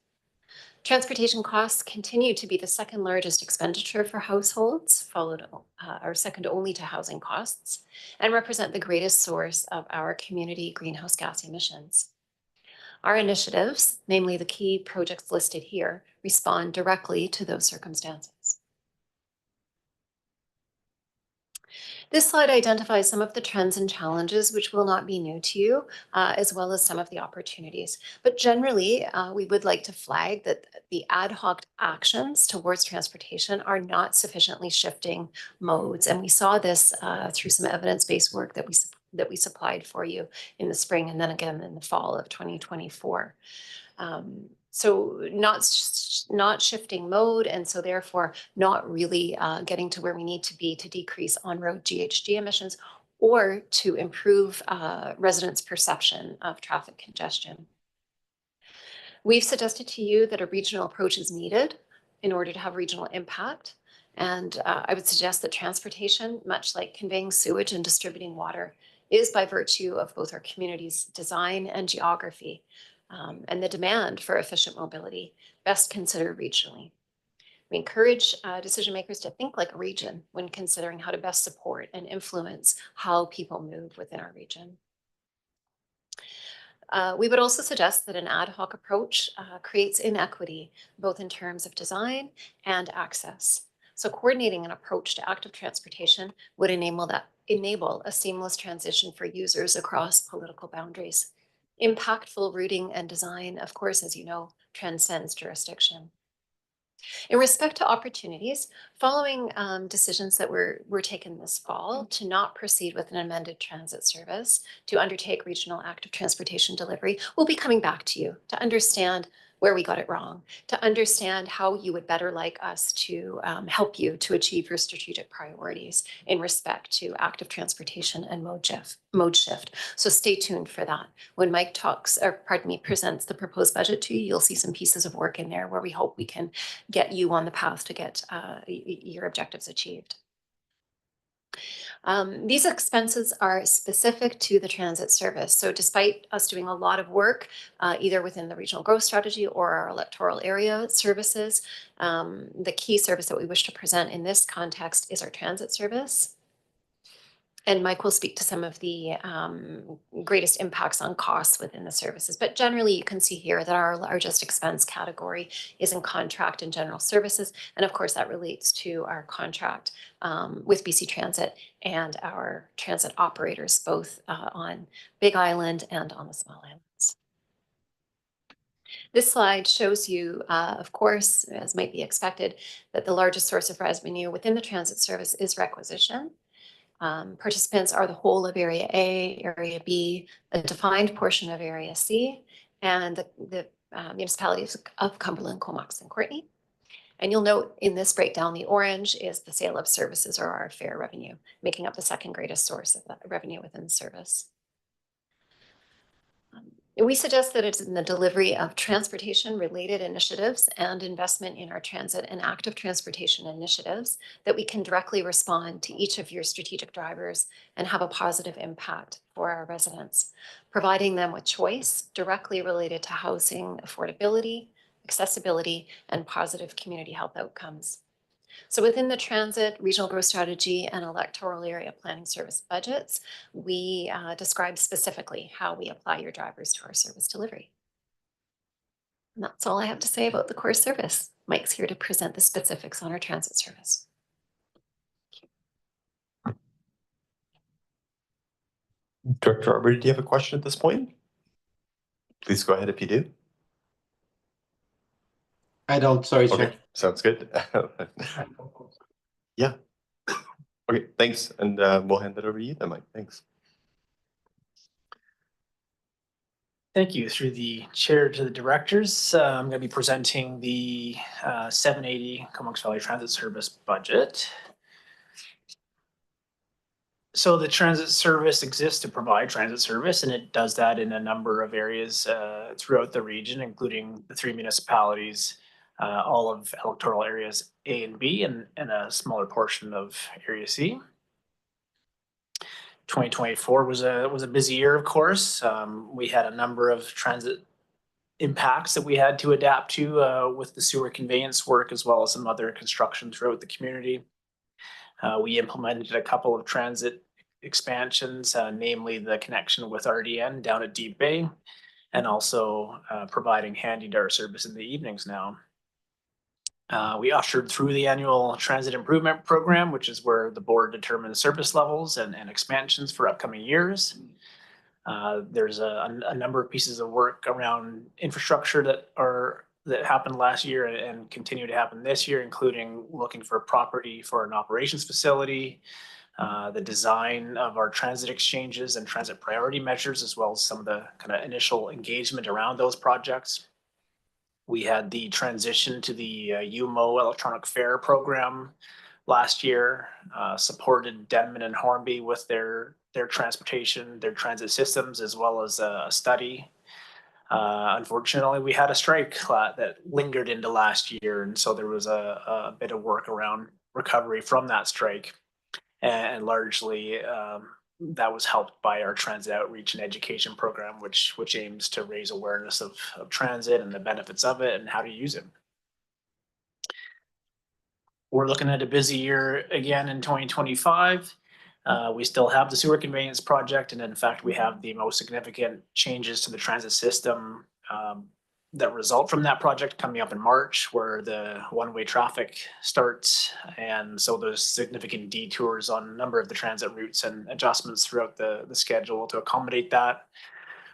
Transportation costs continue to be the second largest expenditure for households, followed or second only to housing costs, and represent the greatest source of our community greenhouse gas emissions. Our initiatives, namely the key projects listed here, respond directly to those circumstances. This slide identifies some of the trends and challenges which will not be new to you, as well as some of the opportunities. But generally, we would like to flag that the ad hoc actions towards transportation are not sufficiently shifting modes. And we saw this through some evidence-based work that we supplied for you in the spring and then again in the fall of 2024. So not shifting mode, and so therefore not really getting to where we need to be to decrease on-road GHG emissions or to improve residents' perception of traffic congestion. We've suggested to you that a regional approach is needed in order to have regional impact. And I would suggest that transportation, much like conveying sewage and distributing water, is by virtue of both our community's design and geography, and the demand for efficient mobility, best considered regionally. We encourage decision makers to think like a region when considering how to best support and influence how people move within our region. We would also suggest that an ad hoc approach creates inequity, both in terms of design and access. So coordinating an approach to active transportation would enable a seamless transition for users across political boundaries. Impactful routing and design, of course, as you know, transcends jurisdiction. In respect to opportunities, following decisions that were taken this fall to not proceed with an amended transit service to undertake regional active transportation delivery, we'll be coming back to you to understand where we got it wrong, to understand how you would better like us to help you to achieve your strategic priorities in respect to active transportation and mode shift. So stay tuned for that. When Mike presents the proposed budget to you, you'll see some pieces of work in there where we hope we can get you on the path to get your objectives achieved. These expenses are specific to the transit service. So despite us doing a lot of work, either within the regional growth strategy or our electoral area services, the key service that we wish to present in this context is our transit service. And Mike will speak to some of the greatest impacts on costs within the services. But generally, you can see here that our largest expense category is in contract and general services. And of course, that relates to our contract with BC Transit and our transit operators, both on Big Island and on the small islands. This slide shows you, of course, as might be expected, that the largest source of revenue within the transit service is requisition. Participants are the whole of Area A, Area B, a defined portion of Area C, and the municipalities of Cumberland, Comox, and Courtenay. And you'll note in this breakdown, the orange is the sale of services or our fare revenue, making up the second greatest source of revenue within the service. We suggest that it's in the delivery of transportation-related initiatives and investment in our transit and active transportation initiatives that we can directly respond to each of your strategic drivers and have a positive impact for our residents, providing them with choice directly related to housing affordability, accessibility, and positive community health outcomes. So within the transit, regional growth strategy, and electoral area planning service budgets, we describe specifically how we apply your drivers to our service delivery. And that's all I have to say about the core service. Mike's here to present the specifics on our transit service. Director Arber, do you have a question at this point? Please go ahead if you do. I don't, sorry, Okay, Chair. sounds good. Yeah. Okay, thanks. And we'll hand it over to you then, Mike. Thanks. Thank you. Through the chair to the directors, I'm going to be presenting the 780 Comox Valley Transit Service budget. So the transit service exists to provide transit service, and it does that in a number of areas throughout the region, including the 3 municipalities, all of electoral areas A and B, and a smaller portion of Area C. 2024 was a busy year, of course. We had a number of transit impacts that we had to adapt to with the sewer conveyance work, as well as some other construction throughout the community. We implemented a couple of transit expansions, namely the connection with RDN down at Deep Bay, and also providing handy dart service in the evenings now. We ushered through the annual transit improvement program, which is where the board determines service levels and expansions for upcoming years. There's a number of pieces of work around infrastructure that happened last year and continue to happen this year, including looking for property for an operations facility, the design of our transit exchanges and transit priority measures, as well as some of the kind of initial engagement around those projects. We had the transition to the UMO electronic fare program last year, supported Denman and Hornby with their transportation, their transit systems, as well as a study. Unfortunately, we had a strike that lingered into last year, and so there was a bit of work around recovery from that strike, and largely that was helped by our transit outreach and education program, which aims to raise awareness of transit and the benefits of it and how to use it. We're looking at a busy year again in 2025. We still have the sewer conveyance project, and in fact, we have the most significant changes to the transit system that result from that project coming up in March, where the one-way traffic starts. And so there's significant detours on a number of the transit routes and adjustments throughout the schedule to accommodate that.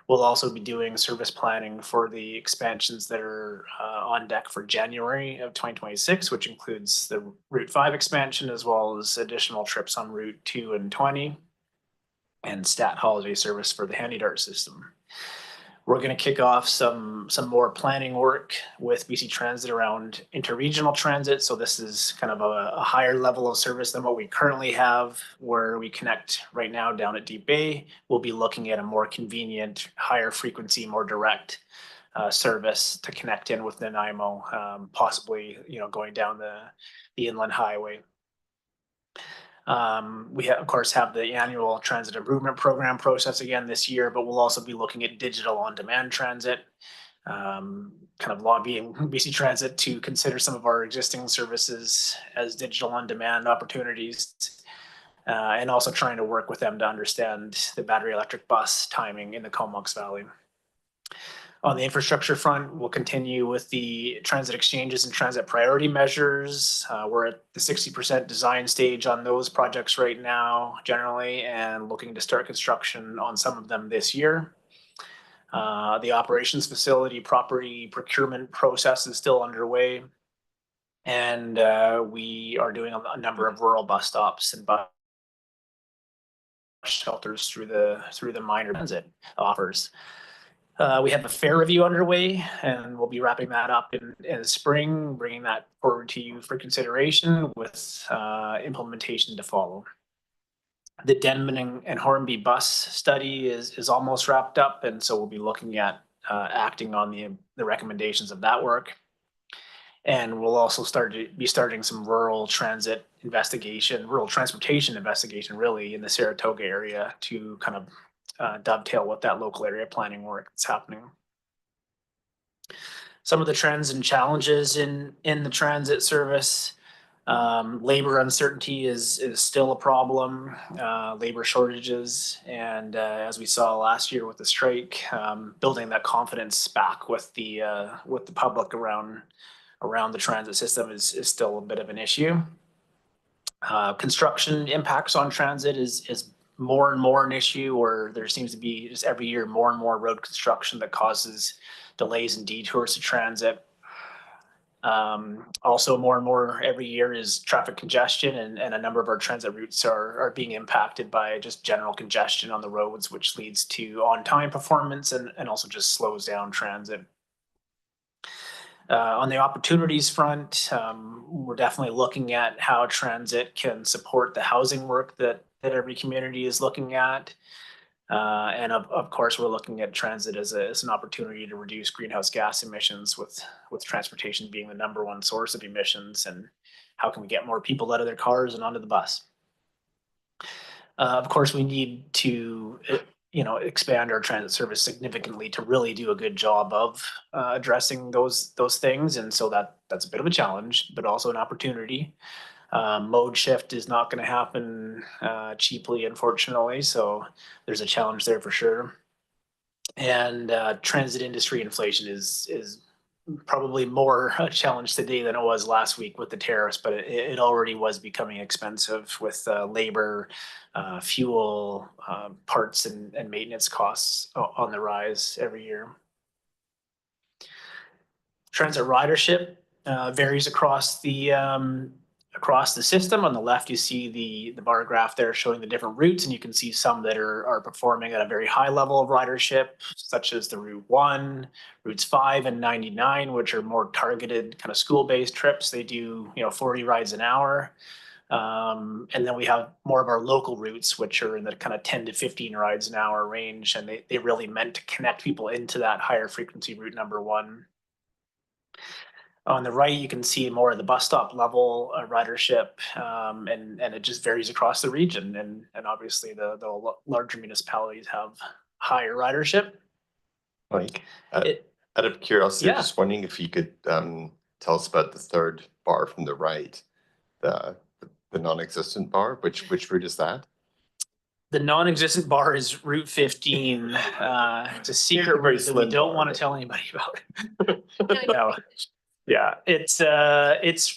We'll also be doing service planning for the expansions that are on deck for January of 2026, which includes the Route 5 expansion, as well as additional trips on Route 2 and 20, and stat holiday service for the handy dart system. We're going to kick off some more planning work with BC Transit around interregional transit. So this is kind of a higher level of service than what we currently have, where we connect right now down at Deep Bay. We'll be looking at a more convenient, higher frequency, more direct service to connect in with Nanaimo, possibly, going down the inland highway. We of course have the annual transit improvement program process again this year, but we'll also be looking at digital on-demand transit, kind of lobbying BC Transit to consider some of our existing services as digital on-demand opportunities, and also trying to work with them to understand the battery electric bus timing in the Comox Valley. On the infrastructure front, we'll continue with the transit exchanges and transit priority measures. We're at the 60% design stage on those projects right now, generally, and looking to start construction on some of them this year. The operations facility property procurement process is still underway. And we are doing a number of rural bus stops and bus shelters through the minor transit offers. We have a fare review underway, and we'll be wrapping that up in the spring, bringing that forward to you for consideration with implementation to follow. The Denman and Hornby bus study is almost wrapped up, and so we'll be looking at acting on the recommendations of that work. And we'll also be starting some rural transportation investigation, really, in the Saratoga area to kind of dovetail with that local area planning work that's happening. Some of the trends and challenges in the transit service. Labor uncertainty is still a problem, labor shortages, and as we saw last year with the strike, building that confidence back with the public around the transit system is still a bit of an issue. Construction impacts on transit is more and more an issue, where there seems to be just every year more and more road construction that causes delays and detours to transit. Also more and more every year is traffic congestion, and a number of our transit routes are being impacted by just general congestion on the roads, which leads to on-time performance and also just slows down transit. On the opportunities front, we're definitely looking at how transit can support the housing work that every community is looking at. And of course, we're looking at transit as an opportunity to reduce greenhouse gas emissions, with transportation being the #1 source of emissions. And how can we get more people out of their cars and onto the bus? Of course, we need to expand our transit service significantly to really do a good job of addressing those things. And so that's a bit of a challenge, but also an opportunity. Mode shift is not going to happen cheaply, unfortunately. So there's a challenge there for sure. And transit industry inflation is probably more a challenge today than it was last week with the tariffs, but it already was becoming expensive with labor, fuel, parts and maintenance costs on the rise every year. Transit ridership varies across the system. On the left, you see the bar graph there showing the different routes, and you can see some that are performing at a very high level of ridership, such as the Route 1, Routes 5 and 99, which are more targeted kind of school-based trips. They do 40 rides an hour. And then we have more of our local routes, which are in the kind of 10 to 15 rides an hour range, and they really meant to connect people into that higher frequency route #1. On the right, you can see more of the bus stop level ridership, and it just varies across the region. And obviously, the larger municipalities have higher ridership. Mike, out of curiosity, Yeah. just wondering if you could tell us about the third bar from the right, the non-existent bar. Which route is that? The non-existent bar is Route 15. It's a secret route that we don't want to tell anybody about. No. Yeah,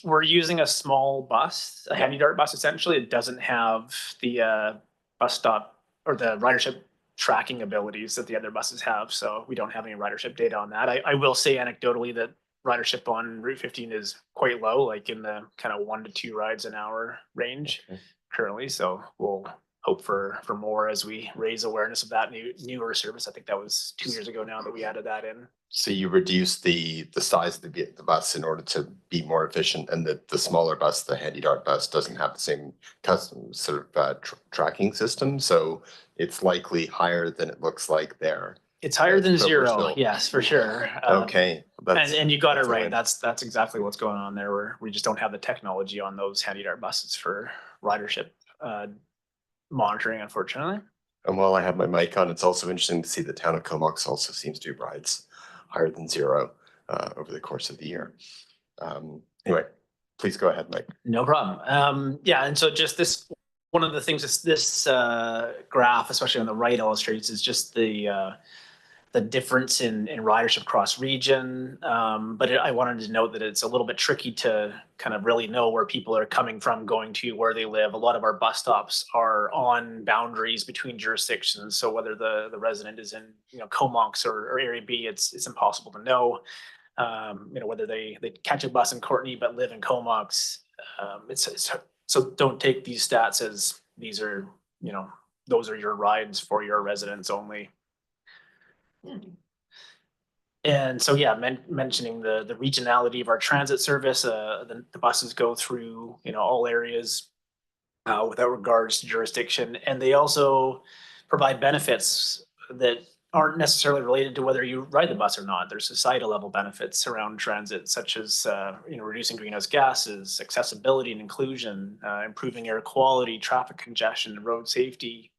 we're using a small bus, a heavy dart bus. Essentially, it doesn't have the bus stop or the ridership tracking abilities that the other buses have. So we don't have any ridership data on that. I will say anecdotally that ridership on Route 15 is quite low, like in the kind of 1 to 2 rides an hour range currently. So we'll hope for more as we raise awareness of that newer service. I think that was 2 years ago now that we added that in. So you reduce the size of the bus in order to be more efficient, and the smaller bus, the Handy Dart bus, doesn't have the same custom sort of tracking system. So it's likely higher than it looks like there. It's higher than But we're 0, still- yes, for sure. Okay. And you got it that's a right. win. That's exactly what's going on there. We just don't have the technology on those Handy Dart buses for ridership monitoring, unfortunately. And while I have my mic on, it's also interesting to see the town of Comox also seems to do rides higher than 0 over the course of the year. Anyway, please go ahead, Mike. No problem. Yeah, and so just this, one of the things this graph, especially on the right, illustrates is just the difference in ridership across region. But I wanted to note that it's a little bit tricky to kind of really know where people are coming from, going to, where they live. A lot of our bus stops are on boundaries between jurisdictions. So whether the resident is in, Comox or Area B, it's impossible to know. Whether they catch a bus in Courtenay but live in Comox. So don't take these stats as these are, those are your rides for your residents only. And so, yeah, mentioning the regionality of our transit service, the buses go through, all areas without regards to jurisdiction. And they also provide benefits that aren't necessarily related to whether you ride the bus or not. There's societal level benefits around transit, such as, reducing greenhouse gases, accessibility and inclusion, improving air quality, traffic congestion, road safety.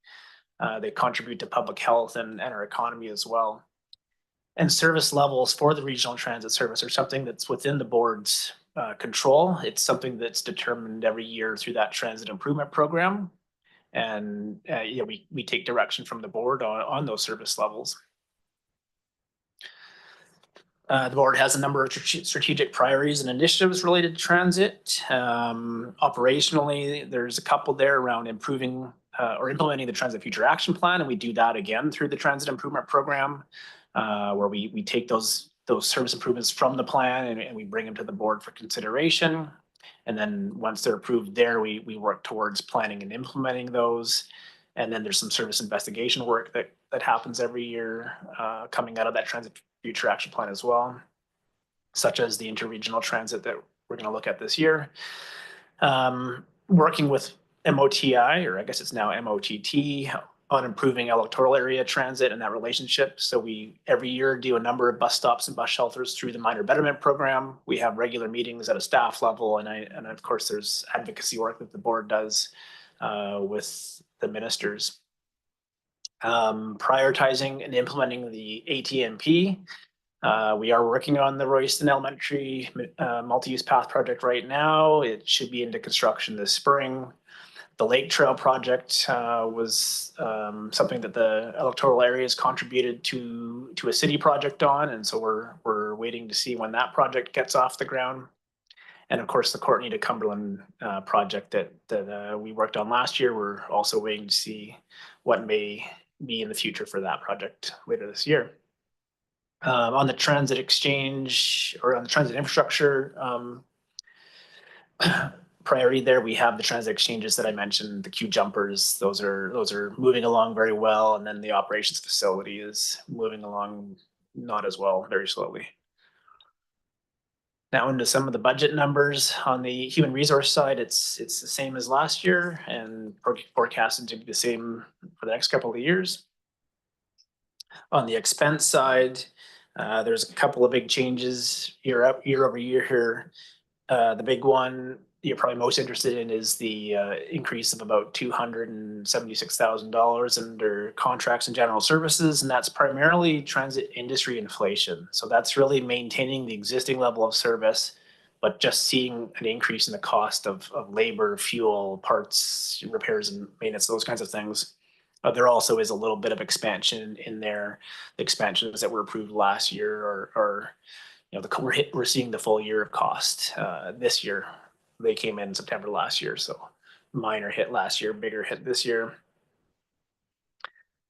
They contribute to public health and our economy as well. And service levels for the regional transit service are something that's within the board's control. It's something that's determined every year through that transit improvement program. And we take direction from the board on those service levels. The board has a number of strategic priorities and initiatives related to transit. Operationally, there's a couple there around improving or implementing the Transit Future Action Plan, and we do that again through the Transit Improvement Program, where we take those service improvements from the plan and we bring them to the board for consideration. And then once they're approved there, we work towards planning and implementing those. And then there's some service investigation work that happens every year coming out of that Transit Future Action Plan as well, such as the interregional transit that we're going to look at this year. Working with MOTI, or I guess it's now MOTT, on improving electoral area transit and that relationship. So we every year do a number of bus stops and bus shelters through the minor betterment program. We have regular meetings at a staff level, and of course there's advocacy work that the board does with the ministers. Prioritizing and implementing the ATMP. We are working on the Royston Elementary multi-use path project right now. It should be into construction this spring. The Lake Trail project was something that the electoral areas contributed to a city project on, and so we're waiting to see when that project gets off the ground. And of course, the Courtenay to Cumberland project that we worked on last year, we're also waiting to see what may be in the future for that project later this year. On the transit exchange or on the transit infrastructure priority there, we have the transit exchanges that I mentioned, the queue jumpers. Those are moving along very well, and then the operations facility is moving along not as well, very slowly. Now into some of the budget numbers. On the human resource side, it's the same as last year and forecasted to be the same for the next couple of years. On the expense side, there's a couple of big changes year over year here. The big one you're probably most interested in is the increase of about $276,000 under contracts and general services, and that's primarily transit industry inflation. So that's really maintaining the existing level of service, but just seeing an increase in the cost of labor, fuel, parts, repairs and maintenance, those kinds of things. There also is a little bit of expansion in there. The expansions that were approved last year are we're seeing the full year of cost this year. They came in September last year, so minor hit last year, bigger hit this year.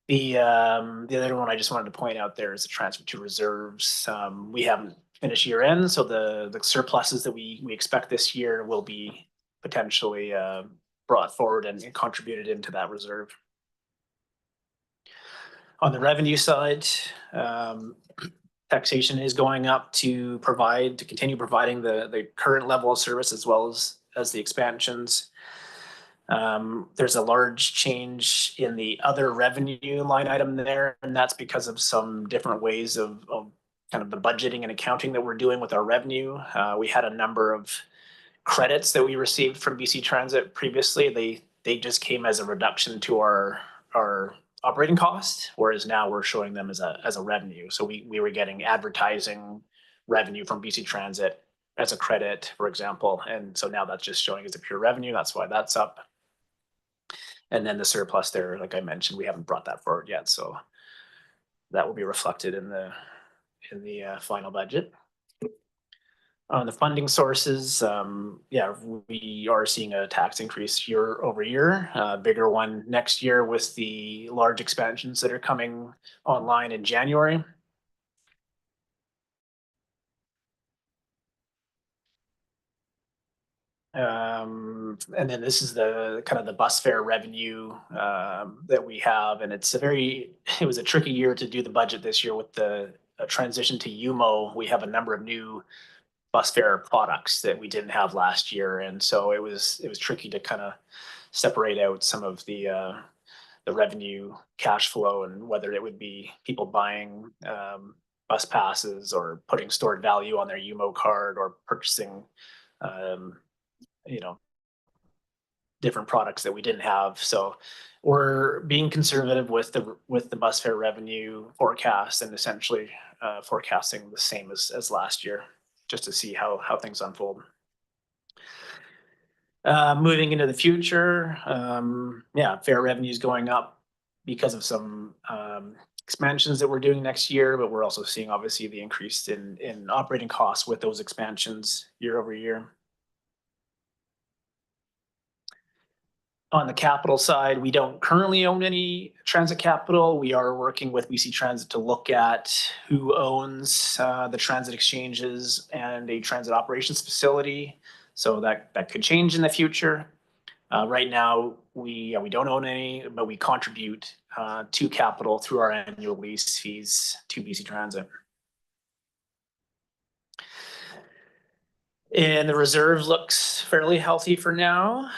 The other one I just wanted to point out there is the transfer to reserves. We haven't finished year end, so the surpluses that we expect this year will be potentially brought forward and contributed into that reserve. On the revenue side, taxation is going up to continue providing the current level of service as well as the expansions. There's a large change in the other revenue line item there, and that's because of some different ways of kind of the budgeting and accounting that we're doing with our revenue. We had a number of credits that we received from BC Transit previously. They just came as a reduction to our operating cost, whereas now we're showing them as a revenue. So we were getting advertising revenue from BC Transit as a credit, for example. And so now that's just showing as a pure revenue. That's why that's up. And then the surplus there, like I mentioned, we haven't brought that forward yet. So that will be reflected in the final budget. On the funding sources, yeah, we are seeing a tax increase year over year, bigger one next year with the large expansions that are coming online in January. And then this is the kind of the bus fare revenue that we have, and it was a tricky year to do the budget this year with the transition to UMO. We have a number of new bus fare products that we didn't have last year, and so it was tricky to kind of separate out some of the revenue cash flow and whether it would be people buying bus passes or putting stored value on their UMO card or purchasing different products that we didn't have. So we're being conservative with the bus fare revenue forecast and essentially forecasting the same as last year, just to see how things unfold. Moving into the future, yeah, fare revenue is going up because of some expansions that we're doing next year, but we're also seeing obviously the increase in operating costs with those expansions year over year. On the capital side, we don't currently own any transit capital. We are working with BC Transit to look at who owns the transit exchanges and a transit operations facility. So that could change in the future. Right now, we don't own any, but we contribute to capital through our annual lease fees to BC Transit. And the reserve looks fairly healthy for now.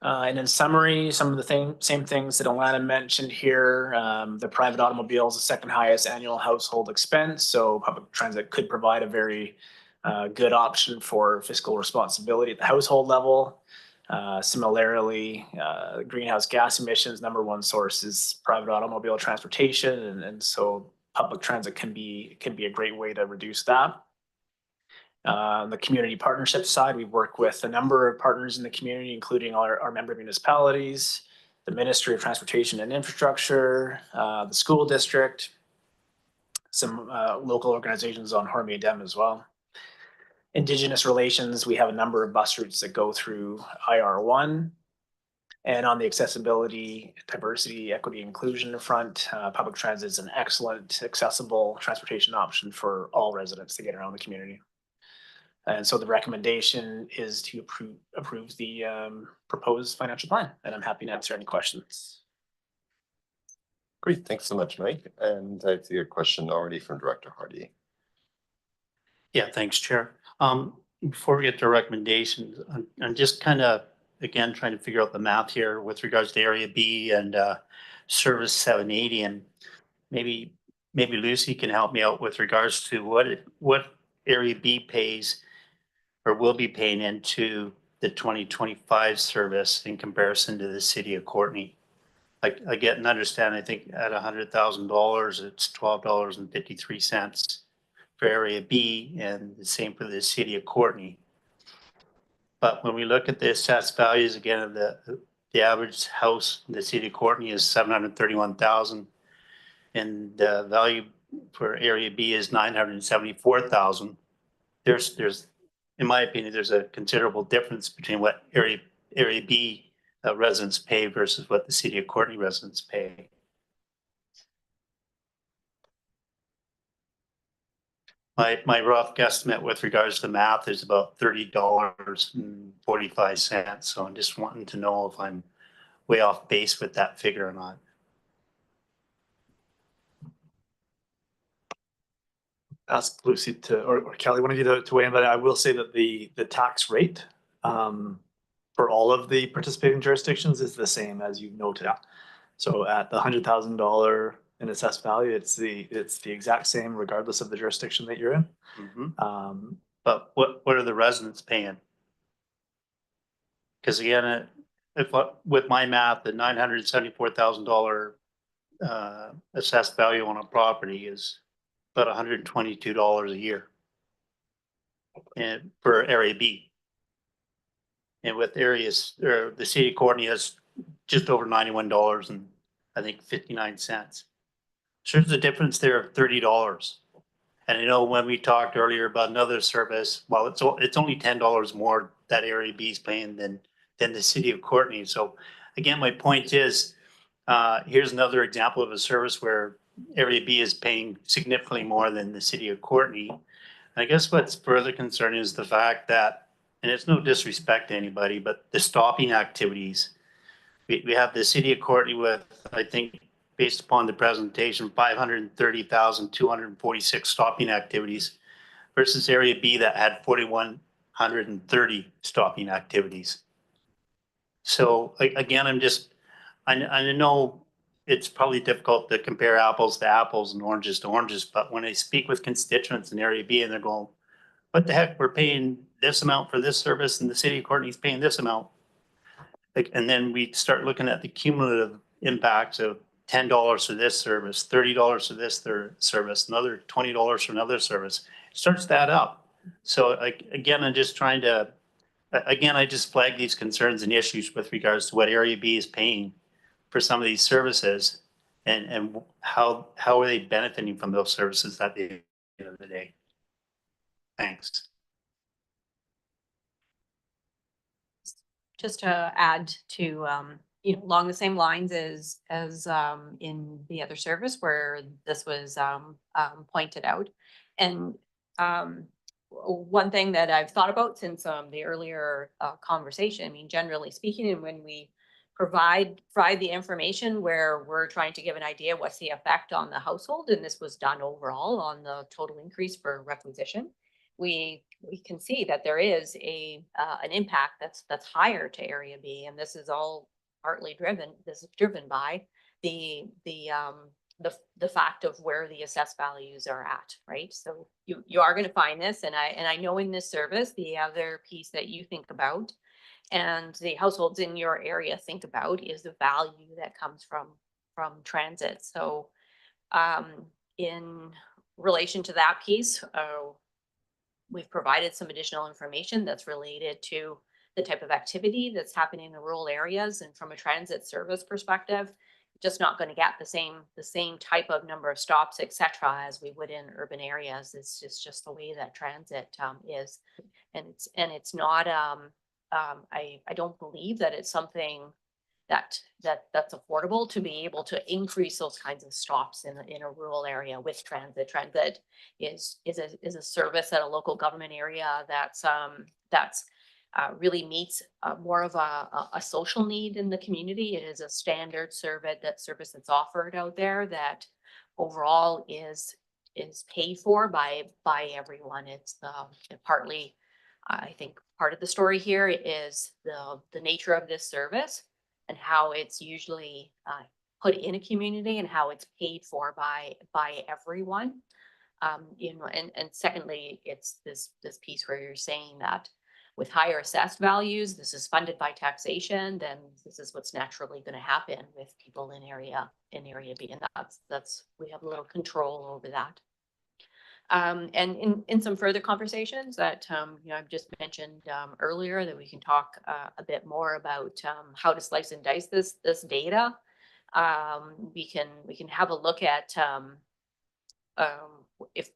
And in summary, some of the same things that Alana mentioned here, the private automobile is the second highest annual household expense. So public transit could provide a very good option for fiscal responsibility at the household level. Similarly, greenhouse gas emissions, number one source is private automobile transportation. And so public transit can be a great way to reduce that. On the community partnership side, we work with a number of partners in the community, including our member municipalities, the Ministry of Transportation and Infrastructure, the school district, some local organizations on Hormy Dam as well. Indigenous relations, we have a number of bus routes that go through IR1. And on the accessibility, diversity, equity, inclusion front, public transit is an excellent, accessible transportation option for all residents to get around the community. And so the recommendation is to approve the proposed financial plan, and I'm happy to answer any questions. Great, thanks so much, Mike. And I see a question already from Director Hardy. Yeah, thanks, Chair. Before we get to recommendations, I'm just kind of, again, trying to figure out the math here with regards to Area B and Service 780, and maybe Lucy can help me out with regards to what Area B pays or will be paying into the 2025 service in comparison to the city of Courtenay. I get and understand, I think at $100,000, it's $12.53 for Area B, and the same for the city of Courtenay. But when we look at the assessed values again of the average house in the city of Courtenay is $731,000, and the value for Area B is $974,000. There's in my opinion, there's a considerable difference between what Area B residents pay versus what the city of Courtenay residents pay. My rough guesstimate with regards to math is about $30.45. So I'm just wanting to know if I'm way off base with that figure or not. Ask Lucy or Kelly, one of you to weigh in, but I will say that the tax rate for all of the participating jurisdictions is the same as you noted. So at the $100,000 in assessed value, it's the exact same regardless of the jurisdiction that you're in. But what are the residents paying? Because again, with my math, the $974,000 assessed value on a property is about $122 a year, and for Area B. And with areas, or the city of Courtney has just over $91 and I think 59 cents. So there's a difference there of $30. And I know when we talked earlier about another service, well, it's only $10 more that Area B is paying than the city of Courtney. So again, my point is, here's another example of a service where Area B is paying significantly more than the city of Courtney. And I guess what's further concerning is the fact that, and it's no disrespect to anybody, but the stopping activities. We have the city of Courtney with, I think, based upon the presentation, 530,246 stopping activities versus Area B that had 4,130 stopping activities. So again, I know it's probably difficult to compare apples to apples and oranges to oranges, but when I speak with constituents in Area B and they're going, what the heck, we're paying this amount for this service and the city of Courtney's paying this amount. And then we start looking at the cumulative impacts of $10 for this service, $30 for this service, another $20 for another service. It starts to add up. So again, I'm just trying to, I just flag these concerns and issues with regards to what Area B is paying for some of these services and how are they benefiting from those services at the end of the day. Thanks. Just to add to, along the same lines as in the other service where this was pointed out. And one thing that I've thought about since the earlier conversation, I mean, generally speaking, and when we provide the information where we're trying to give an idea what's the effect on the household, and this was done overall on the total increase for requisition, we can see that there is an impact that's higher to Area B, and this is all partly driven by the fact of where the assessed values are at, right? So you are going to find this, and I know in this service, the other piece that you think about and the households in your area think about is the value that comes from transit. So in relation to that piece, we've provided some additional information that's related to the type of activity that's happening in the rural areas, and from a transit service perspective, just not going to get the same type of number of stops, etc., as we would in urban areas. It's just the way that transit is, and it's not. I don't believe that it's something that's affordable to be able to increase those kinds of stops in a rural area with transit. Transit is a service at a local government area that's really meets more of a social need in the community. It is a standard service that's offered out there that overall is paid for by everyone. It's partly, I think, part of the story here is the nature of this service and how it's usually put in a community and how it's paid for by everyone. And secondly, it's this piece where you're saying that with higher assessed values, this is funded by taxation, then this is what's naturally going to happen with people in area B, and that's we have a little control over that. And in some further conversations that I've just mentioned earlier, that we can talk a bit more about how to slice and dice this data. We can have a look at if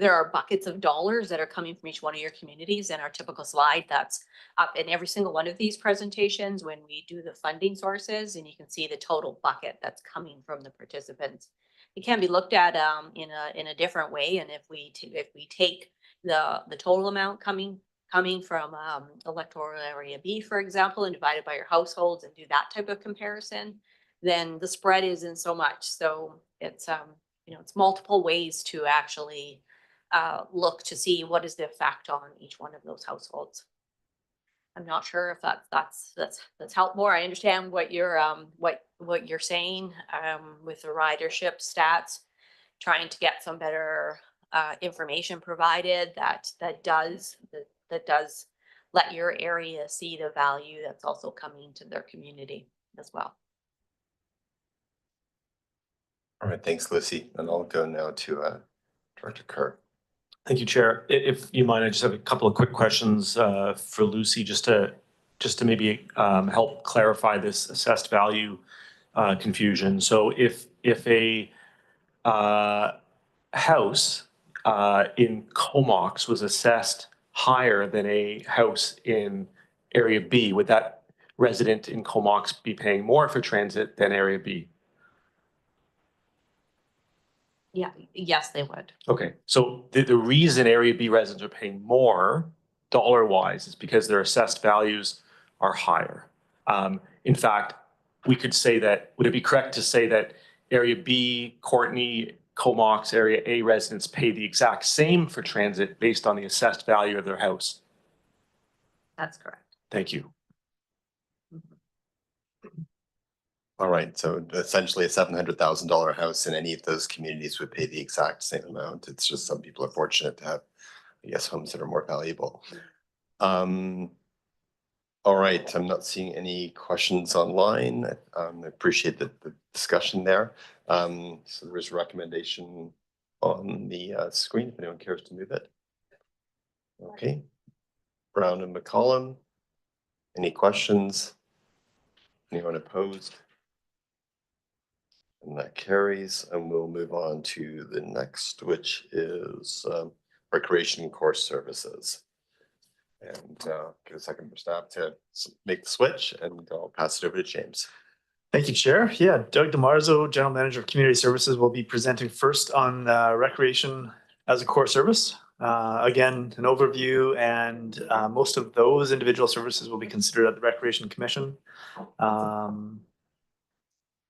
there are buckets of dollars that are coming from each one of your communities. In our typical slide, that's up in every single one of these presentations when we do the funding sources, and you can see the total bucket that's coming from the participants. it can be looked at in a different way. And if we take the total amount coming from electoral area B, for example, and divide it by your households and do that type of comparison, then the spread isn't so much. So it's it's multiple ways to actually look to see what is the effect on each one of those households. I'm not sure if that's helped more. I understand what you're what you're saying with the ridership stats, trying to get some better information provided that does let your area see the value that's also coming to their community as well. All right, thanks, Lucy. And I'll go now to Director Kerr. Thank you, Chair. If you mind, I just have a couple of quick questions for Lucy, just to maybe help clarify this assessed value confusion. So if a house in Comox was assessed higher than a house in Area B, would that resident in Comox be paying more for transit than Area B? Yeah, yes, they would. Okay, so the reason Area B residents are paying more dollar-wise is because their assessed values are higher. In fact, we could say that, would it be correct to say that Area B, Courtenay, Comox, Area A residents pay the exact same for transit based on the assessed value of their house? That's correct. Thank you. All right, so essentially a $700,000 house in any of those communities would pay the exact same amount. It's just some people are fortunate to have, I guess, homes that are more valuable. All right, I'm not seeing any questions online. I appreciate the discussion there. So there is a recommendation on the screen if anyone cares to move it. Okay, Brown and McCollum. Any questions? Anyone opposed? And that carries, and we'll move on to the next, which is recreation and course services. And give a second for staff to make the switch, and I'll pass it over to James. Thank you, Chair. Yeah, Doug DeMarzo, General Manager of Community Services, will be presenting first on recreation as a core service. Again, an overview, and most of those individual services will be considered at the Recreation Commission.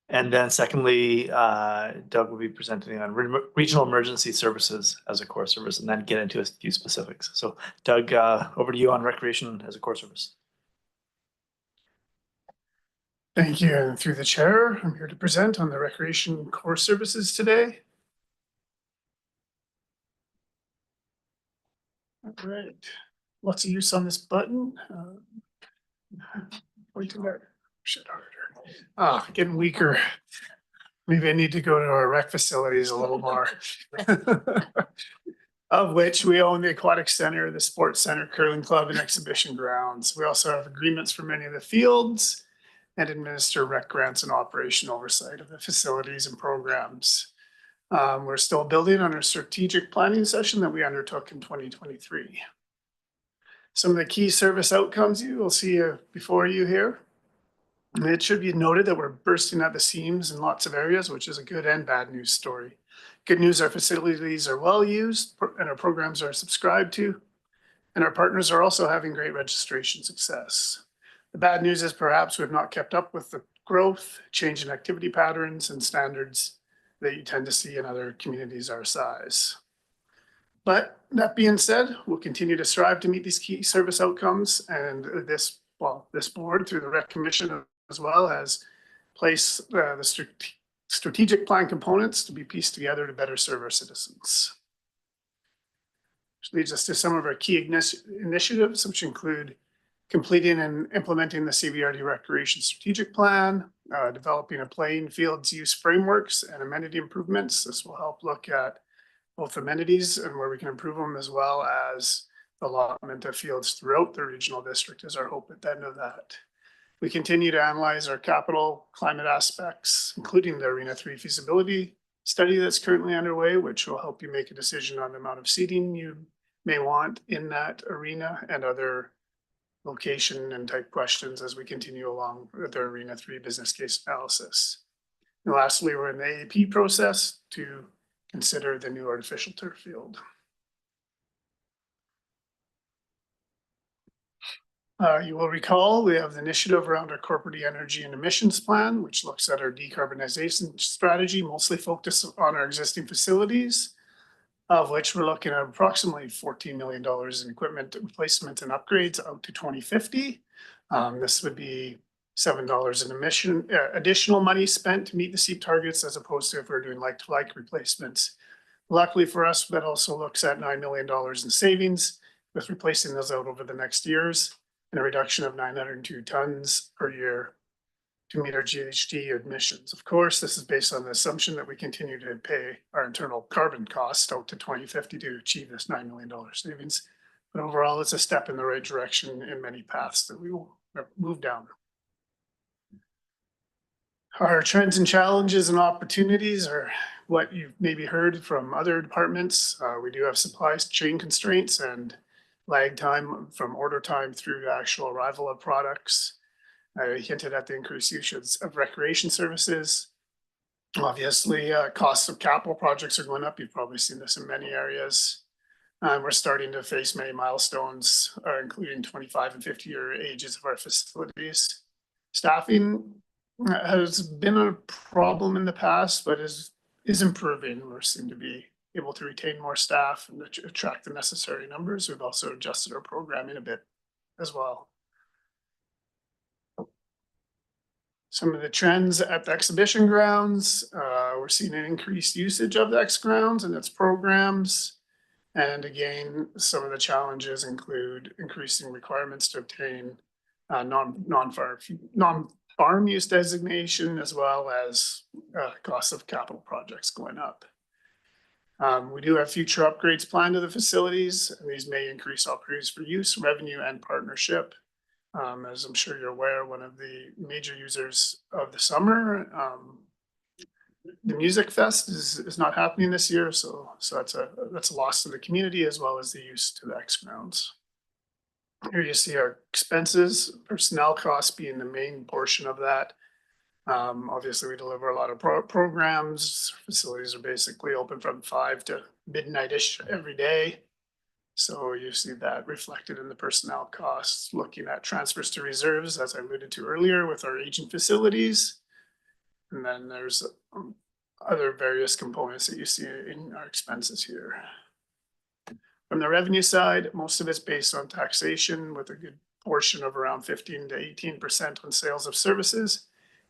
And then secondly, Doug will be presenting on regional emergency services as a core service, and then get into a few specifics. So Doug, over to you on recreation as a core service. Thank you. And through the chair, I'm here to present on the recreation core services today. All right, lots of use on this button. Pointing that shit harder. Getting weaker. Maybe I need to go to our rec facilities a little more. Of which we own the aquatic center, the sports center, curling club, and exhibition grounds. We also have agreements for many of the fields and administer rec grants and operation oversight of the facilities and programs. We're still building on our strategic planning session that we undertook in 2023. Some of the key service outcomes you will see before you here. And it should be noted that we're bursting at the seams in lots of areas, which is a good and bad news story. Good news, our facilities are well used and our programs are subscribed to, and our partners are also having great registration success. The bad news is perhaps we've not kept up with the growth, change in activity patterns and standards that you tend to see in other communities our size. But that being said, we'll continue to strive to meet these key service outcomes, and this board through the Rec Commission as well as place the strategic plan components to be pieced together to better serve our citizens. Which leads us to some of our key initiatives, which include completing and implementing the CVRD Recreation Strategic Plan, developing a playing fields use frameworks and amenity improvements. This will help look at both amenities and where we can improve them, as well as the allotment of fields throughout the regional district is our hope at the end of that. We continue to analyze our capital climate aspects, including the Arena 3 feasibility study that's currently underway, which will help you make a decision on the amount of seating you may want in that arena and other location and type questions as we continue along with our Arena 3 business case analysis. And lastly, we're in the AAP process to consider the new artificial turf field. You will recall we have the initiative around our corporate energy and emissions plan, which looks at our decarbonization strategy, mostly focused on our existing facilities, of which we're looking at approximately $14 million in equipment replacement and upgrades out to 2050. This would be $7 in emission additional money spent to meet the SEEP targets, as opposed to if we're doing like-to-like replacements. Luckily for us, that also looks at $9 million in savings with replacing those out over the next years, and a reduction of 902 tons per year to meet our GHG emissions. Of course, this is based on the assumption that we continue to pay our internal carbon costs out to 2050 to achieve this $9 million savings. But overall, it's a step in the right direction in many paths that we will move down. Our trends and challenges and opportunities are what you've maybe heard from other departments. We do have supply chain constraints and lag time from order time through the actual arrival of products. I hinted at the increased use of recreation services. Obviously, costs of capital projects are going up. You've probably seen this in many areas. We're starting to face many milestones, including 25 and 50-year ages of our facilities. Staffing has been a problem in the past, but is improving. We seem to be able to retain more staff and attract the necessary numbers. We've also adjusted our programming a bit as well. Some of the trends at the exhibition grounds, we're seeing an increased usage of the X grounds and its programs. And again, some of the challenges include increasing requirements to obtain non-farm use designation, as well as costs of capital projects going up. We do have future upgrades planned to the facilities, and these may increase opportunities for use, revenue, and partnership. As I'm sure you're aware, one of the major users of the summer, the Music Fest is not happening this year, so that's a loss to the community as well as the use to the X grounds. Here you see our expenses, personnel costs being the main portion of that. Obviously, we deliver a lot of programs. Facilities are basically open from 5 to midnight-ish every day. So you see that reflected in the personnel costs. Looking at transfers to reserves, as I alluded to earlier, with our aging facilities. And then there's other various components that you see in our expenses here. From the revenue side, most of it's based on taxation, with a good portion of around 15 to 18% on sales of services.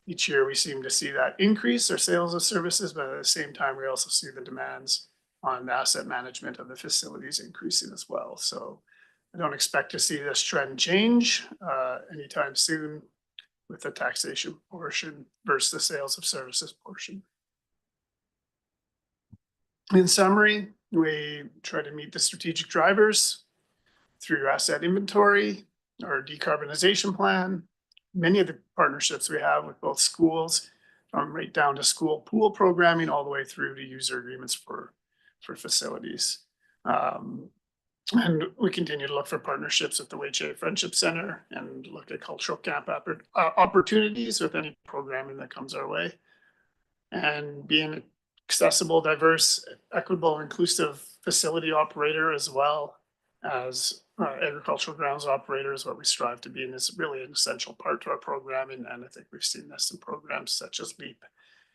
Each year we seem to see that increase our sales of services, but at the same time, we also see the demands on the asset management of the facilities increasing as well. So I don't expect to see this trend change anytime soon with the taxation portion versus the sales of services portion. In summary, we try to meet the strategic drivers through asset inventory, our decarbonization plan, many of the partnerships we have with both schools, right down to school pool programming, all the way through to user agreements for facilities. And we continue to look for partnerships with the Weiche Friendship Center and look at cultural camp opportunities with any programming that comes our way. And being accessible, diverse, equitable, inclusive facility operator, as well as agricultural grounds operator, is what we strive to be, and it's really an essential part to our programming. And I think we've seen this in programs such as LEAP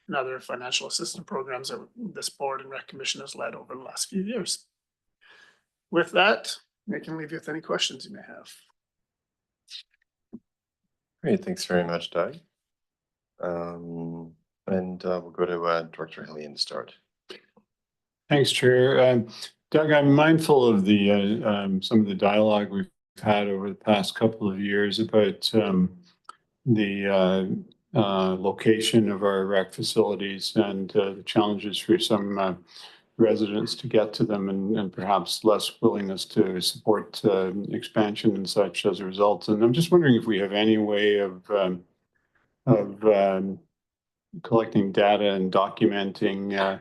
and other financial assistance programs that this board and Rec Commission has led over the last few years. With that, I can leave you with any questions you may have. Great, thanks very much, Doug. And we'll go to Director Hillian to start. Thanks, Chair. Doug, I'm mindful of the some of the dialogue we've had over the past couple of years about the location of our rec facilities and the challenges for some residents to get to them, and perhaps less willingness to support expansion and such as a result. And I'm just wondering if we have any way of collecting data and documenting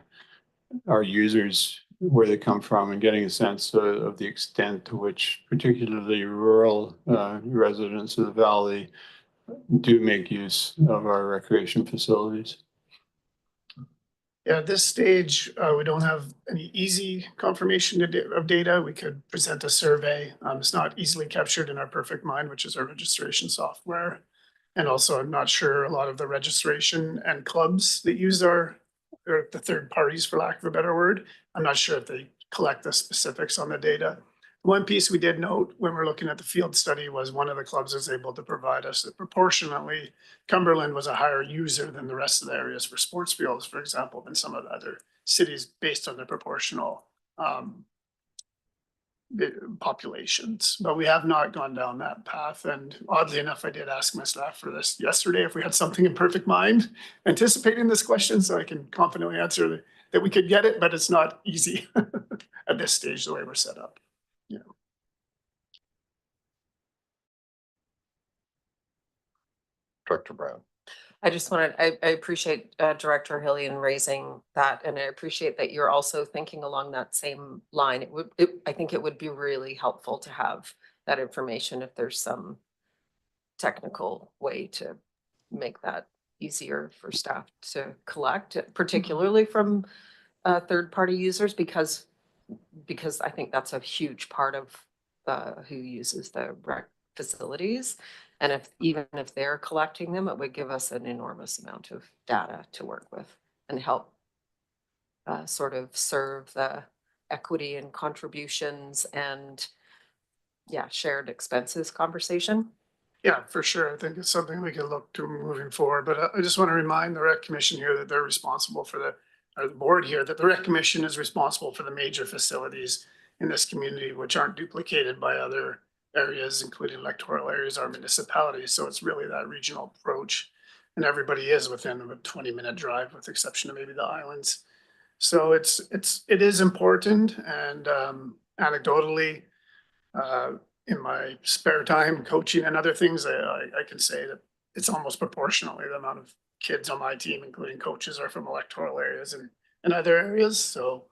our users, where they come from, and getting a sense of the extent to which particularly rural residents of the valley do make use of our recreation facilities. Yeah, at this stage, we don't have any easy confirmation of data. We could present a survey. It's not easily captured in our Perfect Mind, which is our registration software. And also, I'm not sure a lot of the registration and clubs that use or the third parties, for lack of a better word, I'm not sure if they collect the specifics on the data. One piece we did note when we're looking at the field study was one of the clubs was able to provide us that proportionately Cumberland was a higher user than the rest of the areas for sports fields, for example, than some of the other cities based on their proportional populations. But we have not gone down that path. And oddly enough, I did ask my staff for this yesterday if we had something in Perfect Mind anticipating this question, so I can confidently answer that we could get it, but it's not easy at this stage the way we're set up. Yeah. Director Brown. I just wanted, I appreciate Director Hillian raising that, and I appreciate that you're also thinking along that same line. I think it would be really helpful to have that information if there's some technical way to make that easier for staff to collect, particularly from third-party users, because I think that's a huge part of who uses the rec facilities. And even if they're collecting them, it would give us an enormous amount of data to work with and help sort of serve the equity and contributions and shared expenses conversation. Yeah, for sure. I think it's something we can look to moving forward. But I just want to remind the Rec Commission here that they're responsible for or the board here, that the Rec Commission is responsible for the major facilities in this community, which aren't duplicated by other areas, including electoral areas or municipalities. So it's really that regional approach. And everybody is within a 20-minute drive, with the exception of maybe the islands. So it is important. And anecdotally, in my spare time coaching and other things, I can say that it's almost proportionally the amount of kids on my team, including coaches, are from electoral areas and other areas. So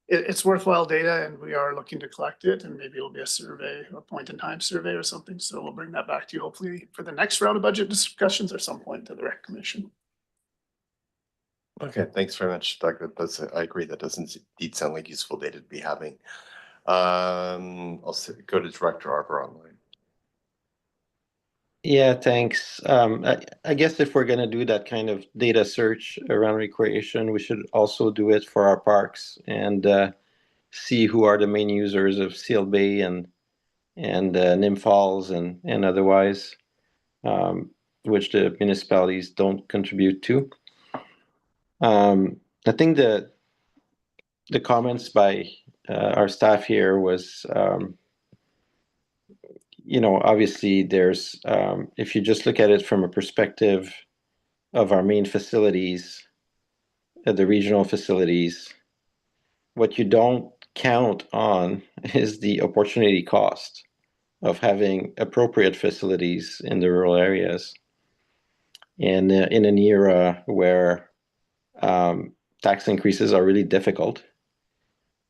it's worthwhile data, and we are looking to collect it, and maybe it'll be a survey, a point in time survey or something. So we'll bring that back to you hopefully for the next round of budget discussions or some point to the Rec Commission. Okay, thanks very much, Doug. I agree, that doesn't indeed sound like useful data to be having. I'll go to Director Arbor online. Yeah, thanks. I guess if we're going to do that kind of data search around recreation, we should also do it for our parks and see who are the main users of Seal Bay and Nim Falls and otherwise, which the municipalities don't contribute to. I think the comments by our staff here was, obviously there's, if you just look at it from a perspective of our main facilities, the regional facilities, what you don't count on is the opportunity cost of having appropriate facilities in the rural areas. And in an era where tax increases are really difficult,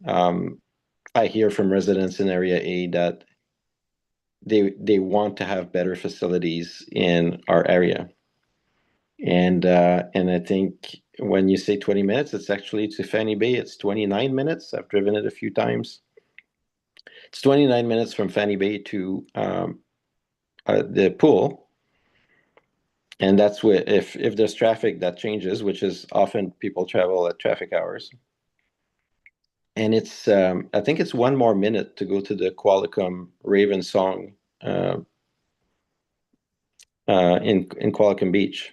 I hear from residents in Area A that they want to have better facilities in our area. And I think when you say 20 minutes, it's actually to Fanny Bay, it's 29 minutes. I've driven it a few times. It's 29 minutes from Fanny Bay to the pool. And that's where, if there's traffic, that changes, which is often people travel at traffic hours. And it's, I think it's 1 more minute to go to the Qualicum Raven Song in Qualicum Beach.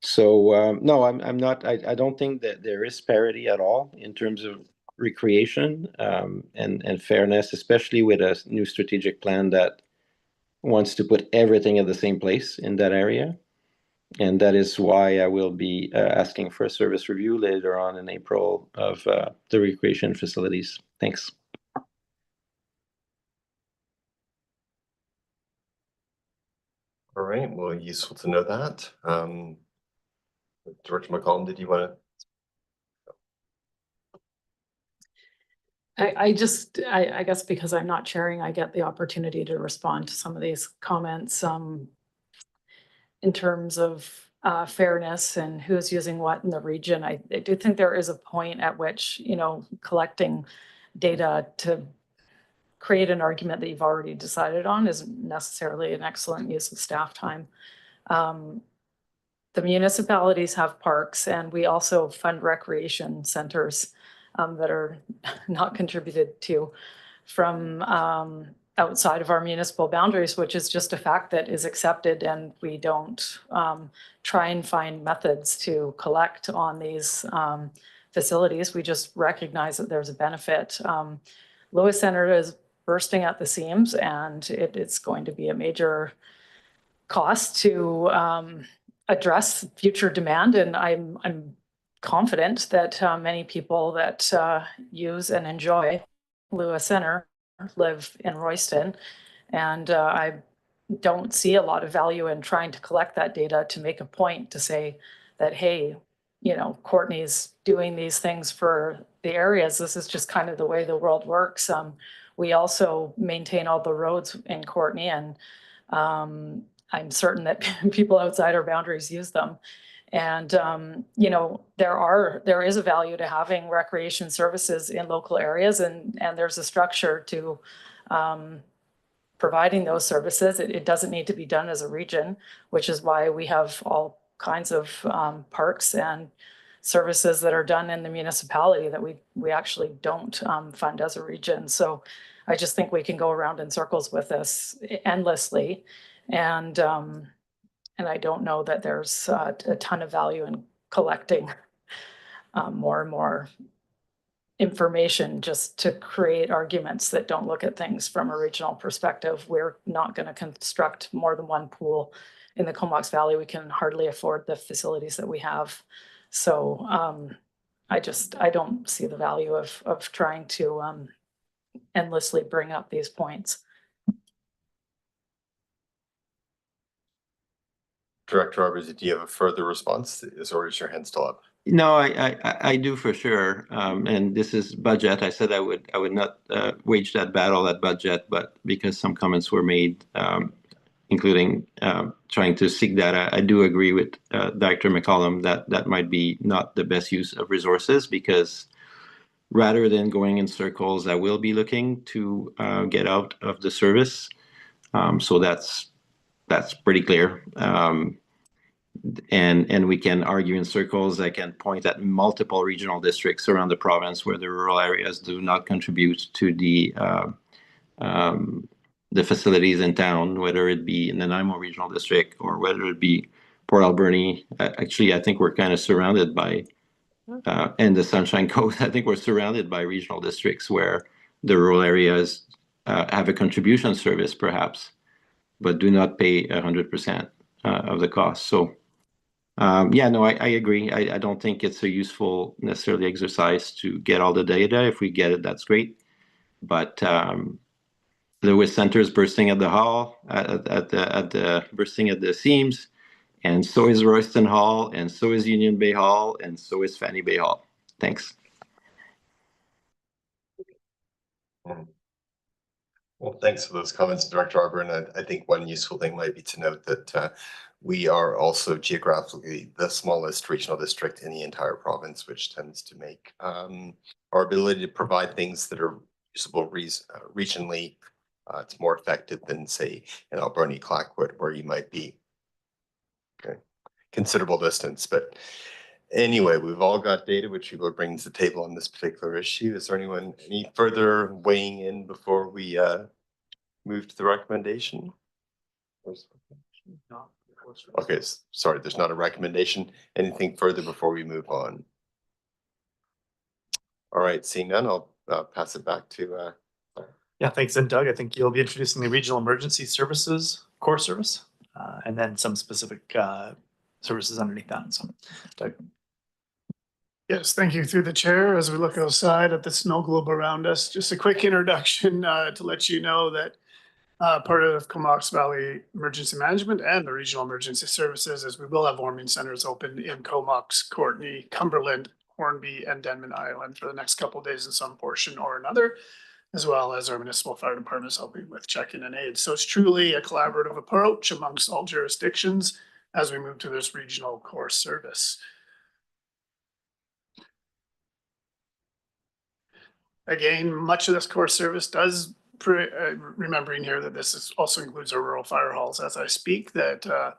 So no, I'm not. I don't think that there is parity at all in terms of recreation and fairness, especially with a new strategic plan that wants to put everything at the same place in that area. And that is why I will be asking for a service review later on in April of the recreation facilities. Thanks. All right, well, useful to know that. Director McCollum, did you want to? I guess because I'm not chairing, I get the opportunity to respond to some of these comments in terms of fairness and who's using what in the region. I do think there is a point at which, you know, collecting data to create an argument that you've already decided on isn't necessarily an excellent use of staff time. The municipalities have parks, and we also fund recreation centers that are not contributed to from outside of our municipal boundaries, which is just a fact that is accepted, and we don't try and find methods to collect on these facilities. We just recognize that there's a benefit. Lewis Center is bursting at the seams, and it's going to be a major cost to address future demand. And I'm confident that many people that use and enjoy Lewis Center live in Royston, and I don't see a lot of value in trying to collect that data to make a point to say that, hey, you know, Courtney's doing these things for the areas. This is just kind of the way the world works. We also maintain all the roads in Courtney, and I'm certain that people outside our boundaries use them. And, you know, there is a value to having recreation services in local areas, and there's a structure to providing those services. It doesn't need to be done as a region, which is why we have all kinds of parks and services that are done in the municipality that we actually don't fund as a region. So I just think we can go around in circles with this endlessly. And I don't know that there's a ton of value in collecting more and more information just to create arguments that don't look at things from a regional perspective. We're not going to construct more than one pool in the Comox Valley. We can hardly afford the facilities that we have. So I don't see the value of trying to endlessly bring up these points. Director Roberts, do you have a further response? Or is your hand still up? No, I do for sure. And this is budget. I said I would not wage that battle at budget, but because some comments were made, including trying to seek data, I do agree with Dr. McCollum that that might be not the best use of resources, because rather than going in circles, I will be looking to get out of the service. So that's pretty clear. And we can argue in circles. I can point at multiple regional districts around the province where the rural areas do not contribute to the facilities in town, whether it be in the Nanaimo Regional District or whether it be Port Alberni. Actually, I think we're kind of surrounded by, and the Sunshine Coast, I think we're surrounded by regional districts where the rural areas have a contribution service perhaps, but do not pay 100% of the cost. So yeah, no, I agree. I don't think it's a useful necessarily exercise to get all the data. If we get it, that's great. But Lewis Center is bursting at the hall, bursting at the seams, and so is Royston Hall, and so is Union Bay Hall, and so is Fanny Bay Hall. Thanks. Well, thanks for those comments, Director Arbor. And I think one useful thing might be to note that we are also geographically the smallest regional district in the entire province, which tends to make our ability to provide things that are usable regionally, it's more effective than, say, in Alberni Clackwood, where you might be considerable distance. But anyway, we've all got data which we will bring to the table on this particular issue. Is there any further weighing in before we move to the recommendation? Okay, sorry, there's not a recommendation. Anything further before we move on? All right, seeing none, I'll pass it back to Yeah, thanks. And Doug, I think you'll be introducing the Regional Emergency Services core service, and then some specific services underneath that. So, Doug. Yes, thank you through the chair. As we look outside at the snow globe around us, just a quick introduction to let you know that part of Comox Valley Emergency Management and the Regional Emergency Services is we will have warming centers open in Comox, Courtney, Cumberland, Hornby, and Denman Island for the next couple of days in some portion or another, as well as our municipal fire departments helping with check-in and aid. So it's truly a collaborative approach amongst all jurisdictions as we move to this regional core service. Again, much of this core service does, remembering here that this also includes our rural fire halls as I speak, that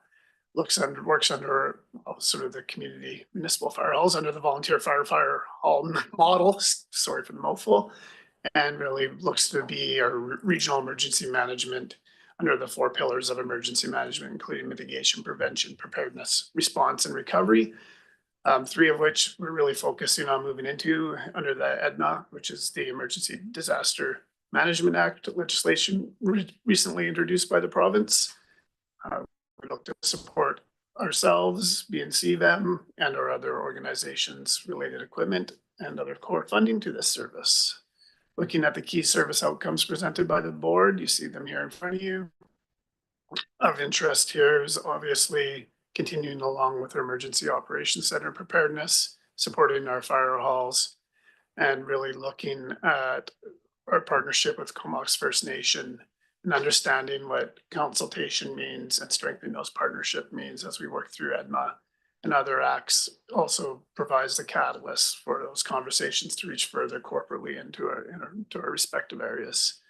works under sort of the community municipal fire halls under the volunteer fire hall model, sorry for the mouthful, and really looks to be our regional emergency management under the 4 pillars of emergency management, including mitigation, prevention, preparedness, response, and recovery. 3 of which we're really focusing on moving into under the EDNA, which is the Emergency Disaster Management Act legislation recently introduced by the province. We look to support ourselves, BNCVEM, and our other organizations, related equipment, and other core funding to this service. Looking at the key service outcomes presented by the board, you see them here in front of you. Of interest here is obviously continuing along with our Emergency Operations Center preparedness, supporting our fire halls, and really looking at our partnership with Comox First Nation and understanding what consultation means and strengthening those partnership means as we work through EDMA and other acts. Also provides the catalyst for those conversations to reach further corporately into our respective areas.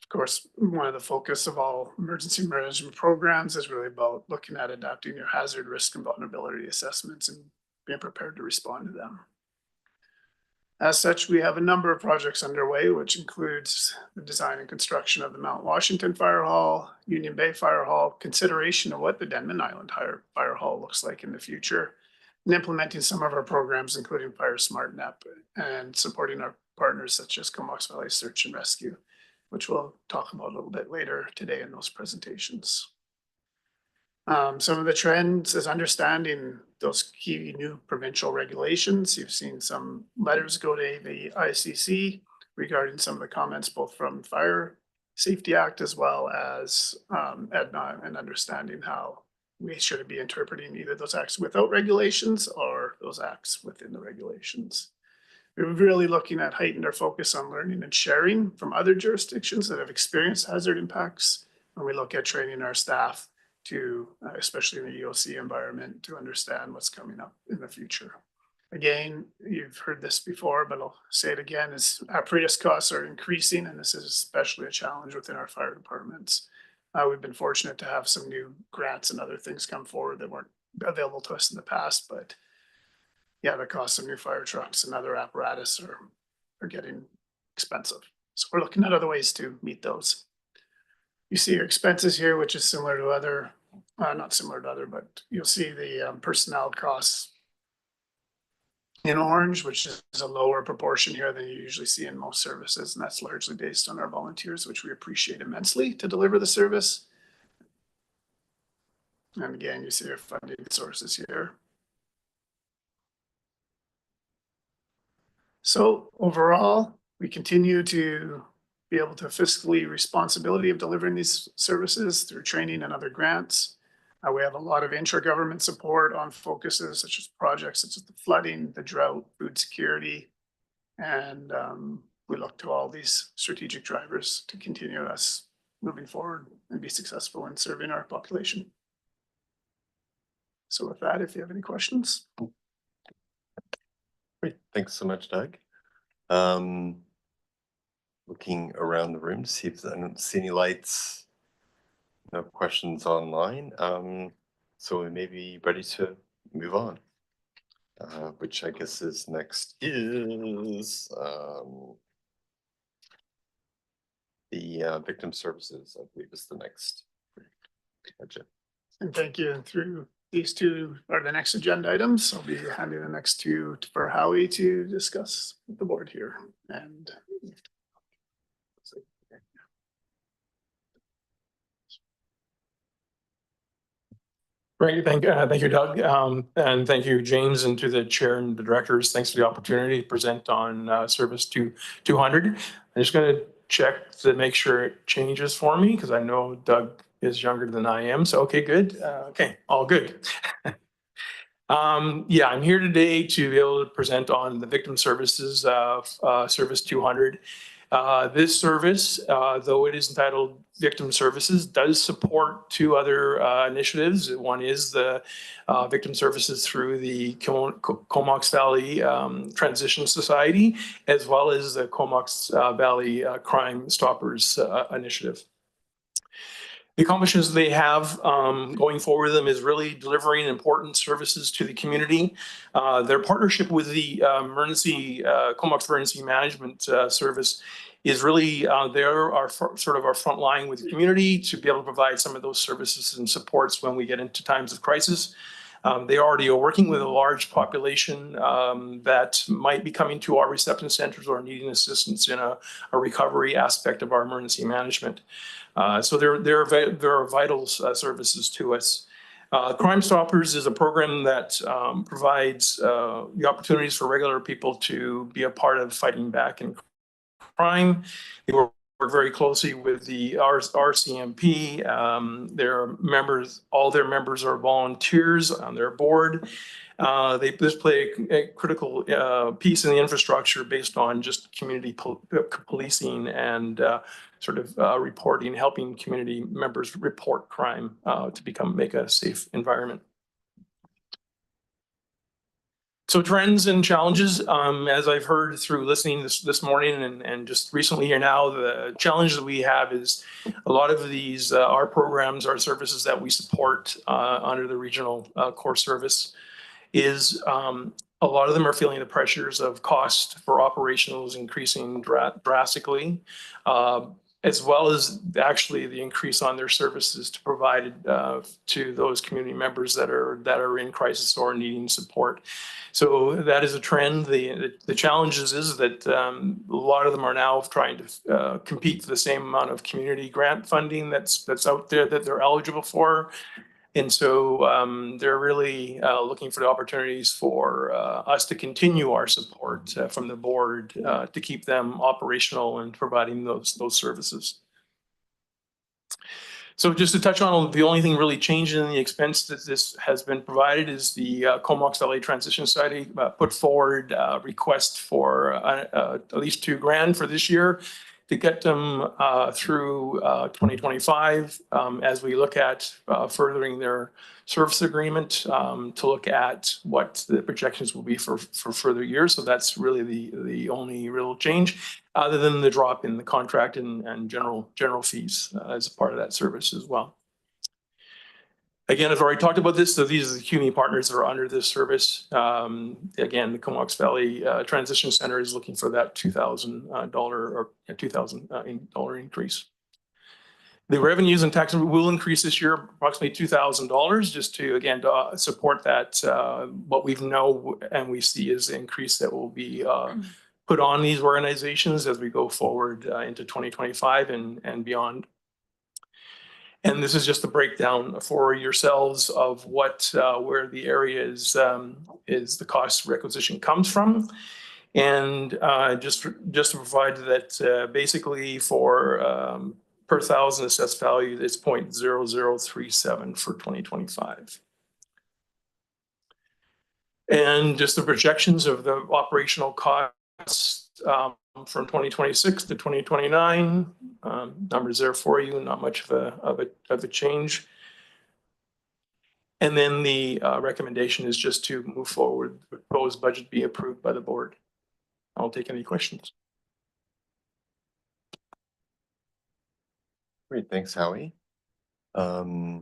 Of course, one of the focus of all emergency management programs is really about looking at adapting your hazard, risk, and vulnerability assessments and being prepared to respond to them. As such, we have a number of projects underway, which includes the design and construction of the Mount Washington Fire Hall, Union Bay Fire Hall, consideration of what the Denman Island Fire Hall looks like in the future, and implementing some of our programs, including Fire Smart NEP, and supporting our partners such as Comox Valley Search and Rescue, which we'll talk about a little bit later today in those presentations. Some of the trends is understanding those key new provincial regulations. You've seen some letters go to the ICC regarding some of the comments both from Fire Safety Act as well as EDNA, and understanding how we should be interpreting either those acts without regulations or those acts within the regulations. We're really looking at heightened our focus on learning and sharing from other jurisdictions that have experienced hazard impacts when we look at training our staff to, especially in the EOC environment, to understand what's coming up in the future. Again, you've heard this before, but I'll say it again, is apparatus costs are increasing, and this is especially a challenge within our fire departments. We've been fortunate to have some new grants and other things come forward that weren't available to us in the past, but yeah, the cost of new fire trucks and other apparatus are getting expensive. So we're looking at other ways to meet those. You see your expenses here, which is similar to other, not similar to other, but you'll see the personnel costs in orange, which is a lower proportion here than you usually see in most services. And that's largely based on our volunteers, which we appreciate immensely to deliver the service. And again, you see our funding sources here. So overall, we continue to be able to fiscally responsibility of delivering these services through training and other grants. We have a lot of intra-government support on focuses such as projects such as the flooding, the drought, food security, and we look to all these strategic drivers to continue us moving forward and be successful in serving our population. So with that, if you have any questions. Great, thanks so much, Doug. Looking around the room to see if I don't see any lights, no questions online. So we may be ready to move on, which I guess is next is the victim services, I believe is the next agenda. And thank you. Through these two are the next agenda items. I'll be handing the next two for Howie to discuss with the board here. And Great, thank you, Doug, and thank you, James, and to the chair and the directors. Thanks for the opportunity to present on Service 200. I'm just going to check to make sure it changes for me because I know Doug is younger than I am. So, okay, good. Okay, all good. Yeah, I'm here today to be able to present on the victim services of Service 200. This service, though it is entitled Victim Services, does support two other initiatives. One is the Victim Services through the Comox Valley Transition Society, as well as the Comox Valley Crime Stoppers Initiative. The accomplishments they have going forward with them is really delivering important services to the community. Their partnership with the Comox Emergency Management Service is really they're our sort of our front line with the community to be able to provide some of those services and supports when we get into times of crisis. They already are working with a large population that might be coming to our reception centers or needing assistance in a recovery aspect of our emergency management. So they're vital services to us. Crime Stoppers is a program that provides the opportunities for regular people to be a part of fighting back in crime. They work very closely with the RCMP. Their members, all their members are volunteers on their board. They just play a critical piece in the infrastructure based on just community policing and sort of reporting, helping community members report crime to make a safe environment. So trends and challenges, as I've heard through listening this morning and just recently here now, the challenge that we have is a lot of these, our programs, our services that we support under the regional core service is a lot of them are feeling the pressures of cost for operationals increasing drastically, as well as actually the increase on their services to provide to those community members that are in crisis or needing support. So that is a trend. The challenges is that a lot of them are now trying to compete for the same amount of community grant funding that's out there that they're eligible for. And so they're really looking for the opportunities for us to continue our support from the board to keep them operational and providing those services. So just to touch on, the only thing really changing in the expense that this has been provided is the Comox Valley Transition Society put forward a request for at least $2,000 for this year to get them through 2025 as we look at furthering their service agreement to look at what the projections will be for further years. So that's really the only real change, other than the drop in the contract and general fees as a part of that service as well. Again, I've already talked about this. So these are the CUNY partners that are under this service. Again, the Comox Valley Transition Center is looking for that $2,000 or $2,000 increase. The revenues and taxes will increase this year approximately $2,000 just to, again, to support that what we know and we see is the increase that will be put on these organizations as we go forward into 2025 and beyond. And this is just a breakdown for yourselves of what where the area is the cost requisition comes from. And just to provide that basically for per thousand assessed value, it's 0.0037 for 2025. And just the projections of the operational costs from 2026 to 2029, numbers there for you, not much of a change. And then the recommendation is just to move forward, the proposed budget be approved by the board. I'll take any questions. Great, thanks, Howie. Okay.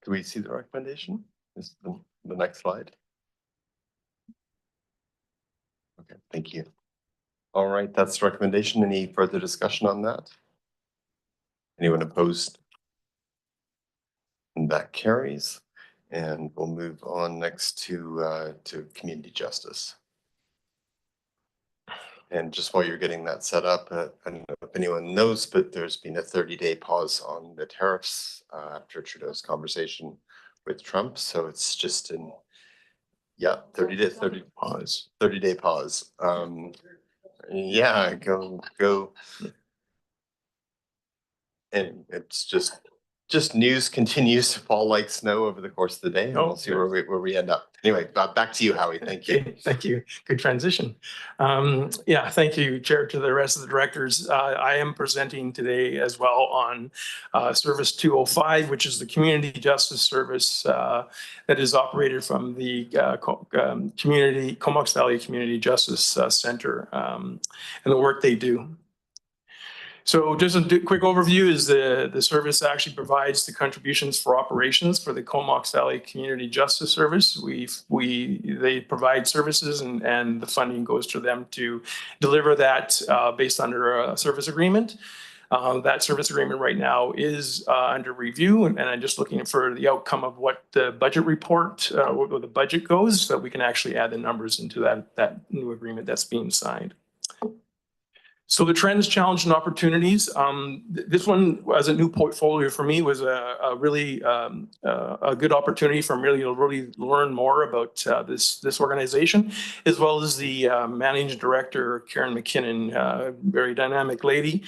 Do we see the recommendation? Is the next slide? Okay, thank you. All right, that's the recommendation. Any further discussion on that? Anyone opposed? And that carries. And we'll move on next to community justice. And just while you're getting that set up, I don't know if anyone knows, but there's been a 30-day pause on the tariffs after Trudeau's conversation with Trump. So it's just in, 30-day pause. 30-day pause. Yeah, go. And it's just just news continues to fall like snow over the course of the day, and we'll see where we end up. Anyway, back to you, Howie. Thank you. Okay, thank you. Good transition. Yeah, thank you, Chair, to the rest of the directors. I am presenting today as well on Service 205, which is the community justice service that is operated from the Comox Valley Community Justice Center and the work they do. So just a quick overview is the service actually provides the contributions for operations for the Comox Valley Community Justice Service. They provide services and the funding goes to them to deliver that based under a service agreement. That service agreement right now is under review, and I'm just looking for the outcome of what the budget report, where the budget goes, so that we can actually add the numbers into that new agreement that's being signed. So the trends, challenges, and opportunities. This one, as a new portfolio for me, was a really a good opportunity for me to really learn more about this organization, as well as the managing director, Karen McKinnon, very dynamic lady,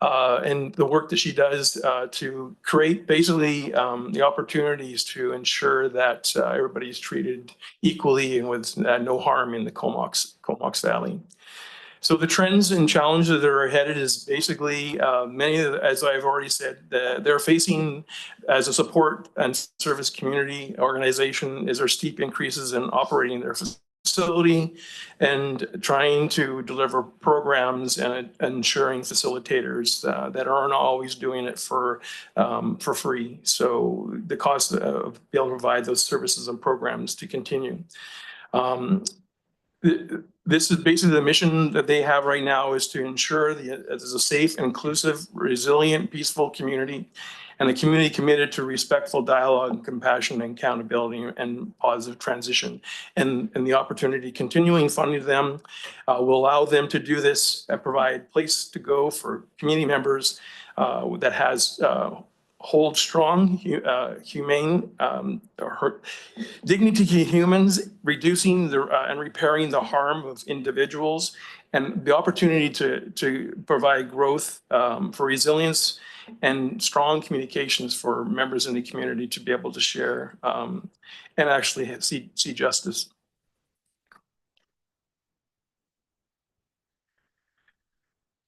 and the work that she does to create basically the opportunities to ensure that everybody's treated equally and with no harm in the Comox Valley. So the trends and challenges that are headed is basically many of the, as I've already said, they're facing as a support and service community organization is there steep increases in operating their facility and trying to deliver programs and ensuring facilitators that aren't always doing it for free. So the cost of being able to provide those services and programs to continue. This is basically the mission that they have right now is to ensure that there's a safe, inclusive, resilient, peaceful community and a community committed to respectful dialogue, compassion, and accountability and positive transition. And the opportunity continuing funding to them will allow them to do this and provide place to go for community members that has hold strong, humane, dignity to humans, reducing and repairing the harm of individuals, and the opportunity to provide growth for resilience and strong communications for members in the community to be able to share and actually see justice.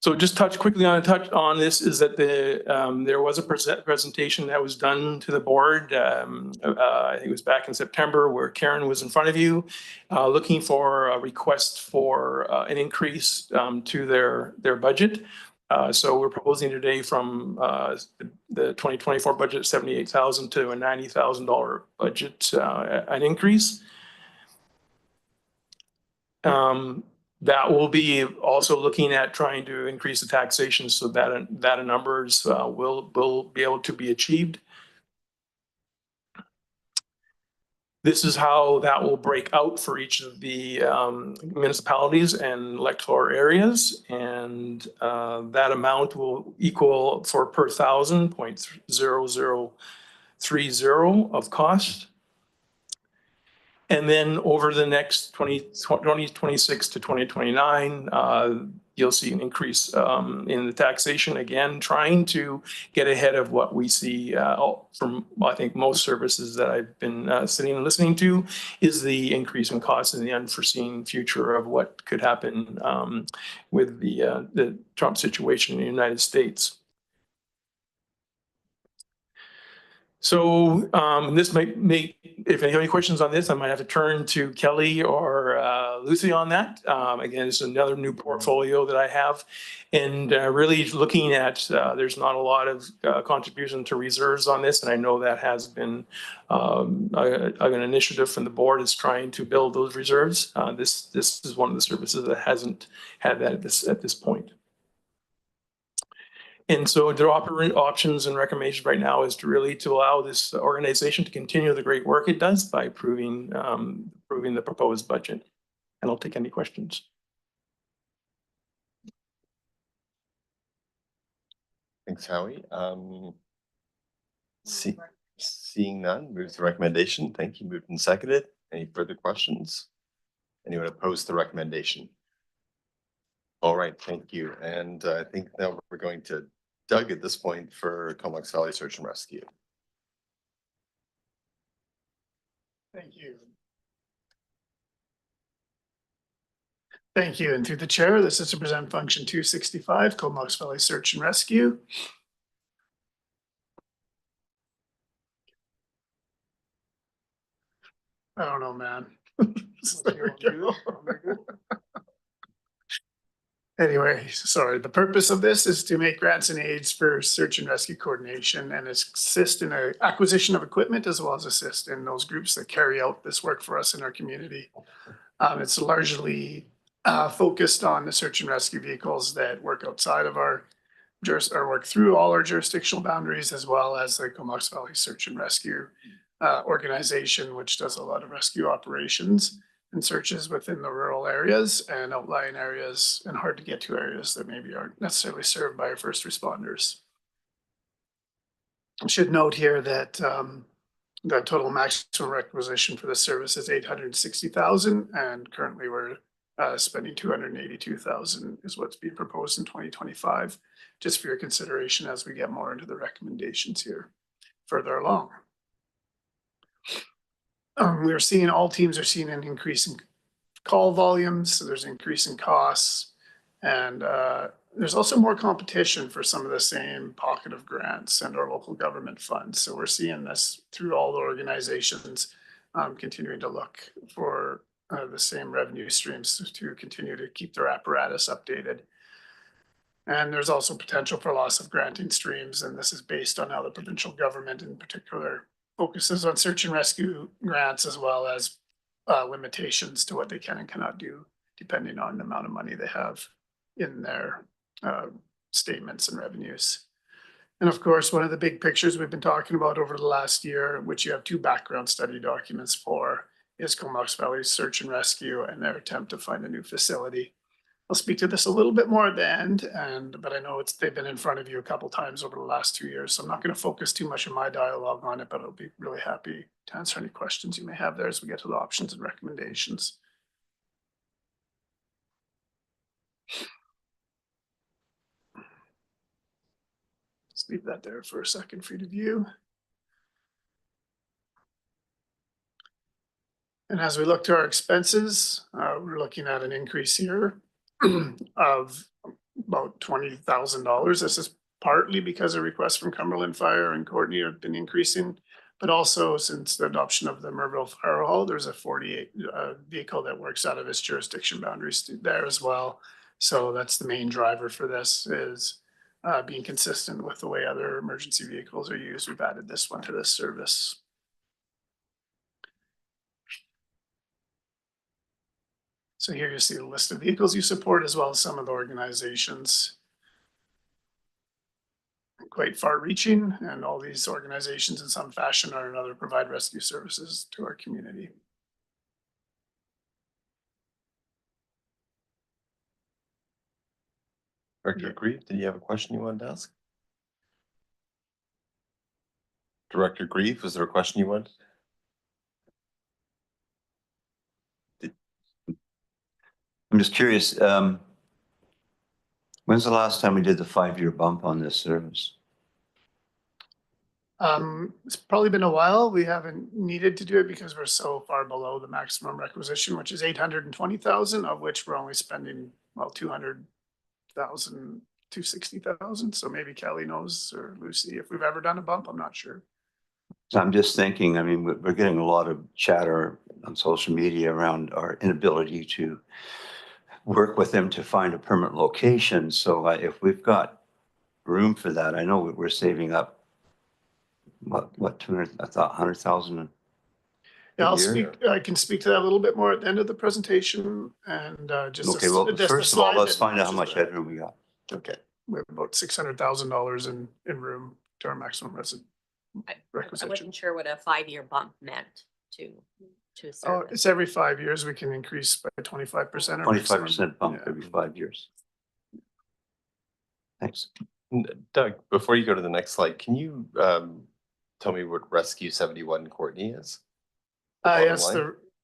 So just quickly on this is that there was a presentation that was done to the board. I think it was back in September where Karen was in front of you looking for a request for an increase to their budget. So we're proposing today from the 2024 budget $78,000 to a $90,000 budget, an increase. That will be also looking at trying to increase the taxation so that numbers will be able to be achieved. This is how that will break out for each of the municipalities and electoral areas, and that amount will equal for per thousand 0.0030 of cost. And then over the next 2026 to 2029, you'll see an increase in the taxation, again, trying to get ahead of what we see from, I think, most services that I've been sitting and listening to, is the increase in costs and the unforeseen future of what could happen with the Trump situation in the United States. So this might make, if you have any questions on this, I might have to turn to Kelly or Lucy on that. Again, it's another new portfolio that I have. And really looking at, there's not a lot of contribution to reserves on this. And I know that has been an initiative from the board is trying to build those reserves. This is one of the services that hasn't had that at this point. And so their options and recommendations right now is to really to allow this organization to continue the great work it does by approving the proposed budget. And I'll take any questions. Thanks, Howie. Seeing none, move to recommendation. Thank you. Moved and seconded. Any further questions? Anyone opposed to the recommendation? All right, thank you. And I think now we're going to Doug at this point for Comox Valley Search and Rescue. Thank you. Thank you. And through the chair, this is to present function 265, Comox Valley Search and Rescue. I don't know, man. There we go. Anyway, sorry. The purpose of this is to make grants and aids for search and rescue coordination and assist in the acquisition of equipment as well as assist in those groups that carry out this work for us in our community. It's largely focused on the search and rescue vehicles that work outside of our or work through all our jurisdictional boundaries, as well as the Comox Valley Search and Rescue organization, which does a lot of rescue operations and searches within the rural areas and outlying areas and hard to get to areas that maybe aren't necessarily served by our first responders. I should note here that the total maximum requisition for the service is 860,000, and currently we're spending 282,000 is what's being proposed in 2025, just for your consideration as we get more into the recommendations here further along. We're seeing all teams are seeing an increase in call volumes, so there's an increase in costs, and there's also more competition for some of the same pocket of grants and our local government funds. So we're seeing this through all the organizations continuing to look for the same revenue streams to continue to keep their apparatus updated. And there's also potential for loss of granting streams, and this is based on how the provincial government in particular focuses on search and rescue grants, as well as limitations to what they can and cannot do, depending on the amount of money they have in their statements and revenues. And of course, one of the big pictures we've been talking about over the last year, which you have 2 background study documents for, is Comox Valley Search and Rescue and their attempt to find a new facility. I'll speak to this a little bit more at the end, but I know they've been in front of you a couple times over the last 2 years, so I'm not going to focus too much of my dialogue on it, but I'll be really happy to answer any questions you may have there as we get to the options and recommendations. Let's leave that there for a second for you to view. And as we look to our expenses, we're looking at an increase here of about $20,000. This is partly because a request from Cumberland Fire and Courtney have been increasing, but also since the adoption of the Merville Fire Hall, there's a 48 vehicle that works out of its jurisdiction boundaries there as well. So that's the main driver for this, is being consistent with the way other emergency vehicles are used. We've added this one to this service. So here you see the list of vehicles you support, as well as some of the organizations. Quite far-reaching, and all these organizations in some fashion or another provide rescue services to our community. Director Grieve, did you have a question you wanted to ask? Director Grieve, was there a question you wanted? I'm just curious, when's the last time we did the 5-year bump on this service? It's probably been a while. We haven't needed to do it because we're so far below the maximum requisition, which is 820,000, of which we're only spending, well, 200,000, 260,000. So maybe Kelly knows, or Lucy, if we've ever done a bump. I'm not sure. So I'm just thinking, I mean, we're getting a lot of chatter on social media around our inability to work with them to find a permanent location. So if we've got room for that, I know we're saving up, what 200, I thought 100,000. Yeah, I can speak to that a little bit more at the end of the presentation, and just okay. Well, first of all, let's find out how much headroom we got. Okay, we have about $600,000 in room to our maximum requisition. I wasn't sure what a 5-year bump meant to a service. Oh, it's every 5 years we can increase by 25%. 25% bump every 5 years. Thanks. Doug, before you go to the next slide, can you tell me what Rescue 71 Courtney is? Yes,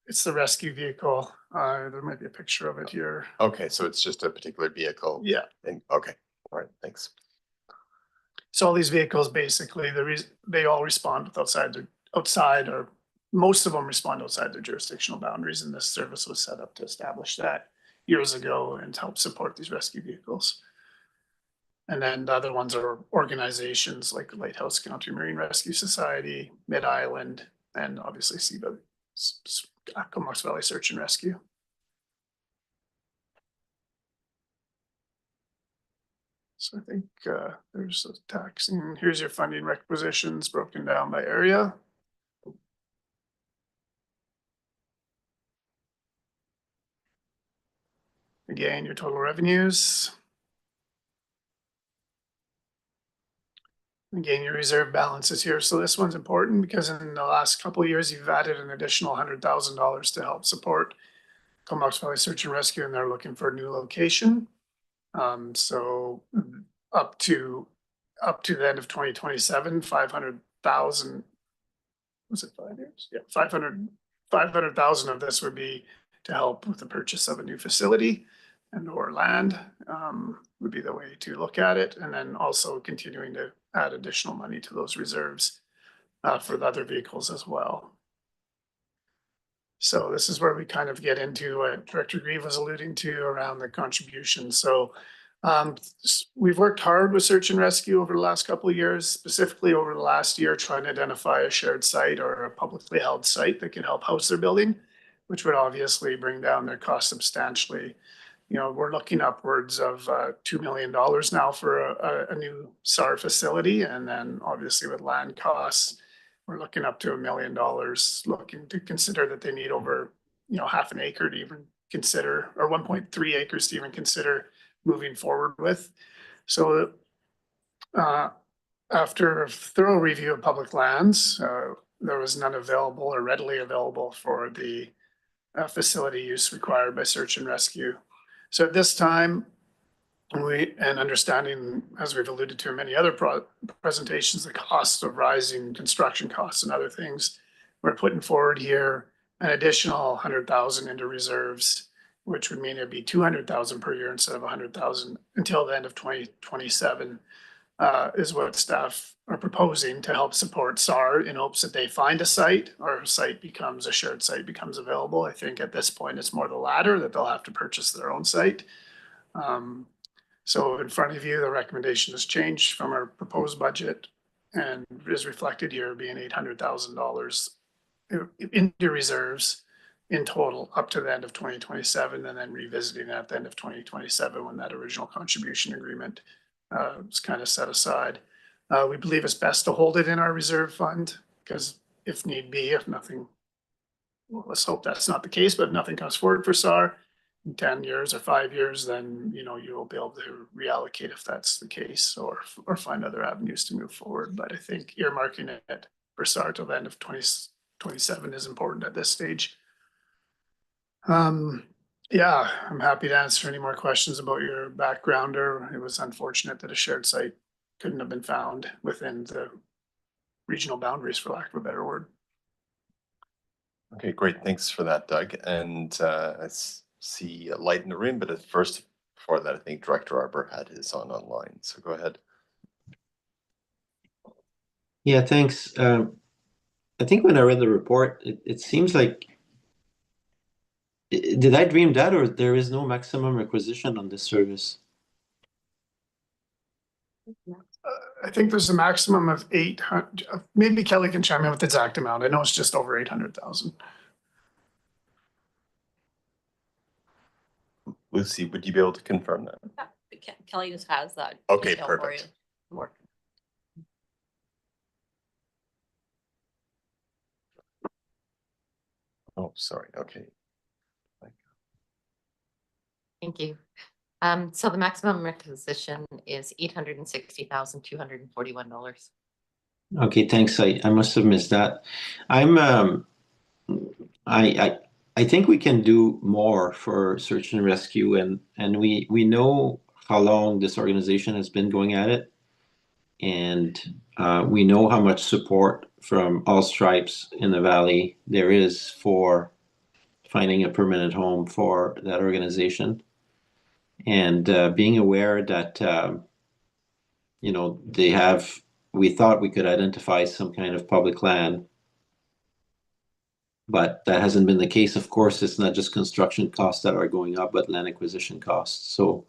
it's the rescue vehicle. There might be a picture of it here. Okay, so it's just a particular vehicle. Yeah. Okay, all right, thanks. So all these vehicles, basically, they all respond with outside or most of them respond outside their jurisdictional boundaries, and this service was set up to establish that years ago and help support these rescue vehicles. And then the other ones are organizations like Lighthouse County Marine Rescue Society, Mid-Island, and obviously Comox Valley Search and Rescue. So I think there's a taxing. Here's your funding requisitions broken down by area. Again, your total revenues. Again, your reserve balances here. So this one's important because in the last couple of years, you've added an additional $100,000 to help support Comox Valley Search and Rescue, and they're looking for a new location. So up to the end of 2027, 500,000. Was it 5 years? Yeah, 500,000 of this would be to help with the purchase of a new facility and or land, would be the way to look at it. And then also continuing to add additional money to those reserves for the other vehicles as well. So this is where we kind of get into what Director Grieve was alluding to around the contribution. So we've worked hard with search and rescue over the last couple of years, specifically over the last year, trying to identify a shared site or a publicly held site that can help house their building, which would obviously bring down their cost substantially. You know, we're looking upwards of $2 million now for a new SAR facility. And then obviously with land costs, we're looking up to $1 million, looking to consider that they need over, you know, half an acre to even consider, or 1.3 acres to even consider moving forward with. So after a thorough review of public lands, there was none available or readily available for the facility use required by search and rescue. So at this time, and understanding, as we've alluded to in many other presentations, the cost of rising construction costs and other things, we're putting forward here an additional 100,000 into reserves, which would mean it'd be 200,000 per year instead of 100,000 until the end of 2027, is what staff are proposing to help support SAR in hopes that they find a site or a site becomes a shared site becomes available. I think at this point, it's more the latter, that they'll have to purchase their own site. So in front of you, the recommendation has changed from our proposed budget and is reflected here being $800,000 into reserves in total up to the end of 2027, and then revisiting at the end of 2027 when that original contribution agreement is kind of set aside. We believe it's best to hold it in our reserve fund because if need be, if nothing, well, let's hope that's not the case, but if nothing comes forward for SAR in 10 years or 5 years, then, you know, you'll be able to reallocate if that's the case, or find other avenues to move forward. But I think earmarking it for SAR till the end of 2027 is important at this stage. Yeah, I'm happy to answer any more questions about your backgrounder. It was unfortunate that a shared site couldn't have been found within the regional boundaries, for lack of a better word. Okay, great. Thanks for that, Doug. And I see a light in the room, but at first, before that, I think Director Arbor had his online. So go ahead. Yeah, thanks. I think when I read the report, it seems like, did I dream that, or there is no maximum requisition on this service? I think there's a maximum of 800. Maybe Kelly can chime in with the exact amount. I know it's just over 800,000. Lucy, would you be able to confirm that? Yeah, Kelly just has that. Okay, detail for perfect. you. More. Oh, sorry. Okay. Thank you. So the maximum requisition is $860,241. Okay, thanks. I must have missed that. I think we can do more for search and rescue, and we know how long this organization has been going at it, and we know how much support from all stripes in the valley there is for finding a permanent home for that organization, and being aware that you know, we thought we could identify some kind of public land But that hasn't been the case. Of course, it's not just construction costs that are going up, but land acquisition costs. So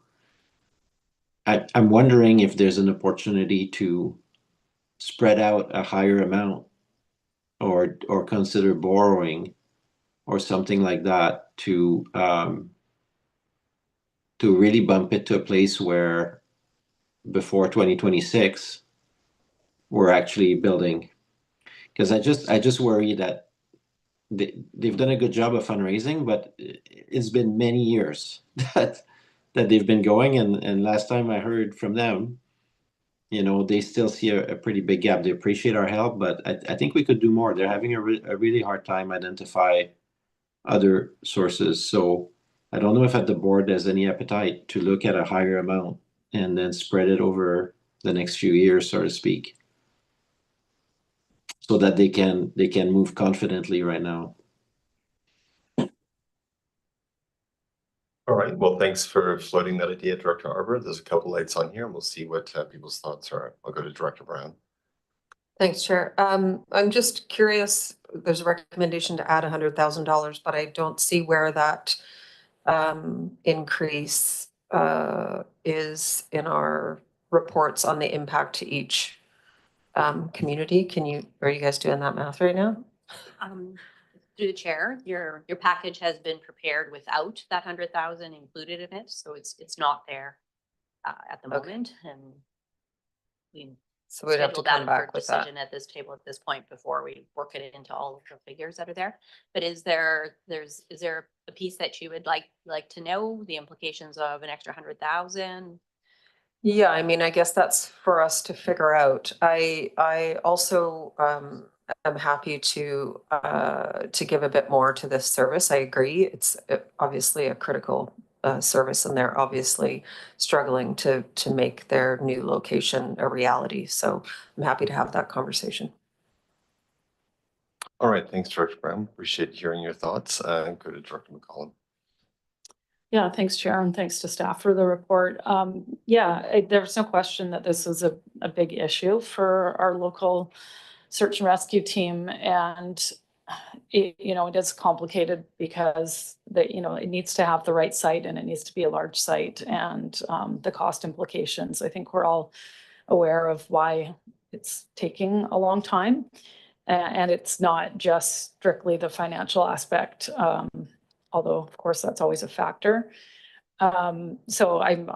I'm wondering if there's an opportunity to spread out a higher amount or consider borrowing or something like that to really bump it to a place where before 2026 we're actually building. Because I just worry that they've done a good job of fundraising, but it's been many years that they've been going, and last time I heard from them, you know, they still see a pretty big gap. They appreciate our help, but I think we could do more. They're having a really hard time identify other sources. So I don't know if at the board there's any appetite to look at a higher amount and then spread it over the next few years, so to speak, so that they can move confidently right now. All right, well, thanks for floating that idea, Director Arbor. There's a couple lights on here and we'll see what people's thoughts are. I'll go to Director Brown. Thanks, Chair. I'm just curious, there's a recommendation to add $100,000, but I don't see where that increase is in our reports on the impact to each community. Are you guys doing that math right now? Through the chair, your package has been prepared without that 100,000 included in it, so it's not there at the moment, and we So we'd have to come back with that. decision at this table at this point before we work it into all of the figures that are there. But is there a piece that you would like to know, the implications of an extra 100,000? Yeah, I mean, I guess that's for us to figure out. I also am happy to give a bit more to this service. I agree. It's obviously a critical service, and they're obviously struggling to make their new location a reality. So I'm happy to have that conversation. All right, thanks, Director Brown. Appreciate hearing your thoughts. Go to Director McCollum. Yeah, thanks, Chair, and thanks to staff for the report. There's no question that this is a big issue for our local search and rescue team, and it is complicated because it needs to have the right site and it needs to be a large site, and the cost implications. I think we're all aware of why it's taking a long time, and it's not just strictly the financial aspect. Although of course that's always a factor. So I'm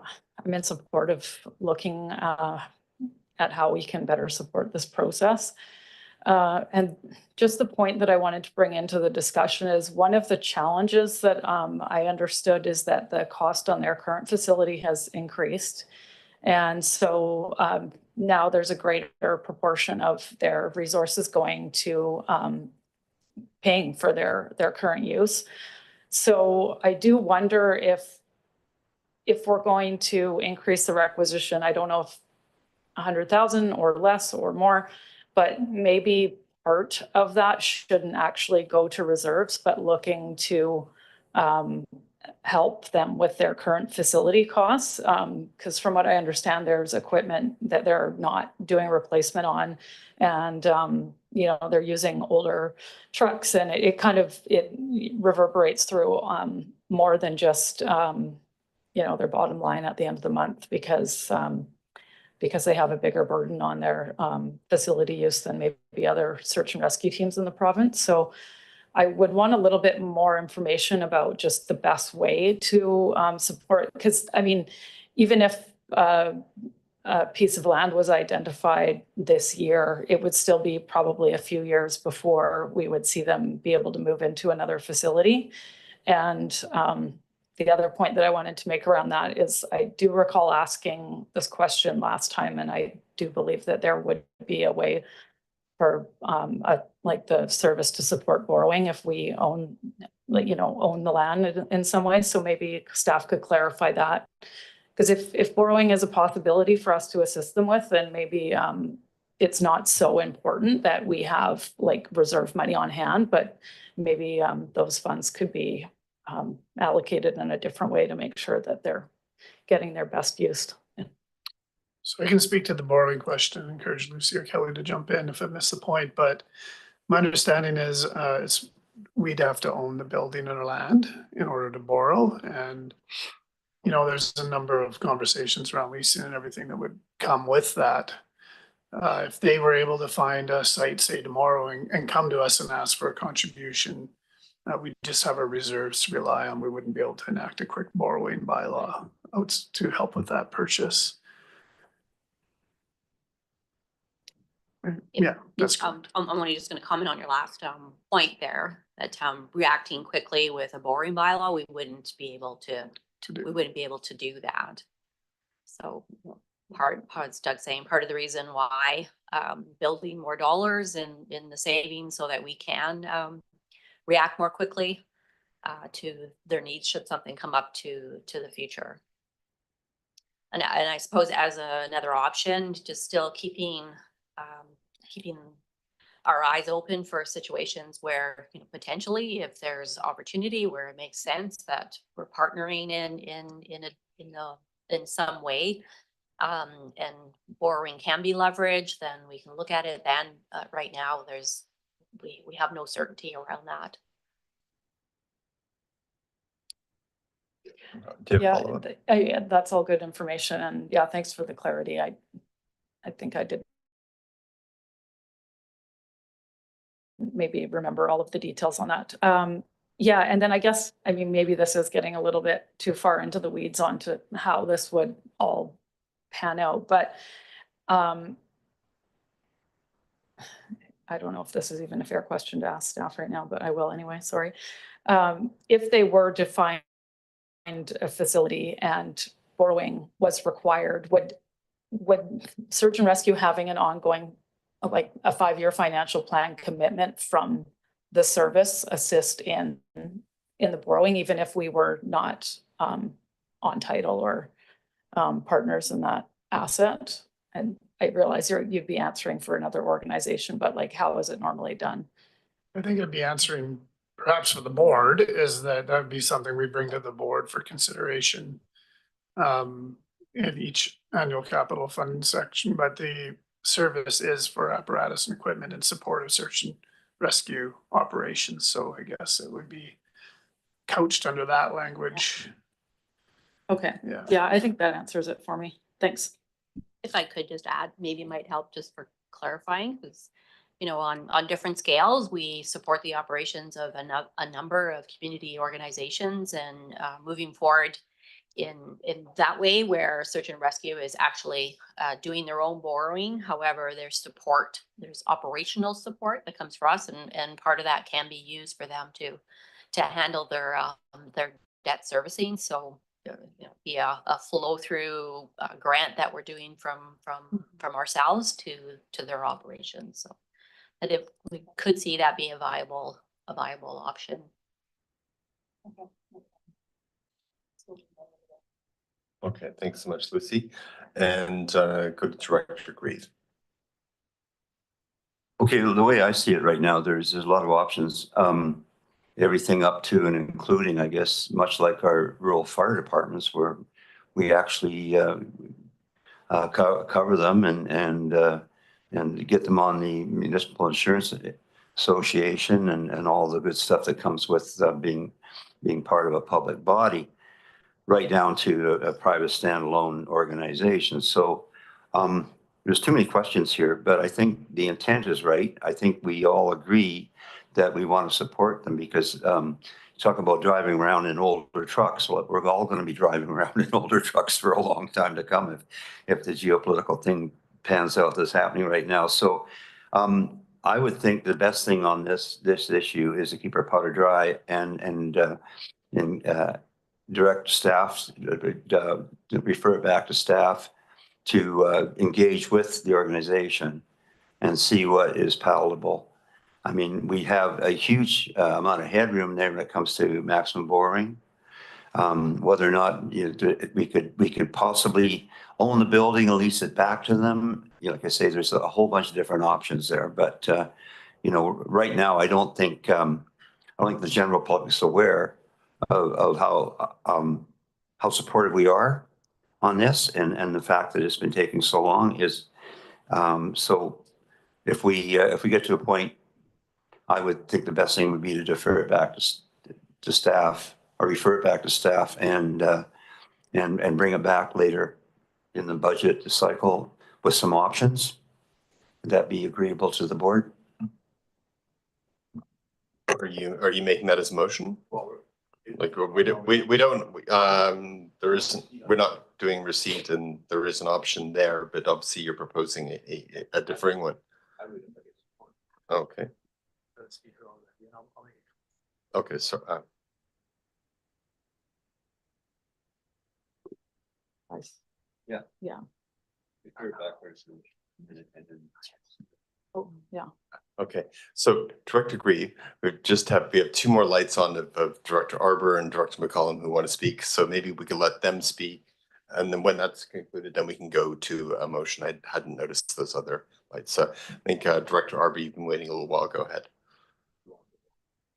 in support of looking at how we can better support this process. And just the point that I wanted to bring into the discussion is one of the challenges that I understood is that the cost on their current facility has increased. And so now there's a greater proportion of their resources going to paying for their current use. So I do wonder if we're going to increase the requisition, I don't know if 100,000 or less or more, but maybe part of that shouldn't actually go to reserves, but looking to help them with their current facility costs. Because from what I understand, there's equipment that they're not doing replacement on, and they're using older trucks, and it reverberates through more than just their bottom line at the end of the month, because they have a bigger burden on their facility use than maybe other search and rescue teams in the province. So I would want a little bit more information about just the best way to support, because I mean, even if a piece of land was identified this year, it would still be probably a few years before we would see them be able to move into another facility. And the other point that I wanted to make around that is I do recall asking this question last time, and I do believe that there would be a way for like the service to support borrowing if we own the land in some way. So maybe staff could clarify that. Because if borrowing is a possibility for us to assist them with, then maybe it's not so important that we have like reserve money on hand, but maybe those funds could be allocated in a different way to make sure that they're getting their best use. So I can speak to the borrowing question and encourage Lucy or Kelly to jump in if I miss the point, but my understanding is it's we'd have to own the building or land in order to borrow. And, you know, there's a number of conversations around leasing and everything that would come with that. If they were able to find a site, say tomorrow, and come to us and ask for a contribution, we just have our reserves to rely on. We wouldn't be able to enact a quick borrowing bylaw out to help with that purchase. Yeah, that's correct. I'm only just going to comment on your last point there, that reacting quickly with a borrowing bylaw, we wouldn't be able to do that. So as Doug's saying, part of the reason why building more dollars in the savings so that we can react more quickly to their needs should something come up to the future. And I suppose as another option, just still keeping our eyes open for situations where, you know, potentially if there's opportunity where it makes sense that we're partnering in some way, and borrowing can be leveraged, then we can look at it then. Right now we have no certainty around that. Yeah, that's all good information, and yeah, thanks for the clarity. I think I did maybe remember all of the details on that. Yeah, and then I guess, I mean, maybe this is getting a little bit too far into the weeds onto how this would all pan out, but I don't know if this is even a fair question to ask staff right now, but I will anyway, sorry. If they were to find a facility and borrowing was required, would search and rescue having an ongoing, like a 5-year financial plan commitment from the service assist in the borrowing, even if we were not on title or partners in that asset? And I realize you'd be answering for another organization, but like, how is it normally done? I think I'd be answering perhaps for the board, is that would be something we bring to the board for consideration in each annual capital fund section, but the service is for apparatus and equipment in support of search and rescue operations. So I guess it would be couched under that language. Okay. Yeah, I think that answers it for me. Thanks. If I could just add, maybe it might help just for clarifying, because, you know, on different scales, we support the operations of a number of community organizations, and moving forward in that way where search and rescue is actually doing their own borrowing. However, there's operational support that comes for us, and part of that can be used for them to handle their debt servicing. So, you know, be a flow through grant that we're doing from ourselves to their operations. So that if we could see that be a viable option. Okay, thanks so much, Lucy. And go to Director Grieve. Okay, the way I see it right now, there's a lot of options. Everything up to and including, I guess, much like our rural fire departments, where we actually cover them and get them on the Municipal Insurance Association and all the good stuff that comes with being part of a public body, right down to a private standalone organization. So there's too many questions here, but I think the intent is right. I think we all agree that we want to support them, because talk about driving around in older trucks. Well, we're all going to be driving around in older trucks for a long time to come if the geopolitical thing pans out that's happening right now. So I would think the best thing on this issue is to keep our powder dry and direct staff, refer it back to staff to engage with the organization and see what is palatable. I mean, we have a huge amount of headroom there when it comes to maximum borrowing. Whether or not we could possibly own the building and lease it back to them. You know, like I say, there's a whole bunch of different options there. But you know, right now, I don't think the general public's aware of how supportive we are on this, and the fact that it's been taking so long is so. If we get to a point I would think the best thing would be to defer it back to staff, or refer it back to staff and bring it back later in the budget cycle with some options. Would that be agreeable to the board? Are you making that as a motion? Like we don't, there isn't, we're not doing receipt and there is an option there, but obviously you're proposing a differing one. Okay. Okay, so Yeah. Oh, yeah. okay, so Director Grieve, we have two more lights on of Director Arbor and Director McCollum who want to speak. So maybe we could let them speak. And then when that's concluded, then we can go to a motion. I hadn't noticed those other lights. So I think Director Arbor, you've been waiting a little while. Go ahead.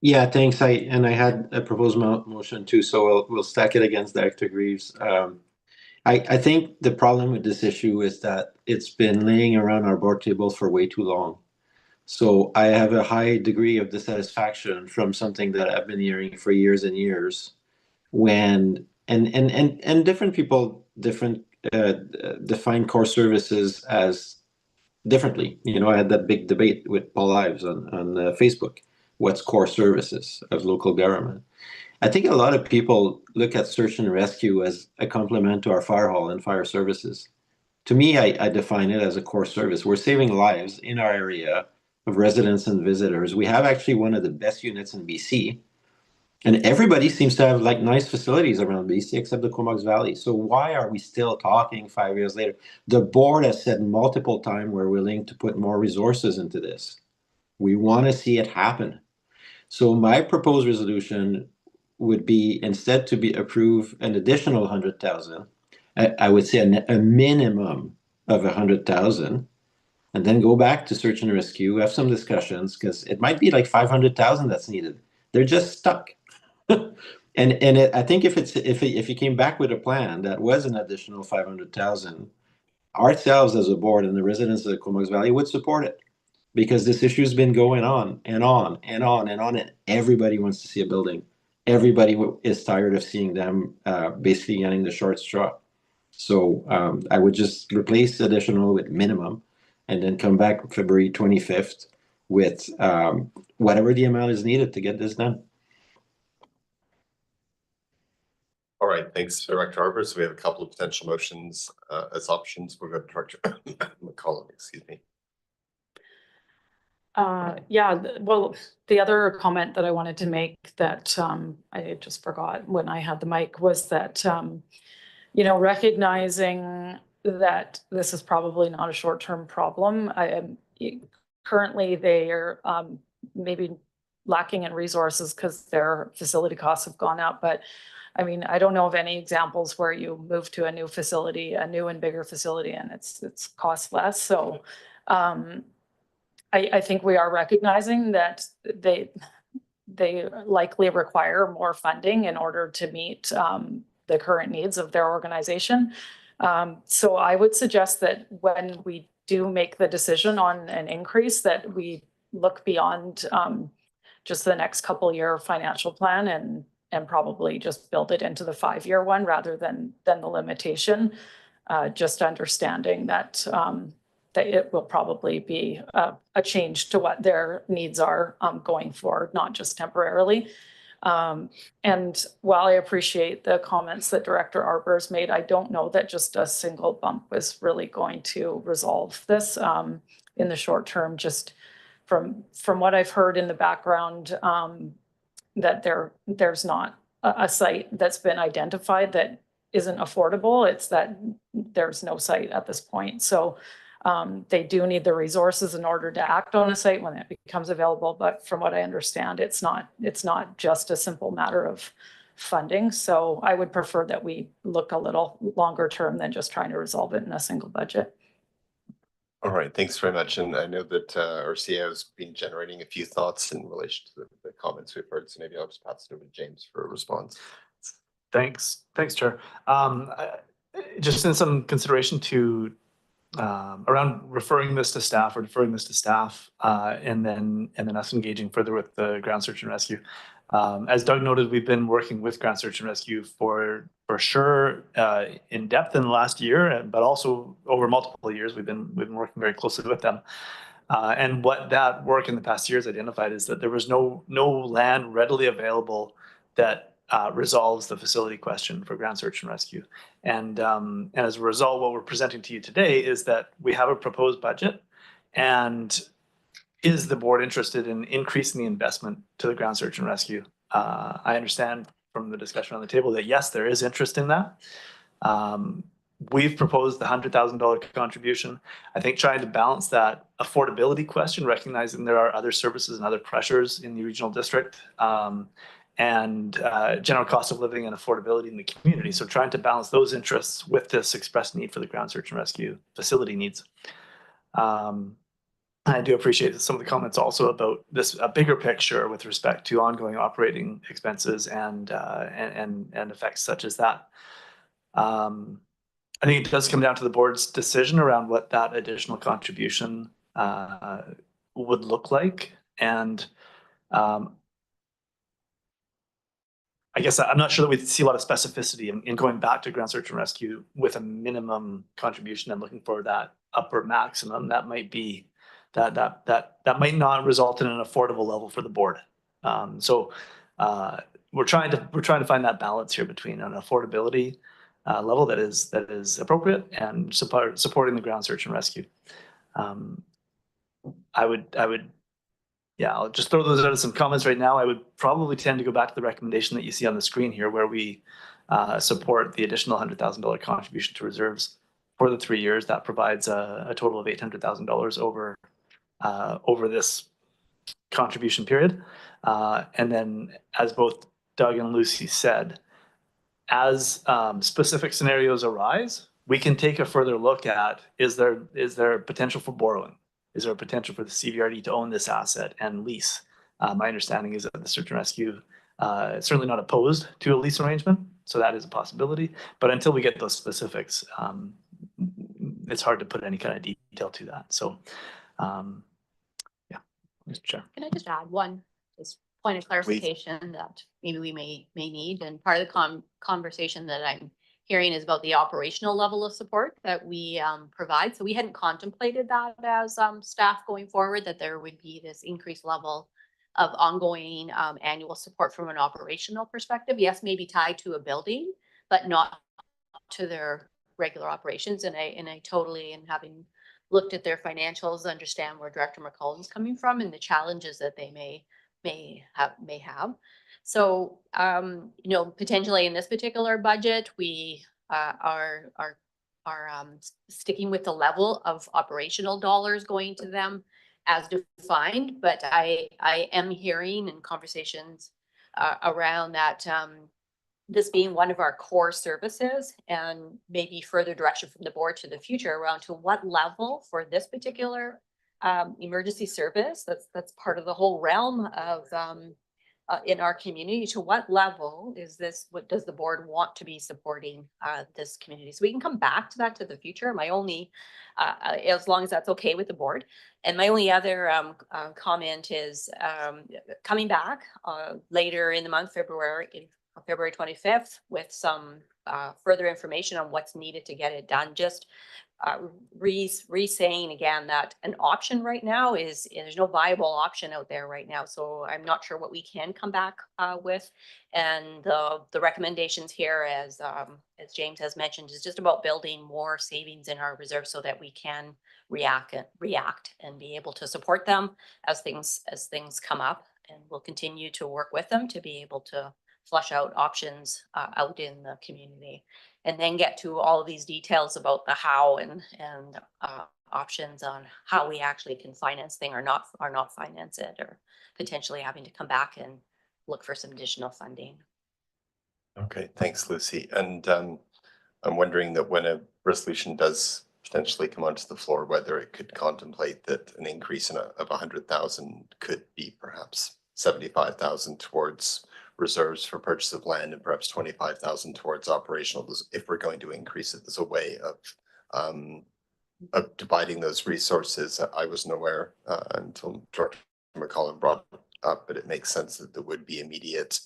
Yeah, thanks. I had a proposed motion too, so we'll stack it against Director Greaves. I think the problem with this issue is that it's been laying around our board table for way too long. So I have a high degree of dissatisfaction from something that I've been hearing for years and years. When and different people define core services as differently. You know, I had that big debate with Paul Ives on Facebook. What's core services of local government? I think a lot of people look at search and rescue as a complement to our fire hall and fire services. To me, I define it as a core service. We're saving lives in our area of residents and visitors. We have actually one of the best units in BC. And everybody seems to have like nice facilities around BC except the Comox Valley. So why are we still talking 5 years later? The board has said multiple times we're willing to put more resources into this. We want to see it happen. So my proposed resolution would be instead to be approve an additional 100,000. I would say a minimum of 100,000, and then go back to search and rescue, have some discussions, because it might be like 500,000 that's needed. They're just stuck. I think if you came back with a plan that was an additional 500,000, ourselves as a board and the residents of the Comox Valley would support it, because this issue has been going on and on and on and on, and everybody wants to see a building. Everybody is tired of seeing them basically getting the short straw. So I would just replace additional with minimum, and then come back February 25th with whatever the amount is needed to get this done. All right, thanks, Director Arbor. So we have a couple of potential motions as options. We'll go to Director McCollum, excuse me. Yeah, well, the other comment that I wanted to make that I just forgot when I had the mic was that, you know, recognizing that this is probably not a short-term problem. Currently, they are maybe lacking in resources because their facility costs have gone up. But I mean, I don't know of any examples where you move to a new facility, a new and bigger facility, and it's cost less. So I think we are recognizing that they likely require more funding in order to meet the current needs of their organization. So I would suggest that when we do make the decision on an increase, that we look beyond just the next couple year financial plan and probably just build it into the 5-year one rather than the limitation. Just understanding that that it will probably be a change to what their needs are going forward, not just temporarily. And while I appreciate the comments that Director Arbor has made, I don't know that just a single bump is really going to resolve this in the short term. Just from what I've heard in the background, that there's not a site that's been identified that isn't affordable. It's that there's no site at this point. So they do need the resources in order to act on a site when it becomes available. But from what I understand, it's not just a simple matter of funding. So I would prefer that we look a little longer term than just trying to resolve it in a single budget. All right, thanks very much. And I know that our CEO has been generating a few thoughts in relation to the comments we've heard. So maybe I'll just pass it over to James for a response. Thanks, Chair. Just in some consideration to around referring this to staff or deferring this to staff, and then us engaging further with the ground search and rescue. As Doug noted, we've been working with ground search and rescue for sure in depth in the last year, but also over multiple years. We've been working very closely with them. And what that work in the past years identified is that there was no land readily available that resolves the facility question for ground search and rescue. And as a result, what we're presenting to you today is that we have a proposed budget, and is the board interested in increasing the investment to the ground search and rescue? I understand from the discussion on the table that yes, there is interest in that. We've proposed the $100,000 contribution. I think trying to balance that affordability question, recognizing there are other services and other pressures in the regional district, and general cost of living and affordability in the community. So trying to balance those interests with this expressed need for the ground search and rescue facility needs. I do appreciate some of the comments also about this a bigger picture with respect to ongoing operating expenses and effects such as that. I think it does come down to the board's decision around what that additional contribution would look like. And I guess I'm not sure that we see a lot of specificity in going back to ground search and rescue with a minimum contribution and looking for that upper maximum. That might be that might not result in an affordable level for the board. So we're trying to find that balance here between an affordability level that is appropriate and supporting the ground search and rescue. I would, yeah, I'll just throw those out as some comments right now. I would probably tend to go back to the recommendation that you see on the screen here, where we support the additional $100,000 contribution to reserves for the 3 years. That provides a total of $800,000 over this contribution period. And then, as both Doug and Lucy said, as specific scenarios arise, we can take a further look at, is there potential for borrowing? Is there a potential for the CVRD to own this asset and lease? My understanding is that the search and rescue is certainly not opposed to a lease arrangement, so that is a possibility. But until we get those specifics, it's hard to put any kind of detail to that. So, yeah, Mr. Chair. Can I just add one point of clarification that maybe we may need? And part of the conversation that I'm hearing is about the operational level of support that we provide. So we hadn't contemplated that as staff going forward, that there would be this increased level of ongoing annual support from an operational perspective. Yes, maybe tied to a building, but not to their regular operations. And I totally, and having looked at their financials, understand where Director McCollum's coming from and the challenges that they may have. So, potentially in this particular budget, we are sticking with the level of operational dollars going to them as defined. But I am hearing in conversations around that this being one of our core services, and maybe further direction from the board to the future around to what level for this particular emergency service that's part of the whole realm of in our community. To what level is this? What does the board want to be supporting this community? So we can come back to that to the future. My only, as long as that's okay with the board. And my only other comment is coming back later in the month, February 25th, with some further information on what's needed to get it done. Just re-saying again that an option right now is there's no viable option out there right now. So I'm not sure what we can come back with. And the recommendations here, as James has mentioned, is just about building more savings in our reserves so that we can react and be able to support them as things come up. And we'll continue to work with them to be able to flush out options out in the community, and then get to all of these details about the how and options on how we actually can finance thing or not finance it, or potentially having to come back and look for some additional funding. Okay, thanks, Lucy. And I'm wondering that when a resolution does potentially come onto the floor, whether it could contemplate that an increase of 100,000 could be perhaps 75,000 towards reserves for purchase of land and perhaps 25,000 towards operational. If we're going to increase it, there's a way of of dividing those resources. I wasn't aware until Director McCollum brought it up, but it makes sense that there would be immediate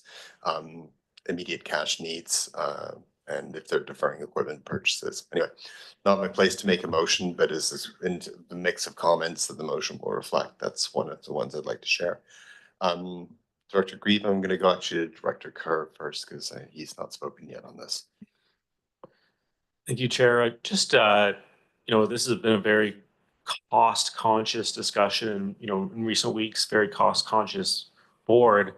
cash needs, and if they're deferring equipment purchases. Anyway, not my place to make a motion, but is this in the mix of comments that the motion will reflect. That's one of the ones I'd like to share. Director Grieve, I'm going to go actually to Director Kerr first because he's not spoken yet on this. Thank you, Chair. I just, this has been a very cost-conscious discussion, in recent weeks, very cost-conscious board.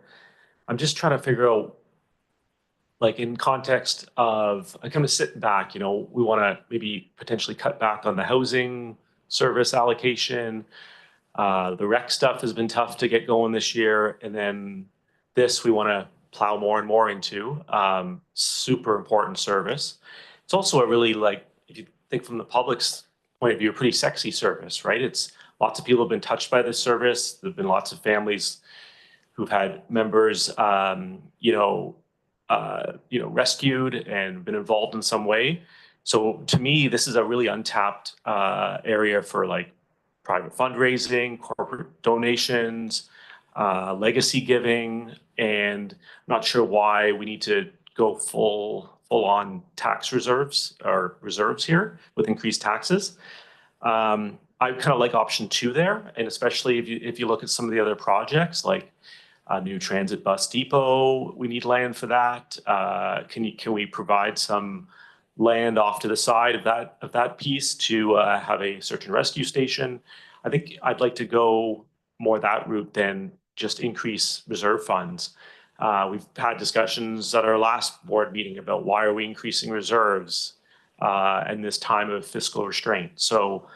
I'm just trying to figure out, like, in context of, I kind of sit back, we want to maybe potentially cut back on the housing service allocation. The rec stuff has been tough to get going this year. And then this, we want to plow more and more into. Super important service. It's also a really, if you think from the public's point of view, a pretty sexy service, right? It's lots of people have been touched by this service. There've been lots of families who've had members, rescued and been involved in some way. So to me, this is a really untapped area for private fundraising, corporate donations, legacy giving, and I'm not sure why we need to go full on tax reserves or reserves here with increased taxes. I kind of like option 2 there, and especially if you look at some of the other projects like a new transit bus depot, we need land for that. Can we provide some land off to the side of that piece to have a search and rescue station? I think I'd like to go more that route than just increase reserve funds. We've had discussions at our last board meeting about why are we increasing reserves in this time of fiscal restraint. So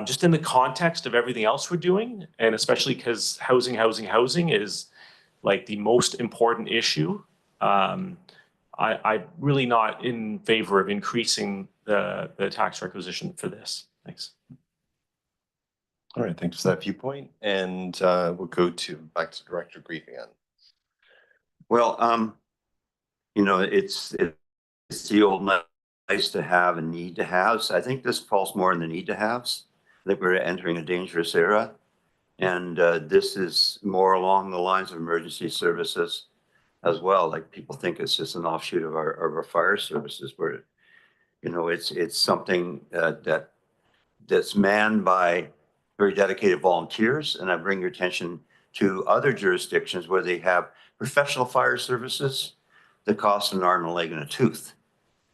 just in the context of everything else we're doing, and especially because housing is like the most important issue, I'm really not in favor of increasing the tax requisition for this. Thanks. All right, thanks for that viewpoint. And we'll go back to Director Grieve again. Well, it's the old nice to have and need to have. So I think this falls more in the need to haves. I think we're entering a dangerous era. And this is more along the lines of emergency services as well. Like people think it's just an offshoot of our fire services, where, it's something that's manned by very dedicated volunteers. And I bring your attention to other jurisdictions where they have professional fire services that cost an arm and a leg and a tooth.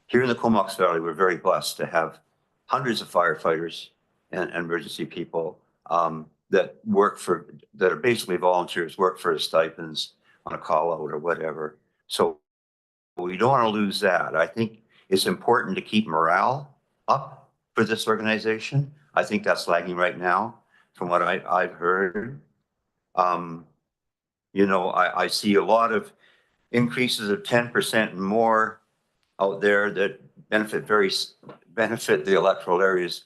Here in the Comox Valley, we're very blessed to have hundreds of firefighters and emergency people that are basically volunteers, work for stipends on a call out or whatever. So we don't want to lose that. I think it's important to keep morale up for this organization. I think that's lagging right now from what I've heard. I see a lot of increases of 10% and more out there that benefit the electoral areas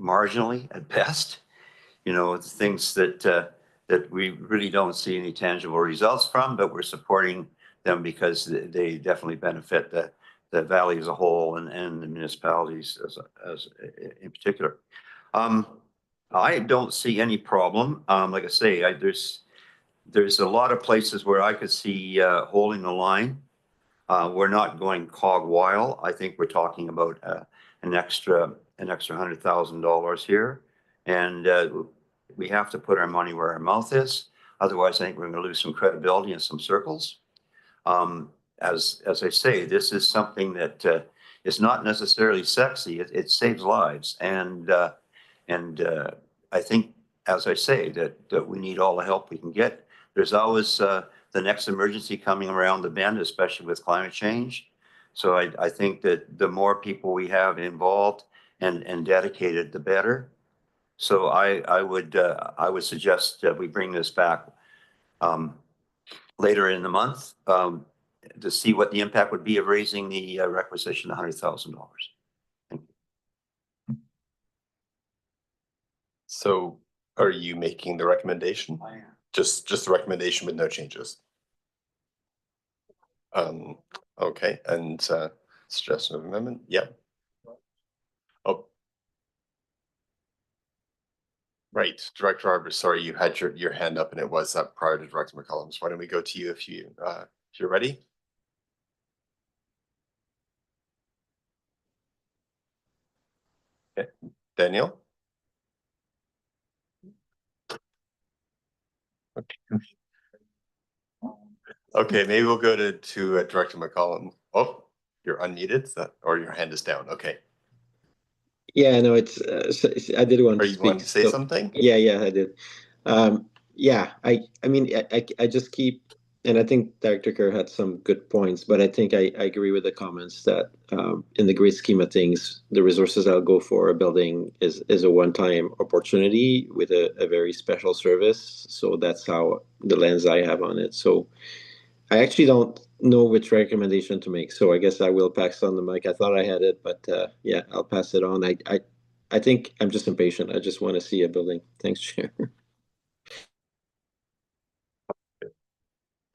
marginally at best. It's things that we really don't see any tangible results from, but we're supporting them because they definitely benefit the valley as a whole and the municipalities as in particular. I don't see any problem. Like I say, there's a lot of places where I could see holding the line. We're not going cog wild. I think we're talking about an extra $100,000 here, and we have to put our money where our mouth is. Otherwise, I think we're going to lose some credibility in some circles. As I say, this is something that is not necessarily sexy. It saves lives, and I think, as I say, that we need all the help we can get. There's always the next emergency coming around the bend, especially with climate change. So I think that the more people we have involved and dedicated, the better. So I would suggest that we bring this back later in the month to see what the impact would be of raising the requisition to $100,000. So are you making the recommendation? I am. Just the recommendation with no changes? Okay, and suggestion of amendment? Yeah. Oh. Right, Director Arbor, sorry, you had your hand up and it was up prior to Director McCollum. So why don't we go to you if you're ready? Okay. Daniel? Okay, maybe we'll go to Director McCollum. Oh, you're unmuted, or your hand is down. Okay. Yeah, no, it's, I did want Or to you speak. want to say something? Yeah, I did. Yeah, I mean, I just keep, and I think Dr. Kerr had some good points, but I think I agree with the comments that in the great scheme of things, the resources I'll go for a building is a one-time opportunity with a very special service. So that's how the lens I have on it. So I actually don't know which recommendation to make. So I guess I will pass on the mic. I thought I had it, but yeah, I'll pass it on. I think I'm just impatient. I just want to see a building. Thanks, Chair.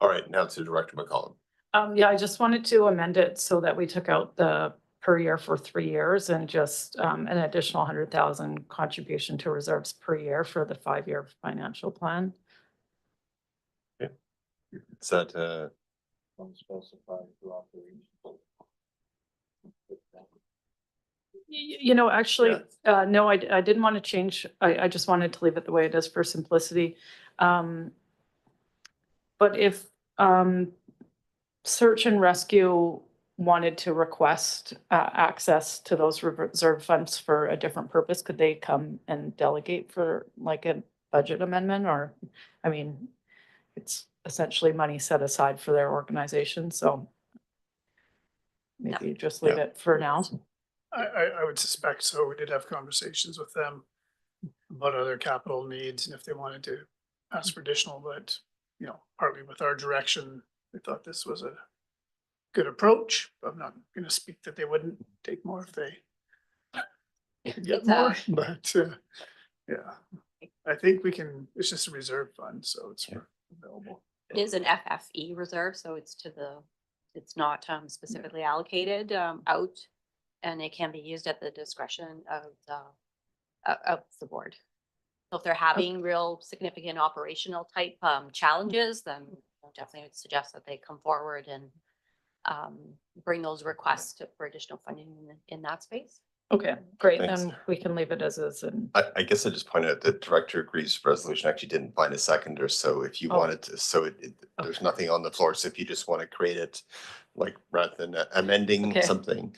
All right, now to Director McCollum. Yeah, I just wanted to amend it so that we took out the per year for 3 years and just an additional 100,000 contribution to reserves per year for the 5-year financial plan. Okay. Is that Unspecified for operations. You know, actually, no, I didn't want to change. I just wanted to leave it the way it is for simplicity. But if search and rescue wanted to request access to those reserve funds for a different purpose, could they come and delegate for like a budget amendment? Or, I mean, it's essentially money set aside for their organization, so maybe just leave it for now. I would suspect so. We did have conversations with them about other capital needs and if they wanted to ask for additional, but you know, partly with our direction, we thought this was a good approach. I'm not gonna speak that they wouldn't take more if they could get more, but yeah. I think we can, it's just a reserve fund, so it's available. It is an FFE reserve, so it's it's not specifically allocated out, and it can be used at the discretion of the board. So if they're having real significant operational type challenges, then I definitely would suggest that they come forward and bring those requests for additional funding in that space. Okay, great. Thanks. Then we can leave it as is. And I guess I just pointed out that Director agrees resolution actually didn't find a seconder. So if you wanted to, so there's nothing on the floor. So if you just want to create it, like rather than amending something.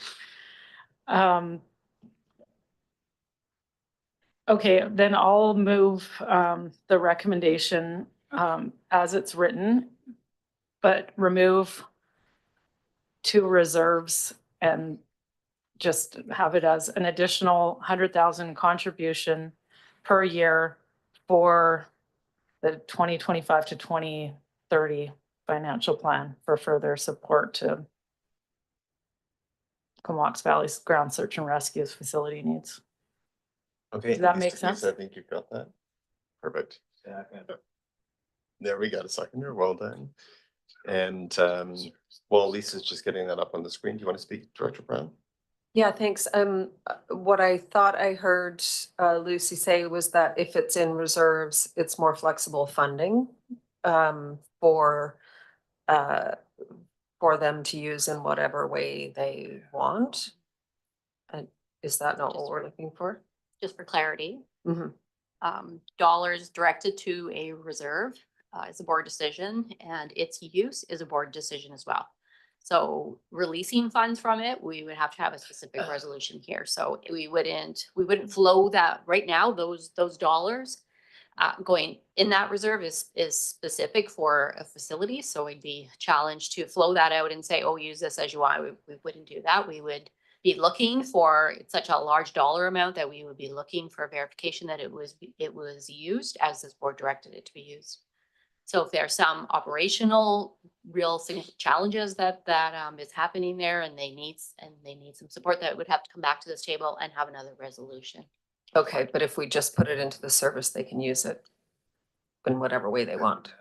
Okay, then I'll move the recommendation as it's written, but remove 2 reserves and just have it as an additional 100,000 contribution per year for the 2025 to 2030 financial plan for further support to Comox Valley's ground search and rescue facility needs. Okay. Does that make sense? I think you've got that. Perfect. There we got a seconder. Well done. And while Lisa's just getting that up on the screen, do you want to speak, Director Brown? Yeah, thanks. What I thought I heard Lucy say was that if it's in reserves, it's more flexible funding for them to use in whatever way they want. And is that not what we're looking for? Just for clarity, Mm-hmm. dollars directed to a reserve is a board decision, and its use is a board decision as well. So releasing funds from it, we would have to have a specific resolution here. So we wouldn't flow that right now. Those dollars going in that reserve is specific for a facility. So we'd be challenged to flow that out and say, oh, use this as you want. We wouldn't do that. We would be looking for, it's such a large dollar amount that we would be looking for verification that it was used as this board directed it to be used. So if there's some operational real significant challenges that is happening there and they need some support, that would have to come back to this table and have another resolution. Okay, but if we just put it into the service, they can use it in whatever way they want.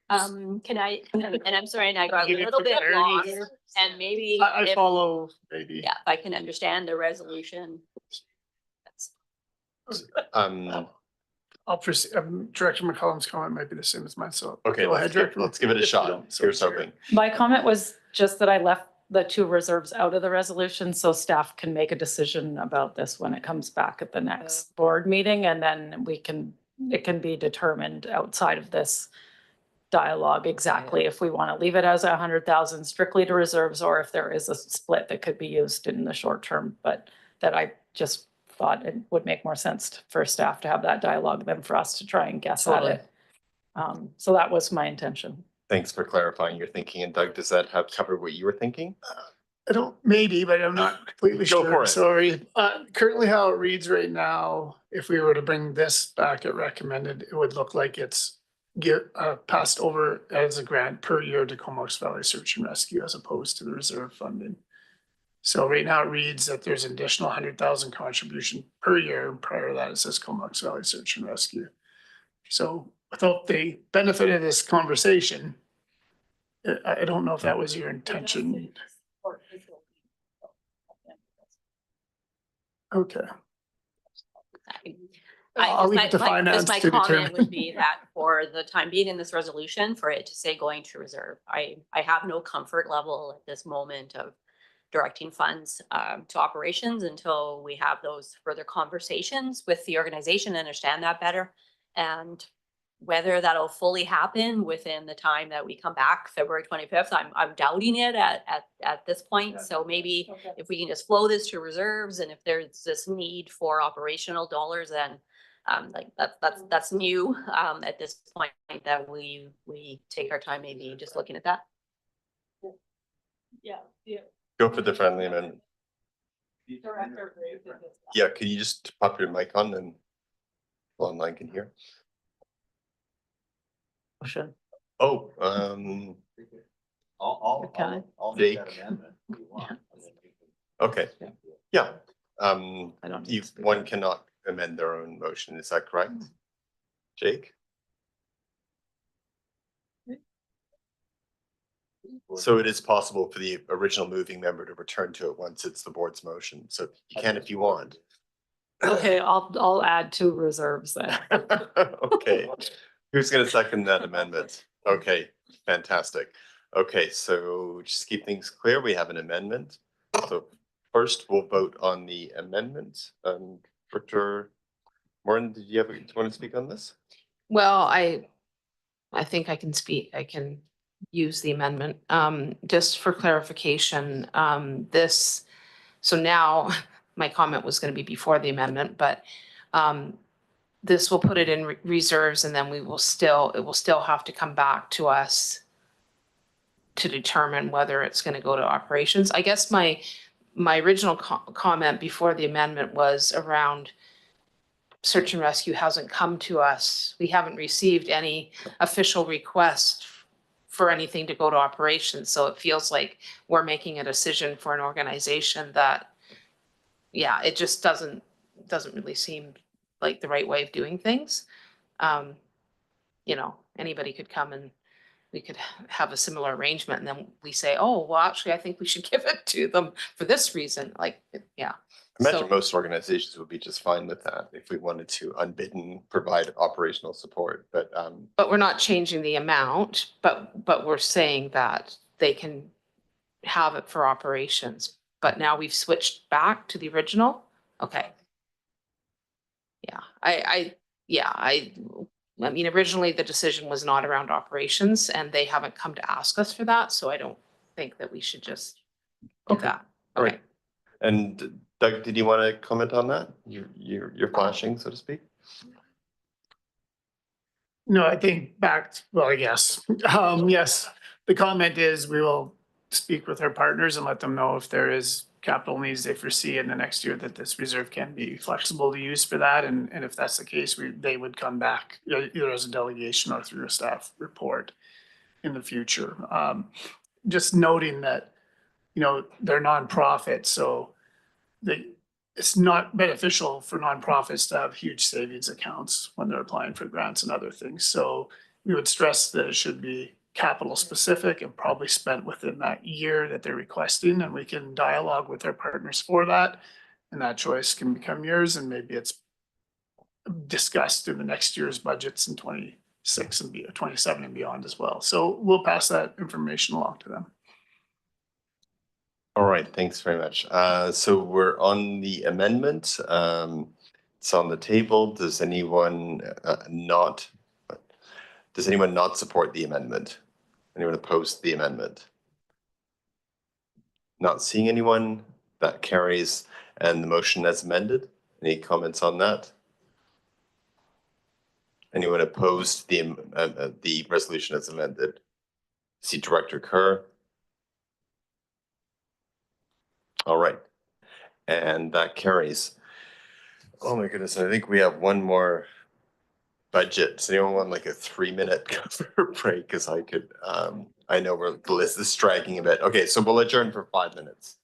Can I, and I'm sorry, and I got a little bit lost, and maybe I follow, maybe. Yeah, if I can understand the resolution. I'll proceed. Director McCollum's comment might be the same as mine, so. Okay, Go ahead, Director. let's give it a If you shot. don't, Here's sorry. hoping. My comment was just that I left the 2 reserves out of the resolution so staff can make a decision about this when it comes back at the next board meeting, and then it can be determined outside of this dialogue exactly if we want to leave it as 100,000 strictly to reserves, or if there is a split that could be used in the short term. But that I just thought it would make more sense for staff to have that dialogue than for us to try and guess at it. So that was my intention. Thanks for clarifying your thinking. And Doug, does that have covered what you were thinking? I don't, maybe, but I'm not completely Go sure. for it. Sorry. Currently how it reads right now, if we were to bring this back at recommended, it would look like it's passed over as a grant per year to Comox Valley Search and Rescue as opposed to the reserve funding. So right now it reads that there's an additional 100,000 contribution per year. And prior to that, it says Comox Valley Search and Rescue. So without the benefit of this conversation, I don't know if that was your intention. Okay. I'll leave it to finance My to comment determine. would be that for the time being in this resolution, for it to say going to reserve, I have no comfort level at this moment of directing funds to operations until we have those further conversations with the organization, understand that better. And whether that'll fully happen within the time that we come back, February 25th, I'm doubting it at this point. So maybe if we can just flow this to reserves, and if there's this need for operational dollars, then like that's new at this point, that we take our time maybe just looking at that. Yeah. Go for the friendly amendment. Yeah, could you just pop your mic on and online can hear? Motion. Oh, Jake. Okay, yeah. One cannot amend their own motion, is that correct? Jake? So it is possible for the original moving member to return to it once it's the board's motion, so you can if you want. Okay, I'll add 2 reserves then. Okay, who's gonna second that amendment? Okay, fantastic. Okay, so just keep things clear, we have an amendment. So first we'll vote on the amendment. Director Morin, do you want to speak on this? Well, I think I can speak, I can use the amendment. Just for clarification, so now my comment was going to be before the amendment, but this will put it in reserves, and then it will still have to come back to us to determine whether it's going to go to operations. I guess my original comment before the amendment was around search and rescue hasn't come to us. We haven't received any official request for anything to go to operations. So it feels like we're making a decision for an organization that, yeah, it just doesn't really seem like the right way of doing things. You know, anybody could come and we could have a similar arrangement, and then we say, oh, well, actually, I think we should give it to them for this reason. Like, yeah. I imagine most organizations would be just fine with that if we wanted to unbidden provide operational support, but we're not changing the amount, but we're saying that they can have it for operations. But now we've switched back to the original. Okay. Yeah, I mean, originally the decision was not around operations, and they haven't come to ask us for that. So I don't think that we should just do that. All right. And Doug, did you want to comment on that? You're flashing, so to speak. No, I think well, I guess, yes, the comment is we will speak with our partners and let them know if there is capital needs they foresee in the next year, that this reserve can be flexible to use for that. And if that's the case, they would come back either as a delegation or through a staff report in the future. Just noting that, you know, they're nonprofits, so it's not beneficial for nonprofits to have huge savings accounts when they're applying for grants and other things. So we would stress that it should be capital specific and probably spent within that year that they're requesting, and we can dialogue with our partners for that. And that choice can become yours, and maybe it's discussed in the next year's budgets in 26 and 27 and beyond as well. So we'll pass that information along to them. All right, thanks very much. So we're on the amendment. It's on the table. Does anyone not support the amendment? Anyone opposed to the amendment? Not seeing anyone, that carries. And the motion as amended. Any comments on that? Anyone opposed to the resolution as amended? See Director Kerr. All right, and that carries. Oh my goodness, I think we have one more budget. Does anyone want like a 3-minute cover break? Because I could, I know the list is striking a bit. Okay, so we'll adjourn for 5 minutes.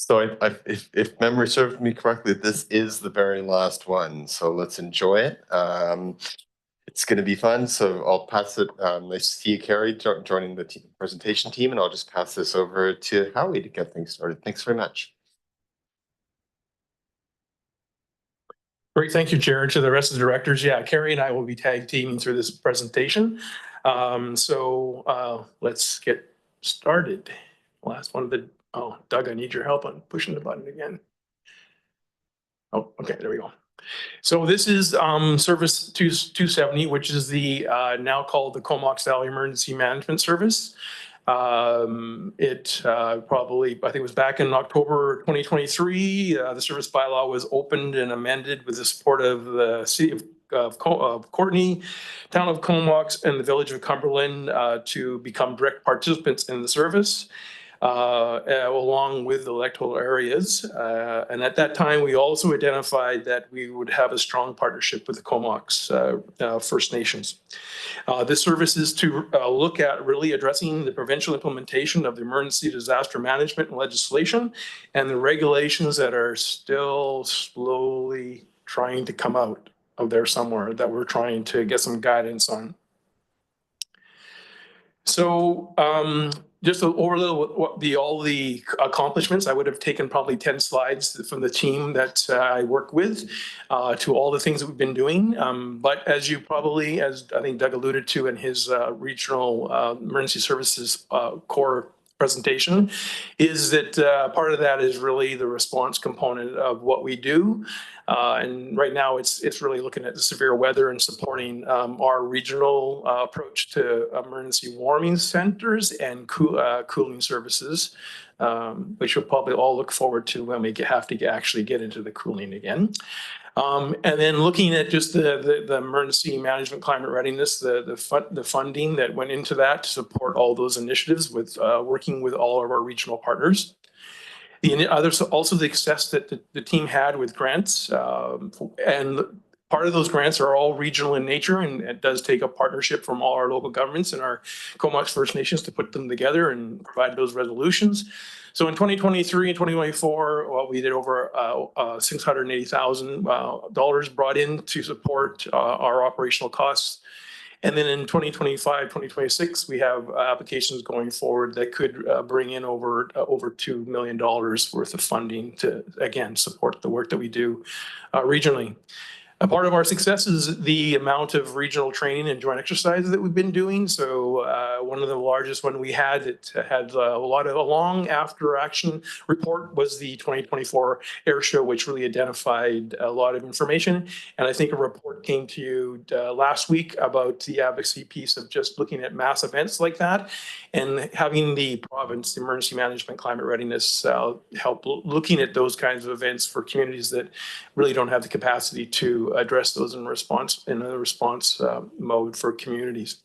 So if memory serves me correctly, this is the very last one. So let's enjoy it. It's going to be fun. So I'll pass it. Nice to see you, Carrie, joining the presentation team, and I'll just pass this over to Howie to get things started. Thanks very much. Great, thank you, Chair. To the rest of the directors, yeah, Carrie and I will be tag teaming through this presentation. Let's get started. Last one of the, oh, Doug, I need your help on pushing the button again. Oh, okay, there we go. So this is Service 270, which is the now called the Comox Valley Emergency Management Service. Probably, I think it was back in October 2023, the service bylaw was opened and amended with the support of the city of Courtenay, town of Comox, and the village of Cumberland to become direct participants in the service. Along with electoral areas. And at that time, we also identified that we would have a strong partnership with the Comox First Nations. This service is to look at really addressing the provincial implementation of the emergency disaster management legislation and the regulations that are still slowly trying to come out of there somewhere that we're trying to get some guidance on. So just over all the accomplishments, I would have taken probably 10 slides from the team that I work with to all the things that we've been doing. But as you probably, as I think Doug alluded to in his regional emergency services core presentation, is that part of that is really the response component of what we do. And right now it's really looking at the severe weather and supporting our regional approach to emergency warming centers and cooling services, which we'll probably all look forward to when we have to actually get into the cooling again. And then looking at just the emergency management climate readiness, the funding that went into that to support all those initiatives with working with all of our regional partners. Also the success that the team had with grants, and part of those grants are all regional in nature, and it does take a partnership from all our local governments and our Comox First Nations to put them together and provide those resolutions. So in 2023 and 2024, well, we did over $680,000 brought in to support our operational costs. And then in 2025, 2026, we have applications going forward that could bring in over $2 million worth of funding to, again, support the work that we do regionally. A part of our success is the amount of regional training and joint exercises that we've been doing. So one of the largest one we had that had a long after action report was the 2024 air show, which really identified a lot of information. And I think a report came to you last week about the advocacy piece of just looking at mass events like that and having the province, the emergency management climate readiness help looking at those kinds of events for communities that really don't have the capacity to address those in a response mode for communities.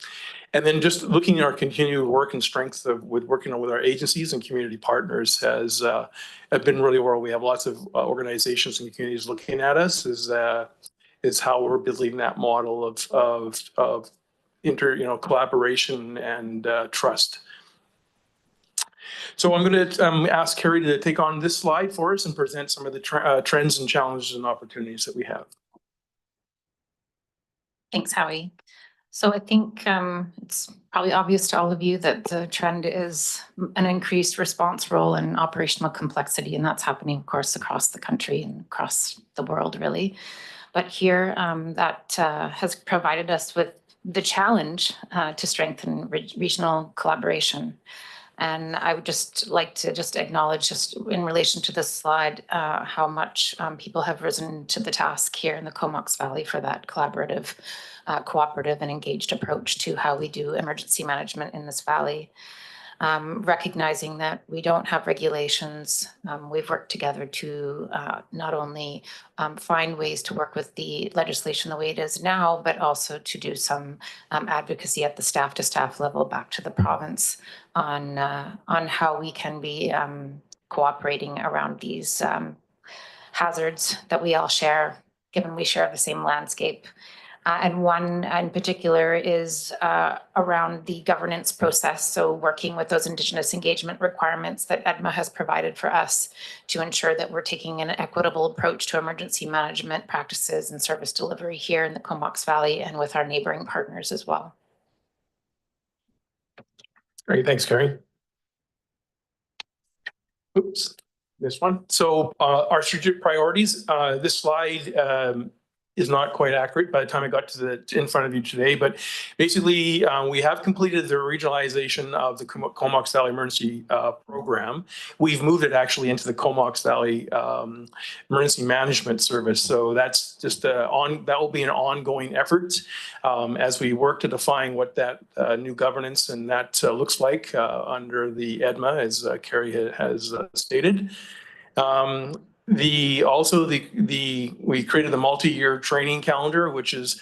And then just looking at our continued work and strength with working with our agencies and community partners has been really where we have lots of organizations and communities looking at us is how we're building that model of collaboration and trust. So I'm going to ask Carrie to take on this slide for us and present some of the trends and challenges and opportunities that we have. Thanks, Howie. So I think it's probably obvious to all of you that the trend is an increased response role and operational complexity, and that's happening, of course, across the country and across the world, really. But here, that has provided us with the challenge to strengthen regional collaboration. And I would just like to just acknowledge, just in relation to this slide, how much people have risen to the task here in the Comox Valley for that collaborative, cooperative and engaged approach to how we do emergency management in this valley. Recognizing that we don't have regulations, we've worked together to not only find ways to work with the legislation the way it is now, but also to do some advocacy at the staff to staff level back to the province on how we can be cooperating around these hazards that we all share, given we share the same landscape. And one in particular is around the governance process. So working with those Indigenous engagement requirements that EDMA has provided for us to ensure that we're taking an equitable approach to emergency management practices and service delivery here in the Comox Valley and with our neighboring partners as well. Great, thanks, Carrie. Oops, this one. So our strategic priorities, this slide is not quite accurate by the time I got to in front of you today, but basically we have completed the regionalization of the Comox Valley Emergency Program. We've moved it actually into the Comox Valley Emergency Management Service. So that's just that will be an ongoing effort as we work to define what that new governance and that looks like under the EDMA, as Carrie has stated. We created the multi-year training calendar, which is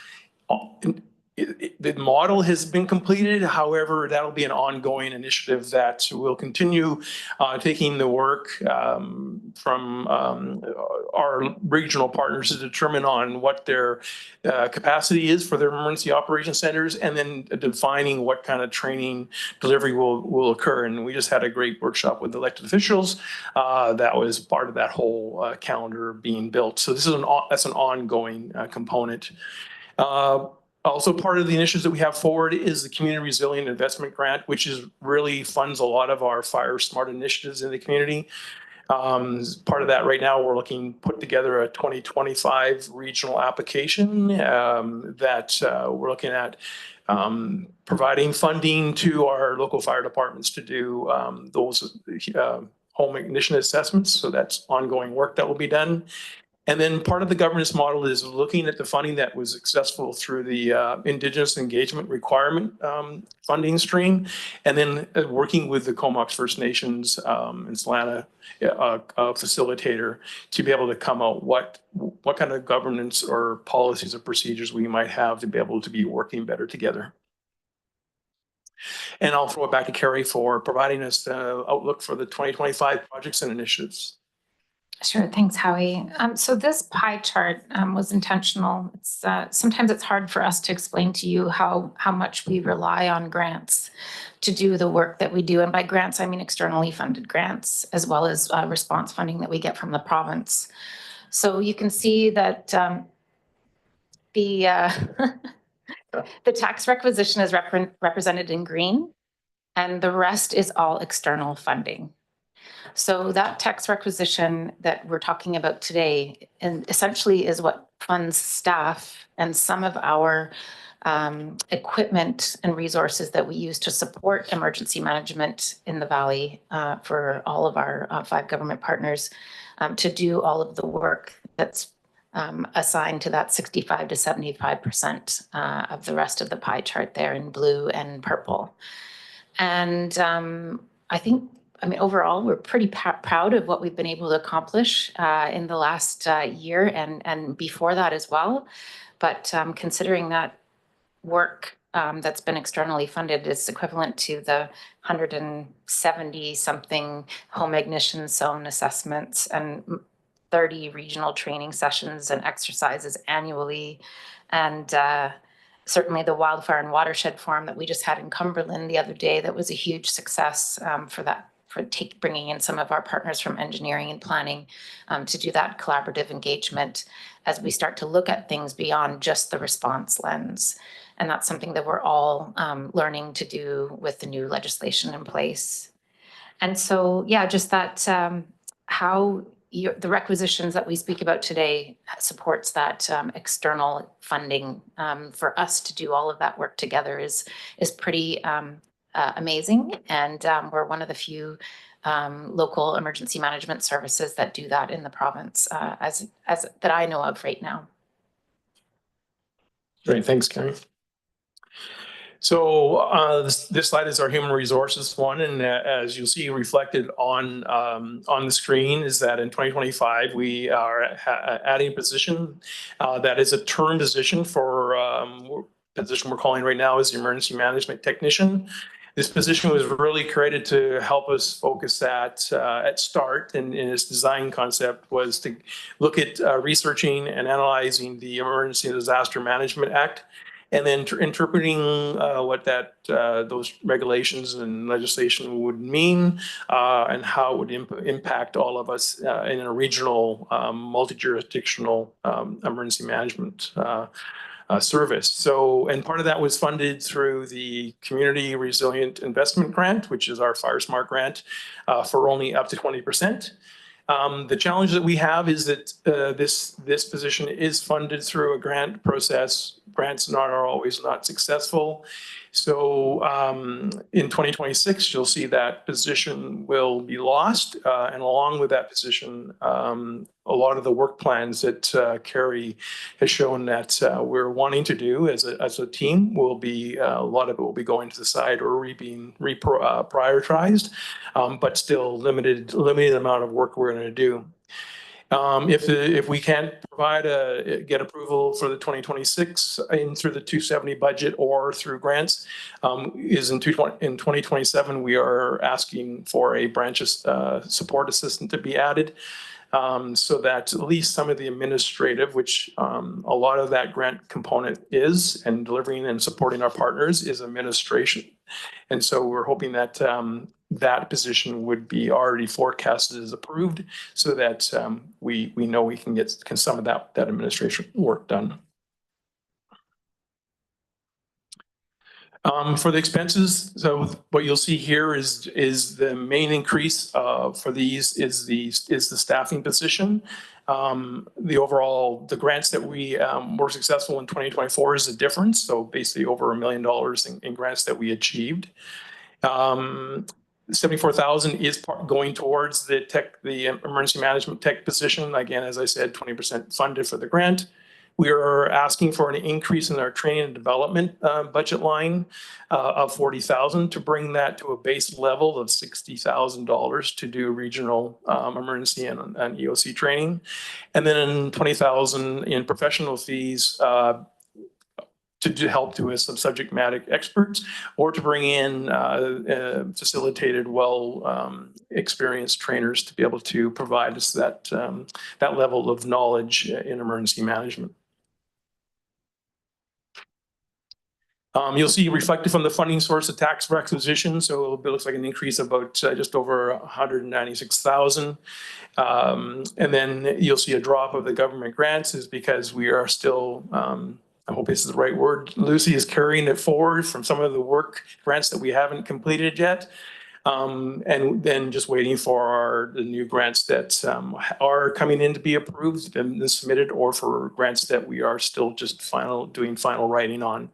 the model has been completed. However, that'll be an ongoing initiative that will continue taking the work from our regional partners to determine on what their capacity is for their emergency operations centers, and then defining what kind of training delivery will occur. And we just had a great workshop with elected officials that was part of that whole calendar being built. So this is that's an ongoing component. Also, part of the initiatives that we have forward is the Community Resilient Investment Grant, which really funds a lot of our fire smart initiatives in the community. As part of that, right now, we're put together a 2025 regional application that we're looking at providing funding to our local fire departments to do those home ignition assessments. So that's ongoing work that will be done. And then part of the governance model is looking at the funding that was successful through the Indigenous engagement requirement funding stream, and then working with the Comox First Nations and Solana facilitator to be able to come out what kind of governance or policies or procedures we might have to be able to be working better together. And I'll throw it back to Carrie for providing us the outlook for the 2025 projects and initiatives. Sure, thanks, Howie. So this pie chart was intentional. It's sometimes it's hard for us to explain to you how much we rely on grants to do the work that we do. And by grants, I mean externally funded grants, as well as response funding that we get from the province. So you can see that the tax requisition is represented in green, and the rest is all external funding. So that tax requisition that we're talking about today, and essentially is what funds staff and some of our equipment and resources that we use to support emergency management in the Valley for all of our 5 government partners to do all of the work that's assigned to that 65 to 75% of the rest of the pie chart there in blue and purple. And I mean, overall, we're pretty proud of what we've been able to accomplish in the last year and before that as well. But considering that work that's been externally funded is equivalent to the 170 something home ignition zone assessments and 30 regional training sessions and exercises annually, and certainly the wildfire and watershed forum that we just had in Cumberland the other day, that was a huge success for bringing in some of our partners from engineering and planning to do that collaborative engagement as we start to look at things beyond just the response lens. And that's something that we're all learning to do with the new legislation in place. And so, yeah, just that how the requisitions that we speak about today supports that external funding for us to do all of that work together is pretty amazing. And we're one of the few local emergency management services that do that in the province as that I know of right now. Great, thanks, Carrie. So this slide is our human resources one, and as you'll see reflected on the screen is that in 2025 we are adding a position that is a term position for position we're calling right now is the emergency management technician. This position was really created to help us focus at START, and its design concept was to look at researching and analyzing the Emergency and Disaster Management Act, and then interpreting what those regulations and legislation would mean, and how it would impact all of us in a regional, multi-jurisdictional emergency management service. So, and part of that was funded through the Community Resilient Investment Grant, which is our Fire Smart grant, for only up to 20%. The challenge that we have is that this position is funded through a grant process. Grants are always not successful. So in 2026, you'll see that position will be lost. And along with that position, a lot of the work plans that Carrie has shown that we're wanting to do as a team will be, a lot of it will be going to the side or being prioritized, but still limited amount of work we're going to do. If we can't get approval for the 2026 in through the 270 budget or through grants, in 2027 we are asking for a branch support assistant to be added, so that at least some of the administrative, which a lot of that grant component is, and delivering and supporting our partners is administration. And so we're hoping that that position would be already forecasted as approved, so that we know we can get some of that administration work done. For the expenses, so what you'll see here is the main increase for these is the staffing position. The grants that we were successful in 2024 is the difference. So basically over $1 million in grants that we achieved. 74,000 is going towards the emergency management tech position. Again, as I said, 20% funded for the grant. We are asking for an increase in our training and development budget line of 40,000 to bring that to a base level of $60,000 to do regional emergency and EOC training, and then 20,000 in professional fees to help to some subject matter experts, or to bring in facilitated, experienced trainers to be able to provide us that level of knowledge in emergency management. You'll see reflected from the funding source of tax requisition, so it looks like an increase of about just over 196,000. And then you'll see a drop of the government grants is because we are still, I hope this is the right word, Lucy is carrying it forward from some of the work grants that we haven't completed yet. And then just waiting for the new grants that are coming in to be approved and submitted, or for grants that we are still just doing final writing on.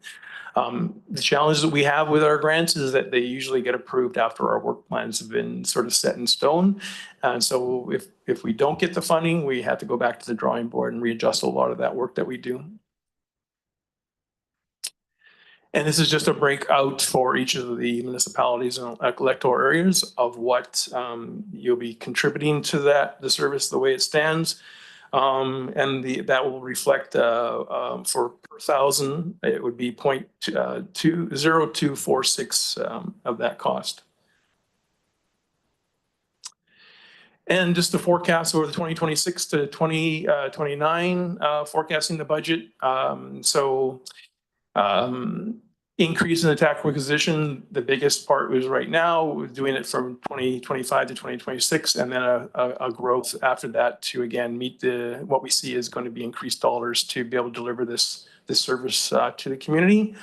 The challenge that we have with our grants is that they usually get approved after our work plans have been sort of set in stone. And so if we don't get the funding, we have to go back to the drawing board and readjust a lot of that work that we do. And this is just a breakout for each of the municipalities and electoral areas of what you'll be contributing to the service the way it stands. And that will reflect for per thousand, it would be 0.0246 of that cost. And just the forecast over the 2026 to 2029 forecasting the budget. Increase in the tax requisition, the biggest part was right now, we're doing it from 2025 to 2026, and then a growth after that to again meet what we see is going to be increased dollars to be able to deliver this service to the community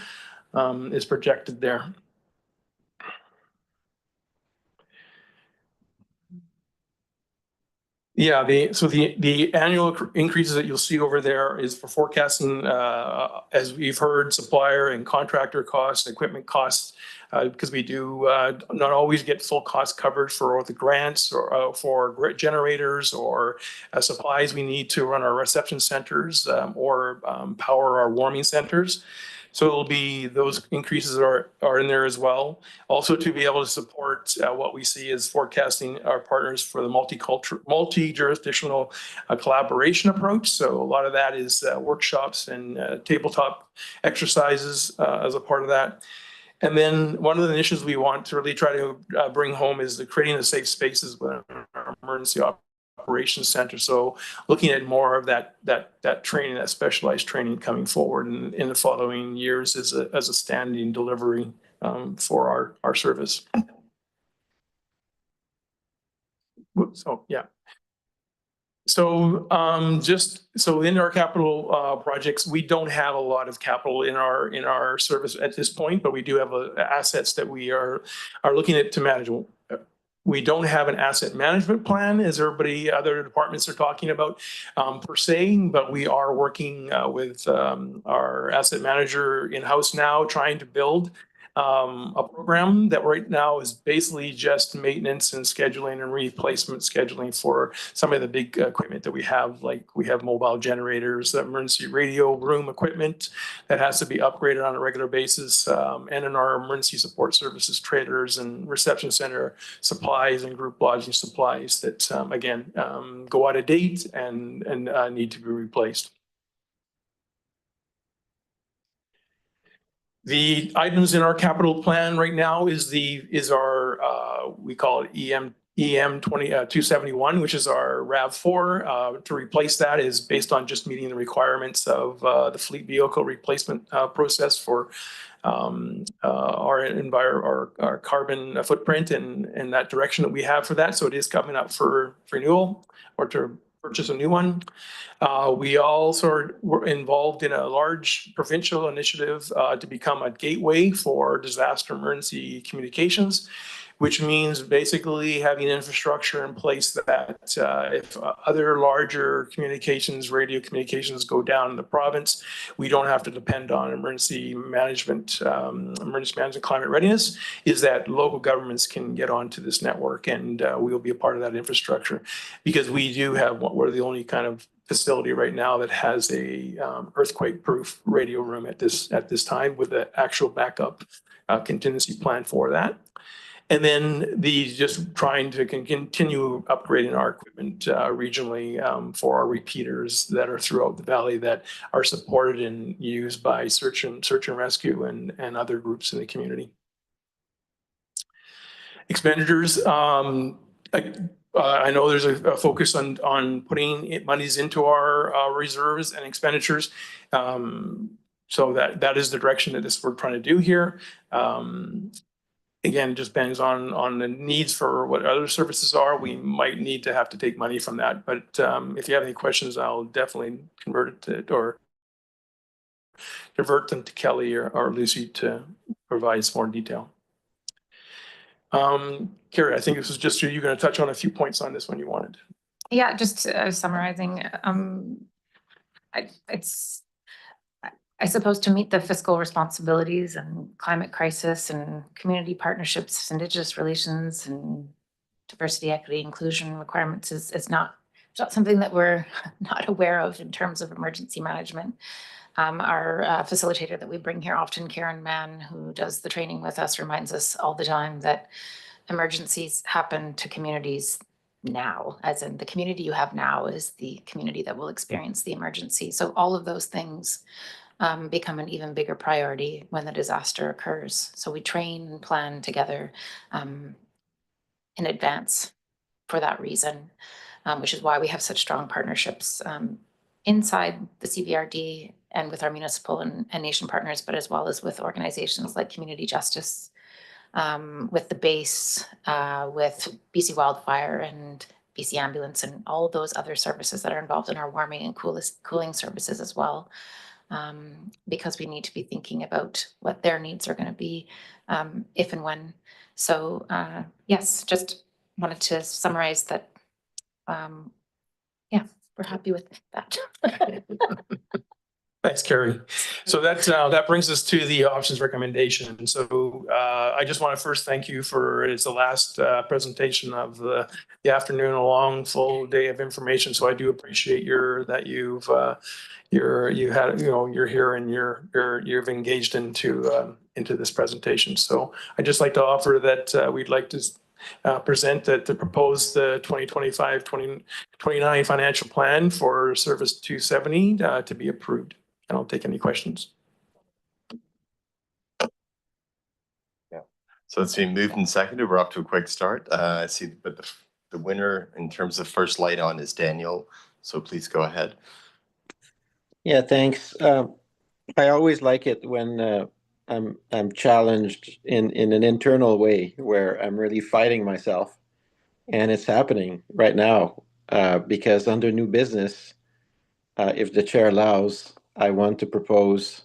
is projected there. Yeah, the annual increases that you'll see over there is for forecasting, as we've heard, supplier and contractor costs, equipment costs, because we do not always get full cost coverage for the grants or for generators or supplies we need to run our reception centers or power our warming centers. So it'll be, those increases are in there as well. Also to be able to support what we see as forecasting our partners for the multi-jurisdictional collaboration approach. So a lot of that is workshops and tabletop exercises as a part of that. And then one of the initiatives we want to really try to bring home is the creating the safe spaces within our emergency operations center. So looking at more of that training, that specialized training coming forward in the following years as a standing delivery for our service. So yeah. So just so in our capital projects, we don't have a lot of capital in our service at this point, but we do have assets that we are looking at to manage. We don't have an asset management plan, as everybody, other departments are talking about per se, but we are working with our asset manager in-house now, trying to build a program that right now is basically just maintenance and scheduling and replacement scheduling for some of the big equipment that we have. Like we have mobile generators, emergency radio room equipment that has to be upgraded on a regular basis, and in our emergency support services trailers and reception center supplies and group lodging supplies that again go out of date and need to be replaced. The items in our capital plan right now is our we call it EM 271, which is our RAV4. To replace that is based on just meeting the requirements of the fleet vehicle replacement process for our carbon footprint and that direction that we have for that. So it is coming up for renewal or to purchase a new one. We also were involved in a large provincial initiative to become a gateway for disaster emergency communications, which means basically having infrastructure in place that if other larger communications, radio communications go down in the province, we don't have to depend on emergency management climate readiness, is that local governments can get onto this network and we will be a part of that infrastructure. Because we do have, we're the only kind of facility right now that has a earthquake-proof radio room at this time with the actual backup contingency plan for that. And then just trying to continue upgrading our equipment regionally for our repeaters that are throughout the valley that are supported and used by search and rescue and other groups in the community. Expenditures. I know there's a focus on putting monies into our reserves and expenditures. So that is the direction that we're trying to do here. Again, it just depends on the needs for what other services are. We might need to have to take money from that. But if you have any questions, I'll definitely convert it or divert them to Kelly or Lucy to provide some more detail. Carrie, I think this is just you're going to touch on a few points on this one you wanted. Yeah, just summarizing. I suppose to meet the fiscal responsibilities and climate crisis and community partnerships, Indigenous relations and diversity, equity, inclusion requirements is not something that we're not aware of in terms of emergency management. Our facilitator that we bring here often, Karen Mann, who does the training with us, reminds us all the time that emergencies happen to communities now, as in the community you have now is the community that will experience the emergency. So all of those things become an even bigger priority when the disaster occurs. So we train and plan together in advance for that reason, which is why we have such strong partnerships inside the CVRD and with our municipal and nation partners, but as well as with organizations like Community Justice, with the base, with BC Wildfire and BC Ambulance and all those other services that are involved in our warming and cooling services as well. Because we need to be thinking about what their needs are going to be if and when. So yes, just wanted to summarize that. Yeah, we're happy with that. Thanks, Carrie. So that brings us to the options recommendation. So I just want to first thank you for it's the last presentation of the afternoon, a long full day of information. So I do appreciate you're here and you've engaged into this presentation. So I'd just like to offer that we'd like to present to propose the 2025-2029 financial plan for Service 270 to be approved. And I'll take any questions. So it's been moved and seconded. We're off to a quick start. I see, but the winner in terms of first light on is Daniel. So please go ahead. Yeah, thanks. I always like it when I'm challenged in an internal way where I'm really fighting myself, and it's happening right now because under new business, if the chair allows, I want to propose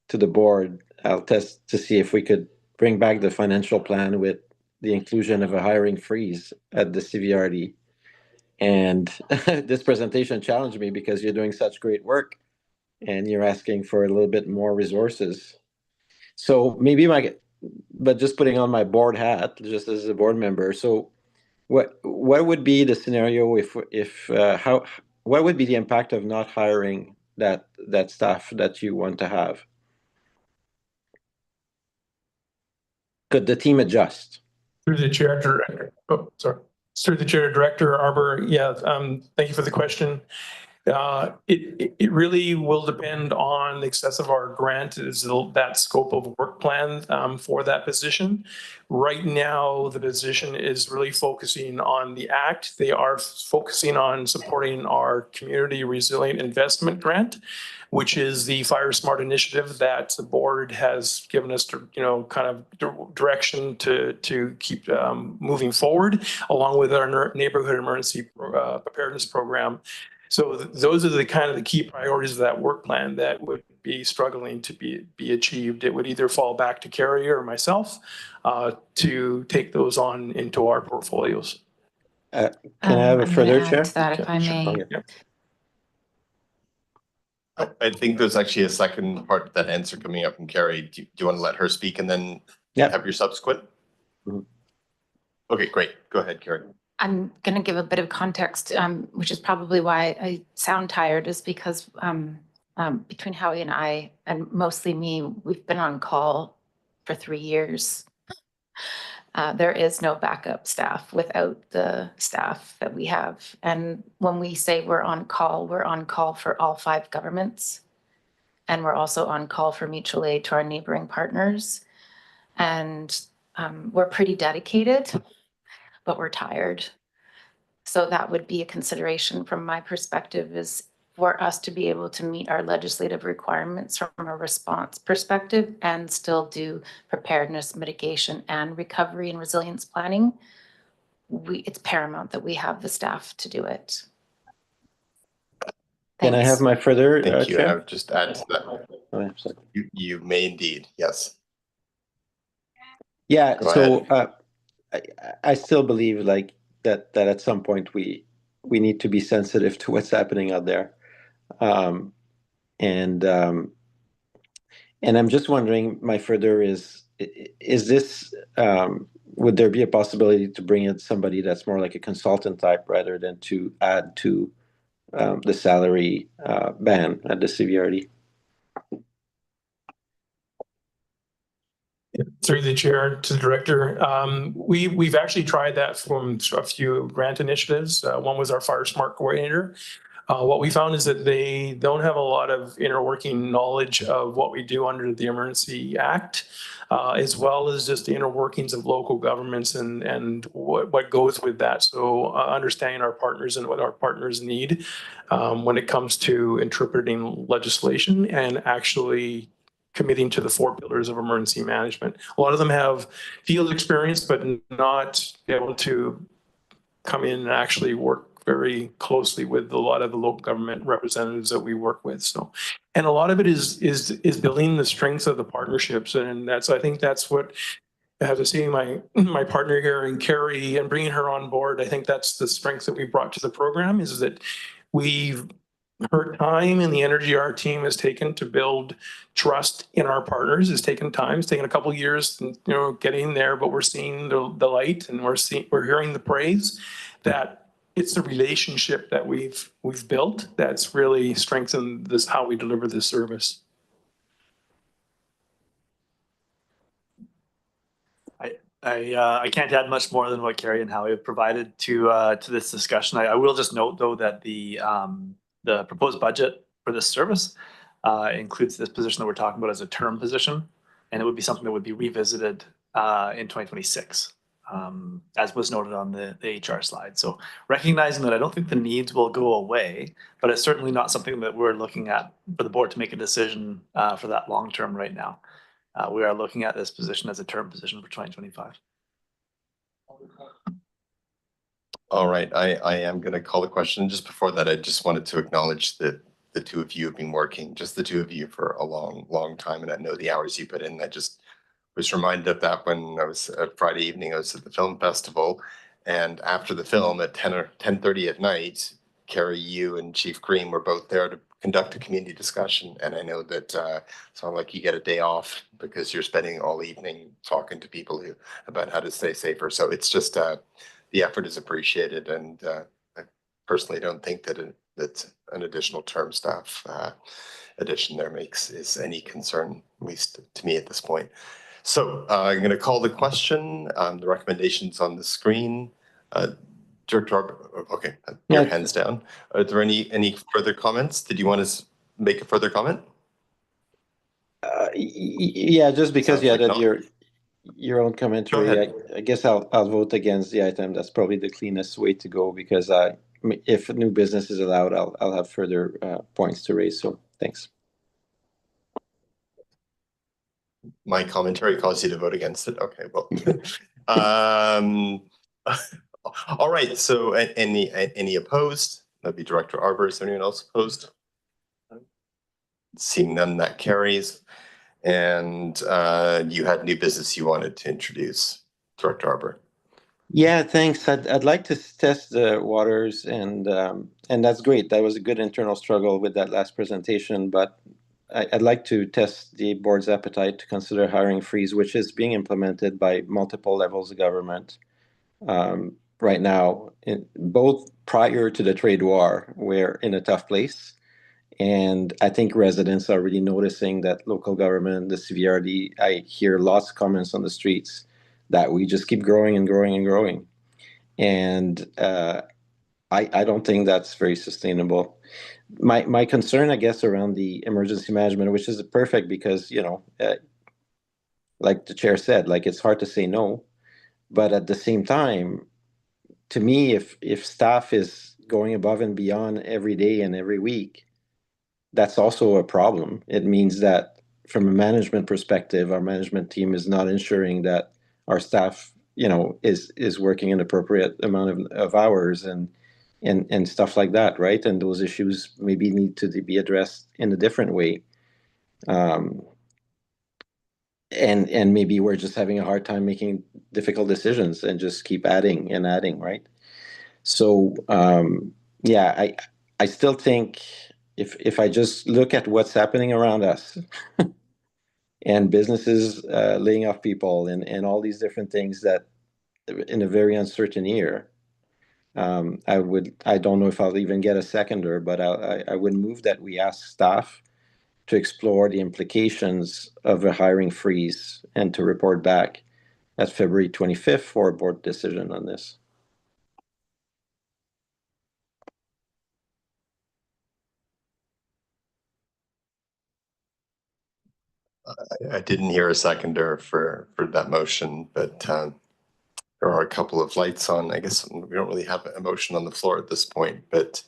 to the board. I'll test to see if we could bring back the financial plan with the inclusion of a hiring freeze at the CVRD. And this presentation challenged me because you're doing such great work and you're asking for a little bit more resources. So maybe but just putting on my board hat, just as a board member. So what would be the scenario what would be the impact of not hiring that staff that you want to have? Could the team adjust? Through the chair, director. Oh, sorry. Through the chair, director Arbor. Yeah. Thank you for the question. It really will depend on the excess of our grant, is that scope of work plan for that position. Right now, the position is really focusing on the ACT. They are focusing on supporting our community resilient investment grant, which is the Fire Smart initiative that the board has given us, kind of direction to keep moving forward, along with our neighborhood emergency preparedness program. So those are the kind of the key priorities of that work plan that would be struggling to be achieved. It would either fall back to Carrie or myself to take those on into our portfolios. Can I have a further, Chair? To that, if I may. Okay. I think there's actually a second part of that answer coming up from Carrie. Do you want to let her speak and then have your subsequent? Mm-hmm. Okay, great. Go ahead, Carrie. I'm going to give a bit of context, which is probably why I sound tired, is because between Howie and I, and mostly me, we've been on call for 3 years. There is no backup staff without the staff that we have. And when we say we're on call for all 5 governments. And we're also on call for mutual aid to our neighboring partners. And we're pretty dedicated, but we're tired. So that would be a consideration from my perspective, is for us to be able to meet our legislative requirements from a response perspective and still do preparedness, mitigation, and recovery and resilience planning. It's paramount that we have the staff to do it. Can I have my further, Thank you. Chair? I would just add to that. You may indeed, yes. Yeah, Go so ahead. I still believe like that at some point we need to be sensitive to what's happening out there. And I'm just wondering, my further is this, would there be a possibility to bring in somebody that's more like a consultant type rather than to add to the salary ban at the CVRD? Through the chair to the director, we've actually tried that from a few grant initiatives. One was our Fire Smart coordinator. What we found is that they don't have a lot of inner working knowledge of what we do under the Emergency Act, as well as just the inner workings of local governments and what goes with that. So understanding our partners and what our partners need when it comes to interpreting legislation and actually committing to the 4 pillars of emergency management. A lot of them have field experience, but not able to come in and actually work very closely with a lot of the local government representatives that we work with. So, and a lot of it is building the strengths of the partnerships, and I think that's what I have to see my partner here in Carrie and bringing her on board. I think that's the strength that we brought to the program, is that her time and the energy our team has taken to build trust in our partners has taken time. It's taken a couple of years, getting there, but we're seeing the light, and we're hearing the praise that it's the relationship that we've built that's really strengthened how we deliver this service. I can't add much more than what Carrie and Howie have provided to this discussion. I will just note, though, that the proposed budget for this service includes this position that we're talking about as a term position, and it would be something that would be revisited in 2026, as was noted on the HR slide. So recognizing that I don't think the needs will go away, but it's certainly not something that we're looking at for the board to make a decision for that long term right now. We are looking at this position as a term position for 2025. All right, I am going to call the question. Just before that, I just wanted to acknowledge that the two of you have been working, just the two of you, for a long time. And I know the hours you put in. I just was reminded of that when I was Friday evening, I was at the film festival. And after the film at 10 or 10:30 at night, Carrie, you and Chief Green were both there to conduct a community discussion. And I know that it's not like you get a day off because you're spending all evening talking to people about how to stay safer. So it's just the effort is appreciated. And I personally don't think that that an additional term staff addition there is any concern, at least to me at this point. So I'm going to call the question. The recommendations on the screen. Director Arbor, okay, your hands down. Are there any further comments? Did you want to make a further comment? Yeah, just because you added your own commentary, I guess I'll vote against the item. That's probably the cleanest way to go, because if new business is allowed, I'll have further points to raise. So thanks. My commentary caused you to vote against it. Okay, well, all right. So any opposed? That'd be Director Arbor. Is there anyone else opposed? Seeing none, that carries. And you had new business you wanted to introduce, Director Arbor. Yeah, thanks. I'd like to test the waters, and that's great. That was a good internal struggle with that last presentation, but I'd like to test the board's appetite to consider hiring freeze, which is being implemented by multiple levels of government right now, both prior to the trade war. We're in a tough place. And I think residents are really noticing that local government, the CVRD, I hear lots of comments on the streets that we just keep growing and growing and growing. And I don't think that's very sustainable. My concern, I guess, around the emergency management, which is perfect because, like the chair said, like it's hard to say no. But at the same time, to me, if staff is going above and beyond every day and every week, that's also a problem. It means that from a management perspective, our management team is not ensuring that our staff, is working an appropriate amount of hours and stuff like that, right? And those issues maybe need to be addressed in a different way. And maybe we're just having a hard time making difficult decisions and just keep adding and adding, right? So yeah, I still think if I just look at what's happening around us and businesses laying off people and all these different things that in a very uncertain year, I don't know if I'll even get a seconder, but I would move that we ask staff to explore the implications of a hiring freeze and to report back at February 25th for a board decision on this. I didn't hear a seconder for that motion, but there are a couple of lights on. I guess we don't really have a motion on the floor at this point, but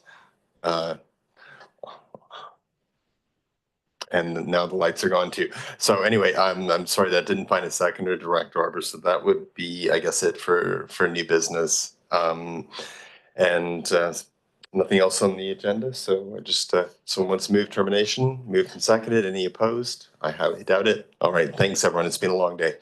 and now the lights are gone too. So anyway, I'm sorry that didn't find a seconder, Director Arbor. So that would be, I guess, it for new business. And nothing else on the agenda. So I just someone wants to move termination, moved and seconded. Any opposed? I highly doubt it. All right, thanks everyone. It's been a long day.